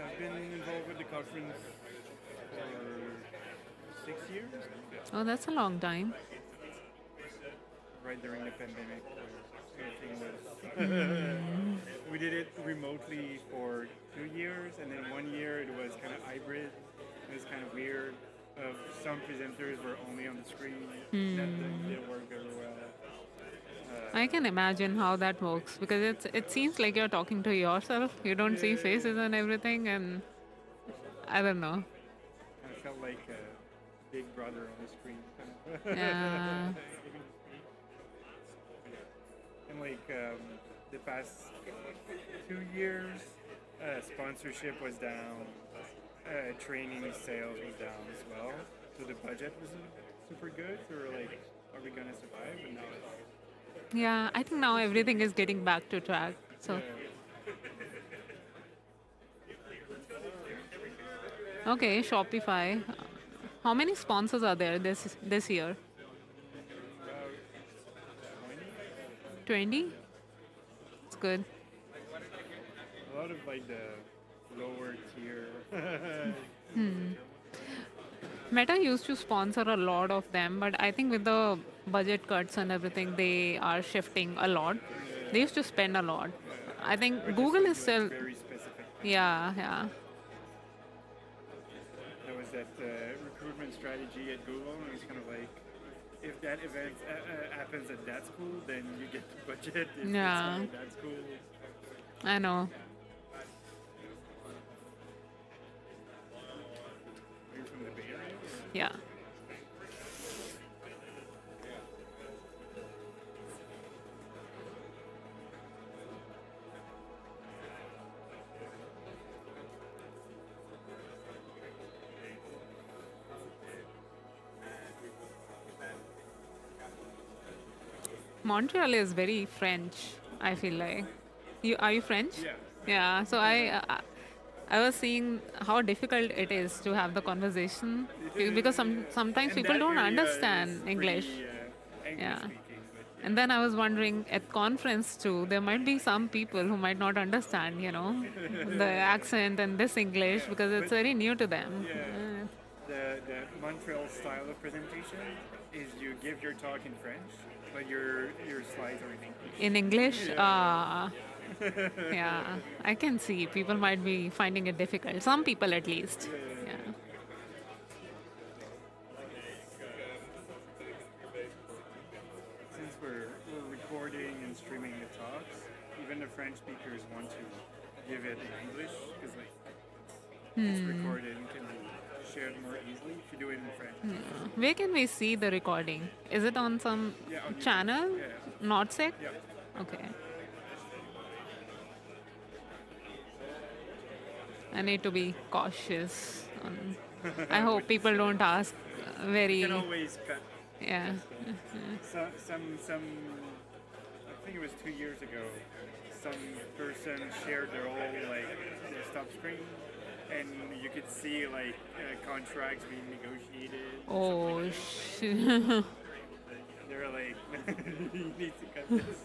I've been involved with the conference for 6 years. Oh, that's a long time. Right during the pandemic, everything was. We did it remotely for 2 years, and then 1 year it was kind of hybrid. It was kind of weird. Some presenters were only on the screen. That didn't work very well. I can imagine how that works because it seems like you're talking to yourself. You don't see faces and everything, and I don't know. I felt like a big brother on the screen. Yeah. And like the past 2 years, sponsorship was down, training sales was down as well. So the budget wasn't super good. So we're like, are we gonna survive? And now it's Yeah, I think now everything is getting back to track. So. Okay, Shopify. How many sponsors are there this year? 20? It's good. a lot of like the lower tier. Meta used to sponsor a lot of them, but I think with the budget cuts and everything, they are shifting a lot. They used to spend a lot. I think Google is still. Very specific. Yeah. There was that recruitment strategy at Google, and it's kind of like, if that event happens at that school, then you get the budget. If Yeah. it's not at that school. I know. Are you from the Bay Area? Yeah. Montreal is very French, I feel like. Are you French? Yeah. Yeah. So I was seeing how difficult it is to have the conversation because sometimes And people that don't area understand is English. pretty, Yeah. English-speaking, but And then I was wondering at conference too, there might be some people who might not understand, the accent and this English because it's very new to them. the Montreal style of presentation is you give your talk in French, but your slides are in English. In English, Yeah. yeah, I can see people might be finding it difficult. Some people at least. Yeah. Since we're recording and streaming the talks, even the French speakers want to give it in English because it's recorded and can be shared more easily if you do it in French. Where can we see the recording? Is it on some Yeah, on YouTube. channel? Yeah. NorthSec? Yeah. Okay. I need to be cautious. I hope people don't ask very. You can always cut. Yeah. Some. I think it was 2 years ago. Some person shared their whole desktop screen, and you could see contracts being negotiated. Oh shit. They're like, you need to cut this.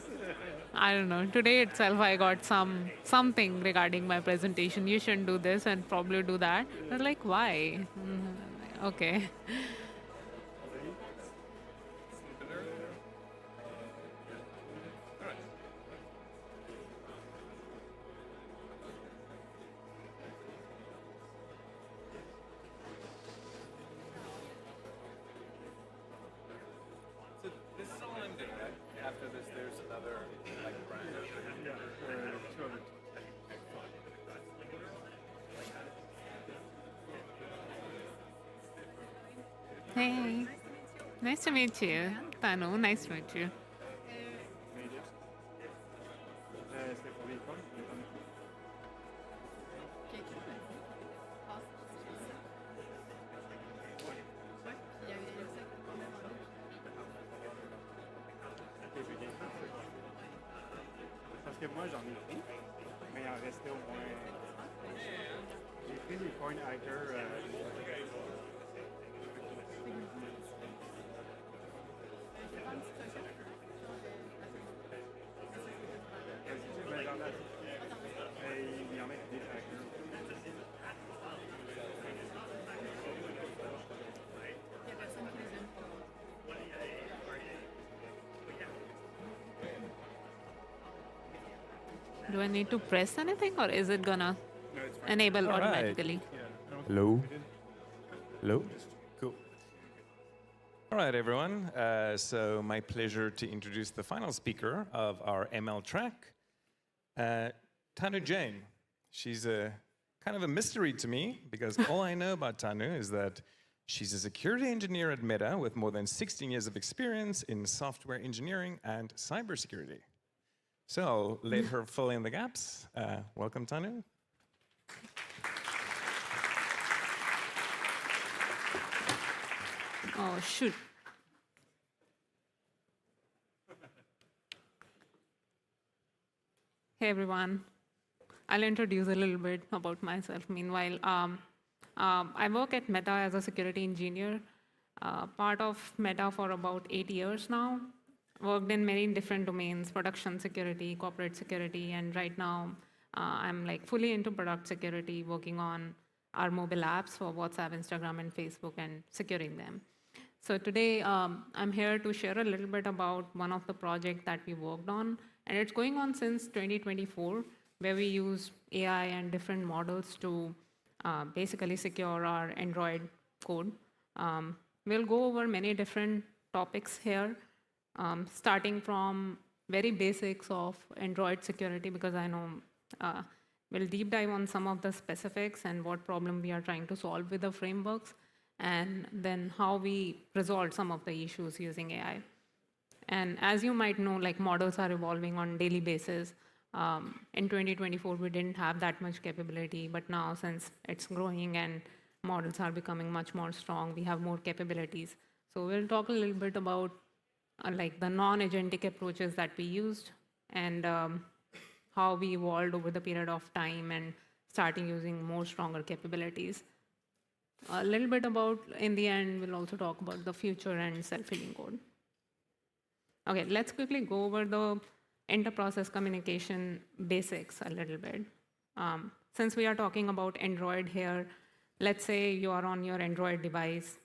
I don't know. Today itself, I got something regarding my presentation. You shouldn't do this and probably do that. I was like, why? Okay. Hey. Nice to meet you. Tanu, nice to meet you. Parce que moi, j'en ai pris, mais il en restait au moins. J'ai pris les point hacker. Mais j'en ai. Il y en a qui des hackers. Do I need to press anything or is it gonna enable All right. automatically? Hello? Hello? Cool. All right, everyone. So my pleasure to introduce the final speaker of our ML track, Tanu Jain. She's a kind of a mystery to me because all I know about Tanu is that she's a security engineer at Meta with more than 16 years of experience in software engineering and cybersecurity. So I'll let her fill in the gaps. Welcome, Tanu. Oh, shoot. Hey, everyone. I'll introduce a little bit about myself. Meanwhile, I work at Meta as a security engineer, part of Meta for about 8 years now. Worked in many different domains, production security, corporate security, and right now I'm like fully into product security, working on our mobile apps for WhatsApp, Instagram, and Facebook, and securing them. So today I'm here to share a little bit about one of the projects that we worked on, and it's going on since 2024, where we use AI and different models to basically secure our Android code. We'll go over many different topics here. Starting from very basics of Android security, because I know we'll deep dive on some of the specifics and what problem we are trying to solve with the frameworks, and then how we resolve some of the issues using AI. And as you might know, like models are evolving on daily basis. In 2024, we didn't have that much capability, but now since it's growing and models are becoming much more strong, we have more capabilities. So we'll talk a little bit about like the non-agentic approaches that we used and how we evolved over the period of time and starting using more stronger capabilities. A little bit about, in the end, we'll also talk about the future and self-healing code. Okay, let's quickly go over the inter-process communication basics a little bit. Since we are talking about Android here, let's say you are on your Android device.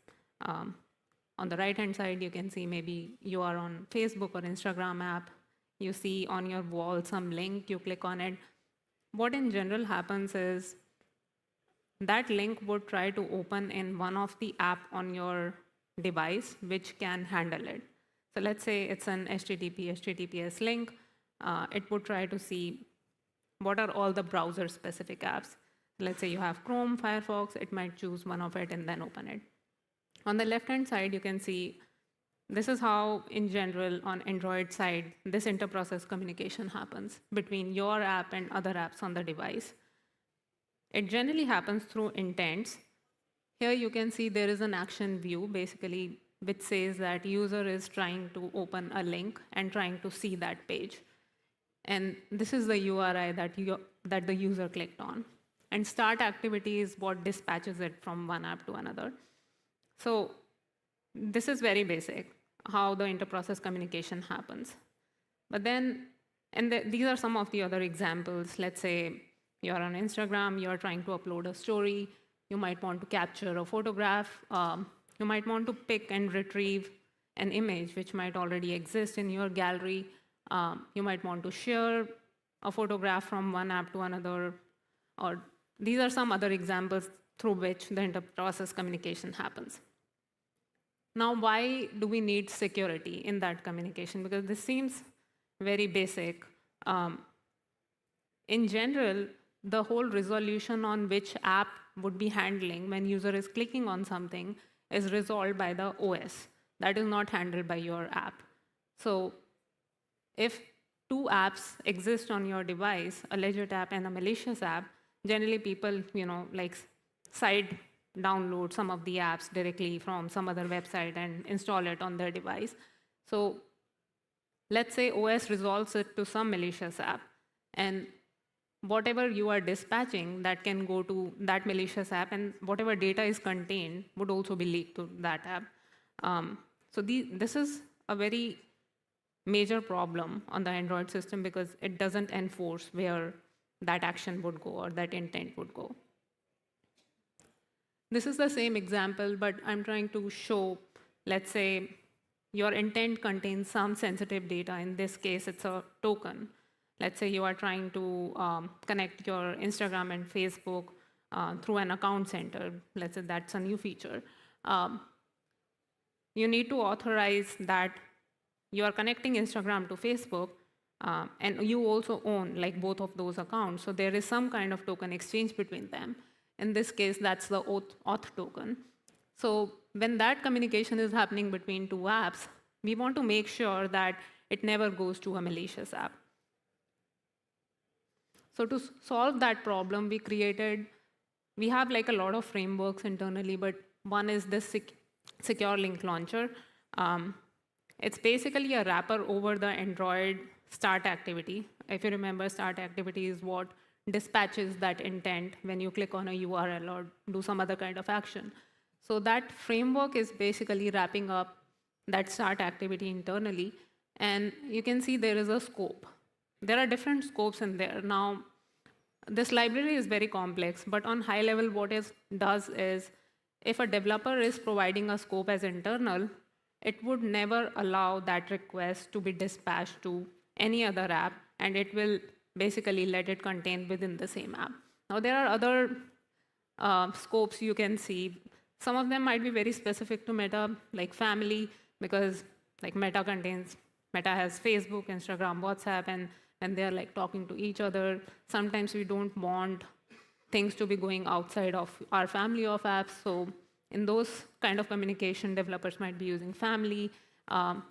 On the right-hand side, you can see maybe you are on Facebook or Instagram app. You see on your wall some link, you click on it. What in general happens is that link would try to open in one of the app on your device, which can handle it. So let's say it's an HTTPS link. It would try to see what are all the browser-specific apps. Let's say you have Chrome, Firefox, it might choose one of it and then open it. On the left-hand side, you can see this is how, in general, on Android side, this inter-process communication happens between your app and other apps on the device. It generally happens through intents. Here you can see there is an action view, basically, which says that user is trying to open a link and trying to see that page. And this is the URI that the user clicked on. And start activity is what dispatches it from one app to another. So this is very basic, how the inter-process communication happens. But then, these are some of the other examples. Let's say you're on Instagram, you're trying to upload a story. You might want to capture a photograph. You might want to pick and retrieve an image which might already exist in your gallery. You might want to share a photograph from one app to another. Or these are some other examples through which the inter-process communication happens. Now, why do we need security in that communication? Because this seems very basic. In general, the whole resolution on which app would be handling when user is clicking on something is resolved by the OS. That is not handled by your app. So if two apps exist on your device, a legit app and a malicious app, generally people, like side download some of the apps directly from some other website and install it on their device. So let's say OS resolves it to some malicious app, and whatever you are dispatching, that can go to that malicious app, and whatever data is contained would also be leaked to that app. So this is a very major problem on the Android system because it doesn't enforce where that action would go or that intent would go. This is the same example, but I'm trying to show, let's say, your intent contains some sensitive data. In this case, it's a token. Let's say you are trying to connect your Instagram and Facebook through an account center. Let's say that's a new feature. You need to authorize that you are connecting Instagram to Facebook, and you also own like both of those accounts. So there is some kind of token exchange between them. In this case, that's the auth token. So when that communication is happening between two apps, we want to make sure that it never goes to a malicious app. So to solve that problem, we have like a lot of frameworks internally, but one is this secure link launcher. It's basically a wrapper over the Android start activity. If you remember, start activity is what dispatches that intent when you click on a URL or do some other kind of action. So that framework is basically wrapping up that start activity internally. And you can see there is a scope. There are different scopes in there. Now, this library is very complex, but on high level, what it does is, if a developer is providing a scope as internal, it would never allow that request to be dispatched to any other app, and it will basically let it contain within the same app. Now, there are other scopes you can see. Some of them might be very specific to Meta, like family, because like Meta has Facebook, Instagram, WhatsApp, and they're like talking to each other. Sometimes we don't want things to be going outside of our family of apps. So in those kind of communication, developers might be using family.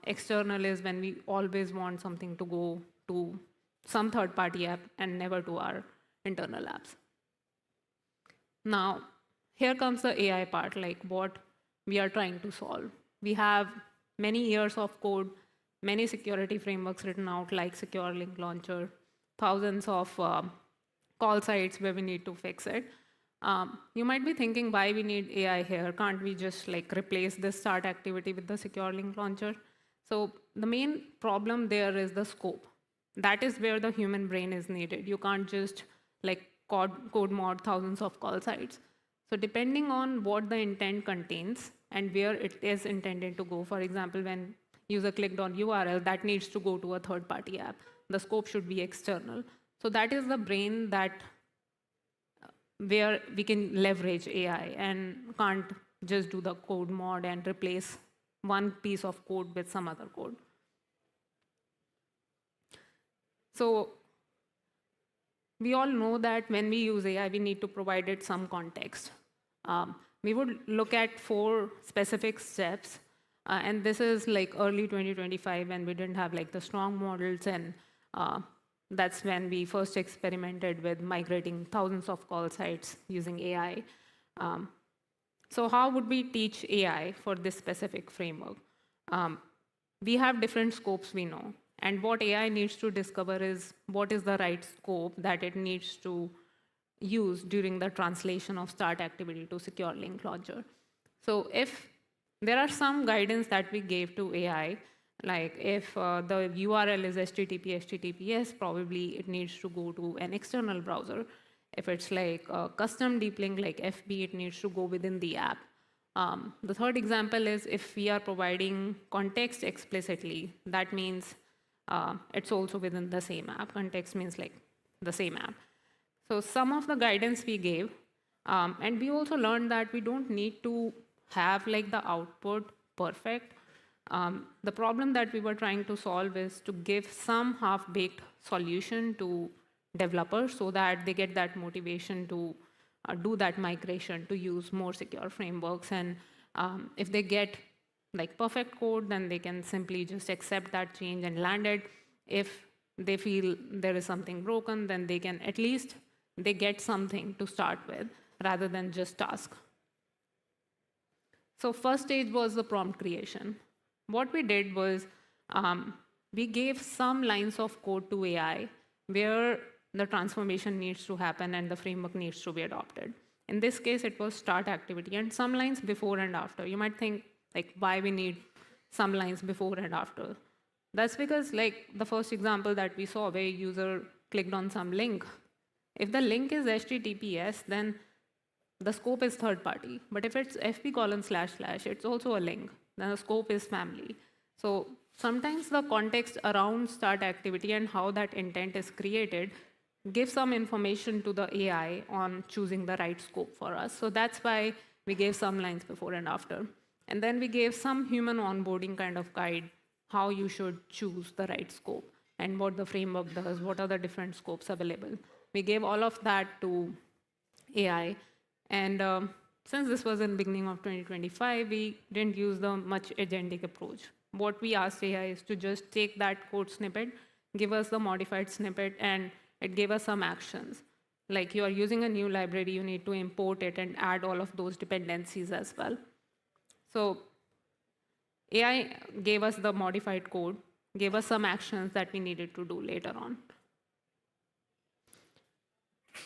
External is when we always want something to go to some third-party app and never to our internal apps. Now, here comes the AI part, like what we are trying to solve. We have many years of code, many security frameworks written out, like Secure Link Launcher, thousands of call sites where we need to fix it. You might be thinking, why we need AI here? Can't we just like replace this start activity with the Secure Link Launcher? So the main problem there is the scope. That is where the human brain is needed. You can't just like code mod thousands of call sites. So depending on what the intent contains and where it is intended to go, for example, when user clicked on URL, that needs to go to a third-party app. The scope should be external. So that is the brain where we can leverage AI and can't just do the code mod and replace one piece of code with some other code. So we all know that when we use AI, we need to provide it some context. We would look at 4 specific steps. And this is like early 2025 when we didn't have like the strong models, and that's when we first experimented with migrating thousands of call sites using AI. So how would we teach AI for this specific framework? We have different scopes we know. And what AI needs to discover is what is the right scope that it needs to use during the translation of start activity to Secure Link Launcher. So if there are some guidance that we gave to AI, like if the URL is HTTPS, probably it needs to go to an external browser. If it's like a custom deep link like FB, it needs to go within the app. The third example is if we are providing context explicitly, that means it's also within the same app. Context means like the same app. So some of the guidance we gave, and we also learned that we don't need to have like the output perfect. The problem that we were trying to solve is to give some half-baked solution to developers so that they get that motivation to do that migration, to use more secure frameworks. And If they get like perfect code, then they can simply just accept that change and land it. If they feel there is something broken, then they can at least they get something to start with rather than just task. So first stage was the prompt creation. What we did was we gave some lines of code to AI where the transformation needs to happen and the framework needs to be adopted. In this case, it was start activity and some lines before and after. You might think, like, why we need some lines before and after. That's because, like, the first example that we saw where user clicked on some link, if the link is HTTPS, then the scope is third party. But if it's fp:// it's also a link. Then the scope is family. So sometimes the context around start activity and how that intent is created gives some information to the AI on choosing the right scope for us. So that's why we gave some lines before and after. And then we gave some human onboarding kind of guide, how you should choose the right scope and what the framework does, what are the different scopes available. We gave all of that to AI. And since this was in the beginning of 2025, we didn't use the much agentic approach. What we asked AI is to just take that code snippet, give us the modified snippet, and it gave us some actions. Like, you are using a new library, you need to import it and add all of those dependencies as well. So AI gave us the modified code, gave us some actions that we needed to do later on.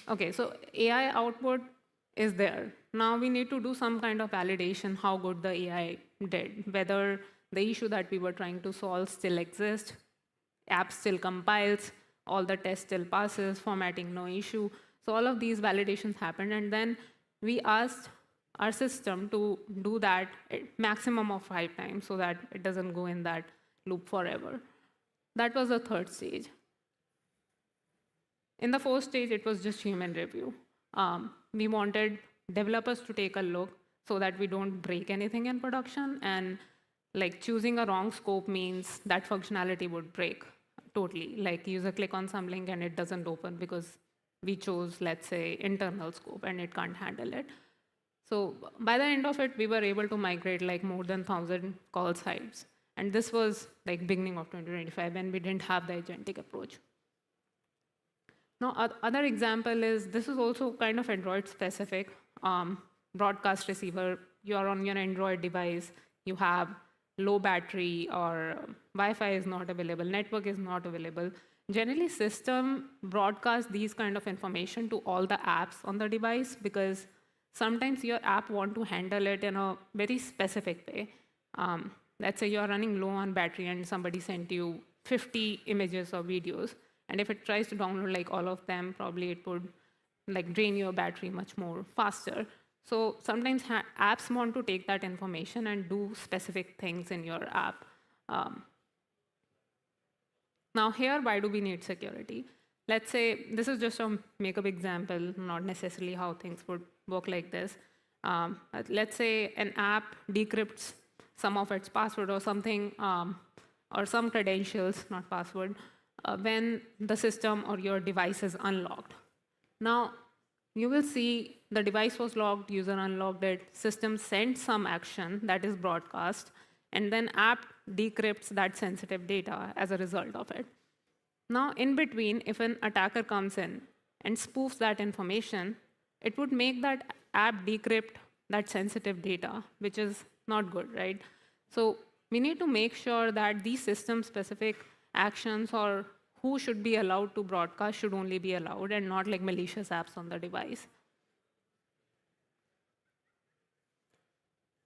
Okay, so AI output is there. Now we need to do some kind of validation how good the AI did, whether the issue that we were trying to solve still exists, app still compiles, all the tests still passes, formatting no issue. So all of these validations happened, and then we asked our system to do that maximum of 5 times so that it doesn't go in that loop forever. That was the third stage. In the fourth stage, it was just human review. We wanted developers to take a look so that we don't break anything in production, and like choosing a wrong scope means that functionality would break totally. Like, user click on some link and it doesn't open because we chose, let's say, internal scope and it can't handle it. So by the end of it, we were able to migrate like more than 1,000 call sites. And this was like beginning of 2025 when we didn't have the agentic approach. Now, other example is, this is also kind of Android specific. Broadcast receiver, you're on your Android device, you have low battery or Wi-Fi is not available, network is not available. Generally, system broadcasts these kind of information to all the apps on the device because sometimes your app want to handle it in a very specific way. Let's say you're running low on battery and somebody sent you 50 images or videos. And if it tries to download like all of them, probably it would like drain your battery much more faster. So sometimes apps want to take that information and do specific things in your app. Now here, why do we need security? Let's say, this is just a makeup example, not necessarily how things would work like this. Let's say an app decrypts some of its password or something, or some credentials, not password, when the system or your device is unlocked. Now, you will see the device was locked, user unlocked it, system sent some action that is broadcast, and then app decrypts that sensitive data as a result of it. Now, in between, if an attacker comes in and spoofs that information, it would make that app decrypt that sensitive data, which is not good, right? So we need to make sure that these system-specific actions or who should be allowed to broadcast should only be allowed and not like malicious apps on the device.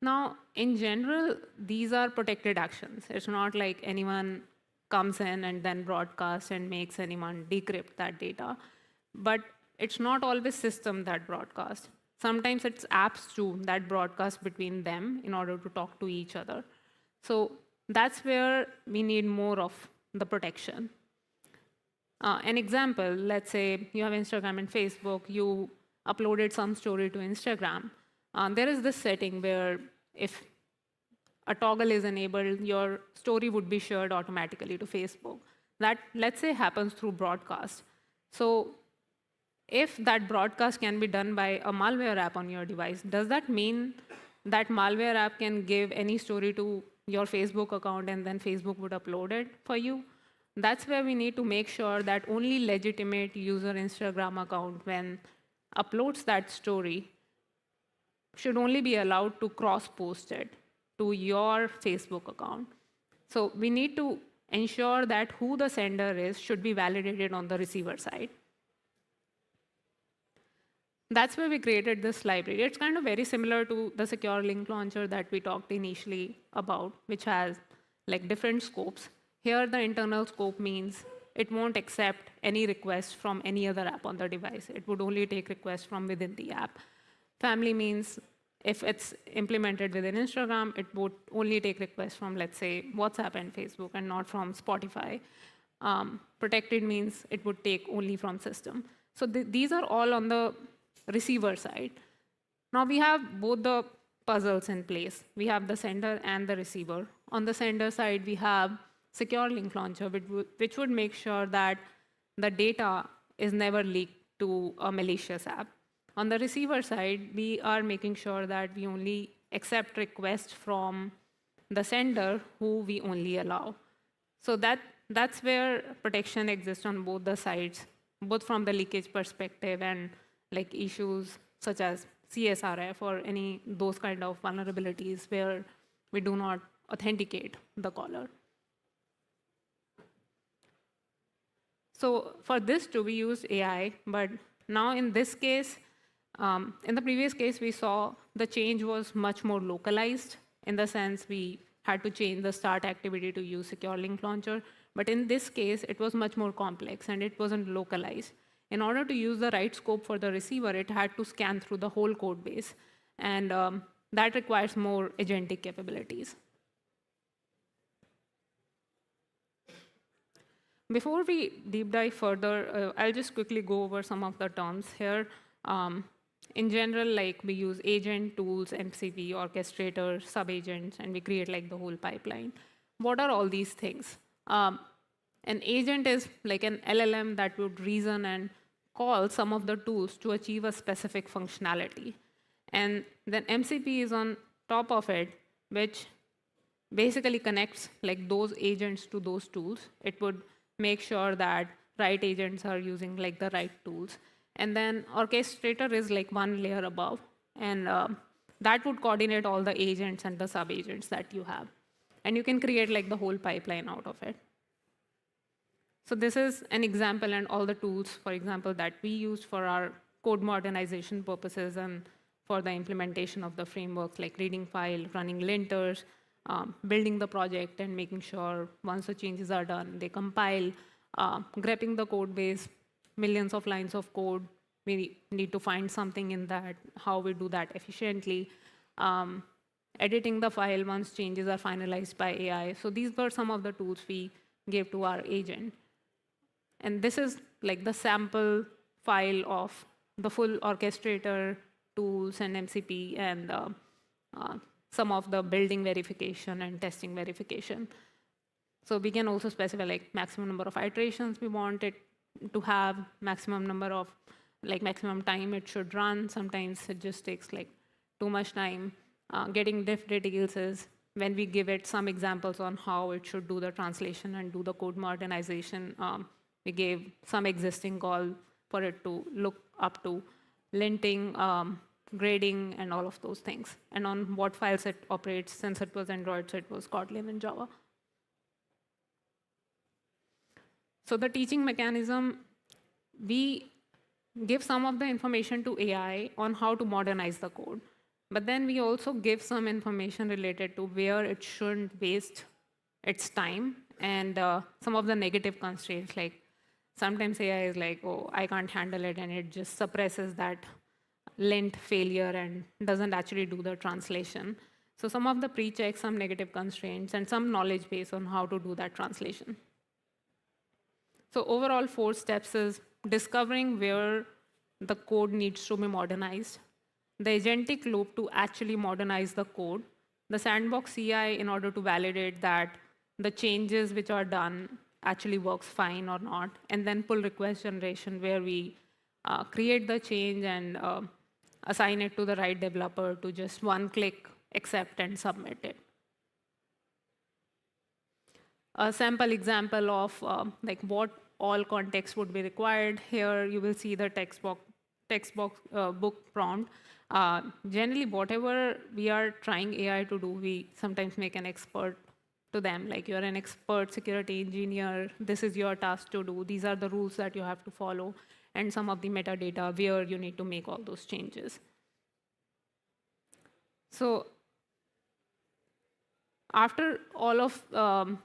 Now, in general, these are protected actions. It's not like anyone comes in and then broadcasts and makes anyone decrypt that data. But it's not always system that broadcasts. Sometimes it's apps too that broadcast between them in order to talk to each other. So that's where we need more of the protection. An example, let's say you have Instagram and Facebook, you uploaded some story to Instagram. There is this setting where if a toggle is enabled, your story would be shared automatically to Facebook. That, let's say, happens through broadcast. So if that broadcast can be done by a malware app on your device, does that mean that malware app can give any story to your Facebook account and then Facebook would upload it for you. That's where we need to make sure that only legitimate user Instagram account, when uploads that story, should only be allowed to cross-post it to your Facebook account. So we need to ensure that who the sender is should be validated on the receiver side. That's where we created this library. It's kind of very similar to the secure link launcher that we talked initially about, which has like different scopes. Here, the internal scope means it won't accept any requests from any other app on the device. It would only take requests from within the app. Family means if it's implemented within Instagram, it would only take requests from, let's say, WhatsApp and Facebook and not from Spotify. Protected means it would take only from system. So these are all on the receiver side. Now we have both the puzzles in place. We have the sender and the receiver. On the sender side, we have secure link launcher, which would make sure that the data is never leaked to a malicious app. On the receiver side, we are making sure that we only accept requests from the sender who we only allow. So that's where protection exists on both the sides, both from the leakage perspective and like issues such as CSRF or any those kind of vulnerabilities where we do not authenticate the caller. So for this too, we used AI, but now in this case, in the previous case, we saw the change was much more localized in the sense we had to change the start activity to use secure link launcher. But in this case, it was much more complex and it wasn't localized. In order to use the right scope for the receiver, it had to scan through the whole code base. And that requires more agentic capabilities. Before we deep dive further, I'll just quickly go over some of the terms here. In general, like we use agent, tools, MCP, orchestrator, sub-agents, and we create like the whole pipeline. What are all these things? An agent is like an LLM that would reason and call some of the tools to achieve a specific functionality. And then MCP is on top of it, which basically connects like those agents to those tools. It would make sure that right agents are using like the right tools. And then orchestrator is like one layer above. And that would coordinate all the agents and the sub-agents that you have. And you can create like the whole pipeline out of it. So this is an example and all the tools, for example, that we use for our code modernization purposes and for the implementation of the frameworks like reading file, running linters, building the project and making sure once the changes are done, they compile, grepping the code base, millions of lines of code. We need to find something in that, how we do that efficiently. Editing the file once changes are finalized by AI. So these were some of the tools we gave to our agent. And this is like the sample file of the full orchestrator tools and MCP and some of the building verification and testing verification. So we can also specify like maximum number of iterations we want it to have, maximum number of, like maximum time it should run. Sometimes it just takes like too much time. Getting diff details is when we give it some examples on how it should do the translation and do the code modernization. We gave some existing call for it to look up to linting, grading, and all of those things. And on what files it operates, since it was Android, so it was Kotlin and Java. So the teaching mechanism, we give some of the information to AI on how to modernize the code. But then we also give some information related to where it shouldn't waste its time and some of the negative constraints, like sometimes AI is like, oh, I can't handle it, and it just suppresses that lint failure and doesn't actually do the translation. So some of the pre-checks, some negative constraints, and some knowledge base on how to do that translation. So overall, 4 steps is discovering where the code needs to be modernized, the agentic loop to actually modernize the code, the sandbox CI in order to validate that the changes which are done actually works fine or not, and then pull request generation where we create the change and assign it to the right developer to just one click, accept and submit it. A sample example of like what all context would be required. Here you will see the text book prompt. Generally, whatever we are trying AI to do, we sometimes make an expert to them. Like, you're an expert security engineer, this is your task to do, these are the rules that you have to follow, and some of the metadata where you need to make all those changes. So after all of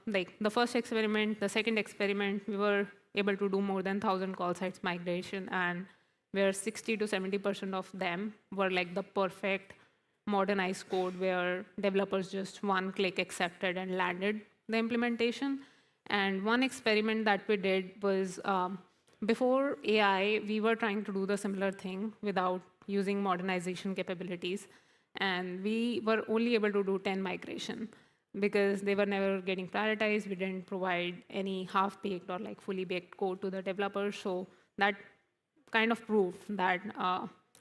like the first experiment, the second experiment, we were able to do more than 1,000 call sites migration, and where 60 to 70% of them were like the perfect modernized code where developers just one click accepted and landed the implementation. And one experiment that we did was before AI, we were trying to do the similar thing without using modernization capabilities. And we were only able to do 10 migration because they were never getting prioritized. We didn't provide any half-baked or like fully baked code to the developers. So that kind of proved that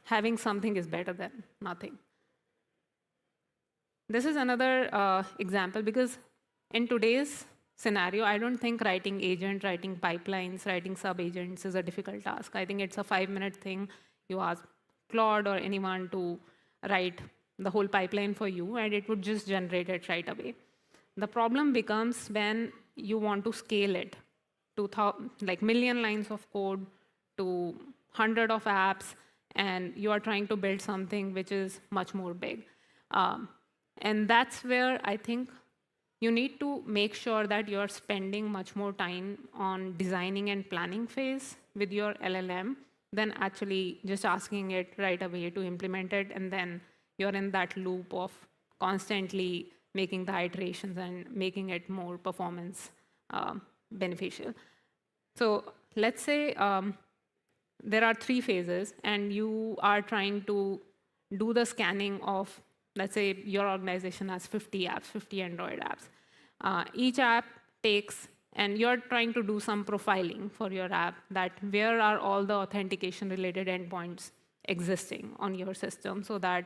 having something is better than nothing. This is another example because in today's scenario, I don't think writing agent, writing pipelines, writing sub-agents is a difficult task. I think it's a 5-minute thing. You ask Claude or anyone to write the whole pipeline for you, and it would just generate it right away. The problem becomes when you want to scale it to like million lines of code to 100 of apps, and you are trying to build something which is much more big. And that's where I think you need to make sure that you're spending much more time on designing and planning phase with your LLM than actually just asking it right away to implement it, and then you're in that loop of constantly making the iterations and making it more performance beneficial. So let's say there are 3 phases, and you are trying to do the scanning of, let's say your organization has 50 apps, 50 Android apps. Each app takes, and you're trying to do some profiling for your app, that where are all the authentication related endpoints existing on your system, so that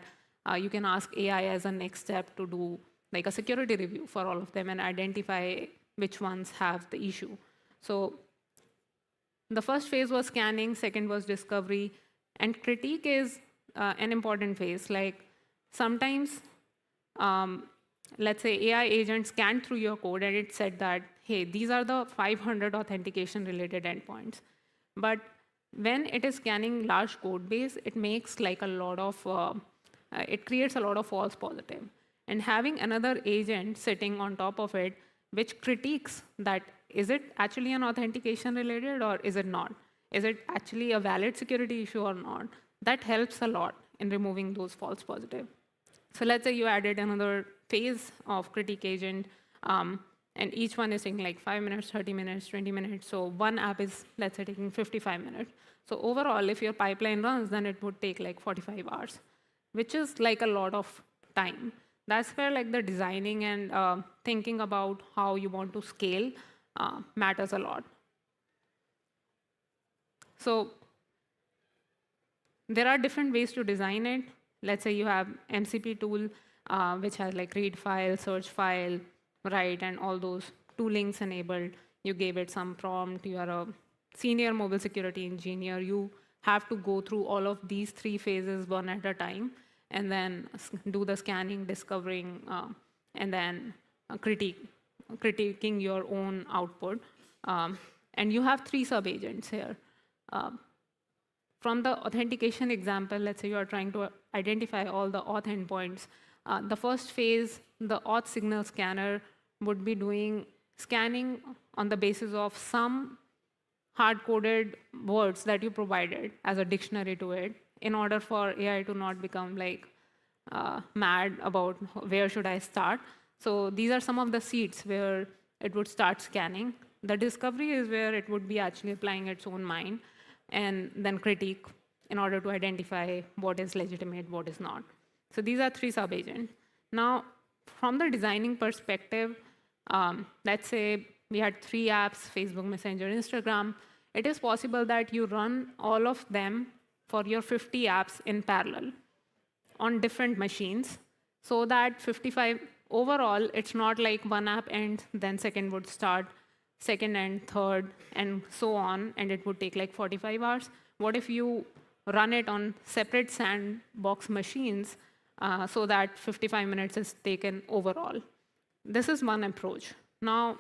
you can ask AI as a next step to do like a security review for all of them and identify which ones have the issue. So the first phase was scanning, second was discovery, and critique is an important phase. Like sometimes, let's say AI agent scanned through your code and it said that, hey, these are the 500 authentication related endpoints. But when it is scanning large code base, it makes like a lot of, it creates a lot of false positive. And having another agent sitting on top of it, which critiques that, is it actually an authentication related or is it not? Is it actually a valid security issue or not? That helps a lot in removing those false positives. So let's say you added another phase of critique agent, and each one is taking like 5 minutes, 30 minutes, 20 minutes. So one app is, let's say, taking 55 minutes. So overall, if your pipeline runs, then it would take like 45 hours, which is like a lot of time. That's where like the designing and thinking about how you want to scale matters a lot. So there are different ways to design it. Let's say you have MCP tool, which has like read file, search file, write, and all those toolings enabled. You gave it some prompt. You are a senior mobile security engineer. You have to go through all of these 3 phases one at a time, and then do the scanning, discovering, and then critiquing your own output. And you have 3 sub-agents here. From the authentication example, let's say you are trying to identify all the auth endpoints. The first phase, the auth signal scanner would be doing scanning on the basis of some hard-coded words that you provided as a dictionary to it, in order for AI to not become like mad about where should I start. So these are some of the seeds where it would start scanning. The discovery is where it would be actually applying its own mind, and then critique in order to identify what is legitimate, what is not. So these are 3 sub-agents. Now, from the designing perspective, let's say we had 3 apps, Facebook Messenger, Instagram. It is possible that you run all of them for your 50 apps in parallel. on different machines, so that 55 overall, it's not like one app ends, then second would start, second and third, and so on, and it would take like 45 hours. What if you run it on separate sandbox machines so that 55 minutes is taken overall? This is one approach. Now,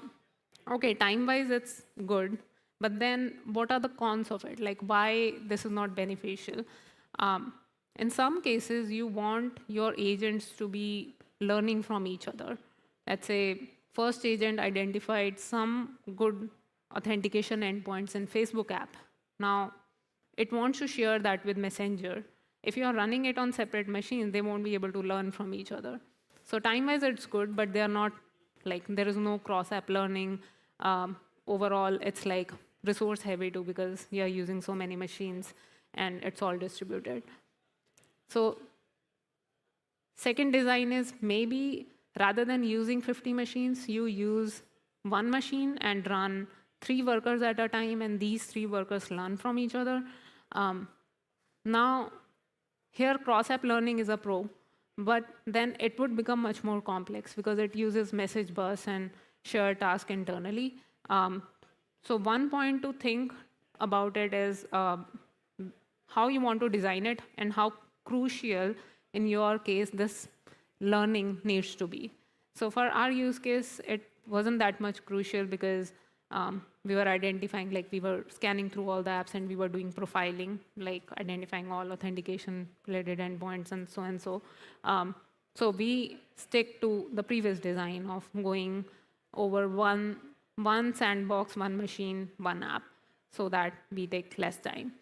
okay, time-wise, it's good, but then what are the cons of it? Like, why this is not beneficial? In some cases, you want your agents to be learning from each other. Let's say first agent identified some good authentication endpoints in Facebook app. Now, it wants to share that with Messenger. If you are running it on separate machines, they won't be able to learn from each other. So time-wise, it's good, but they are not, like, there is no cross-app learning. Overall, it's like resource heavy too, because you are using so many machines and it's all distributed. So second design is maybe rather than using 50 machines, you use one machine and run 3 workers at a time, and these 3 workers learn from each other. Now, here cross-app learning is a pro, but then it would become much more complex because it uses message bus and share task internally. So one point to think about it is how you want to design it and how crucial, in your case, this learning needs to be. So for our use case, it wasn't that much crucial because we were identifying, like we were scanning through all the apps and we were doing profiling, like identifying all authentication-related endpoints and so and so. So we stick to the previous design of going over one sandbox, one machine, one app, so that we take less time.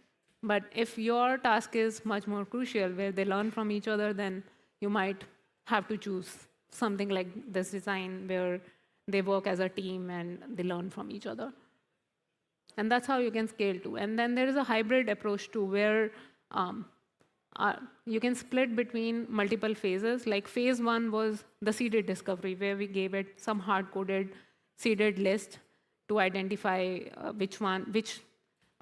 But if your task is much more crucial, where they learn from each other, then you might have to choose something like this design where they work as a team and they learn from each other. And that's how you can scale to. And then there is a hybrid approach too, where you can split between multiple phases. Like phase 1 was the seeded discovery, where we gave it some hard-coded seeded list to identify which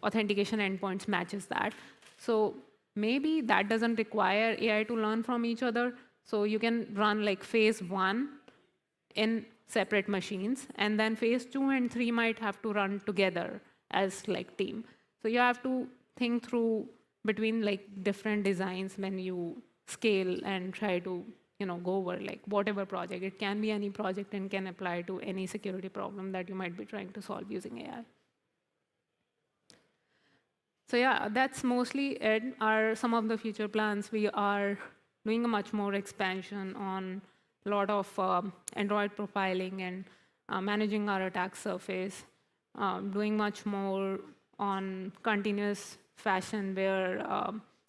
authentication endpoints matches that. So maybe that doesn't require AI to learn from each other. So you can run like phase 1 in separate machines, and then phase 2 and 3 might have to run together as like team. So you have to think through between like different designs when you scale and try to go over like whatever project. It can be any project and can apply to any security problem that you might be trying to solve using AI. So yeah, that's mostly it. Some of the future plans. We are doing a much more expansion on a lot of Android profiling and managing our attack surface, doing much more on continuous fashion where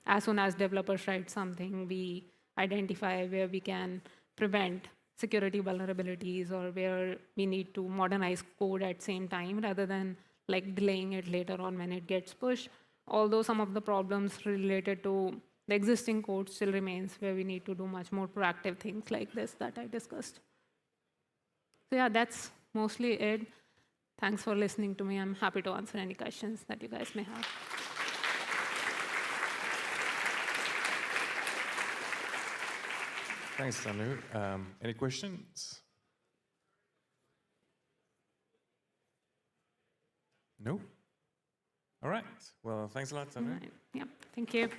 as soon as developers write something, we identify where we can prevent security vulnerabilities or where we need to modernize code at same time rather than like delaying it later on when it gets pushed. Although some of the problems related to the existing code still remains, where we need to do much more proactive things like this that I discussed. So yeah, that's mostly it. Thanks for listening to me. I'm happy to answer any questions that you guys may have. Thanks, Tanu. Any questions? No? All right. Well, thanks a lot, Tanu. Right. Yeah, thank you.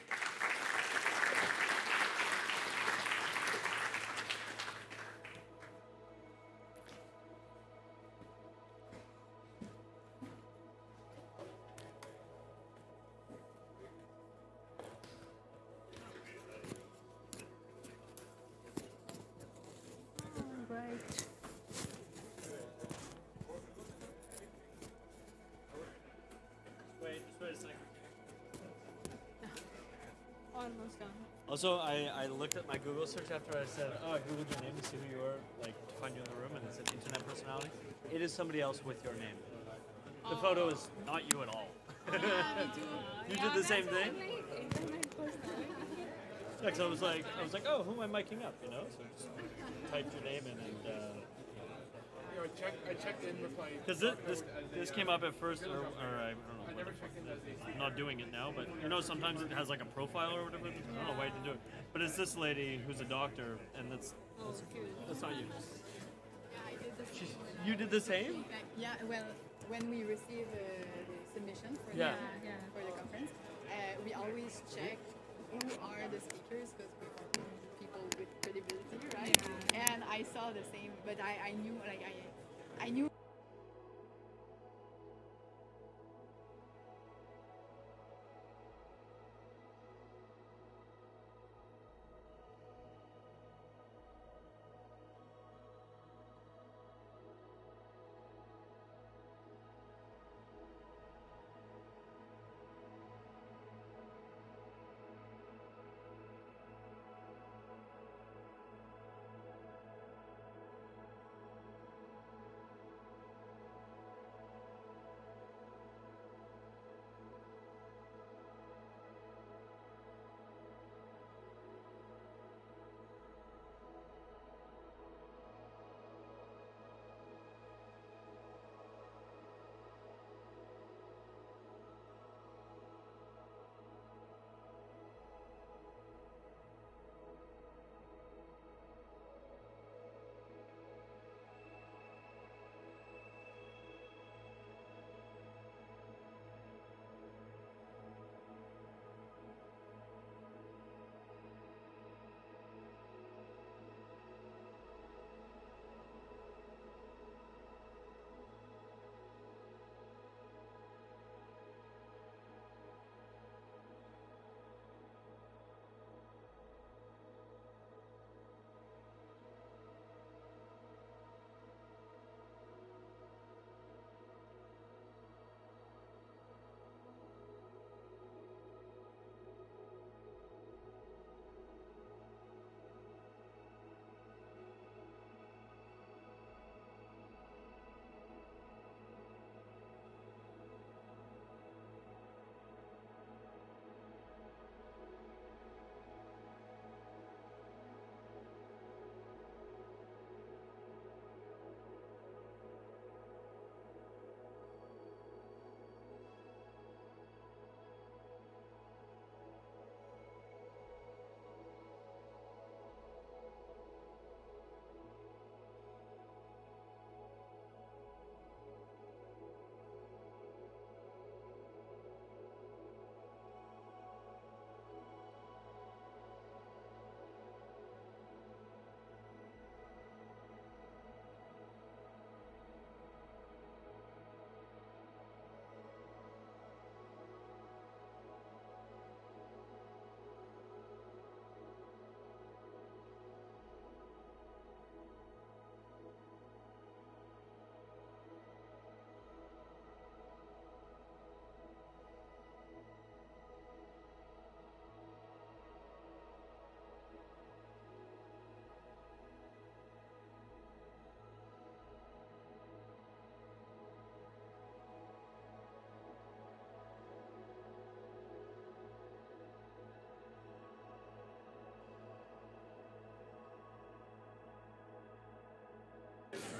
Almost done. Also, I looked at my Google search after I said, oh, I Googled your name to see who you were, like to find you in the room, and it said internet personality. It is somebody else with your name. The photo is not you at all. You did the same thing? Yeah, because I was like, oh, who am I miking up, So just typed your name in and... I checked in with my... Because this came up at first, or I don't know. not doing it now, but you know, sometimes it has like a profile or whatever. I don't know why you didn't do it. But it's this lady who's a doctor, and that's not you. You did the same? Yeah, well, when we receive the submission for, Yeah. for the conference, we always check who are the speakers because we want people with credibility, right? Yeah. And I saw the same, but I knew, like, I knew.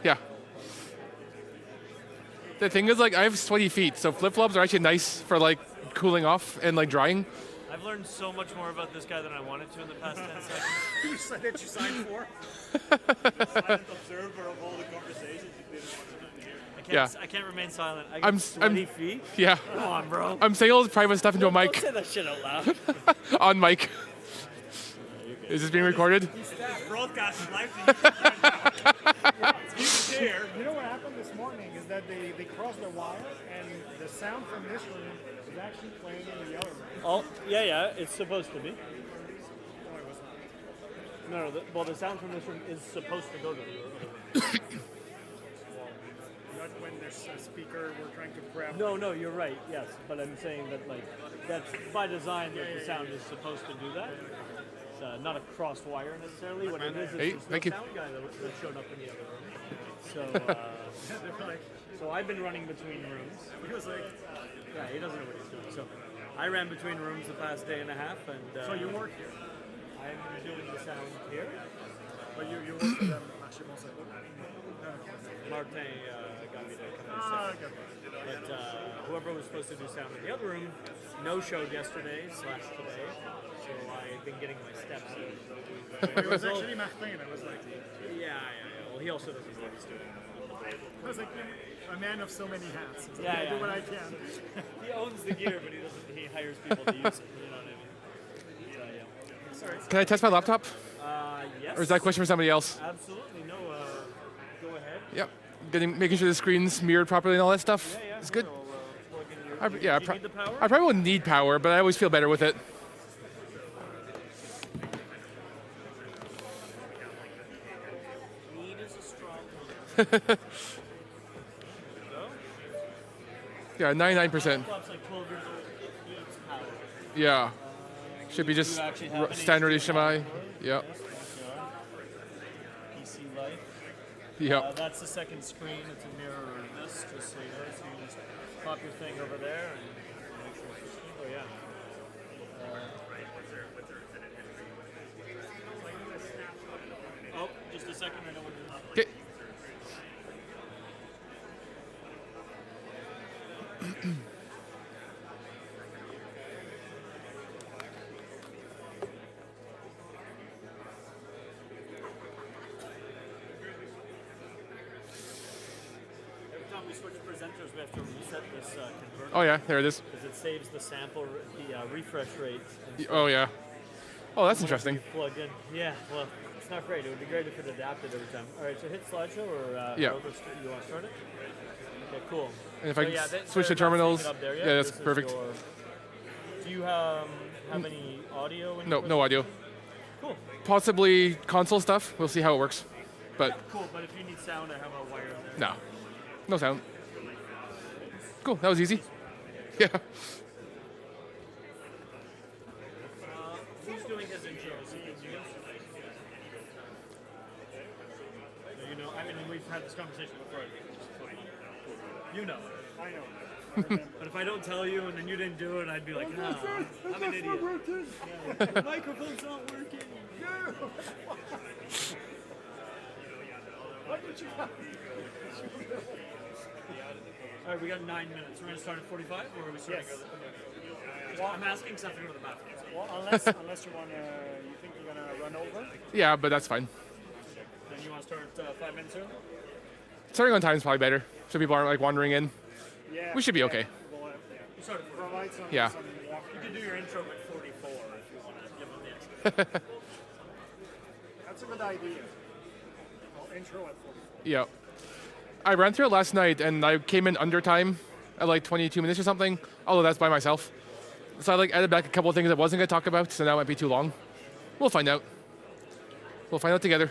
Yeah. The thing is, like, I have sweaty feet, so flip-flops are actually nice for, like, cooling off and, like, drying. I've learned so much more about this guy than I wanted to in the past 10 seconds. You said that you signed for? Silent observer of all the conversations you didn't want to hear. I can't remain silent. I got sweaty feet? Yeah. Come on, bro. I'm saying all this private stuff into a mic. Don't say that shit out loud. On mic. Is this being recorded? Broadcast live to you. You know what happened this morning is that they crossed the wire and the sound from this room is actually playing in the other room. Oh, yeah, it's supposed to be. No, the sound from this room is supposed to go to the other room. Not when there's a speaker we're trying to grab. No, you're right, yes. But I'm saying that, like, that's by design that the sound is supposed to do that. It's not a cross wire necessarily. What it is Hey, just thank the you. sound guy that showed up in the other room. So I've been running between rooms. He was like, yeah, he doesn't know what he's doing. So I ran between rooms the past day and a half, and so you work here? I'm doing the sound here. But you work for them, Martin got me to come and sit. But whoever was supposed to do sound in the other room no-showed yesterday / today, so I've been getting my steps in. It was actually Martin. I was like, yeah. Well, he also doesn't know what he's doing. I was like, a man of so many hats. It's like, Yeah, I do yeah. what I can. He owns the gear, but he hires people to use it. You know what I mean? So, yeah. Sorry. Can I test my laptop? Yes. Or is that a question for somebody else? Absolutely. No. Go ahead. Yep. Making sure the screen's mirrored properly and all that stuff. Yeah. It's good. We'll plug in your, I, yeah, do you need the power? I probably won't need power, but I always feel better with it. Need is a strong word. Yeah, 99%. Laptop's like 12 years old. It needs power. Yeah. Should be just You actually have an standard HDMI HDMI. Yep. PC Life. Yep. That's the second screen. It's a mirror of this, just so you know. So you just pop your thing over there and make sure it's oh yeah. Oh, just a second. I know what it is. Okay. Every time we switch presenters, we have to reset this converter. Oh yeah, there it is. Because it saves the sample, the refresh rate. Oh yeah. Oh, that's interesting. Plug in. Yeah, well, it's not great. It would be great if it adapted every time. All right, so hit slideshow or Yeah. however you want to start it. Okay, cool. And if So I yeah, switch the they're not terminals, syncing up there yet. yeah, that's This is perfect. Do you have any audio? In No, your no audio. Cool. Possibly console stuff. We'll see how it works. But Cool, but if you need sound, I have a wire in there. no, no sound. Cool, that was easy. Yeah. Who's doing his intro? Is it you guys? So you know, I mean, we've had this conversation before. You know. I know. But if I don't tell you and then you didn't do it, I'd be like, no, I'm an idiot. Yeah, the microphone's not working. Why did you All right, we got 9 minutes. We're going to start at 45, or are we starting Yes. early? I'm asking because I have to go to the bathroom. Well, unless you want to, you think you're gonna run over. Yeah, but that's fine. Then you want to start 5 minutes early? Starting on time is probably better, so people aren't like wandering in. Yeah. We should be okay. Well, You start at provide some. Yeah. Some walk. You can do your intro at 44 if you want to give them the extra. That's a good idea. Well, intro at 40. Yeah. I ran through it last night and I came in under time at like 22 minutes or something, although that's by myself. So I like added back a couple of things I wasn't going to talk about, so now it might be too long. We'll find out. We'll find out together.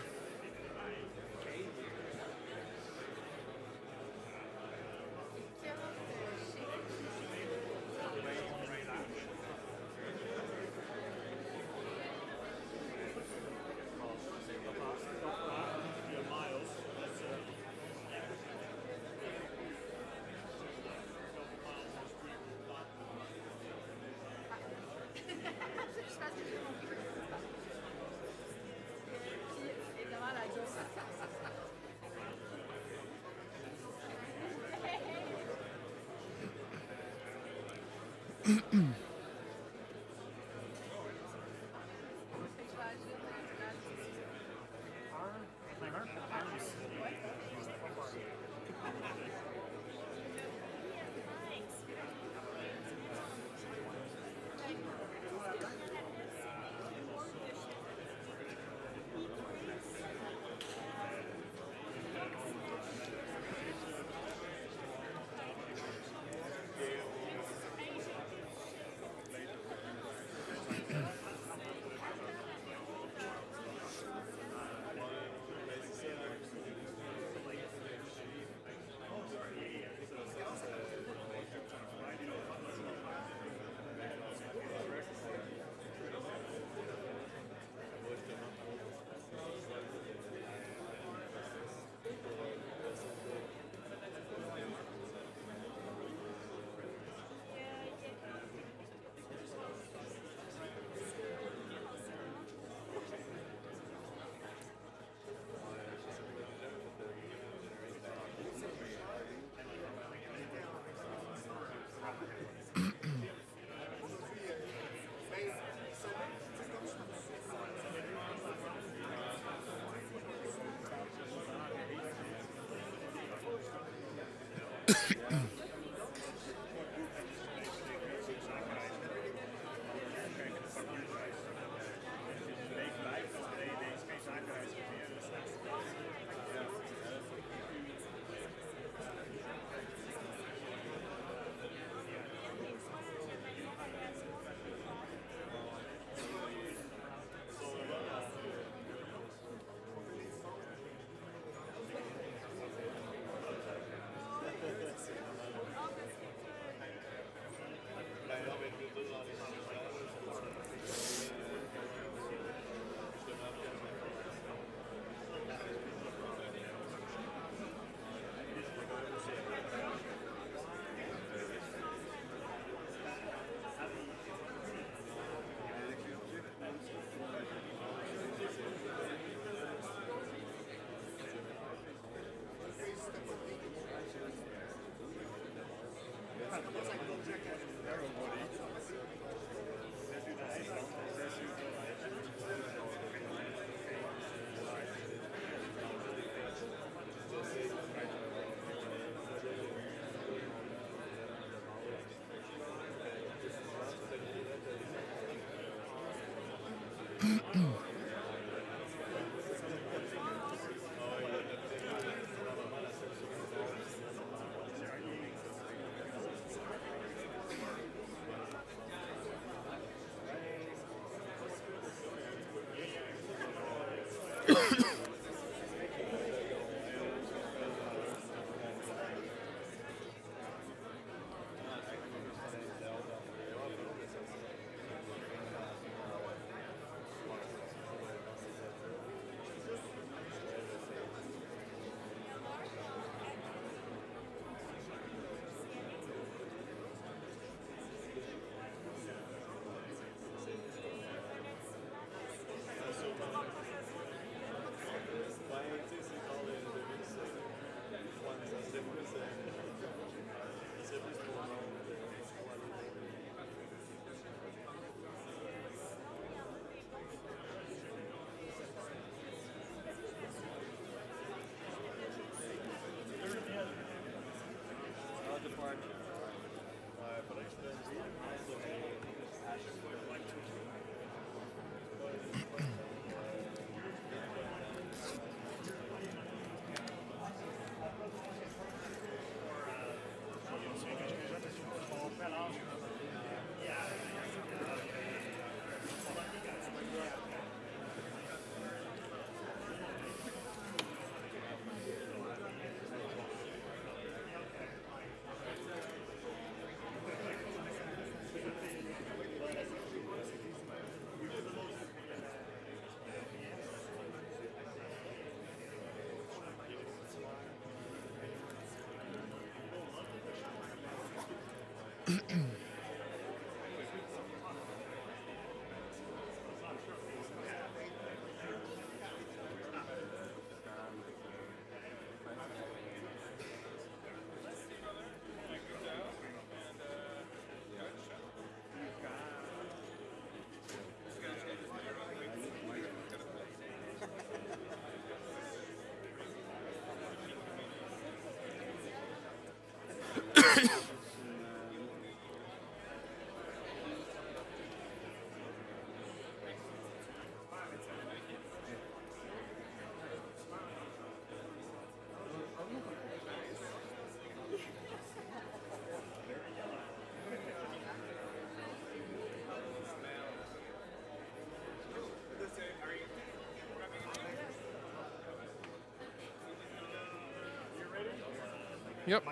Yep.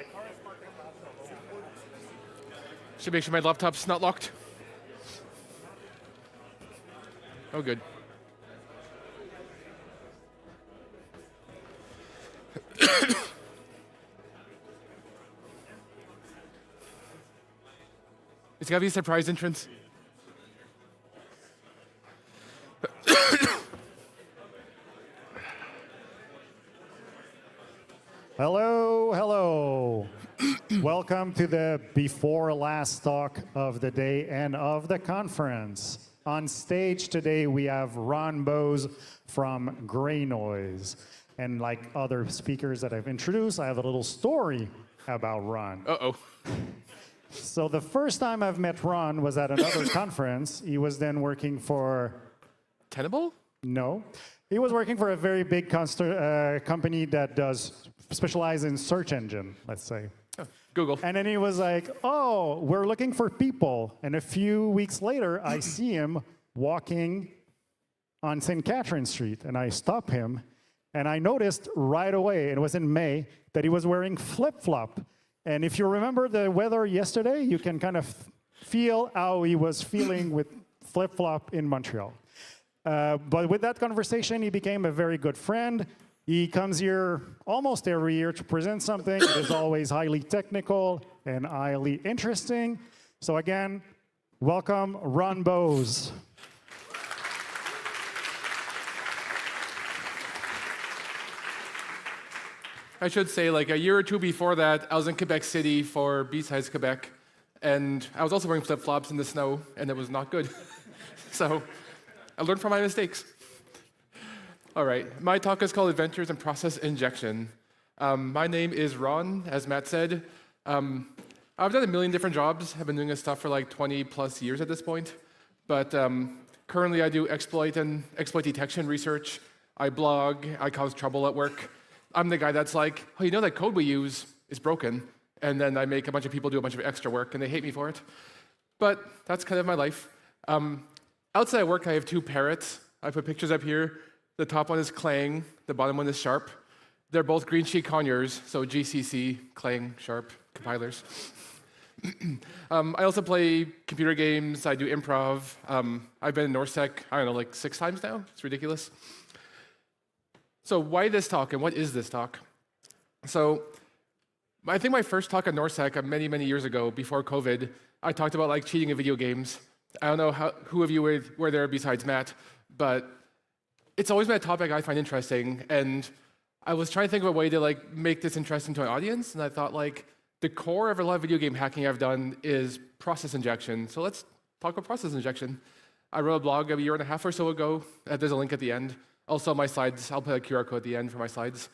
Should make sure my laptop's not locked. Oh, good. It's gotta be a surprise entrance. Hello, hello. Welcome to the before last talk of the day and of the conference. On stage today, we have Ron Bose from Grey Noise. And like other speakers that I've introduced, I have a little story about Ron. Uh-oh. So the first time I've met Ron was at another conference. He was then working for... Tenable? No. He was working for a very big company that does specialize in search engine, let's say. Google. And then he was like, oh, we're looking for people. And a few weeks later, I see him walking on St. Catherine Street. And I stop him. And I noticed right away, it was in May, that he was wearing flip-flop. And if you remember the weather yesterday, you can kind of feel how he was feeling with flip-flop in Montreal. But with that conversation, he became a very good friend. He comes here almost every year to present something. It is always highly technical and highly interesting. So again, welcome, Ron Bowes. I should say, like a year or two before that, I was in Quebec City for B-Sides Quebec, and I was also wearing flip-flops in the snow, and it was not good. So I learned from my mistakes. All right, my talk is called Adventures in Process Injection. My name is Ron, as Matt said. I've done a million different jobs. I've been doing this stuff for like 20 plus years at this point. But currently I do exploit detection research. I blog, I cause trouble at work. I'm the guy that's like, oh, you know that code we use is broken. And then I make a bunch of people do a bunch of extra work and they hate me for it. But that's kind of my life. Outside of work, I have two parrots. I put pictures up here. The top one is Clang, the bottom one is Sharp. They're both green sheet conures, so GCC, Clang, Sharp, compilers. I also play computer games, I do improv. I've been in NorthSec, I don't know, like 6 times now. It's ridiculous. So why this talk, and what is this talk? So I think my first talk at NorthSec many, many years ago, before COVID, I talked about like cheating in video games. I don't know who of you were there besides Matt, but it's always been a topic I find interesting, and I was trying to think of a way to like make this interesting to my audience, and I thought like the core of a lot of video game hacking I've done is process injection. So let's talk about process injection. I wrote a blog a year and a half or so ago. There's a link at the end. Also my slides, I'll put a QR code at the end for my slides.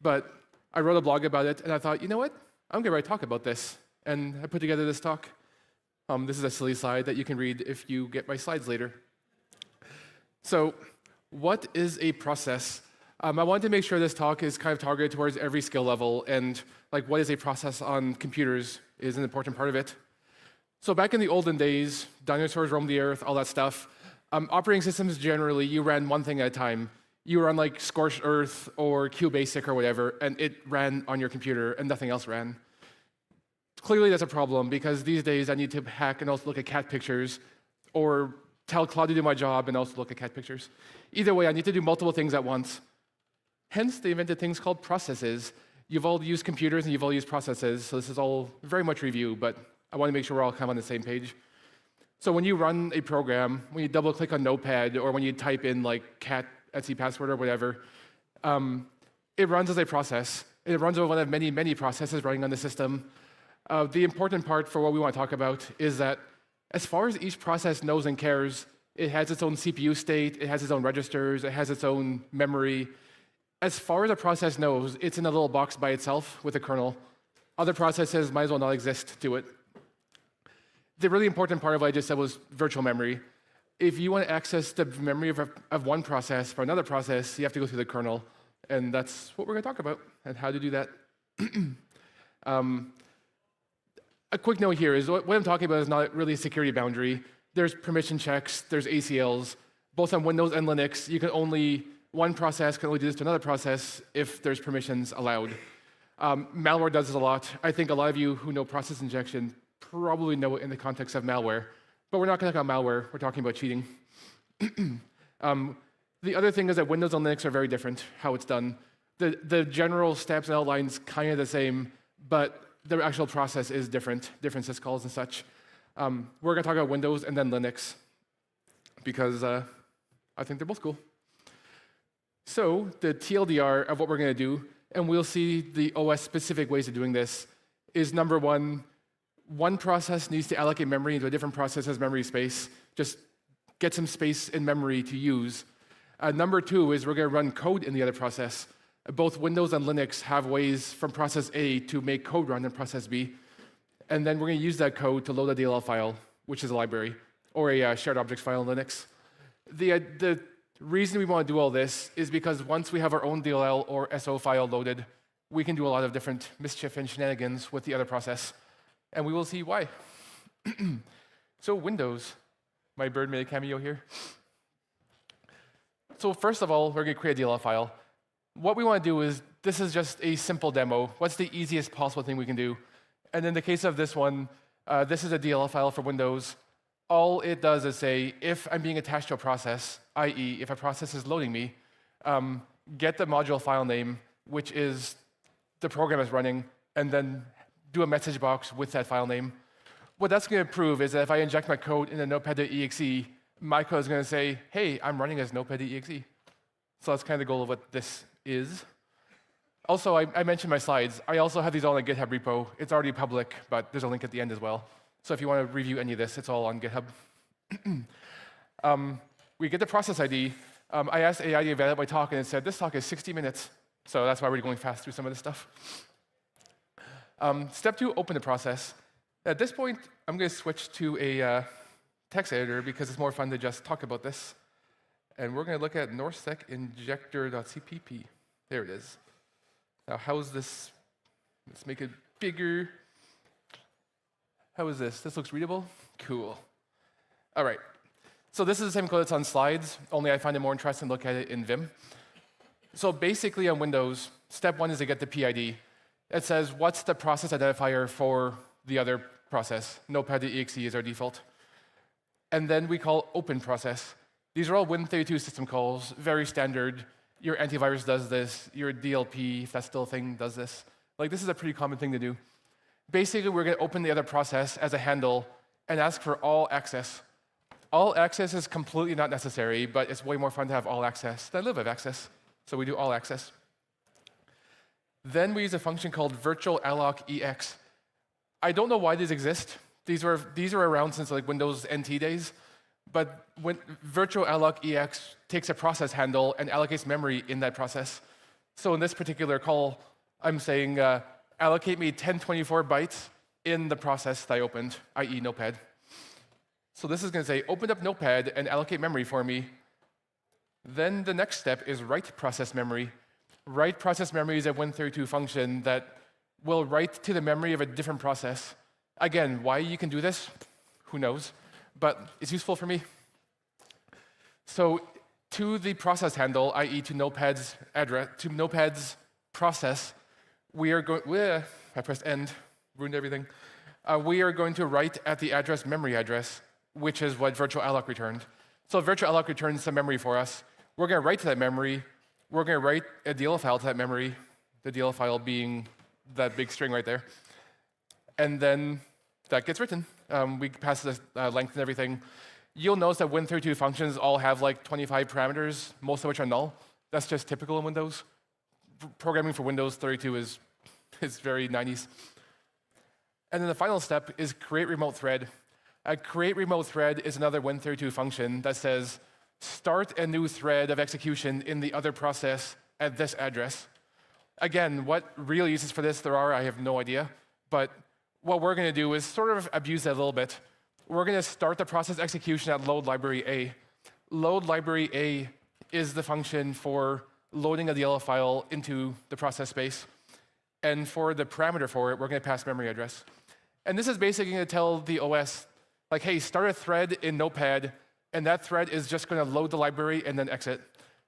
But I wrote a blog about it, and I thought, you know what? I'm going to talk about this. And I put together this talk. This is a silly slide that you can read if you get my slides later. So what is a process? I wanted to make sure this talk is kind of targeted towards every skill level, and like what is a process on computers is an important part of it. So back in the olden days, dinosaurs roamed the earth, all that stuff. Operating systems generally, you ran one thing at a time. You run like Scorched Earth or QBasic or whatever, and it ran on your computer and nothing else ran. Clearly that's a problem, because these days I need to hack and also look at cat pictures, or tell Claude to do my job and also look at cat pictures. Either way, I need to do multiple things at once. Hence, they invented things called processes. You've all used computers and you've all used processes, so this is all very much review, but I want to make sure we're all kind of on the same page. So when you run a program, when you double-click on Notepad, or when you type in like cat Etsy password or whatever, it runs as a process. It runs over one of many, many processes running on the system. The important part for what we want to talk about is that as far as each process knows and cares, it has its own CPU state, it has its own registers, it has its own memory. As far as a process knows, it's in a little box by itself with a kernel. Other processes might as well not exist to it. The really important part of what I just said was virtual memory. If you want to access the memory of one process for another process, you have to go through the kernel. And that's what we're going to talk about, and how to do that. A quick note here is what I'm talking about is not really a security boundary. There's permission checks, there's ACLs. Both on Windows and Linux, one process can only do this to another process if there's permissions allowed. Malware does this a lot. I think a lot of you who know process injection probably know it in the context of malware. But we're not going to talk about malware, we're talking about cheating. The other thing is that Windows and Linux are very different, how it's done. The general steps and outlines kind of the same, but the actual process is different syscalls and such. We're going to talk about Windows and then Linux, because I think they're both cool. So the TLDR of what we're going to do, and we'll see the OS-specific ways of doing this, is number one process needs to allocate memory into a different process's memory space. Just get some space in memory to use. Number two is we're going to run code in the other process. Both Windows and Linux have ways from process A to make code run in process B. And then we're going to use that code to load a DLL file, which is a library, or a shared objects file in Linux. The reason we want to do all this is because once we have our own DLL or SO file loaded, we can do a lot of different mischief and shenanigans with the other process. And we will see why. So Windows. My bird made a cameo here. So first of all, we're going to create a DLL file. What we want to do is, this is just a simple demo. What's the easiest possible thing we can do? And in the case of this one, This is a DLL file for Windows. All it does is say, if I'm being attached to a process, i.e., if a process is loading me, get the module file name, which is the program is running, and then do a message box with that file name. What that's going to prove is that if I inject my code into notepad.exe, my code is going to say, hey, I'm running as notepad.exe. So that's kind of the goal of what this is. Also, I mentioned my slides. I also have these all in a GitHub repo. It's already public, but there's a link at the end as well. So if you want to review any of this, it's all on GitHub. We get the process ID. I asked AI to evaluate my talk, and it said, this talk is 60 minutes. So that's why we're going fast through some of this stuff. Step 2, open the process. At this point, I'm going to switch to a text editor because it's more fun to just talk about this. And we're going to look at NorthSec injector.cpp. There it is. Now, how's this? Let's make it bigger. How is this? This looks readable? Cool. All right. So this is the same code that's on slides, only I find it more interesting to look at it in Vim. So basically on Windows, step 1 is to get the PID. It says, what's the process identifier for the other process? Notepad.exe is our default. And then we call open process. These are all Win32 system calls, very standard. Your antivirus does this. Your DLP, if that's still a thing, does this. Like, this is a pretty common thing to do. Basically, we're going to open the other process as a handle and ask for all access. All access is completely not necessary, but it's way more fun to have all access than live with access. So we do all access. Then we use a function called virtual alloc ex. I don't know why these exist. These are around since like Windows NT days. But when virtual alloc ex takes a process handle and allocates memory in that process. So in this particular call, I'm saying allocate me 1024 bytes in the process that I opened, i.e. Notepad. So this is going to say, open up Notepad and allocate memory for me. Then the next step is write process memory. Write process memory is a Win32 function that will write to the memory of a different process. Again, why you can do this, who knows, but it's useful for me. So to the process handle, i.e. to Notepad's address, to Notepad's process, we are going, I pressed end, ruined everything. We are going to write at the address memory address, which is what virtual alloc returned. So virtual alloc returns some memory for us. We're going to write to that memory. We're going to write a DLL file to that memory, the DLL file being that big string right there. And then that gets written. We pass the length and everything. You'll notice that Win32 functions all have like 25 parameters, most of which are null. That's just typical in Windows. Programming for Windows 32 is very 90s. And then the final step is create remote thread. A create remote thread is another Win32 function that says, start a new thread of execution in the other process at this address. Again, what real uses for this there are, I have no idea. But what we're going to do is sort of abuse that a little bit. We're going to start the process execution at load library A. Load library A is the function for loading a DLL file into the process space. And for the parameter for it, we're going to pass memory address. And this is basically going to tell the OS, like, hey, start a thread in Notepad, and that thread is just going to load the library and then exit.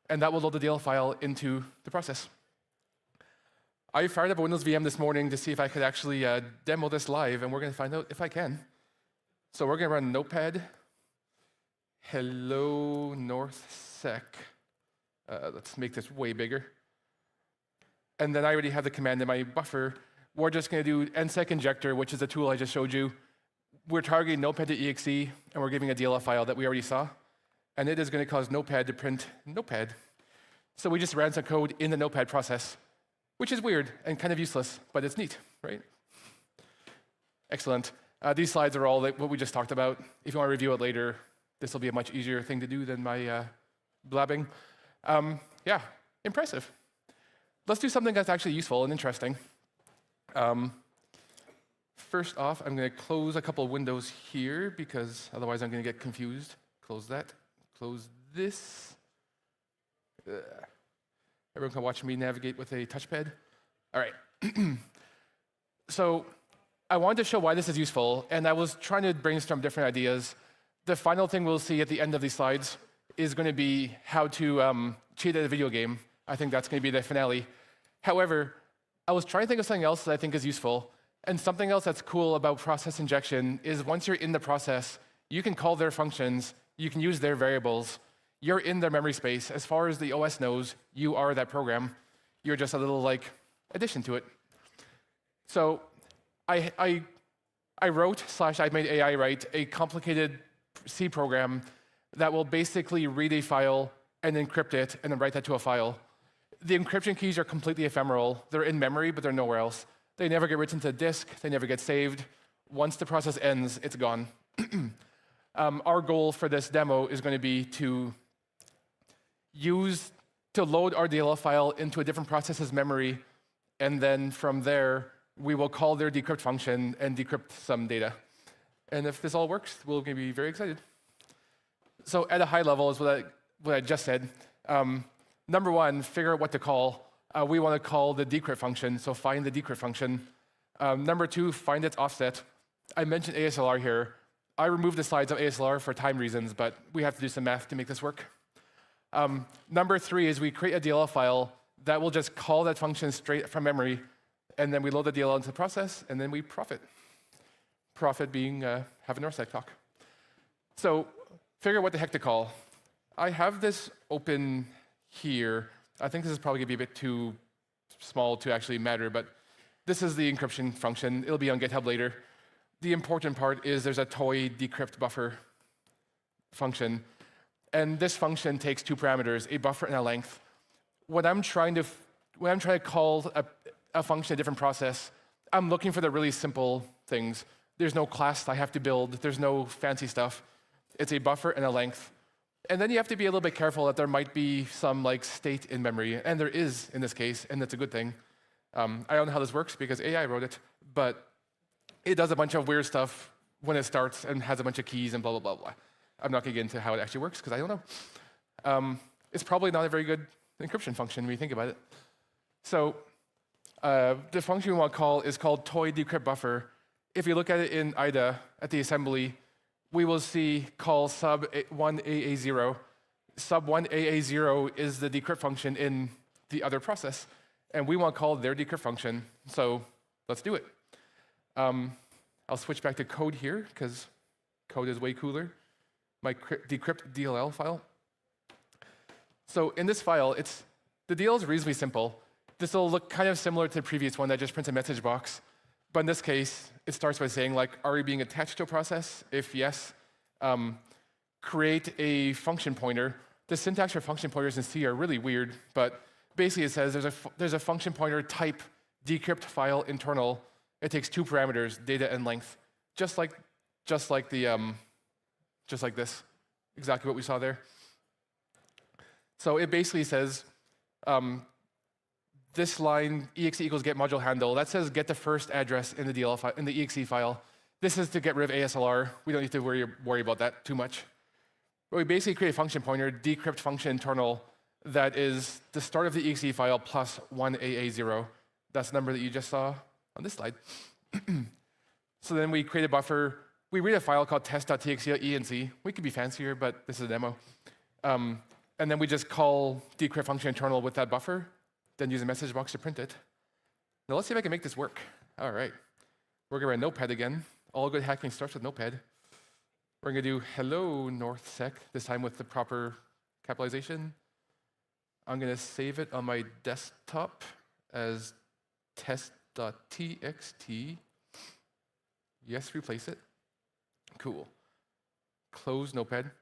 And that will load the DLL file into the process. I fired up a Windows VM this morning to see if I could actually demo this live, and we're going to find out if I can. So we're going to run Notepad, hello NorthSec. Let's make this way bigger. And then I already have the command in my buffer. We're just going to do NSEC injector, which is the tool I just showed you. We're targeting notepad.exe, and we're giving a DLL file that we already saw. And it is going to cause Notepad to print Notepad. So we just ran some code in the Notepad process, which is weird and kind of useless, but it's neat, right? Excellent. These slides are all what we just talked about. If you want to review it later, this will be a much easier thing to do than my blabbing. Yeah, impressive. Let's do something that's actually useful and interesting. First off, I'm going to close a couple of windows here because otherwise I'm going to get confused. Close that. Close this. Everyone can watch me navigate with a touchpad. All right. So I wanted to show why this is useful, and I was trying to brainstorm different ideas. The final thing we'll see at the end of these slides is going to be how to cheat at a video game. I think that's going to be the finale. However, I was trying to think of something else that I think is useful, And something else that's cool about process injection is once you're in the process, you can call their functions, you can use their variables. You're in their memory space. As far as the OS knows, you are that program. You're just a little like addition to it. So I wrote / I made AI write a complicated C program that will basically read a file and encrypt it and then write that to a file. The encryption keys are completely ephemeral. They're in memory, but they're nowhere else. They never get written to the disk. They never get saved. Once the process ends, it's gone. Our goal for this demo is going to be to load our DLL file into a different process's memory, and then from there, we will call their decrypt function and decrypt some data. And if this all works, we'll be very excited. So at a high level is what I just said. Number one, figure out what to call. We want to call the decrypt function, so find the decrypt function. Number two, find its offset. I mentioned ASLR here. I removed the slides of ASLR for time reasons, but we have to do some math to make this work. Number three is we create a DLL file that will just call that function straight from memory, and then we load the DLL into the process, and then we profit. Profit being have a NorthSec talk. So figure out what the heck to call. I have this open here. I think this is probably going to be a bit too small to actually matter, but this is the encryption function. It'll be on GitHub later. The important part is there's a toy decrypt buffer function. And this function takes two parameters, a buffer and a length. When I'm trying to call a function a different process, I'm looking for the really simple things. There's no class I have to build. There's no fancy stuff. It's a buffer and a length. And then you have to be a little bit careful that there might be some like state in memory, and there is in this case, and that's a good thing. I don't know how this works because AI wrote it, but it does a bunch of weird stuff when it starts and has a bunch of keys and blah, blah, blah, blah. I'm not going to get into how it actually works because I don't know. It's probably not a very good encryption function when you think about it. So the function we want to call is called toy decrypt buffer. If you look at it in IDA at the assembly, we will see call sub1AA0. Sub1AA0 is the decrypt function in the other process, and we want to call their decrypt function. So let's do it. I'll switch back to code here because code is way cooler. My decrypt DLL file. So in this file, the DLL is reasonably simple. This will look kind of similar to the previous one that just prints a message box. But in this case, it starts by saying, like, are we being attached to a process? If yes, create a function pointer. The syntax for function pointers in C are really weird, but basically it says there's a function pointer type decrypt file internal. It takes two parameters, data and length, just like this, exactly what we saw there. So it basically says this line exe equals get module handle. That says get the first address in the DLL file, in the exe file. This is to get rid of ASLR. We don't need to worry about that too much. But we basically create a function pointer, decrypt function internal, that is the start of the exe file plus 1AA0. That's the number that you just saw on this slide. So then we create a buffer. We read a file called test.txt.enc. We could be fancier, but this is a demo. And then we just call decrypt function internal with that buffer, then use a message box to print it. Now let's see if I can make this work. All right. We're going to run Notepad again. All good hacking starts with Notepad. We're going to do hello NorthSec, this time with the proper capitalization. I'm going to save it on my desktop as test.txt. Yes, replace it. Cool. Close Notepad.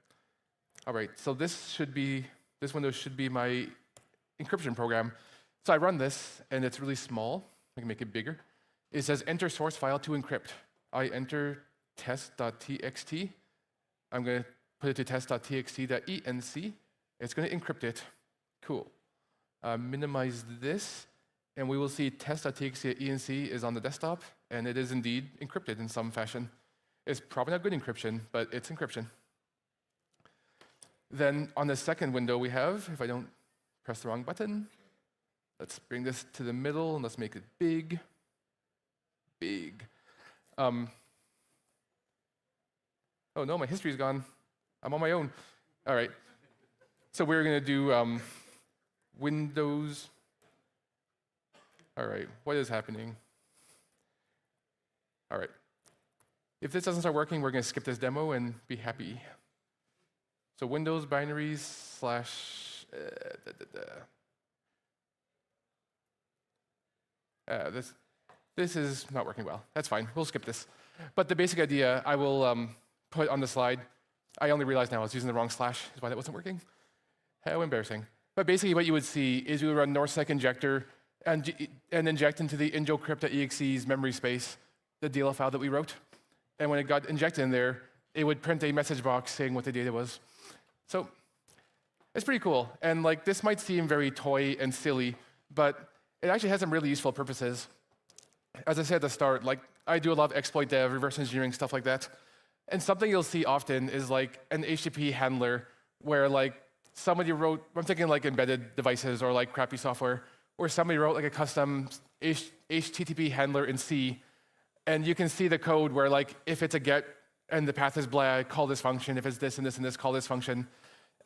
All right, so this window should be my encryption program. So I run this, and it's really small. I can make it bigger. It says enter source file to encrypt. I enter test.txt. I'm going to put it to test.txt.enc. It's going to encrypt it. Cool. Minimize this, and we will see test.txt.enc is on the desktop, and it is indeed encrypted in some fashion. It's probably not good encryption, but it's encryption. Then on the second window we have, if I don't press the wrong button, let's bring this to the middle and let's make it big. Big. Oh no, my history's gone. I'm on my own. All right. So we're going to do Windows. All right, what is happening? All right. If this doesn't start working, we're going to skip this demo and be happy. So Windows binaries slash this is not working well. That's fine. We'll skip this. But the basic idea I will put on the slide. I only realized now I was using the wrong slash. Is why that wasn't working. How embarrassing. But basically what you would see is we would run NorthSec injector and inject into the ingocrypt.exe's memory space the DLL file that we wrote. And when it got injected in there, it would print a message box saying what the data was. So it's pretty cool. And like this might seem very toy and silly, but it actually has some really useful purposes. As I said at the start, like I do a lot of exploit dev, reverse engineering, stuff like that. And something you'll see often is like an HTTP handler where like somebody wrote, I'm thinking like embedded devices or like crappy software, where somebody wrote like a custom HTTP handler in C. And you can see the code where like if it's a get and the path is blah, call this function. If it's this and this and this, call this function.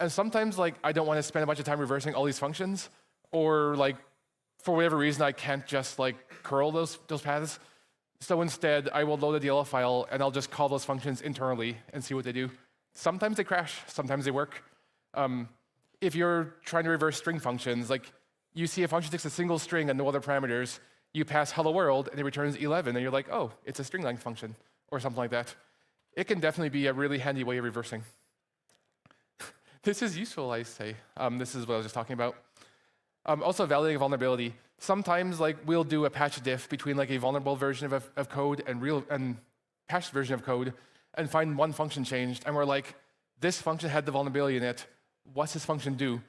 And sometimes like I don't want to spend a bunch of time reversing all these functions, or like for whatever reason I can't just like curl those paths. So instead I will load a DLL file and I'll just call those functions internally and see what they do. Sometimes they crash, sometimes they work. If you're trying to reverse string functions, like you see a function takes a single string and no other parameters, you pass hello world and it returns 11 and you're like, oh, it's a string length function or something like that. It can definitely be a really handy way of reversing. This is useful, I say. This is what I was just talking about. Also validating vulnerability. Sometimes like we'll do a patch diff between like a vulnerable version of code and patched version of code and find one function changed and we're like, this function had the vulnerability in it. What's this function do?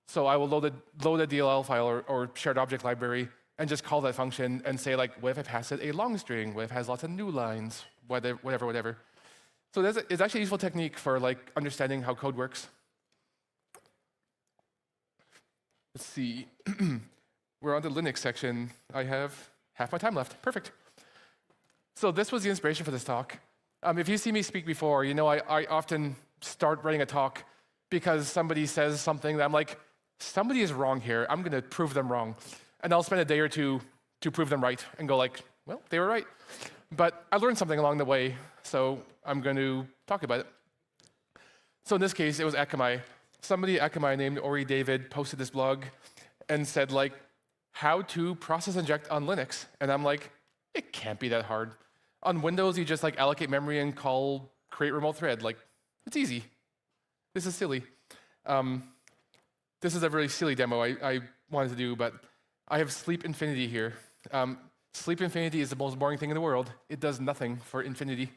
So I will load a DLL file or shared object library and just call that function and say like, what if I pass it a long string? What if it has lots of new lines? Whatever. So it's actually a useful technique for like understanding how code works. Let's see. We're on the Linux section. I have half my time left. Perfect. So this was the inspiration for this talk. If you see me speak before, you know I often start writing a talk because somebody says something that I'm like, somebody is wrong here. I'm going to prove them wrong. And I'll spend a day or two to prove them right and go like, well, they were right. But I learned something along the way, so I'm going to talk about it. So in this case, it was Akamai. Somebody at Akamai named Ori David posted this blog and said like, how to process inject on Linux. And I'm like, it can't be that hard. On Windows, you just like allocate memory and call create remote thread. Like, it's easy. This is silly. This is a really silly demo I wanted to do, but I have Sleep Infinity here. Sleep Infinity is the most boring thing in the world. It does nothing for infinity.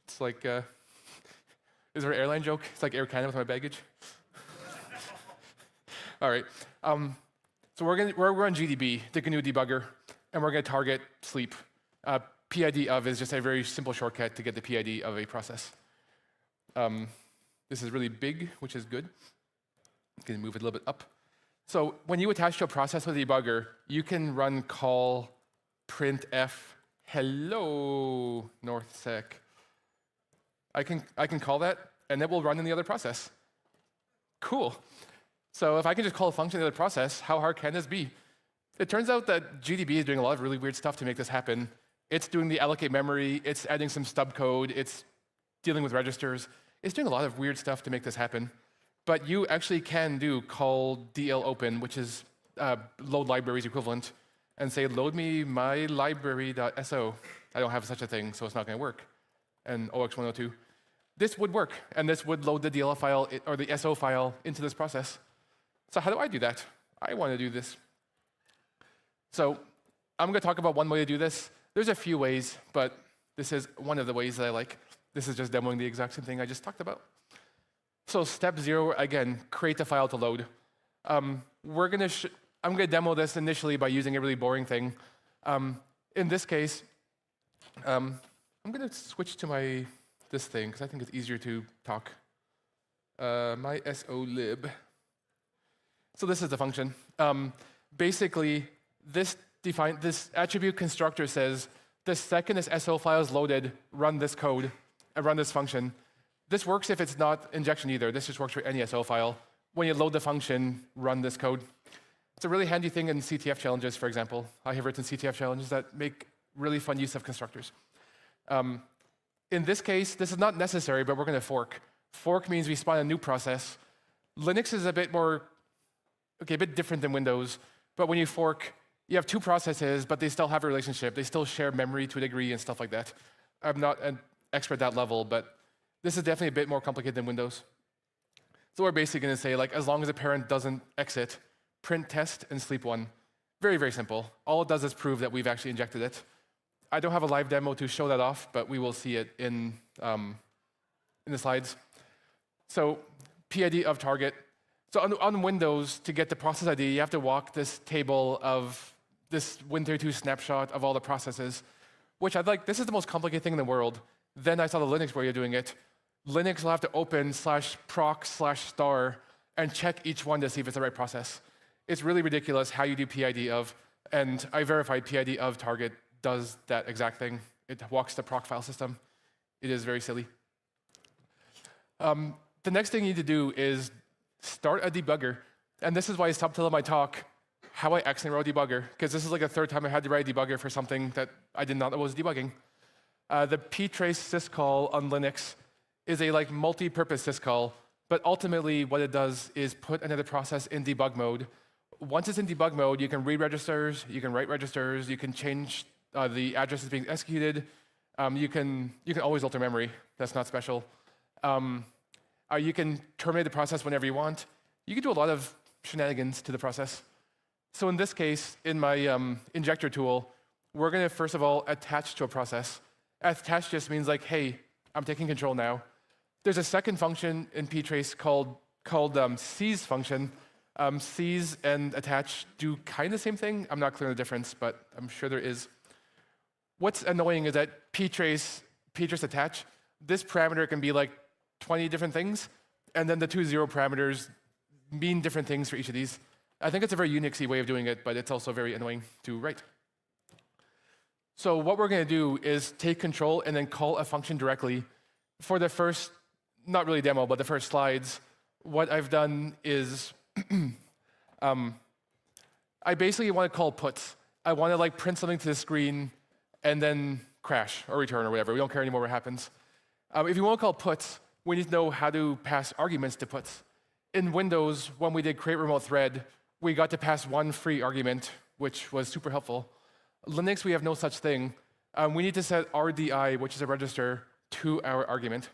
It's like, is there an airline joke? It's like Air Canada with my baggage. All right. So we're on GDB, the GNU debugger, and we're going to target sleep. PID of is just a very simple shortcut to get the PID of a process. This is really big, which is good. I'm going to move it a little bit up. So when you attach to a process with a debugger, you can run call printf hello NorthSec. I can call that, and it will run in the other process. Cool. So if I can just call a function in the other process, how hard can this be? It turns out that GDB is doing a lot of really weird stuff to make this happen. It's doing the allocate memory, it's adding some stub code, it's dealing with registers. It's doing a lot of weird stuff to make this happen. But you actually can do call dlopen, which is load libraries equivalent, and say, load me my library.so. I don't have such a thing, so it's not going to work. And OX102. This would work, and this would load the DLL file or the SO file into this process. So how do I do that? I want to do this. So I'm going to talk about one way to do this. There's a few ways, but this is one of the ways that I like. This is just demoing the exact same thing I just talked about. So step 0, again, create the file to load. I'm going to demo this initially by using a really boring thing. In this case, I'm going to switch to this thing, because I think it's easier to talk. My SO lib. So this is the function. Basically, this attribute constructor says, the second this SO file is loaded, run this code, and run this function. This works if it's not injection either. This just works for any SO file. When you load the function, run this code. It's a really handy thing in CTF challenges, for example. I have written CTF challenges that make really fun use of constructors. In this case, this is not necessary, but we're going to fork. Fork means we spawn a new process. Linux is a bit more, a bit different than Windows, but when you fork, you have two processes, but they still have a relationship. They still share memory to a degree and stuff like that. I'm not an expert at that level, but this is definitely a bit more complicated than Windows. So we're basically going to say, like, as long as a parent doesn't exit, print test and sleep one. Very, very simple. All it does is prove that we've actually injected it. I don't have a live demo to show that off, but we will see it in the slides. So PID of target. So on Windows, to get the process ID, you have to walk this table of this Win32 snapshot of all the processes, which I'd like, this is the most complicated thing in the world. Then I saw the Linux way of doing it. Linux will have to open /proc/star and check each one to see if it's the right process. It's really ridiculous how you do PID of, and I verified PID of target does that exact thing. It walks the proc file system. It is very silly. The next thing you need to do is start a debugger. And this is why I subtitled my talk, How I Accidentally Wrote a Debugger, because this is like the third time I had to write a debugger for something that I did not know was debugging. The ptrace syscall on Linux is a like multi-purpose syscall, but ultimately what it does is put another process in debug mode. Once it's in debug mode, you can read registers, you can write registers, you can change the addresses being executed. You can always alter memory. That's not special. You can terminate the process whenever you want. You can do a lot of shenanigans to the process. So in this case, in my injector tool, we're going to first of all attach to a process. Attach just means like, hey, I'm taking control now. There's a second function in ptrace called seize function. Seize and attach do kind of the same thing. I'm not clear on the difference, but I'm sure there is. What's annoying is that ptrace attach, this parameter can be like 20 different things, and then the two zero parameters mean different things for each of these. I think it's a very Unixy way of doing it, but it's also very annoying to write. So what we're going to do is take control and then call a function directly. For the first, not really demo, but the first slides, what I've done is I basically want to call puts. I want to like print something to the screen and then crash or return or whatever. We don't care anymore what happens. If you want to call puts, we need to know how to pass arguments to puts. In Windows, when we did create remote thread, we got to pass one free argument, which was super helpful. Linux, we have no such thing. We need to set RDI, which is a register, to our argument,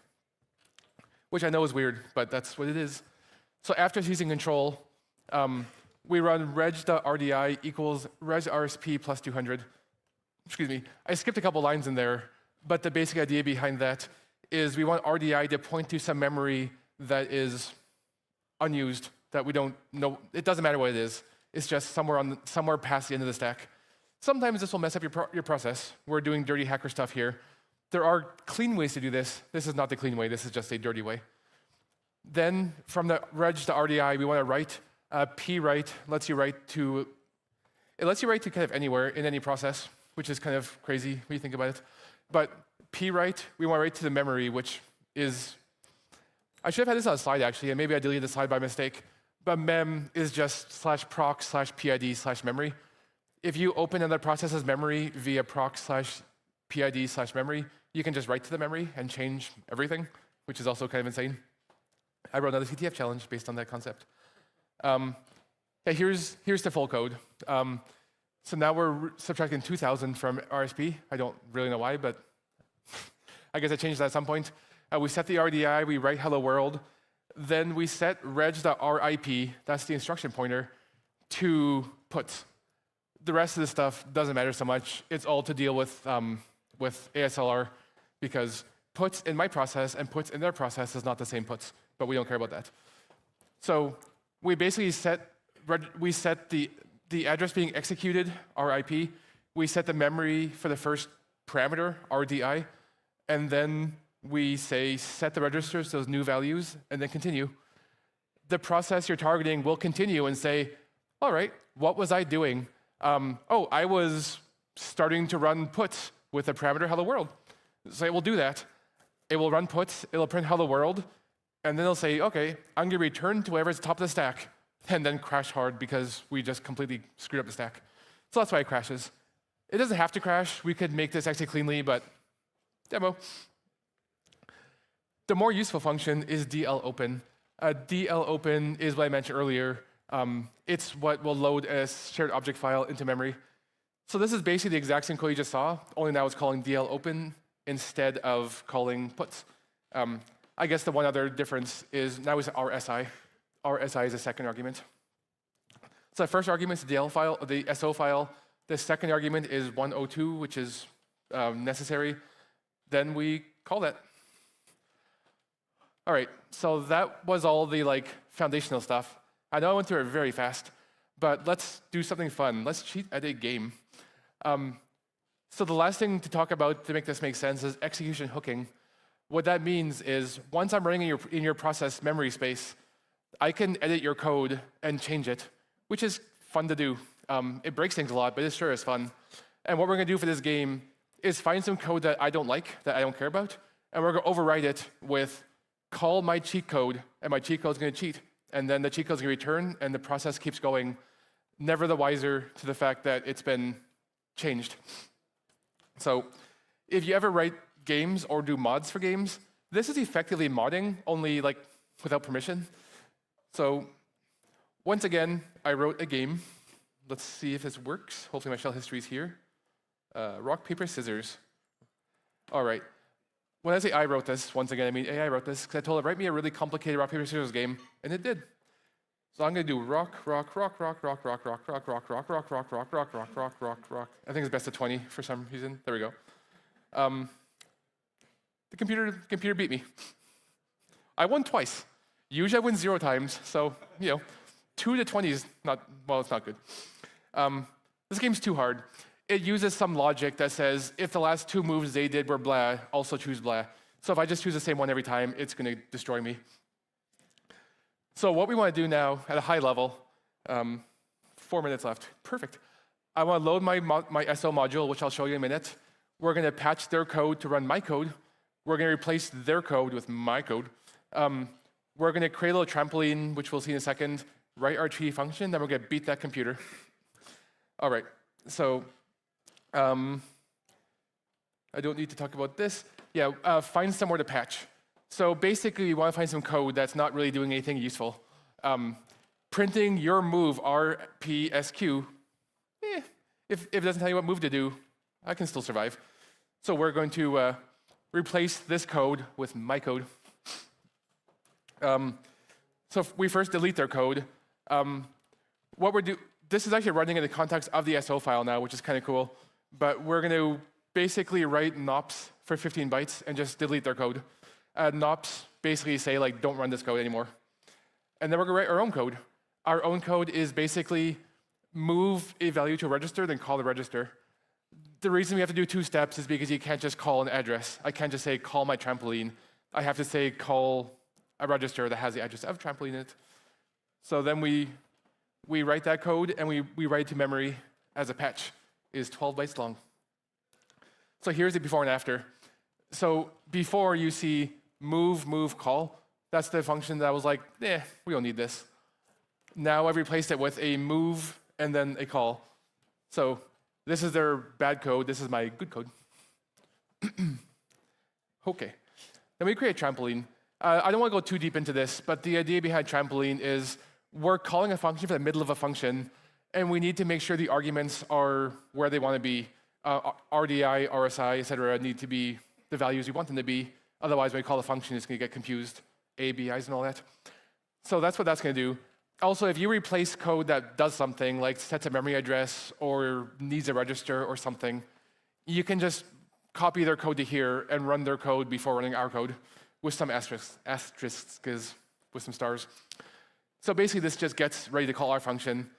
which I know is weird, but that's what it is. So after seizing control, we run reg.rdi equals resrsp plus 200. Excuse me, I skipped a couple lines in there, but the basic idea behind that is we want RDI to point to some memory that is unused, that we don't know. It doesn't matter what it is. It's just somewhere past the end of the stack. Sometimes this will mess up your process. We're doing dirty hacker stuff here. There are clean ways to do this. This is not the clean way. This is just a dirty way. Then from the reg to RDI, we want to write. Pwrite lets you write to kind of anywhere in any process, which is kind of crazy when you think about it. But pwrite, we want to write to the memory, which is, I should have had this on a slide actually, and maybe I deleted the slide by mistake. But mem is just /proc/pid/memory. If you open another process's memory via proc/pid/memory, you can just write to the memory and change everything, which is also kind of insane. I wrote another CTF challenge based on that concept. Here's the full code. So now we're subtracting 2,000 from RSP. I don't really know why, but I guess I changed that at some point. We set the RDI, we write hello world. Then we set reg.rip, that's the instruction pointer, to puts. The rest of the stuff doesn't matter so much. It's all to deal with ASLR, because puts in my process and puts in their process is not the same puts, but we don't care about that. So we basically set the address being executed, RIP. We set the memory for the first parameter, RDI, and then we say set the registers to those new values, and then continue. The process you're targeting will continue and say, all right, what was I doing? I was starting to run puts with the parameter hello world. So it will do that. It will run puts, it'll print hello world, and then it'll say, okay, I'm going to return to wherever's top of the stack, and then crash hard because we just completely screwed up the stack. So that's why it crashes. It doesn't have to crash. We could make this exit cleanly, but demo. The more useful function is dlopen. Dlopen is what I mentioned earlier. It's what will load a shared object file into memory. So this is basically the exact same code you just saw, only now it's calling dlopen instead of calling puts. I guess the one other difference is now it's RSI. RSI is a second argument. So the first argument is the DL file, the SO file. The second argument is 102, which is necessary. Then we call that. All right, so that was all the foundational stuff. I know I went through it very fast, but let's do something fun. Let's cheat at a game. So the last thing to talk about to make this make sense is execution hooking. What that means is once I'm running in your process memory space, I can edit your code and change it, which is fun to do. It breaks things a lot, but it sure is fun. And what we're going to do for this game is find some code that I don't like, that I don't care about, and we're going to override it with call my cheat code, and my cheat code is going to cheat. And then the cheat code is going to return, and the process keeps going, never the wiser to the fact that it's been changed. So if you ever write games or do mods for games, this is effectively modding, only without permission. So once again, I wrote a game. Let's see if this works. Hopefully my shell history is here. Rock, paper, scissors. All right. When I say I wrote this, once again, I mean AI wrote this, because I told it, write me a really complicated rock, paper, scissors game, and it did. So I'm going to do rock, rock, rock, rock, rock, rock, rock, rock, rock, rock, rock, rock, rock, rock, rock, rock, rock, rock. I think it's best of 20 for some reason. There we go. The computer beat me. I won twice. Usually I win 0 times, so 2 to 20 is not, well, it's not good. This game's too hard. It uses some logic that says, if the last 2 moves they did were blah, also choose blah. So if I just choose the same one every time, it's going to destroy me. So what we want to do now, at a high level, 4 minutes left, perfect. I want to load my SO module, which I'll show you in a minute. We're going to patch their code to run my code. We're going to replace their code with my code. We're going to create a little trampoline, which we'll see in a second, write our tree function, then we're going to beat that computer. All right, so I don't need to talk about this. Yeah, find somewhere to patch. So basically, we want to find some code that's not really doing anything useful. Printing your move, RPSQ, if it doesn't tell you what move to do, I can still survive. So we're going to replace this code with my code. So if we first delete their code. This is actually running in the context of the SO file now, which is kind of cool. But we're going to basically write nops for 15 bytes and just delete their code. Nops basically say, don't run this code anymore. And then we're going to write our own code. Our own code is basically move a value to a register, then call the register. The reason we have to do 2 steps is because you can't just call an address. I can't just say, call my trampoline. I have to say, call a register that has the address of trampoline in it. So then we write that code, and we write it to memory as a patch. It is 12 bytes long. So here's the before and after. So before you see move, move, call. That's the function that was we don't need this. Now I've replaced it with a move and then a call. So this is their bad code. This is my good code. Okay. Then we create a trampoline. I don't want to go too deep into this, but the idea behind trampoline is we're calling a function for the middle of a function, and we need to make sure the arguments are where they want to be. RDI, RSI, et cetera, need to be the values we want them to be. Otherwise, when we call the function, it's going to get confused. A, B, I's, and all that. So that's what that's going to do. Also, if you replace code that does something, like sets a memory address or needs a register or something, you can just copy their code to here and run their code before running our code with some asterisks, with some stars. So basically, this just gets ready to call our function.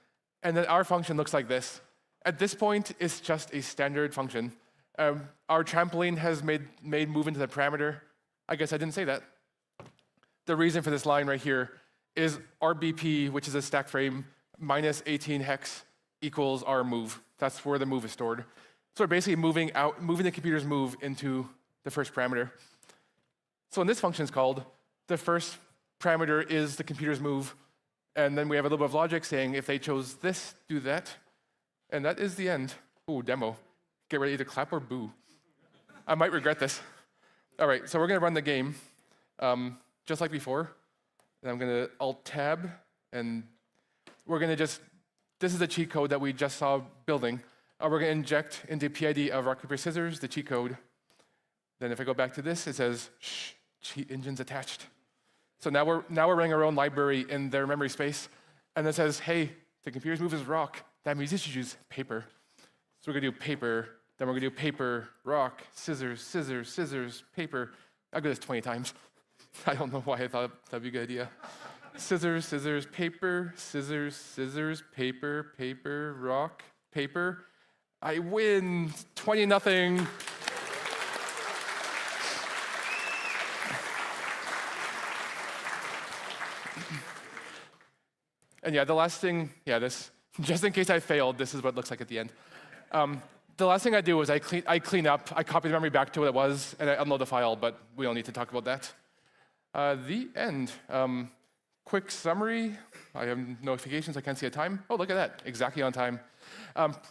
And then our function looks like this. At this point, it's just a standard function. Our trampoline has made move into the parameter. I guess I didn't say that. The reason for this line right here is RBP, which is a stack frame, minus 18 hex equals our move. That's where the move is stored. So we're basically moving the computer's move into the first parameter. So when this function is called, the first parameter is the computer's move, and then we have a little bit of logic saying if they chose this, do that, and that is the end. Ooh, demo. get ready to clap or boo. I might regret this. All right, so we're going to run the game just like before. And I'm going to Alt-Tab, and we're going to just, this is the cheat code that we just saw building. We're going to inject into PID of rock, paper, scissors the cheat code. Then if I go back to this, it says, shh, cheat engine's attached. So now we're running our own library in their memory space. And it says, hey, the computer's move is rock. That means you should use paper. So we're going to do paper. Then we're going to do paper, rock, scissors, scissors, scissors, paper. I'll do this 20 times. I don't know why I thought that'd be a good idea. Scissors, scissors, paper, scissors, scissors, paper, paper, rock, paper. I win 20-0. And yeah, the last thing, this, just in case I failed, this is what it looks like at the end. The last thing I do is I clean up, I copy the memory back to what it was, and I upload the file, but we don't need to talk about that. The end. Quick summary. I have notifications, I can't see a time. Oh, look at that, exactly on time.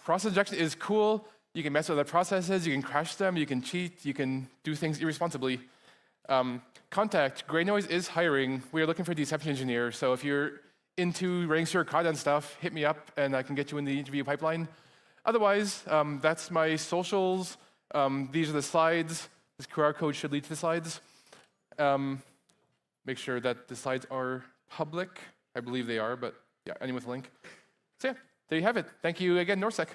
Process injection is cool. You can mess with other processes, you can crash them, you can cheat, you can do things irresponsibly. Contact, Grey Noise is hiring. We are looking for a deception engineer, so if you're into writing your code and stuff, hit me up and I can get you in the interview pipeline. Otherwise, that's my socials. These are the slides. This QR code should lead to the slides. Make sure that the slides are public. I believe they are, but yeah, anyone with a link. So yeah, there you have it. Thank you again, NorthSec.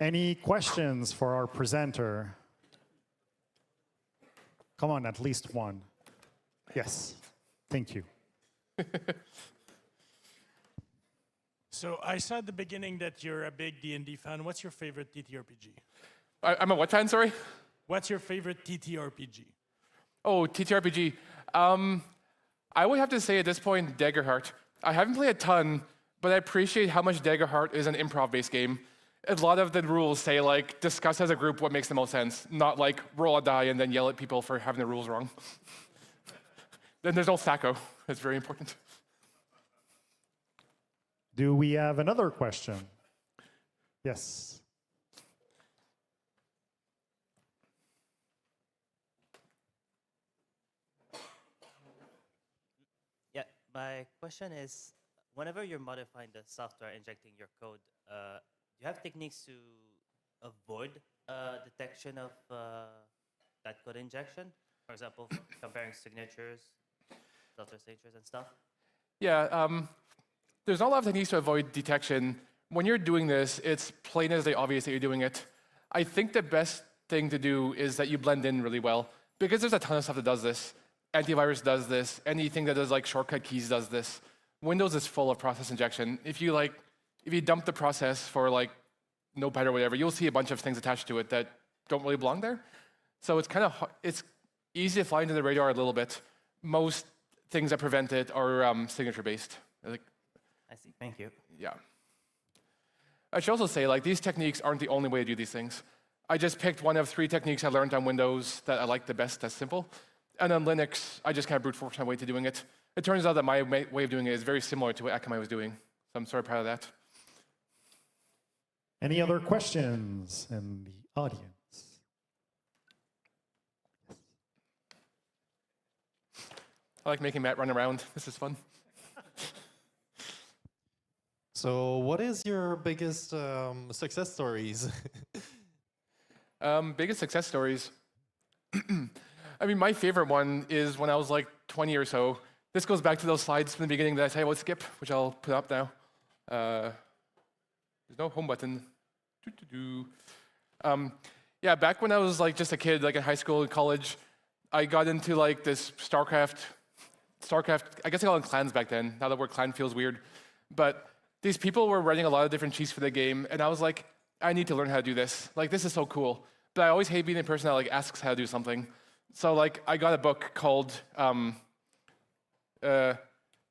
Any questions for our presenter? Come on, at least one. Yes, thank you. So I saw at the beginning that you're a big D&D fan. What's your favorite TTRPG? I'm a what fan, sorry? What's your favorite TTRPG? Oh, TTRPG. I would have to say at this point, Daggerheart. I haven't played a ton, but I appreciate how much Daggerheart is an improv-based game. A lot of the rules say, like, discuss as a group what makes the most sense, not like roll a die and then yell at people for having the rules wrong. Then there's no THACO. It's very important. Do we have another question? Yes. Yeah, my question is, whenever you're modifying the software, injecting your code, do you have techniques to avoid detection of that code injection? For example, comparing signatures, filter signatures and stuff? Yeah, there's not a lot of techniques to avoid detection. When you're doing this, it's plain as day obvious that you're doing it. I think the best thing to do is that you blend in really well, because there's a ton of stuff that does this. Antivirus does this. Anything that does like shortcut keys does this. Windows is full of process injection. If you dump the process for like Notepad or whatever, you'll see a bunch of things attached to it that don't really belong there. So it's easy to fly into the radar a little bit. Most things that prevent it are signature-based. I see, thank you. Yeah. I should also say, like, these techniques aren't the only way to do these things. I just picked one of 3 techniques I learned on Windows that I like the best that's simple. And on Linux, I just kind of brute force my way to doing it. It turns out that my way of doing it is very similar to what Akamai was doing. So I'm sort of proud of that. Any other questions in the audience? I like making Matt run around. This is fun. So what is your biggest success stories? Biggest success stories. I mean, my favorite one is when I was like 20 or so. This goes back to those slides from the beginning that I tell you about skip, which I'll put up now. There's no home button. Yeah, back when I was like just a kid, like in high school and college, I got into like this StarCraft, I guess I called them clans back then. Now the word clan feels weird. But these people were writing a lot of different cheats for the game, and I was like, I need to learn how to do this. Like, this is so cool. But I always hate being the person that like asks how to do something. So like, I got a book called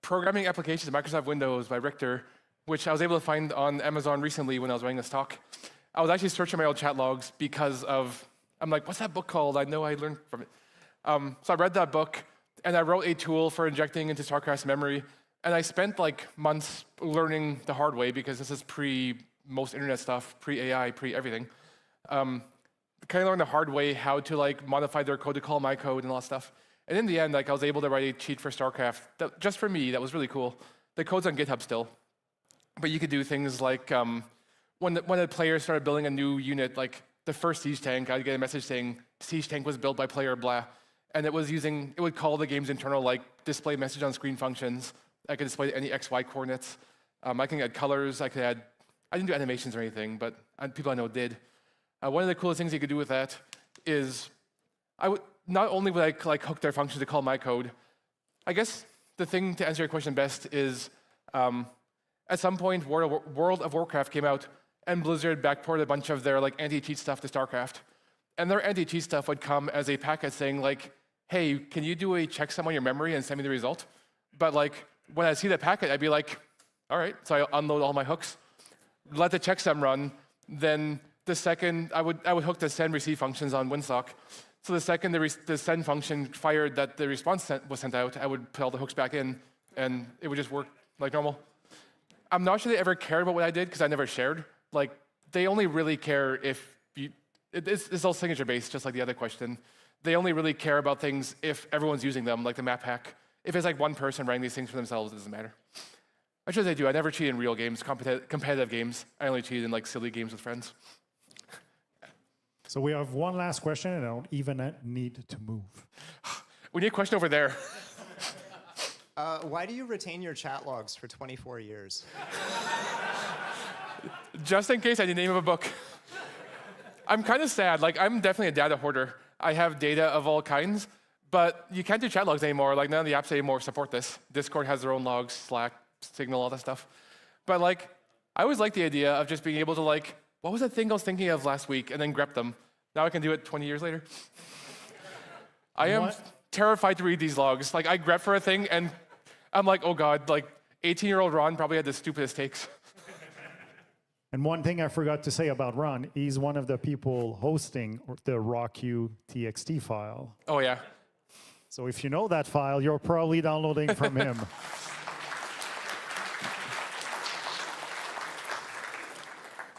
Programming Applications in Microsoft Windows by Richter, which I was able to find on Amazon recently when I was writing this talk. I was actually searching my old chat logs because I'm like, what's that book called? I know I learned from it. So I read that book, and I wrote a tool for injecting into StarCraft's memory. And I spent like months learning the hard way because this is pre-most internet stuff, pre-AI, pre-everything. Kind of learned the hard way how to like modify their code to call my code and all that stuff. And in the end, like I was able to write a cheat for StarCraft that, just for me. That was really cool. The code's on GitHub still, but you could do things like when a player started building a new unit, like the first siege tank, I'd get a message saying siege tank was built by player blah, and it would call the game's internal like display message on screen functions. I could display any XY coordinates. I can add colors. I didn't do animations or anything, but people I know did. One of the coolest things you could do with that is not only would I like hook their function to call my code. I guess the thing to answer your question best is at some point World of Warcraft came out and Blizzard backported a bunch of their like anti-cheat stuff to StarCraft. And their anti-cheat stuff would come as a packet saying like, hey, can you do a checksum on your memory and send me the result? But like when I see that packet, I'd be like, all right, so I unload all my hooks, let the checksum run, then the second I would hook the send receive functions on Windsock. So the second the send function fired that the response was sent out, I would put all the hooks back in, and it would just work like normal. I'm not sure they ever cared about what I did because I never shared. Like they only really care if it's all signature based, just like the other question. They only really care about things if everyone's using them, like the map hack. If it's like one person writing these things for themselves, it doesn't matter. Actually, they do. I never cheat in real games, competitive games. I only cheat in like silly games with friends. So we have one last question, and I don't even need to move. We need a question over there. Why do you retain your chat logs for 24 years? Just in case I need the name of a book. I'm kind of sad. Like, I'm definitely a data hoarder. I have data of all kinds, but you can't do chat logs anymore. Like, none of the apps anymore support this. Discord has their own logs, Slack, Signal, all that stuff. But like, I always liked the idea of just being able to like, what was that thing I was thinking of last week, and then grep them. Now I can do it 20 years later. I am terrified to read these logs. Like, I grep for a thing, and I'm like, oh God, like 18-year-old Ron probably had the stupidest takes. And one thing I forgot to say about Ron, he's one of the people hosting the RawQ TXT file. Oh yeah. So if you know that file, you're probably downloading from him.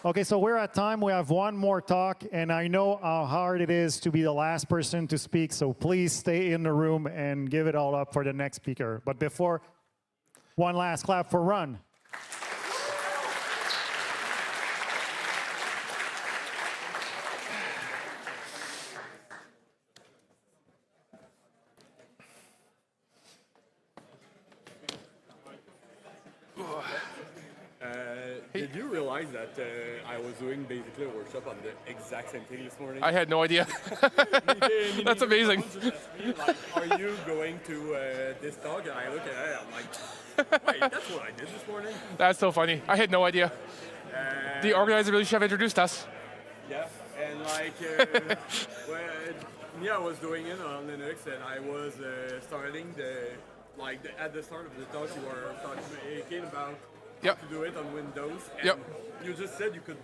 Okay, so we're at time. We have one more talk, and I know how hard it is to be the last person to speak, so please stay in the room and give it all up for the next speaker. But before, one last clap for Ron. Did you realize that I was doing basically a workshop on the exact same thing this morning? I had no idea. That's amazing. Like, are you going to this talk? And I look at it, I'm like, wait, that's what I did this morning? That's so funny. I had no idea. The organizer really should have introduced us. Yeah, and like, Mia was doing it on Linux, and I was starting at the start of the talk, you were talking about how to do it on Windows, and you just said you could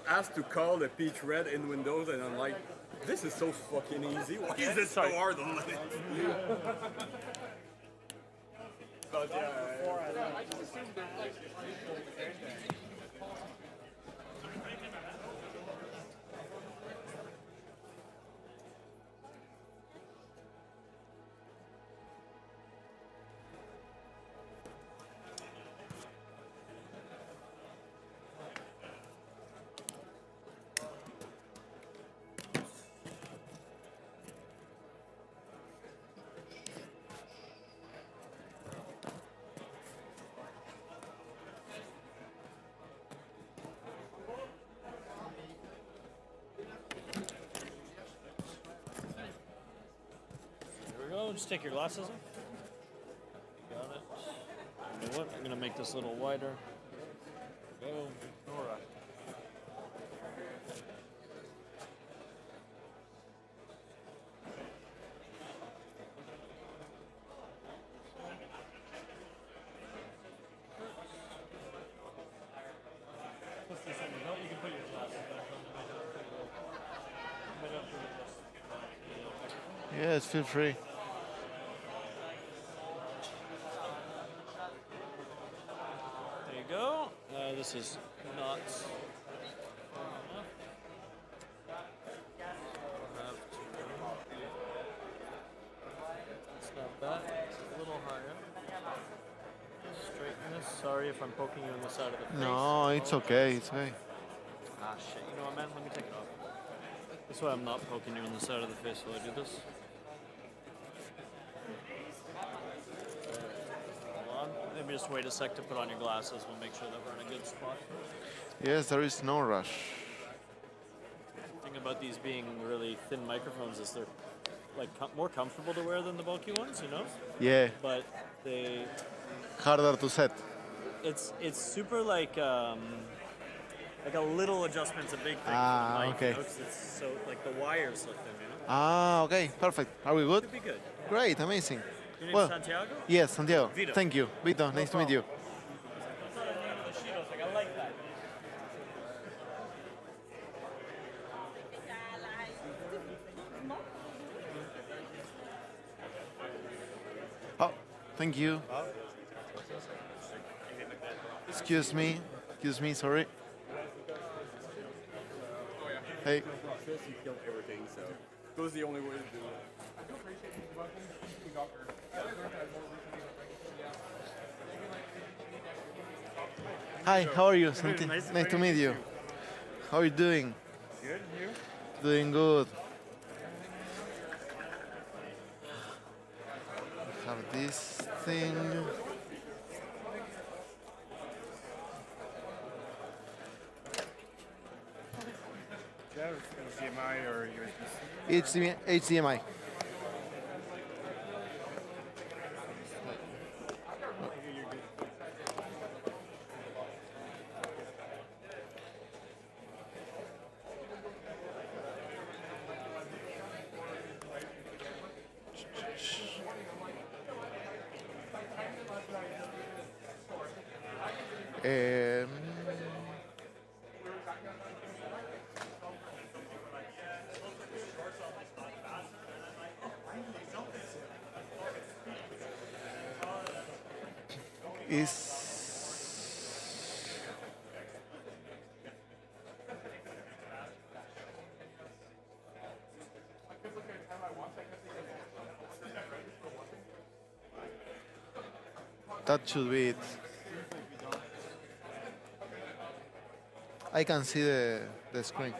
ask to call the peach red in Windows, and I'm like, this is so fucking easy. Why is it so hard on Linux? But Just take your glasses off. You got it. You know what? I'm gonna make this a little wider. There we go. All right. Put this on your belt. You can put your glasses back on. Yes, feel free. Sorry if I'm poking you on the side of the face. No, it's okay. It's okay. Ah, shit. You know what, man? Let me take it off. This way I'm not poking you on the side of the face while I do this. Hold on. Maybe just wait a sec to put on your glasses. We'll make sure that we're in a good spot. Yes, there is no rush. The thing about these being really thin microphones is they're like more comfortable to wear than the bulky ones, you know? Yeah. But they... Harder to set. It's super like a little adjustment's a big thing. Ah, for the mic, okay. You know, 'cause it's so like the wire's so thin, you know. Ah, okay, perfect. Are we good? Should be good. Great, amazing. Your name's Well, Santiago? yes, Santiago. Vito. Thank you. Vito, nice to meet you. I like that. Oh, thank you. Excuse me, sorry. Hey. Process, you kill everything, so it was the only way to do it. Hi, how are you? Good, Santi? nice to Nice to meet you. How are you doing? Good, you? Doing good. Have this thing. Do you have HDMI or USB-C? HDMI. Is that should be it. I can see the screen.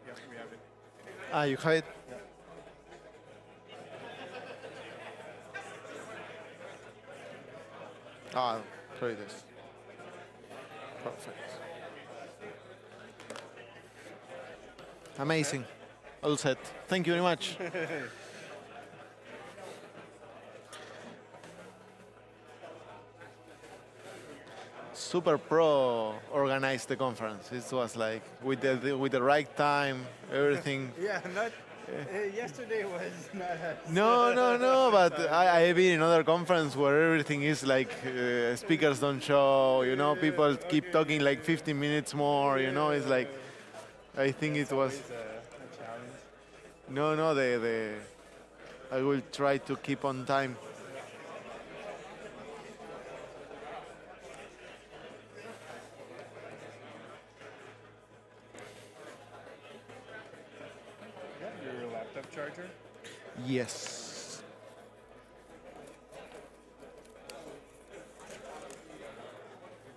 Yeah, we have it. Ah, you have it? Ah, here it is. Perfect. Amazing. All set. Thank you very much. Super Pro organized the conference. It was like with the right time, everything. Yeah, not. Yesterday was not as. No, but I've been in other conference where everything is like speakers don't show, you know, people keep talking like 15 minutes more, you know, it's like, I think it was. A challenge. No, I will try to keep on time. Your laptop charger? Yes.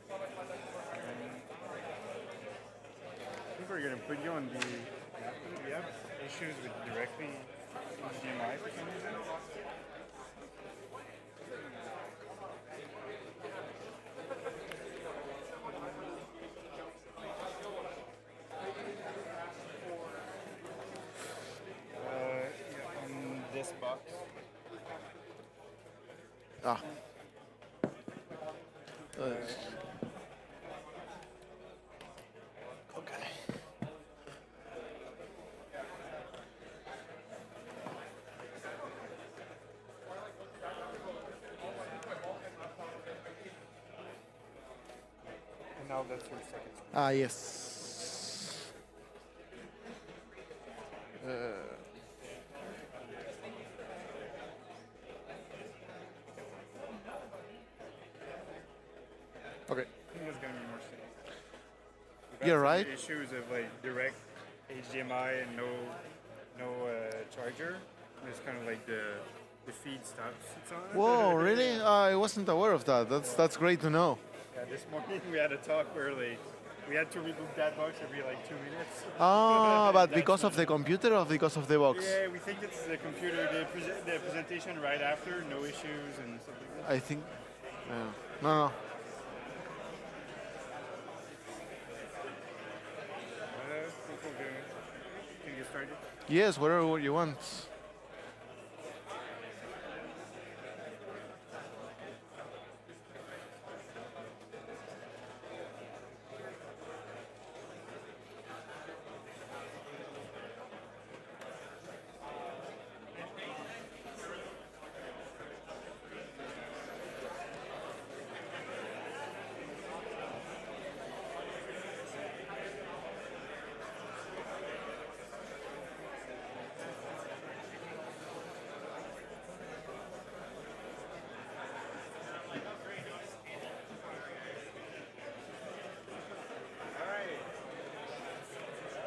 I think we're going to put you on the. Do you have issues with directly HDMI for some reason? Yeah, on this box. Ah. Okay. And now that's your second screen. Ah, yes. think it's going to be more stable. You're right. Issues of like direct HDMI and no charger. It's kind of like the feed stops. It's on. Whoa, really? I wasn't aware of that. That's great to know. Yeah, this morning we had a talk where like we had to reboot that box every like 2 minutes. Ah, but because of the computer or because of the box? Yeah, we think it's the computer. The presentation right after, no issues and stuff like that. I think. No. Can you get started? Yes, whatever you want.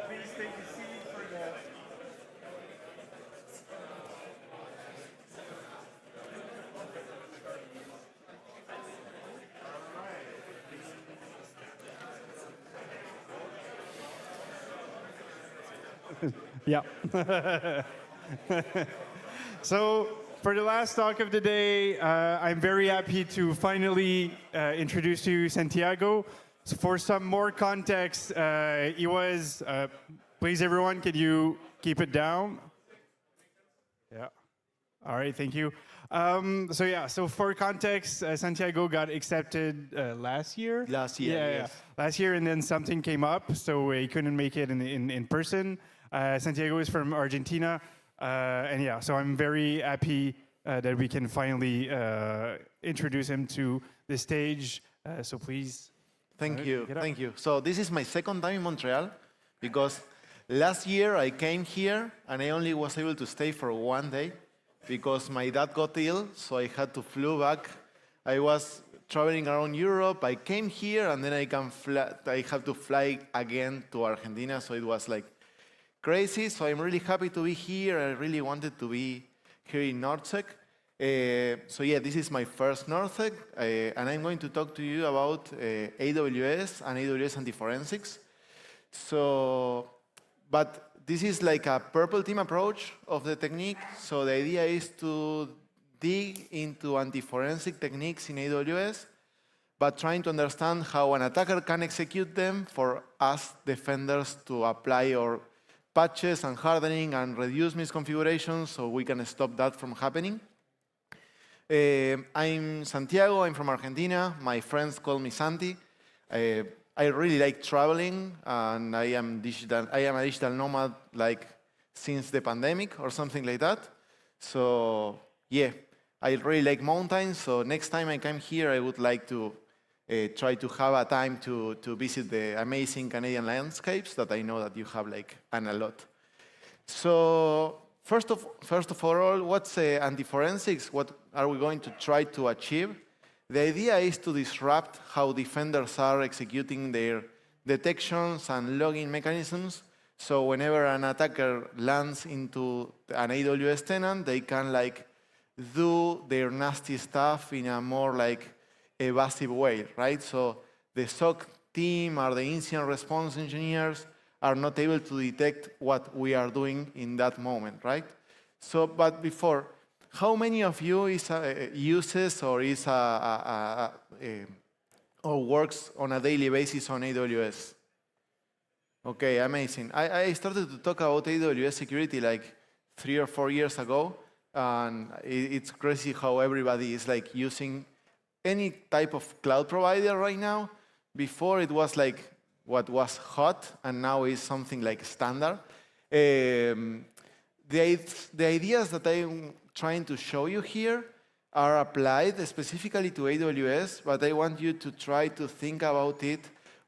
Please take a seat for the. Yeah. So for the last talk of the day, I'm very happy to finally introduce to you Santiago. So for some more context, he was, please everyone, can you keep it down? Yeah. All right, thank you. So for context, Santiago got accepted last year. Last year, yes. Last year, and then something came up, so he couldn't make it in person. Santiago is from Argentina, so I'm very happy that we can finally introduce him to the stage. So please. Thank you. So this is my second time in Montreal because last year I came here and I only was able to stay for 1 day because my dad got ill, so I had to fly back. I was traveling around Europe. I came here and then I have to fly again to Argentina, so it was like crazy. So I'm really happy to be here. I really wanted to be here in NorthSec. This is my first NorthSec, and I'm going to talk to you about AWS and AWS anti-forensics. But this is like a purple team approach of the technique. So the idea is to dig into anti-forensic techniques in AWS, but trying to understand how an attacker can execute them for us defenders to apply our patches and hardening and reduce misconfigurations so we can stop that from happening. I'm Santiago, I'm from Argentina. My friends call me Santi. I really like traveling, and I am a digital nomad like since the pandemic or something like that. So yeah, I really like mountains. So next time I come here, I would like to try to have a time to visit the amazing Canadian landscapes that I know that you have like a lot. So first of all, what's anti-forensics? What are we going to try to achieve? The idea is to disrupt how defenders are executing their detections and logging mechanisms. So whenever an attacker lands into an AWS tenant, they can like do their nasty stuff in a more like evasive way, right? So the SOC team or the incident response engineers are not able to detect what we are doing in that moment, right? So, but before, how many of you uses or or works on a daily basis on AWS? Okay, amazing. I started to talk about AWS security like 3 or 4 years ago, and it's crazy how everybody is like using any type of cloud provider right now. Before it was like what was hot, and now is something like standard. The ideas that I'm trying to show you here are applied specifically to AWS, but I want you to try to think about it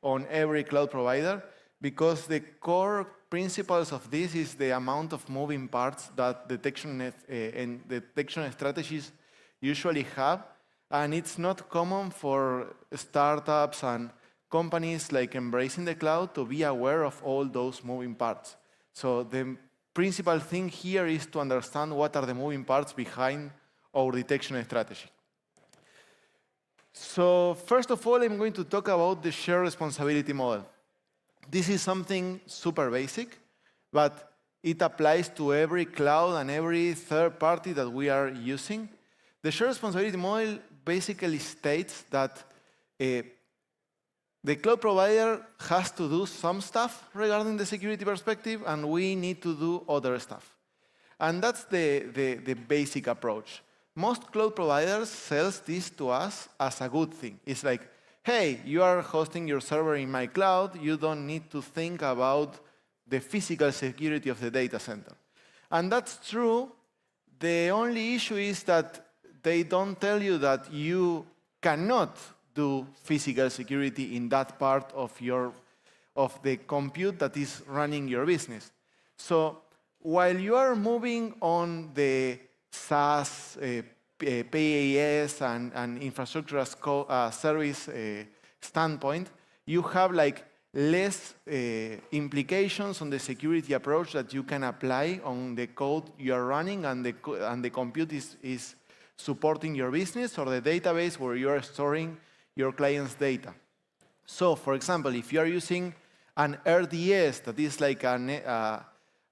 on every cloud provider, because the core principles of this is the amount of moving parts that detection and detection strategies usually have. And it's not common for startups and companies like embracing the cloud to be aware of all those moving parts. So the principal thing here is to understand what are the moving parts behind our detection strategy. So first of all, I'm going to talk about the shared responsibility model. This is something super basic, but it applies to every cloud and every third party that we are using. The shared responsibility model basically states that the cloud provider has to do some stuff regarding the security perspective, and we need to do other stuff. And that's the basic approach. Most cloud providers sell this to us as a good thing. It's like, hey, you are hosting your server in my cloud. You don't need to think about the physical security of the data center. And that's true. The only issue is that they don't tell you that you cannot do physical security in that part of the compute that is running your business. So while you are moving on the SaaS, PaaS, and infrastructure as service standpoint, you have like less implications on the security approach that you can apply on the code you are running, and the compute is supporting your business, or the database where you are storing your client's data. So, for example, if you are using an RDS that is like a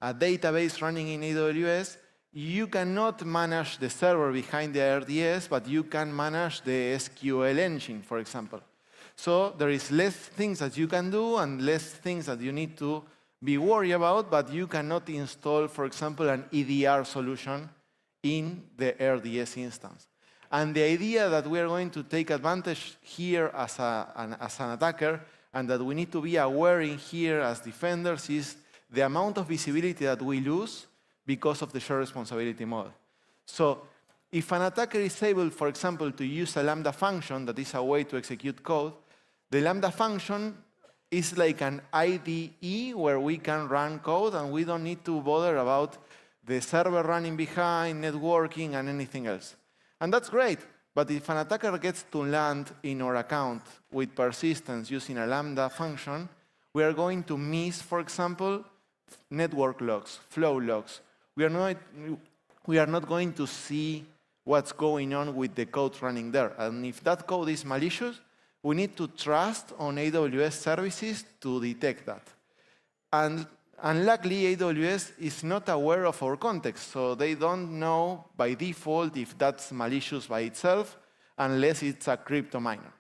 database running in AWS, you cannot manage the server behind the RDS, but you can manage the SQL engine, for example. So there is less things that you can do and less things that you need to be worried about, but you cannot install, for example, an EDR solution in the RDS instance. And the idea that we are going to take advantage here as an attacker, and that we need to be aware in here as defenders, is the amount of visibility that we lose because of the shared responsibility model. So if an attacker is able, for example, to use a Lambda function that is a way to execute code, the Lambda function is like an IDE where we can run code and we don't need to bother about the server running behind, networking, and anything else. And that's great, but if an attacker gets to land in our account with persistence using a Lambda function, we are going to miss, for example, network logs, flow logs. We are not going to see what's going on with the code running there. And if that code is malicious, we need to trust on AWS services to detect that. And unluckily, AWS is not aware of our context, so they don't know by default if that's malicious by itself, unless it's a crypto miner.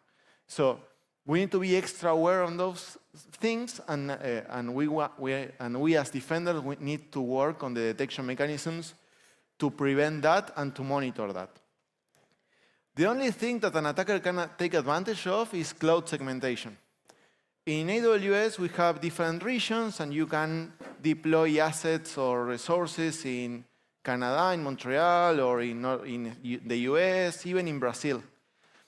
So we need to be extra aware on those things, and we as defenders, we need to work on the detection mechanisms to prevent that and to monitor that. The only thing that an attacker can take advantage of is cloud segmentation. In AWS, we have different regions, and you can deploy assets or resources in Canada, in Montreal, or in the US, even in Brazil.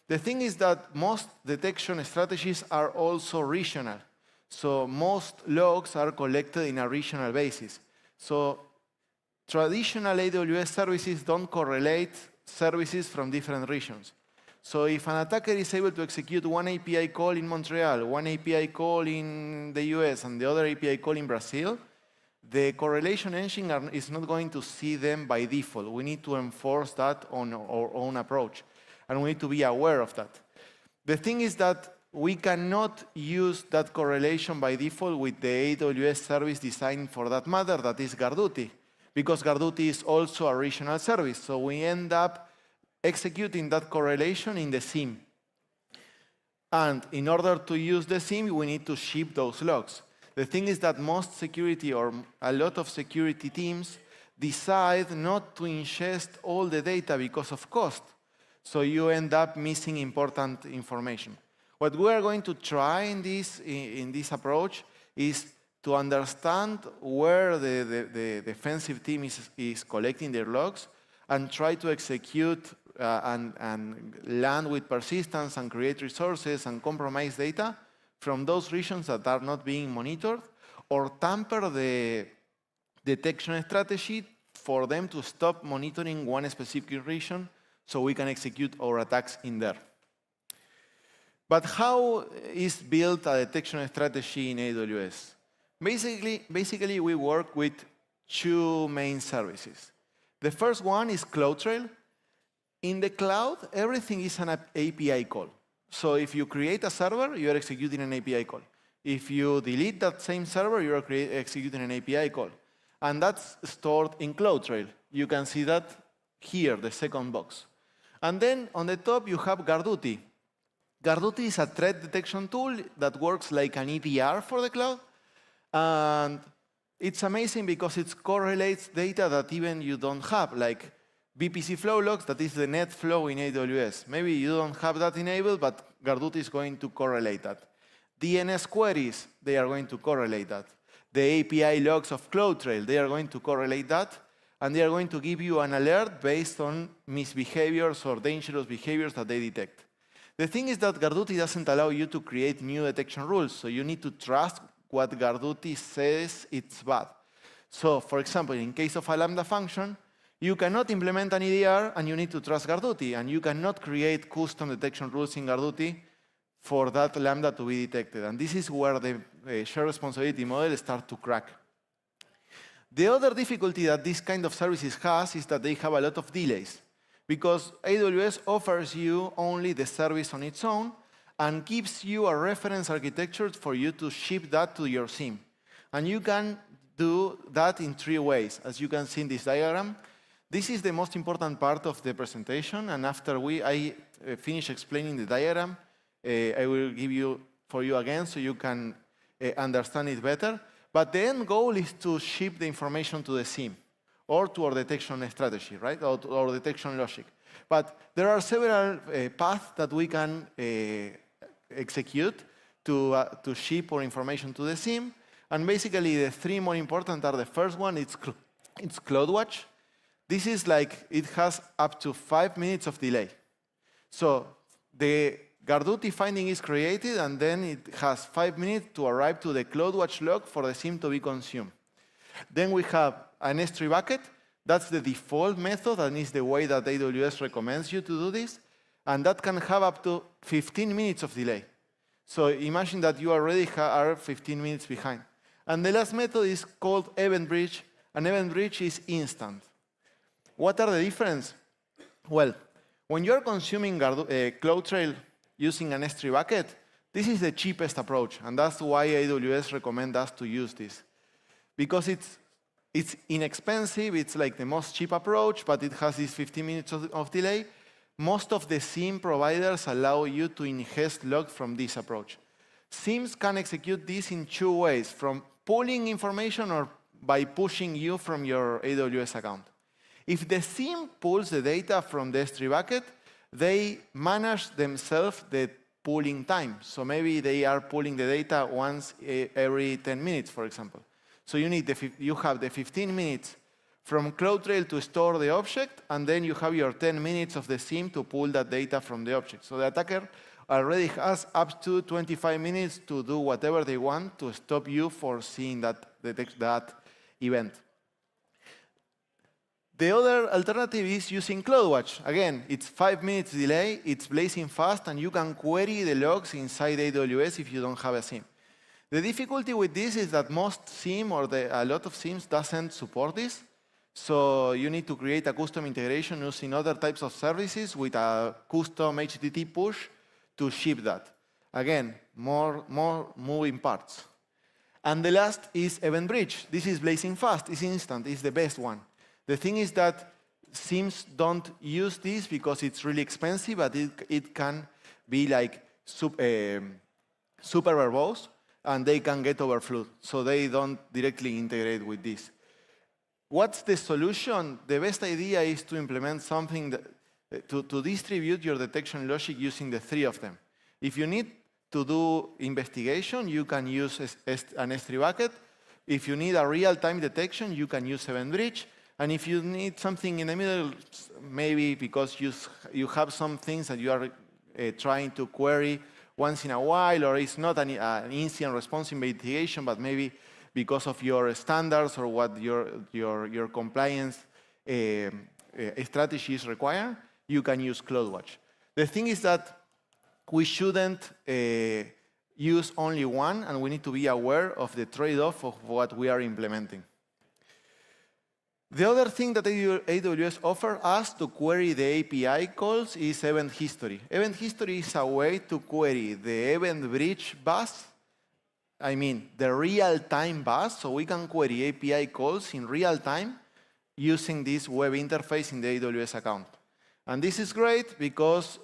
The thing is that most detection strategies are also regional. So most logs are collected in a regional basis. So traditional AWS services don't correlate services from different regions. So if an attacker is able to execute one API call in Montreal, one API call in the US, and the other API call in Brazil, the correlation engine is not going to see them by default. We need to enforce that on our own approach, and we need to be aware of that. The thing is that we cannot use that correlation by default with the AWS service designed for that matter, that is Garduti, because Garduti is also a regional service. So we end up executing that correlation in the SIEM. And in order to use the SIEM, we need to ship those logs. The thing is that most security, or a lot of security teams, decide not to ingest all the data because of cost. So you end up missing important information. What we are going to try in this approach is to understand where the defensive team is collecting their logs, and try to execute and land with persistence and create resources and compromise data from those regions that are not being monitored, or tamper the detection strategy for them to stop monitoring one specific region so we can execute our attacks in there. But how is built a detection strategy in AWS? Basically, we work with two main services. The first one is CloudTrail. In the cloud, everything is an API call. So if you create a server, you are executing an API call. If you delete that same server, you are executing an API call. And that's stored in CloudTrail. You can see that here, the second box. And then on the top, you have Guardduty. Guardduty is a threat detection tool that works like an EDR for the cloud. And it's amazing because it correlates data that even you don't have, like VPC flow logs, that is the net flow in AWS. Maybe you don't have that enabled, but Guardduty is going to correlate that. DNS queries, they are going to correlate that. The API logs of CloudTrail, they are going to correlate that. And they are going to give you an alert based on misbehaviors or dangerous behaviors that they detect. The thing is that Guardduty doesn't allow you to create new detection rules, so you need to trust what Guardduty says it's bad. So, for example, in case of a Lambda function, you cannot implement an EDR and you need to trust Guardduty, and you cannot create custom detection rules in Guardduty for that Lambda to be detected. And this is where the shared responsibility model starts to crack. The other difficulty that this kind of services has is that they have a lot of delays, because AWS offers you only the service on its own and gives you a reference architecture for you to ship that to your SIEM. And you can do that in 3 ways, as you can see in this diagram. This is the most important part of the presentation, and after I finish explaining the diagram, I will give you for you again so you can understand it better. But the end goal is to ship the information to the SIEM or to our detection strategy, right? Or to our detection logic. But there are several paths that we can execute to ship our information to the SIEM. And basically, the 3 more important are the first one, it's CloudWatch. This is like, it has up to 5 minutes of delay. So the Guardduty finding is created, and then it has 5 minutes to arrive to the CloudWatch log for the SIEM to be consumed. Then we have an S3 bucket. That's the default method, and is the way that AWS recommends you to do this. And that can have up to 15 minutes of delay. So imagine that you already are 15 minutes behind. And the last method is called Event Bridge. An Event Bridge is instant. What are the differences? Well, when you're consuming CloudTrail using an S3 bucket, this is the cheapest approach, and that's why AWS recommends us to use this. Because it's inexpensive, it's like the most cheap approach, but it has these 15 minutes of delay. Most of the SIEM providers allow you to ingest logs from this approach. SIEMs can execute this in 2 ways, from pulling information or by pushing you from your AWS account. If the SIEM pulls the data from the S3 bucket, they manage themselves the pooling time. So maybe they are pulling the data once every 10 minutes, for example. So you have the 15 minutes from CloudTrail to store the object, and then you have your 10 minutes of the SIEM to pull that data from the object. So the attacker already has up to 25 minutes to do whatever they want to stop you for seeing that event. The other alternative is using CloudWatch. Again, it's 5 minutes delay, it's blazing fast, and you can query the logs inside AWS if you don't have a SIEM. The difficulty with this is that most SIEM or a lot of SIEMs doesn't support this. So you need to create a custom integration using other types of services with a custom HTTP push to ship that. Again, more moving parts. And the last is Event Bridge. This is blazing fast, it's instant, it's the best one. The thing is that SIEMs don't use this because it's really expensive, but it can be like super verbose, and they can get overflowed. So they don't directly integrate with this. What's the solution? The best idea is to implement something to distribute your detection logic using the 3 of them. If you need to do investigation, you can use an S3 bucket. If you need a real-time detection, you can use Event Bridge. And if you need something in the middle, maybe because you have some things that you are trying to query once in a while, or it's not an incident response investigation, but maybe because of your standards or what your compliance strategies require, you can use CloudWatch. The thing is that we shouldn't use only one, and we need to be aware of the trade-off of what we are implementing. The other thing that AWS offers us to query the API calls is event history. Event history is a way to query the event bridge bus, I mean the real-time bus, so we can query API calls in real time using this web interface in the AWS account. And this is great because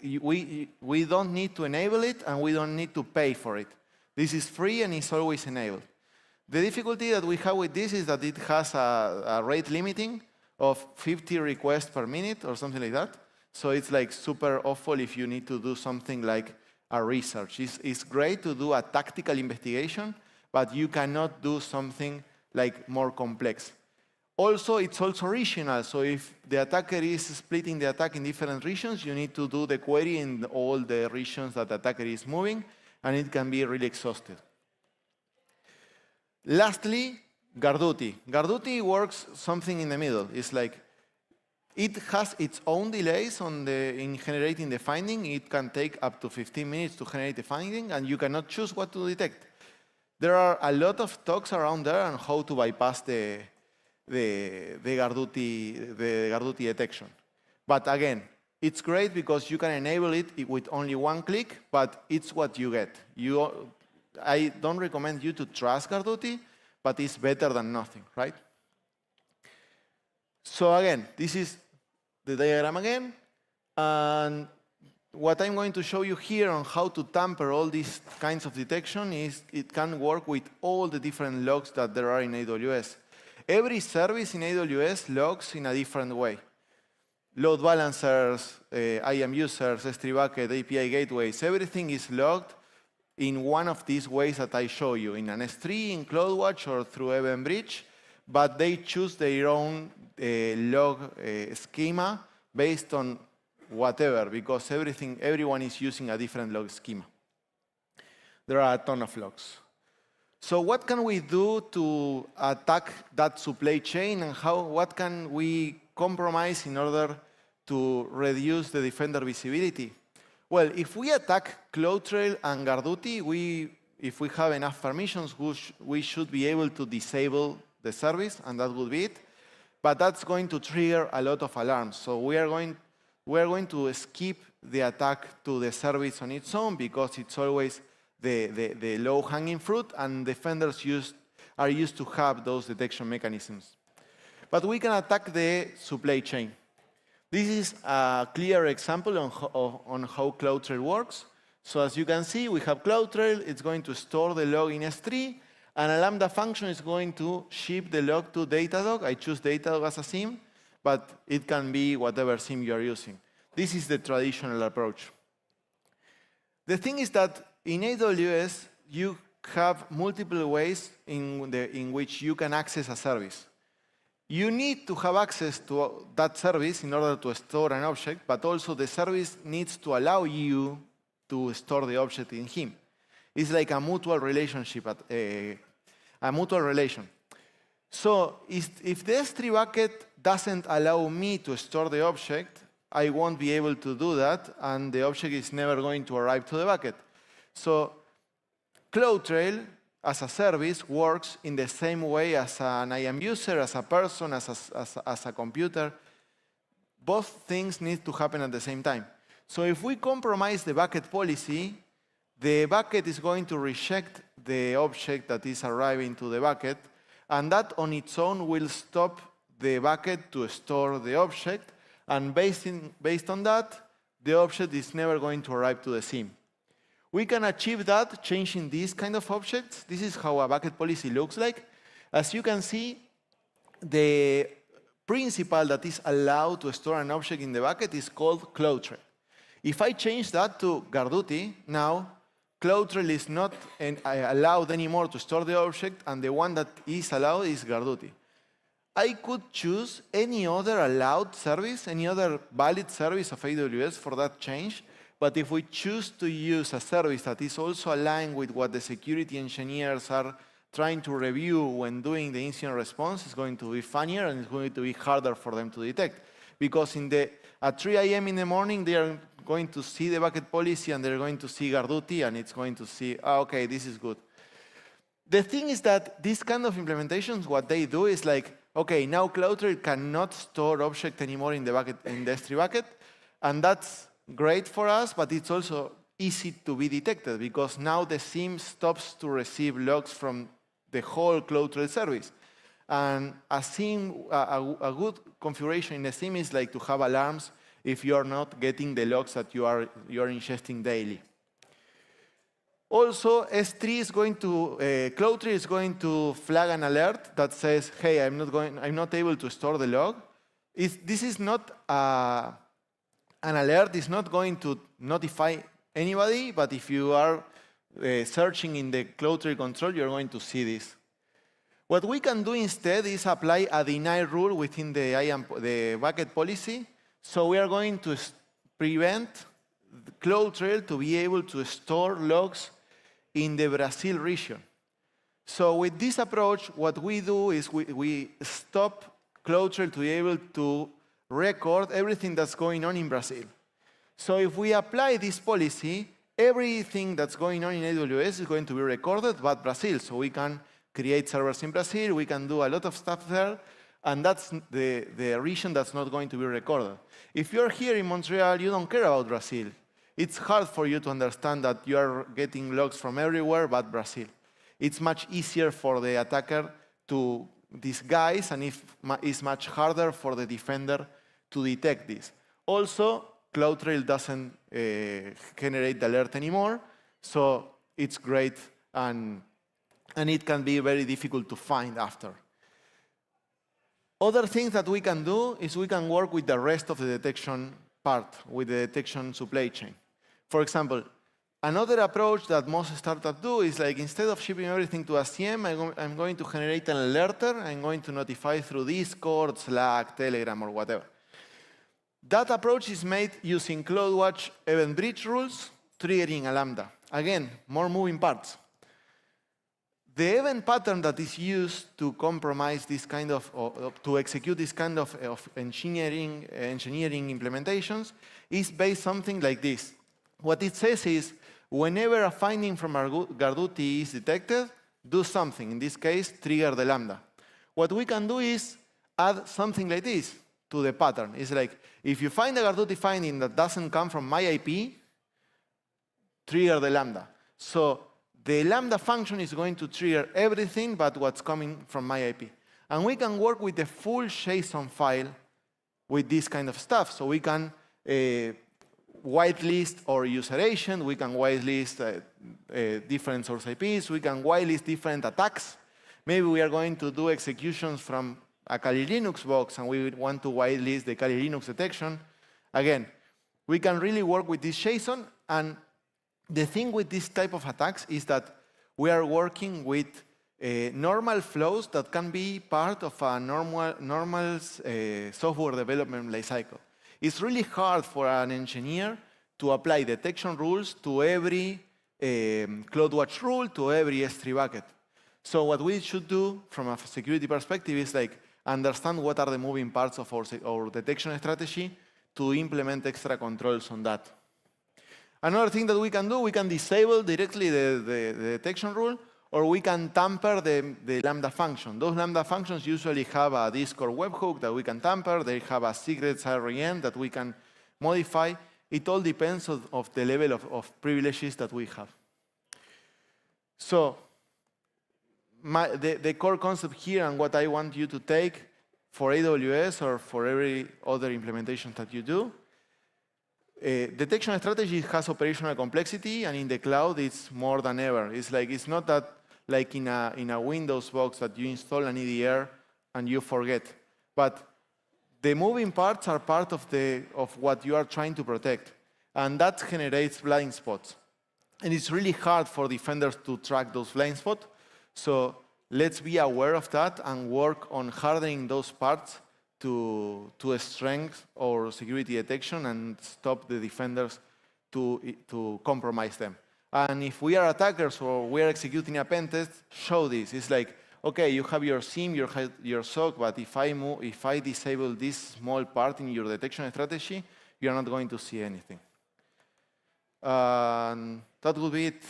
we don't need to enable it and we don't need to pay for it. This is free and it's always enabled. The difficulty that we have with this is that it has a rate limiting of 50 requests per minute or something like that. So it's like super awful if you need to do something like a research. It's great to do a tactical investigation, but you cannot do something like more complex. Also, it's also regional. So if the attacker is splitting the attack in different regions, you need to do the query in all the regions that the attacker is moving, and it can be really exhaustive. Lastly, Garduti. Garduti works something in the middle. It's like it has its own delays in generating the finding. It can take up to 15 minutes to generate the finding, and you cannot choose what to detect. There are a lot of talks around there on how to bypass the Garduti detection. But again, it's great because you can enable it with only one click, but it's what you get. I don't recommend you to trust Garduti, but it's better than nothing, right? So again, this is the diagram again. And what I'm going to show you here on how to tamper all these kinds of detection is it can work with all the different logs that there are in AWS. Every service in AWS logs in a different way. Load balancers, IAM users, S3 bucket, API gateways, everything is logged in one of these ways that I show you, in an S3, in CloudWatch, or through Event Bridge, but they choose their own log schema based on whatever, because everyone is using a different log schema. There are a ton of logs. So what can we do to attack that supply chain, and what can we compromise in order to reduce the defender visibility? Well, if we attack CloudTrail and Garduti, if we have enough permissions, we should be able to disable the service, and that would be it. But that's going to trigger a lot of alarms. So we are going to skip the attack to the service on its own, because it's always the low-hanging fruit, and defenders are used to have those detection mechanisms. But we can attack the supply chain. This is a clear example on how CloudTrail works. So as you can see, we have CloudTrail. It's going to store the log in S3, and a Lambda function is going to ship the log to Datadog. I choose Datadog as a SIEM, but it can be whatever SIEM you are using. This is the traditional approach. The thing is that in AWS, you have multiple ways in which you can access a service. You need to have access to that service in order to store an object, but also the service needs to allow you to store the object in him. It's like a mutual relationship, a mutual relation. So if the S3 bucket doesn't allow me to store the object, I won't be able to do that, and the object is never going to arrive to the bucket. So CloudTrail, as a service, works in the same way as an IAM user, as a person, as a computer. Both things need to happen at the same time. So if we compromise the bucket policy, the bucket is going to reject the object that is arriving to the bucket, and that on its own will stop the bucket to store the object, and based on that, the object is never going to arrive to the SIEM. We can achieve that changing these kind of objects. This is how a bucket policy looks like. As you can see, the principal that is allowed to store an object in the bucket is called CloudTrail. If I change that to Garduti, now CloudTrail is not allowed anymore to store the object, and the one that is allowed is Garduti. I could choose any other allowed service, any other valid service of AWS for that change. But if we choose to use a service that is also aligned with what the security engineers are trying to review when doing the incident response, it's going to be funnier and it's going to be harder for them to detect. Because At 3 a.m. in the morning, they are going to see the bucket policy, and they're going to see Garduti, and it's going to see, okay, this is good. The thing is that these kind of implementations, what they do is like, okay, now CloudTrail cannot store object anymore in the bucket, in the S3 bucket, and that's great for us, but it's also easy to be detected because now the SIEM stops to receive logs from the whole CloudTrail service. And a SIEM, a good configuration in the SIEM is like to have alarms if you are not getting the logs that you are ingesting daily. Also, S3 is going to, CloudTrail is going to flag an alert that says, hey, I'm not able to store the log. This is not an alert, it's not going to notify anybody, but if you are searching in the CloudTrail control, you're going to see this. What we can do instead is apply a deny rule within the bucket policy. So we are going to prevent CloudTrail to be able to store logs in the Brazil region. So with this approach, what we do is we stop CloudTrail to be able to record everything that's going on in Brazil. So if we apply this policy, everything that's going on in AWS is going to be recorded but Brazil. So we can create servers in Brazil, we can do a lot of stuff there, and that's the region that's not going to be recorded. If you're here in Montreal, you don't care about Brazil. It's hard for you to understand that you are getting logs from everywhere but Brazil. It's much easier for the attacker to disguise, and it's much harder for the defender to detect this. Also, CloudTrail doesn't generate the alert anymore, so it's great, and it can be very difficult to find after. Other things that we can do is we can work with the rest of the detection part, with the detection supply chain. For example, another approach that most startups do is like instead of shipping everything to a CM, I'm going to generate an alerter. I'm going to notify through Discord, Slack, Telegram, or whatever. That approach is made using CloudWatch event bridge rules, triggering a Lambda. Again, more moving parts. The event pattern that is used to compromise this kind of, to execute this kind of engineering implementations is based something like this. What it says is, whenever a finding from Garduti is detected, do something. In this case, trigger the Lambda. What we can do is add something like this to the pattern. It's like, if you find a Garduti finding that doesn't come from my IP, trigger the Lambda. So the Lambda function is going to trigger everything but what's coming from my IP. And we can work with the full JSON file with this kind of stuff. So we can whitelist our user agent, we can whitelist different source IPs, we can whitelist different attacks. Maybe we are going to do executions from a Kali Linux box and we want to whitelist the Kali Linux detection. Again, we can really work with this JSON, and the thing with this type of attacks is that we are working with normal flows that can be part of a normal software development lifecycle. It's really hard for an engineer to apply detection rules to every CloudWatch rule, to every S3 bucket. So what we should do from a security perspective is like understand what are the moving parts of our detection strategy to implement extra controls on that. Another thing that we can do, we can disable directly the detection rule, or we can tamper the Lambda function. Those Lambda functions usually have a Discord webhook that we can tamper. They have a secrets REN that we can modify. It all depends of the level of privileges that we have. So the core concept here and what I want you to take for AWS or for every other implementation that you do, detection strategy has operational complexity, and in the cloud it's more than ever. It's not that like in a Windows box that you install an EDR and you forget. But the moving parts are part of what you are trying to protect, and that generates blind spots. And it's really hard for defenders to track those blind spots. So let's be aware of that and work on hardening those parts to strengthen our security detection and stop the defenders to compromise them. And if we are attackers or we are executing a pen test, show this. It's like, okay, you have your SIEM, your SOC, but if I disable this small part in your detection strategy, you're not going to see anything. That would be it.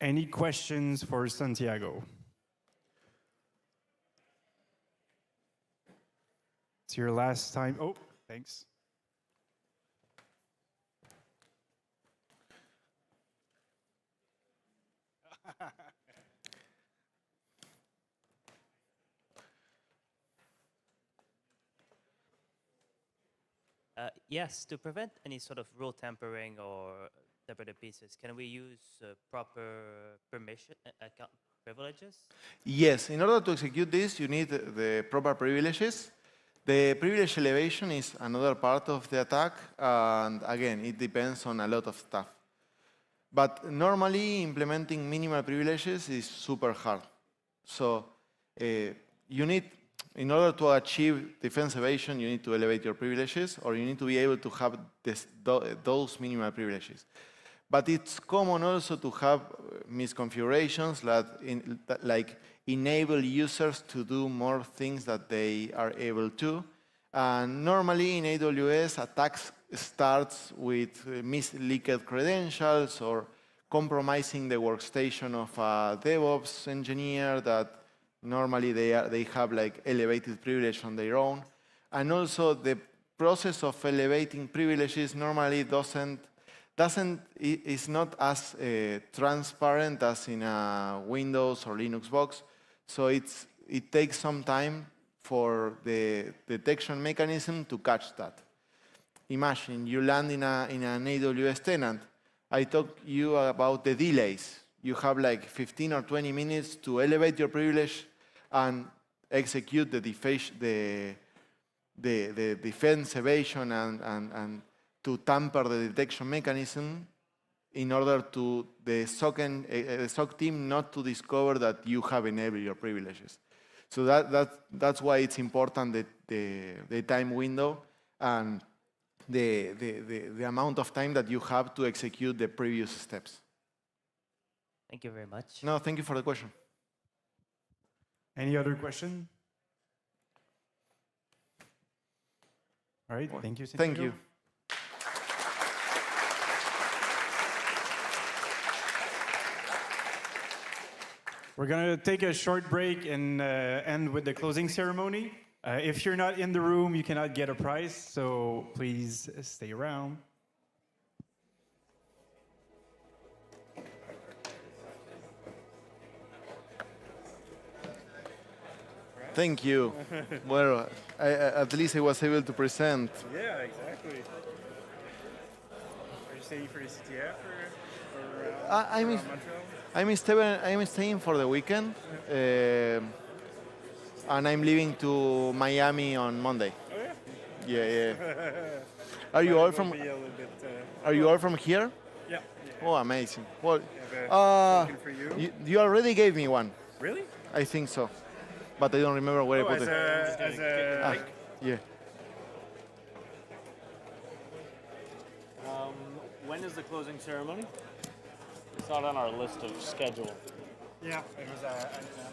Any questions for Santiago? It's your last time. Oh, thanks. Yes, to prevent any sort of rule tampering or separated pieces, can we use proper permission account privileges? Yes, in order to execute this, you need the proper privileges. The privilege elevation is another part of the attack, and again, it depends on a lot of stuff. But normally, implementing minimal privileges is super hard. So you need, in order to achieve defense evasion, you need to elevate your privileges, or you need to be able to have those minimal privileges. But it's common also to have misconfigurations that like enable users to do more things that they are able to. And normally in AWS, attacks starts with misleaked credentials or compromising the workstation of a DevOps engineer that normally they have like elevated privilege on their own. And also the process of elevating privileges normally is not as transparent as in a Windows or Linux box. So it takes some time for the detection mechanism to catch that. Imagine you land in an AWS tenant. I talked to you about the delays. You have like 15 or 20 minutes to elevate your privilege and execute the defense evasion and to tamper the detection mechanism in order to the SOC team not to discover that you have enabled your privileges. So that's why it's important the time window and the amount of time that you have to execute the previous steps. Thank you very much. No, thank you for the question. Any other question? All right, thank you. Thank you. We're going to take a short break and end with the closing ceremony. If you're not in the room, you cannot get a prize, so please stay around. Thank you. Well, at least I was able to present. Yeah, exactly. Are you staying for ECTF or Montreal? I'm staying for the weekend, and I'm leaving to Miami on Monday. Oh yeah. Yeah. Are you all from? Are you all from here? Yeah. Oh, amazing. Well, for you. You already gave me one. Really? I think so, but I don't remember where I put it. Yeah. When is the closing ceremony? It's not on our list of schedule. Yeah, it was an answer.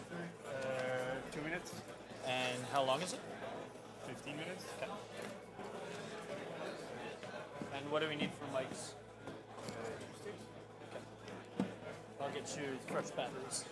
2 minutes. And how long is it? 15 minutes. Okay. And what do we need for mics? Okay. I'll get you fresh batteries.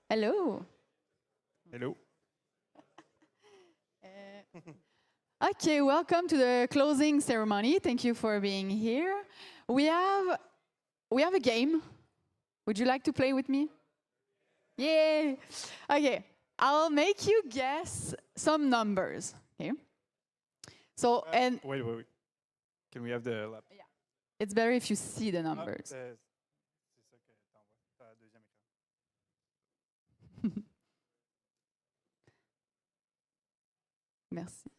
Hello. Hello. Okay, welcome to the closing ceremony. Thank you for being here. We have a game. Would you like to play with me? Yay! Okay, I'll make you guess some numbers. Okay. So and Wait. Can we have the lap? yeah, it's better if you see the numbers. Merci.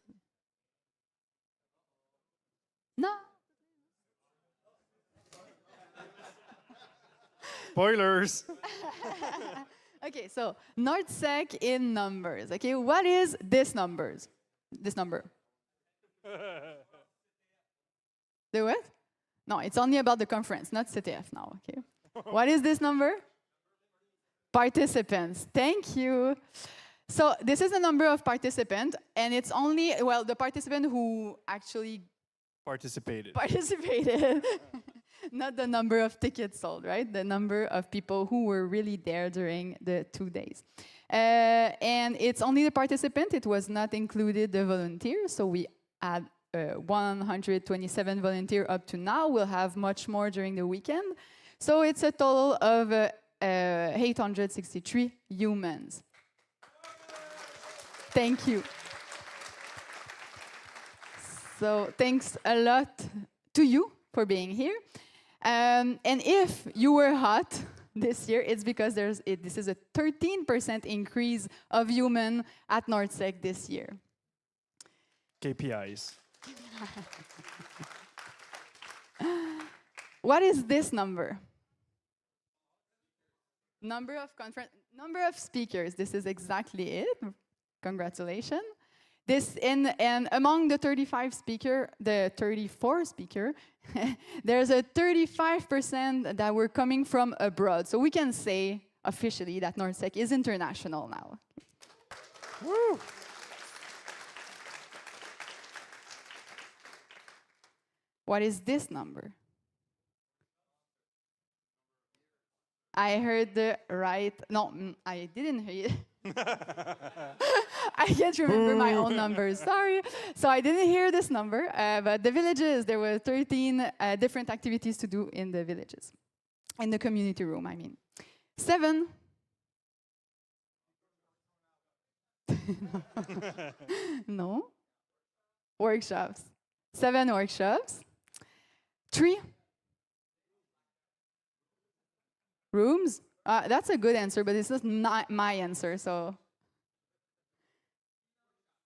Non. Spoilers. Okay, so NorthSec in numbers. Okay, what is this numbers? This number. The what? No, it's only about the conference, not CTF now. Okay. What is this number? Participants. Thank you. So this is the number of participants, and it's only, well, the participant who actually Participated. Not the number of tickets sold, right? The number of people who were really there during the 2 days. And it's only the participant. It was not included the volunteers. So we had 127 volunteers up to now. We'll have much more during the weekend. So it's a total of 863 humans. Thank you. So thanks a lot to you for being here. And if you were hot this year, it's because this is a 13% increase of human at NorthSec this year. KPIs. What is this number? Number of speakers. This is exactly it. Congratulations. This and among the 34 speaker, there's a 35% that were coming from abroad. So we can say officially that NorthSec is international now. Woo! What is this number? I heard the right. No, I didn't hear it. I can't remember my own numbers, sorry. So I didn't hear this number, but the villages, there were 13 different activities to do in the villages. In the community room, I mean. 7. No. Workshops. 7 workshops. 3. Rooms. That's a good answer, but it's not my answer, so.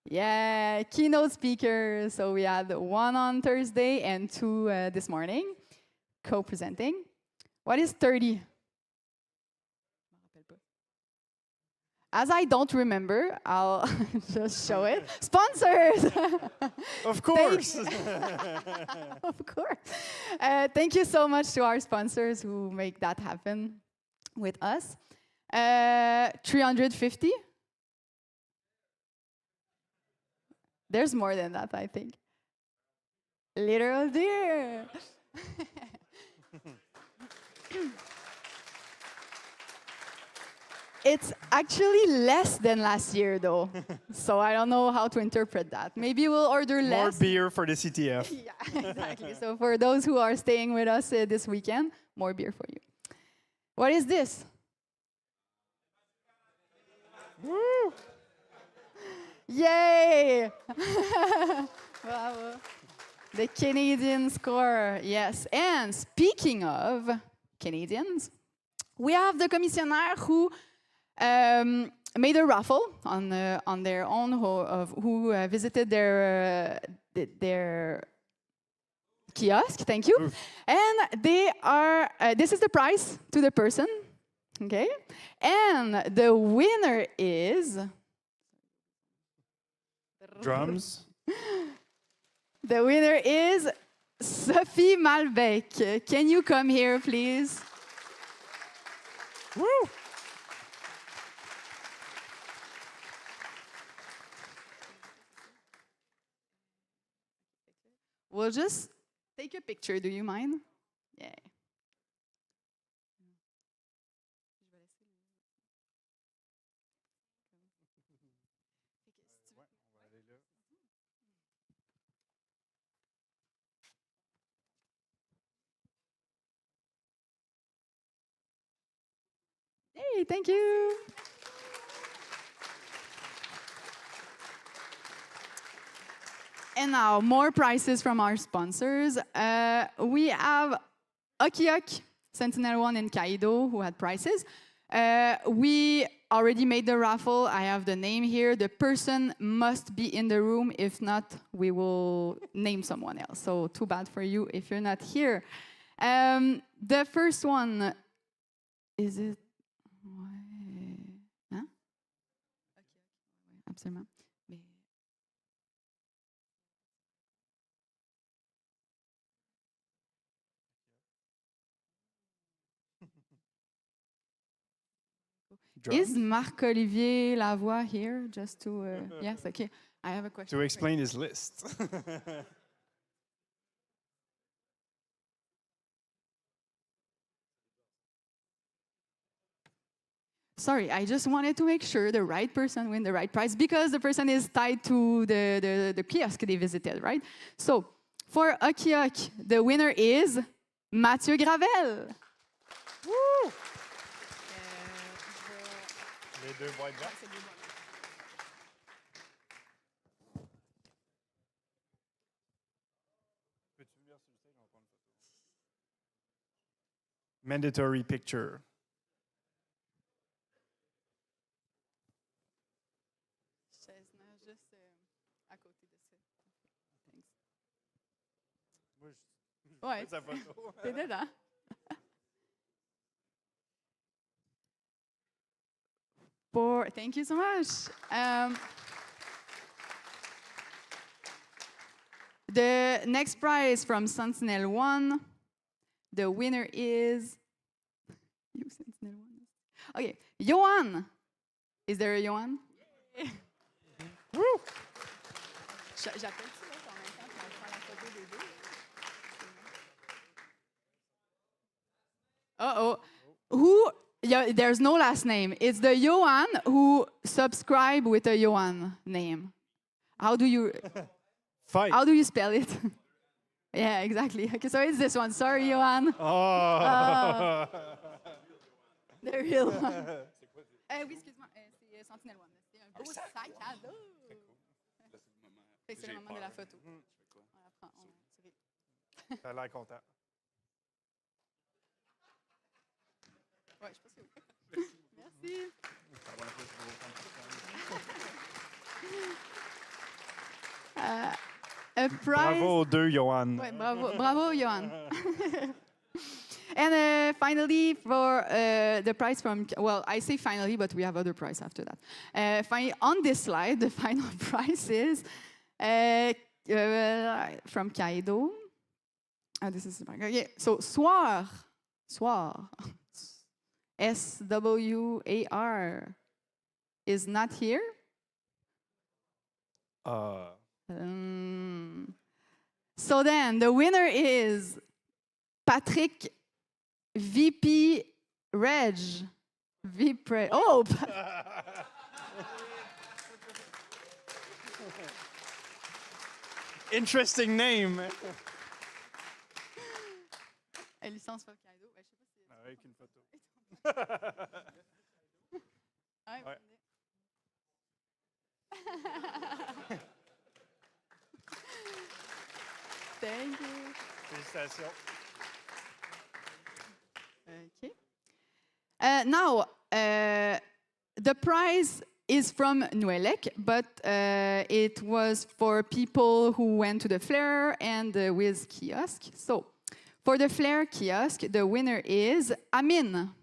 Yeah, keynote speakers. So we had 1 on Thursday and 2 this morning, co-presenting. What is 30? As I don't remember, I'll just show it. Sponsors! Of course! Of course. Thank you so much to our sponsors who make that happen with us. 350? There's more than that, I think. Literal deer. It's actually less than last year, though. So I don't know how to interpret that. Maybe we'll order less. More beer for the CTF. Yeah, exactly. So for those who are staying with us this weekend, more beer for you. What is this? Woo! Yay! Bravo. The Canadian score, yes. And speaking of Canadians, we have the commissionaire who made a raffle on their own, who visited their kiosk. Thank you. And they are. This is the prize to the person. Okay. And the winner is. Drums. The winner is Sophie Malbec. Can you come here, please? Woo! We'll just take a picture. Do you mind? Yeah. Yay! Thank you. And now, more prizes from our sponsors. We have Okiok, Sentinel-1, and Kaido, who had prizes. We already made the raffle. I have the name here. The person must be in the room. If not, we will name someone else. So too bad for you if you're not here. The first one, is it? Huh? Absolument. Is Marc-Olivier Lavoie here? Just to, yes, okay. I have a question. To explain his list. Sorry, I just wanted to make sure the right person win the right prize because the person is tied to the kiosk they visited, right? So, for Okiok, the winner is Mathieu Gravel. Woo! Les deux white box. Mandatory picture. Ouais. T'es dedans. Thank you so much. The next prize from Sentinel-1, the winner is... You, Sentinel-1. Okay, Johan. Is there a Johan? Yeah. Woo! J'appelle-tu l'autre en même temps pour faire la photo des deux? Uh-oh. Who... Yeah, there's no last name. It's the Johan who subscribe with a Johan name. How do you... Fight. How do you spell it? Yeah, exactly. Okay, so it's this one. Sorry, Johan. Oh. The real one. Oui, excuse-moi. C'est Sentinel-1. C'est un beau sac à dos. C'est le moment de la photo. On la prend. T'as l'air content. Ouais, je pense que oui. Merci. A prize. Bravo aux deux, Johan. Ouais, bravo, Johan. And finally, for the prize from, well, I say finally, but we have other prize after that. On this slide, the final prize is from Kaido. This is okay. So Soir, SWAR, is not here. So then the winner is Patrick VP Reg. Oh! Interesting name. Licence pour Kaido. Je sais pas si... Avec une photo. Ouais. Thank you. Félicitations. Okay. Now, the prize is from Nuelec, but it was for people who went to the Flare and the Wiz kiosk. So, for the Flare kiosk, the winner is Amin.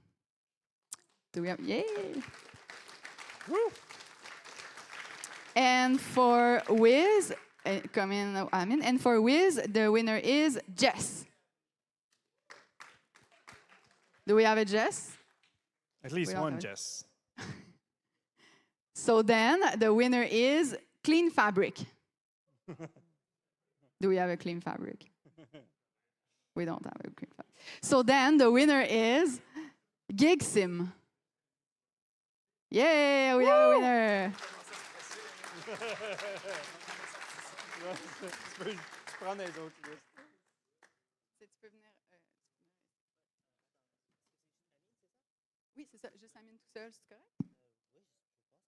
Do we have? Yay! Woo! And for Wiz, come in, Amin. And for Wiz, the winner is Jess. Do we have a Jess? At least one Jess. So then, the winner is Clean Fabric. Do we have a Clean Fabric? We don't have a Clean Fabric. So then, the winner is GigSim. Yay, we have a winner. Oui, c'est ça. Juste Amine tout seul, c'est correct?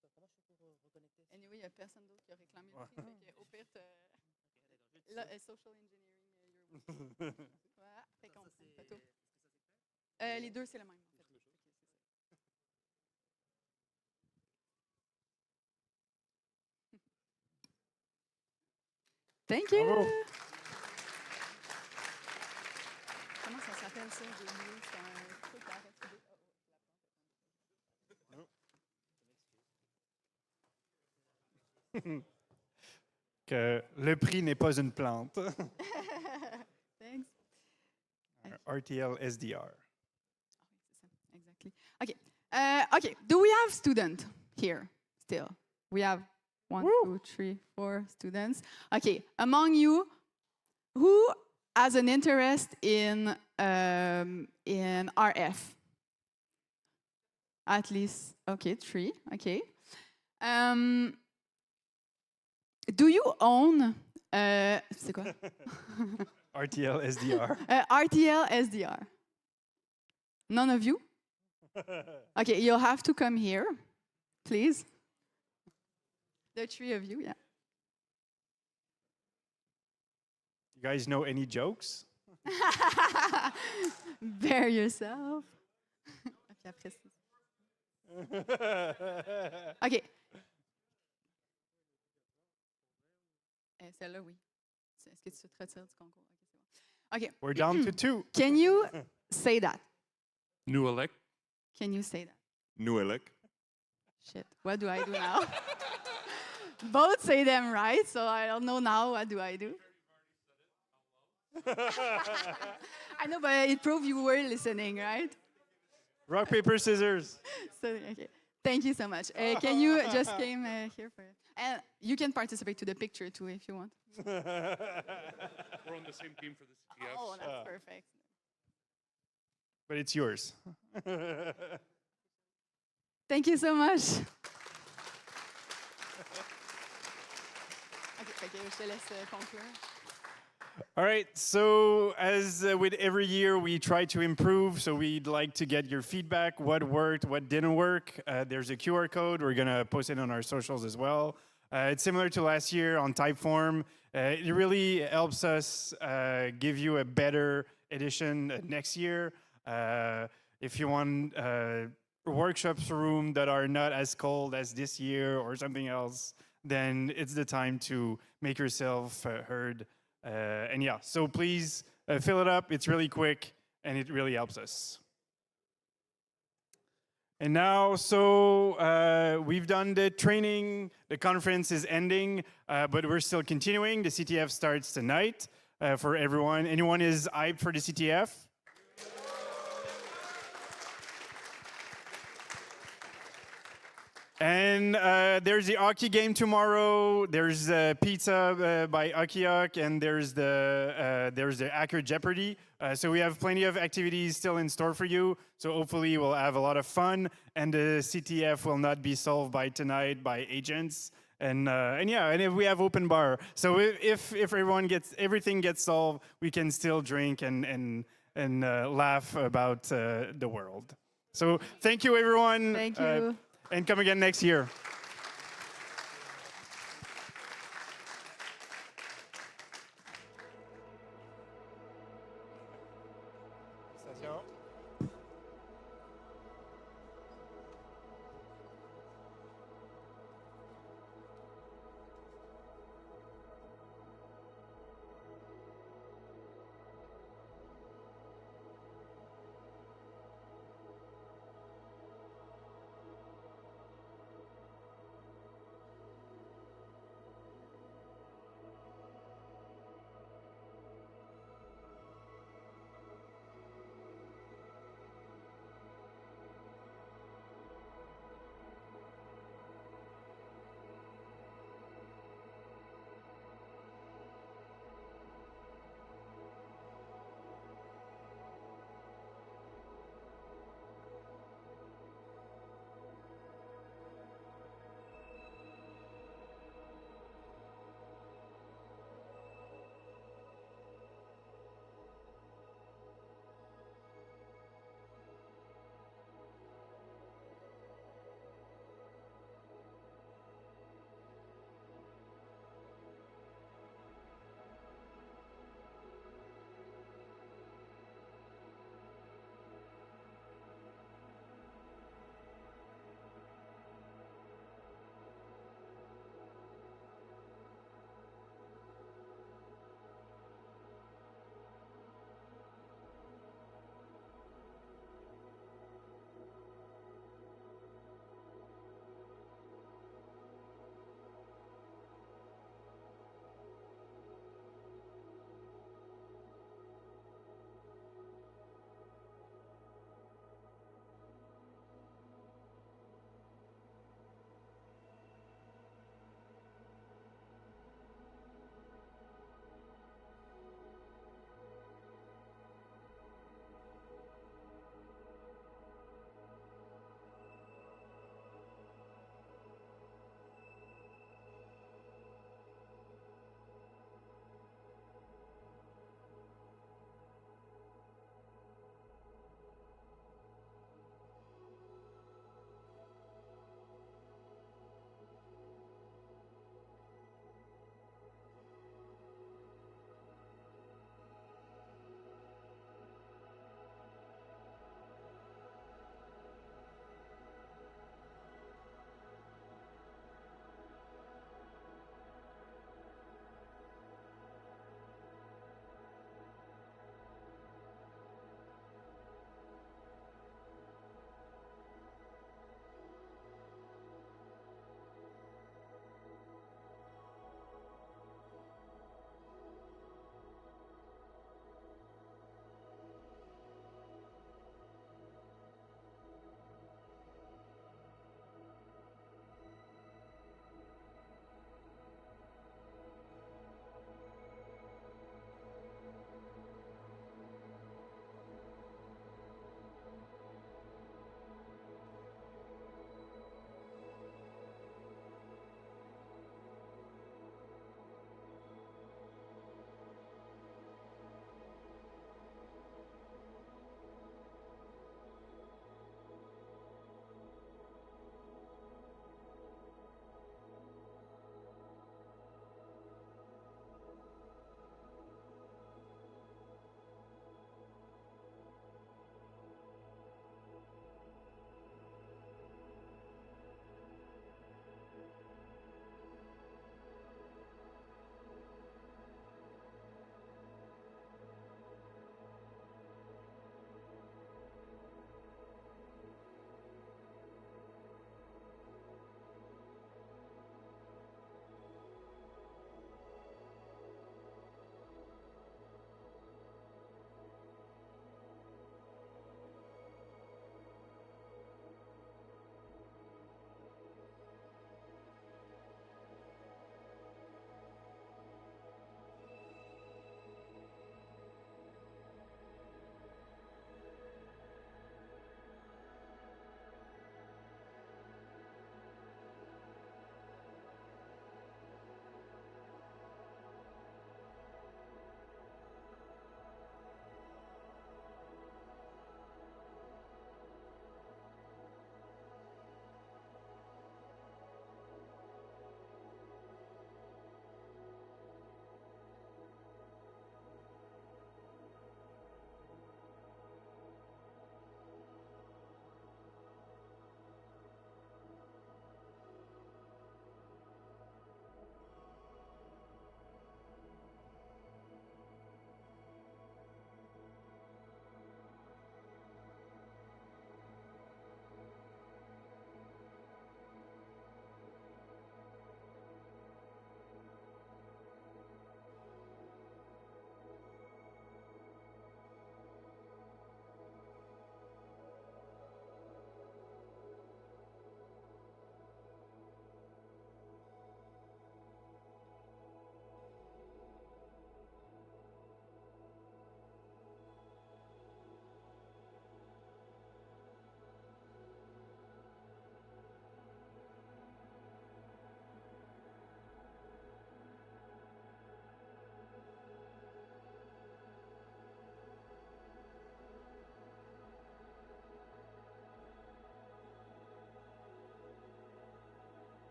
Comment je fais pour reconnecter? Anyway, il n'y a personne d'autre qui a réclamé le prix. Fait que, au pire, social engineering, voilà, fait qu'on fait tout. Les deux, c'est le même, en fait. Thank you! Bravo. Comment ça s'appelle ça? J'ai oublié. C'est un truc à arrêter. Que le prix n'est pas une plante. Thanks. RTL SDR. Exactly. Okay. Okay. Do we have students here still? We have 1, 2, 3, 4 students. Okay. Among you, who has an interest in RF? At least, okay, 3. Okay. Do you own? C'est quoi? RTL SDR. RTL SDR. None of you? Okay, you'll have to come here, please. The 3 of you, yeah. You guys know any jokes? Bear yourself. Okay. Celle-là, oui. Est-ce que tu te retires du concours? Okay. We're down to 2. Can you say that? Nuelec. Can you say that? Nuelec. Shit. What do I do now? Both say them right, so I don't know now. What do I do? I know, but it proved you were listening, right? Rock, paper, scissors. So, okay. Thank you so much. Can you just came here for it? And you can participate to the picture too if you want. We're on the same team for the CTF. Oh, that's perfect. But it's yours. Thank you so much. Okay, je te laisse conclure. All right, so as with every year, we try to improve. So we'd like to get your feedback, what worked, what didn't work. There's a QR code. We're going to post it on our socials as well. It's similar to last year on Typeform. It really helps us give you a better edition next year. If you want workshops room that are not as cold as this year or something else, then it's the time to make yourself heard. And yeah, so please fill it up. It's really quick and it really helps us. And now, so we've done the training. The conference is ending, but we're still continuing. The CTF starts tonight for everyone. Anyone is hyped for the CTF? And there's the hockey game tomorrow. There's pizza by Akiok, and there's the Hacker Jeopardy. So we have plenty of activities still in store for you. So hopefully we'll have a lot of fun, and the CTF will not be solved by tonight by agents. And yeah, and if we have open bar, so if everything gets solved, we can still drink and laugh about the world. So thank you, everyone. Thank you. And come again next year.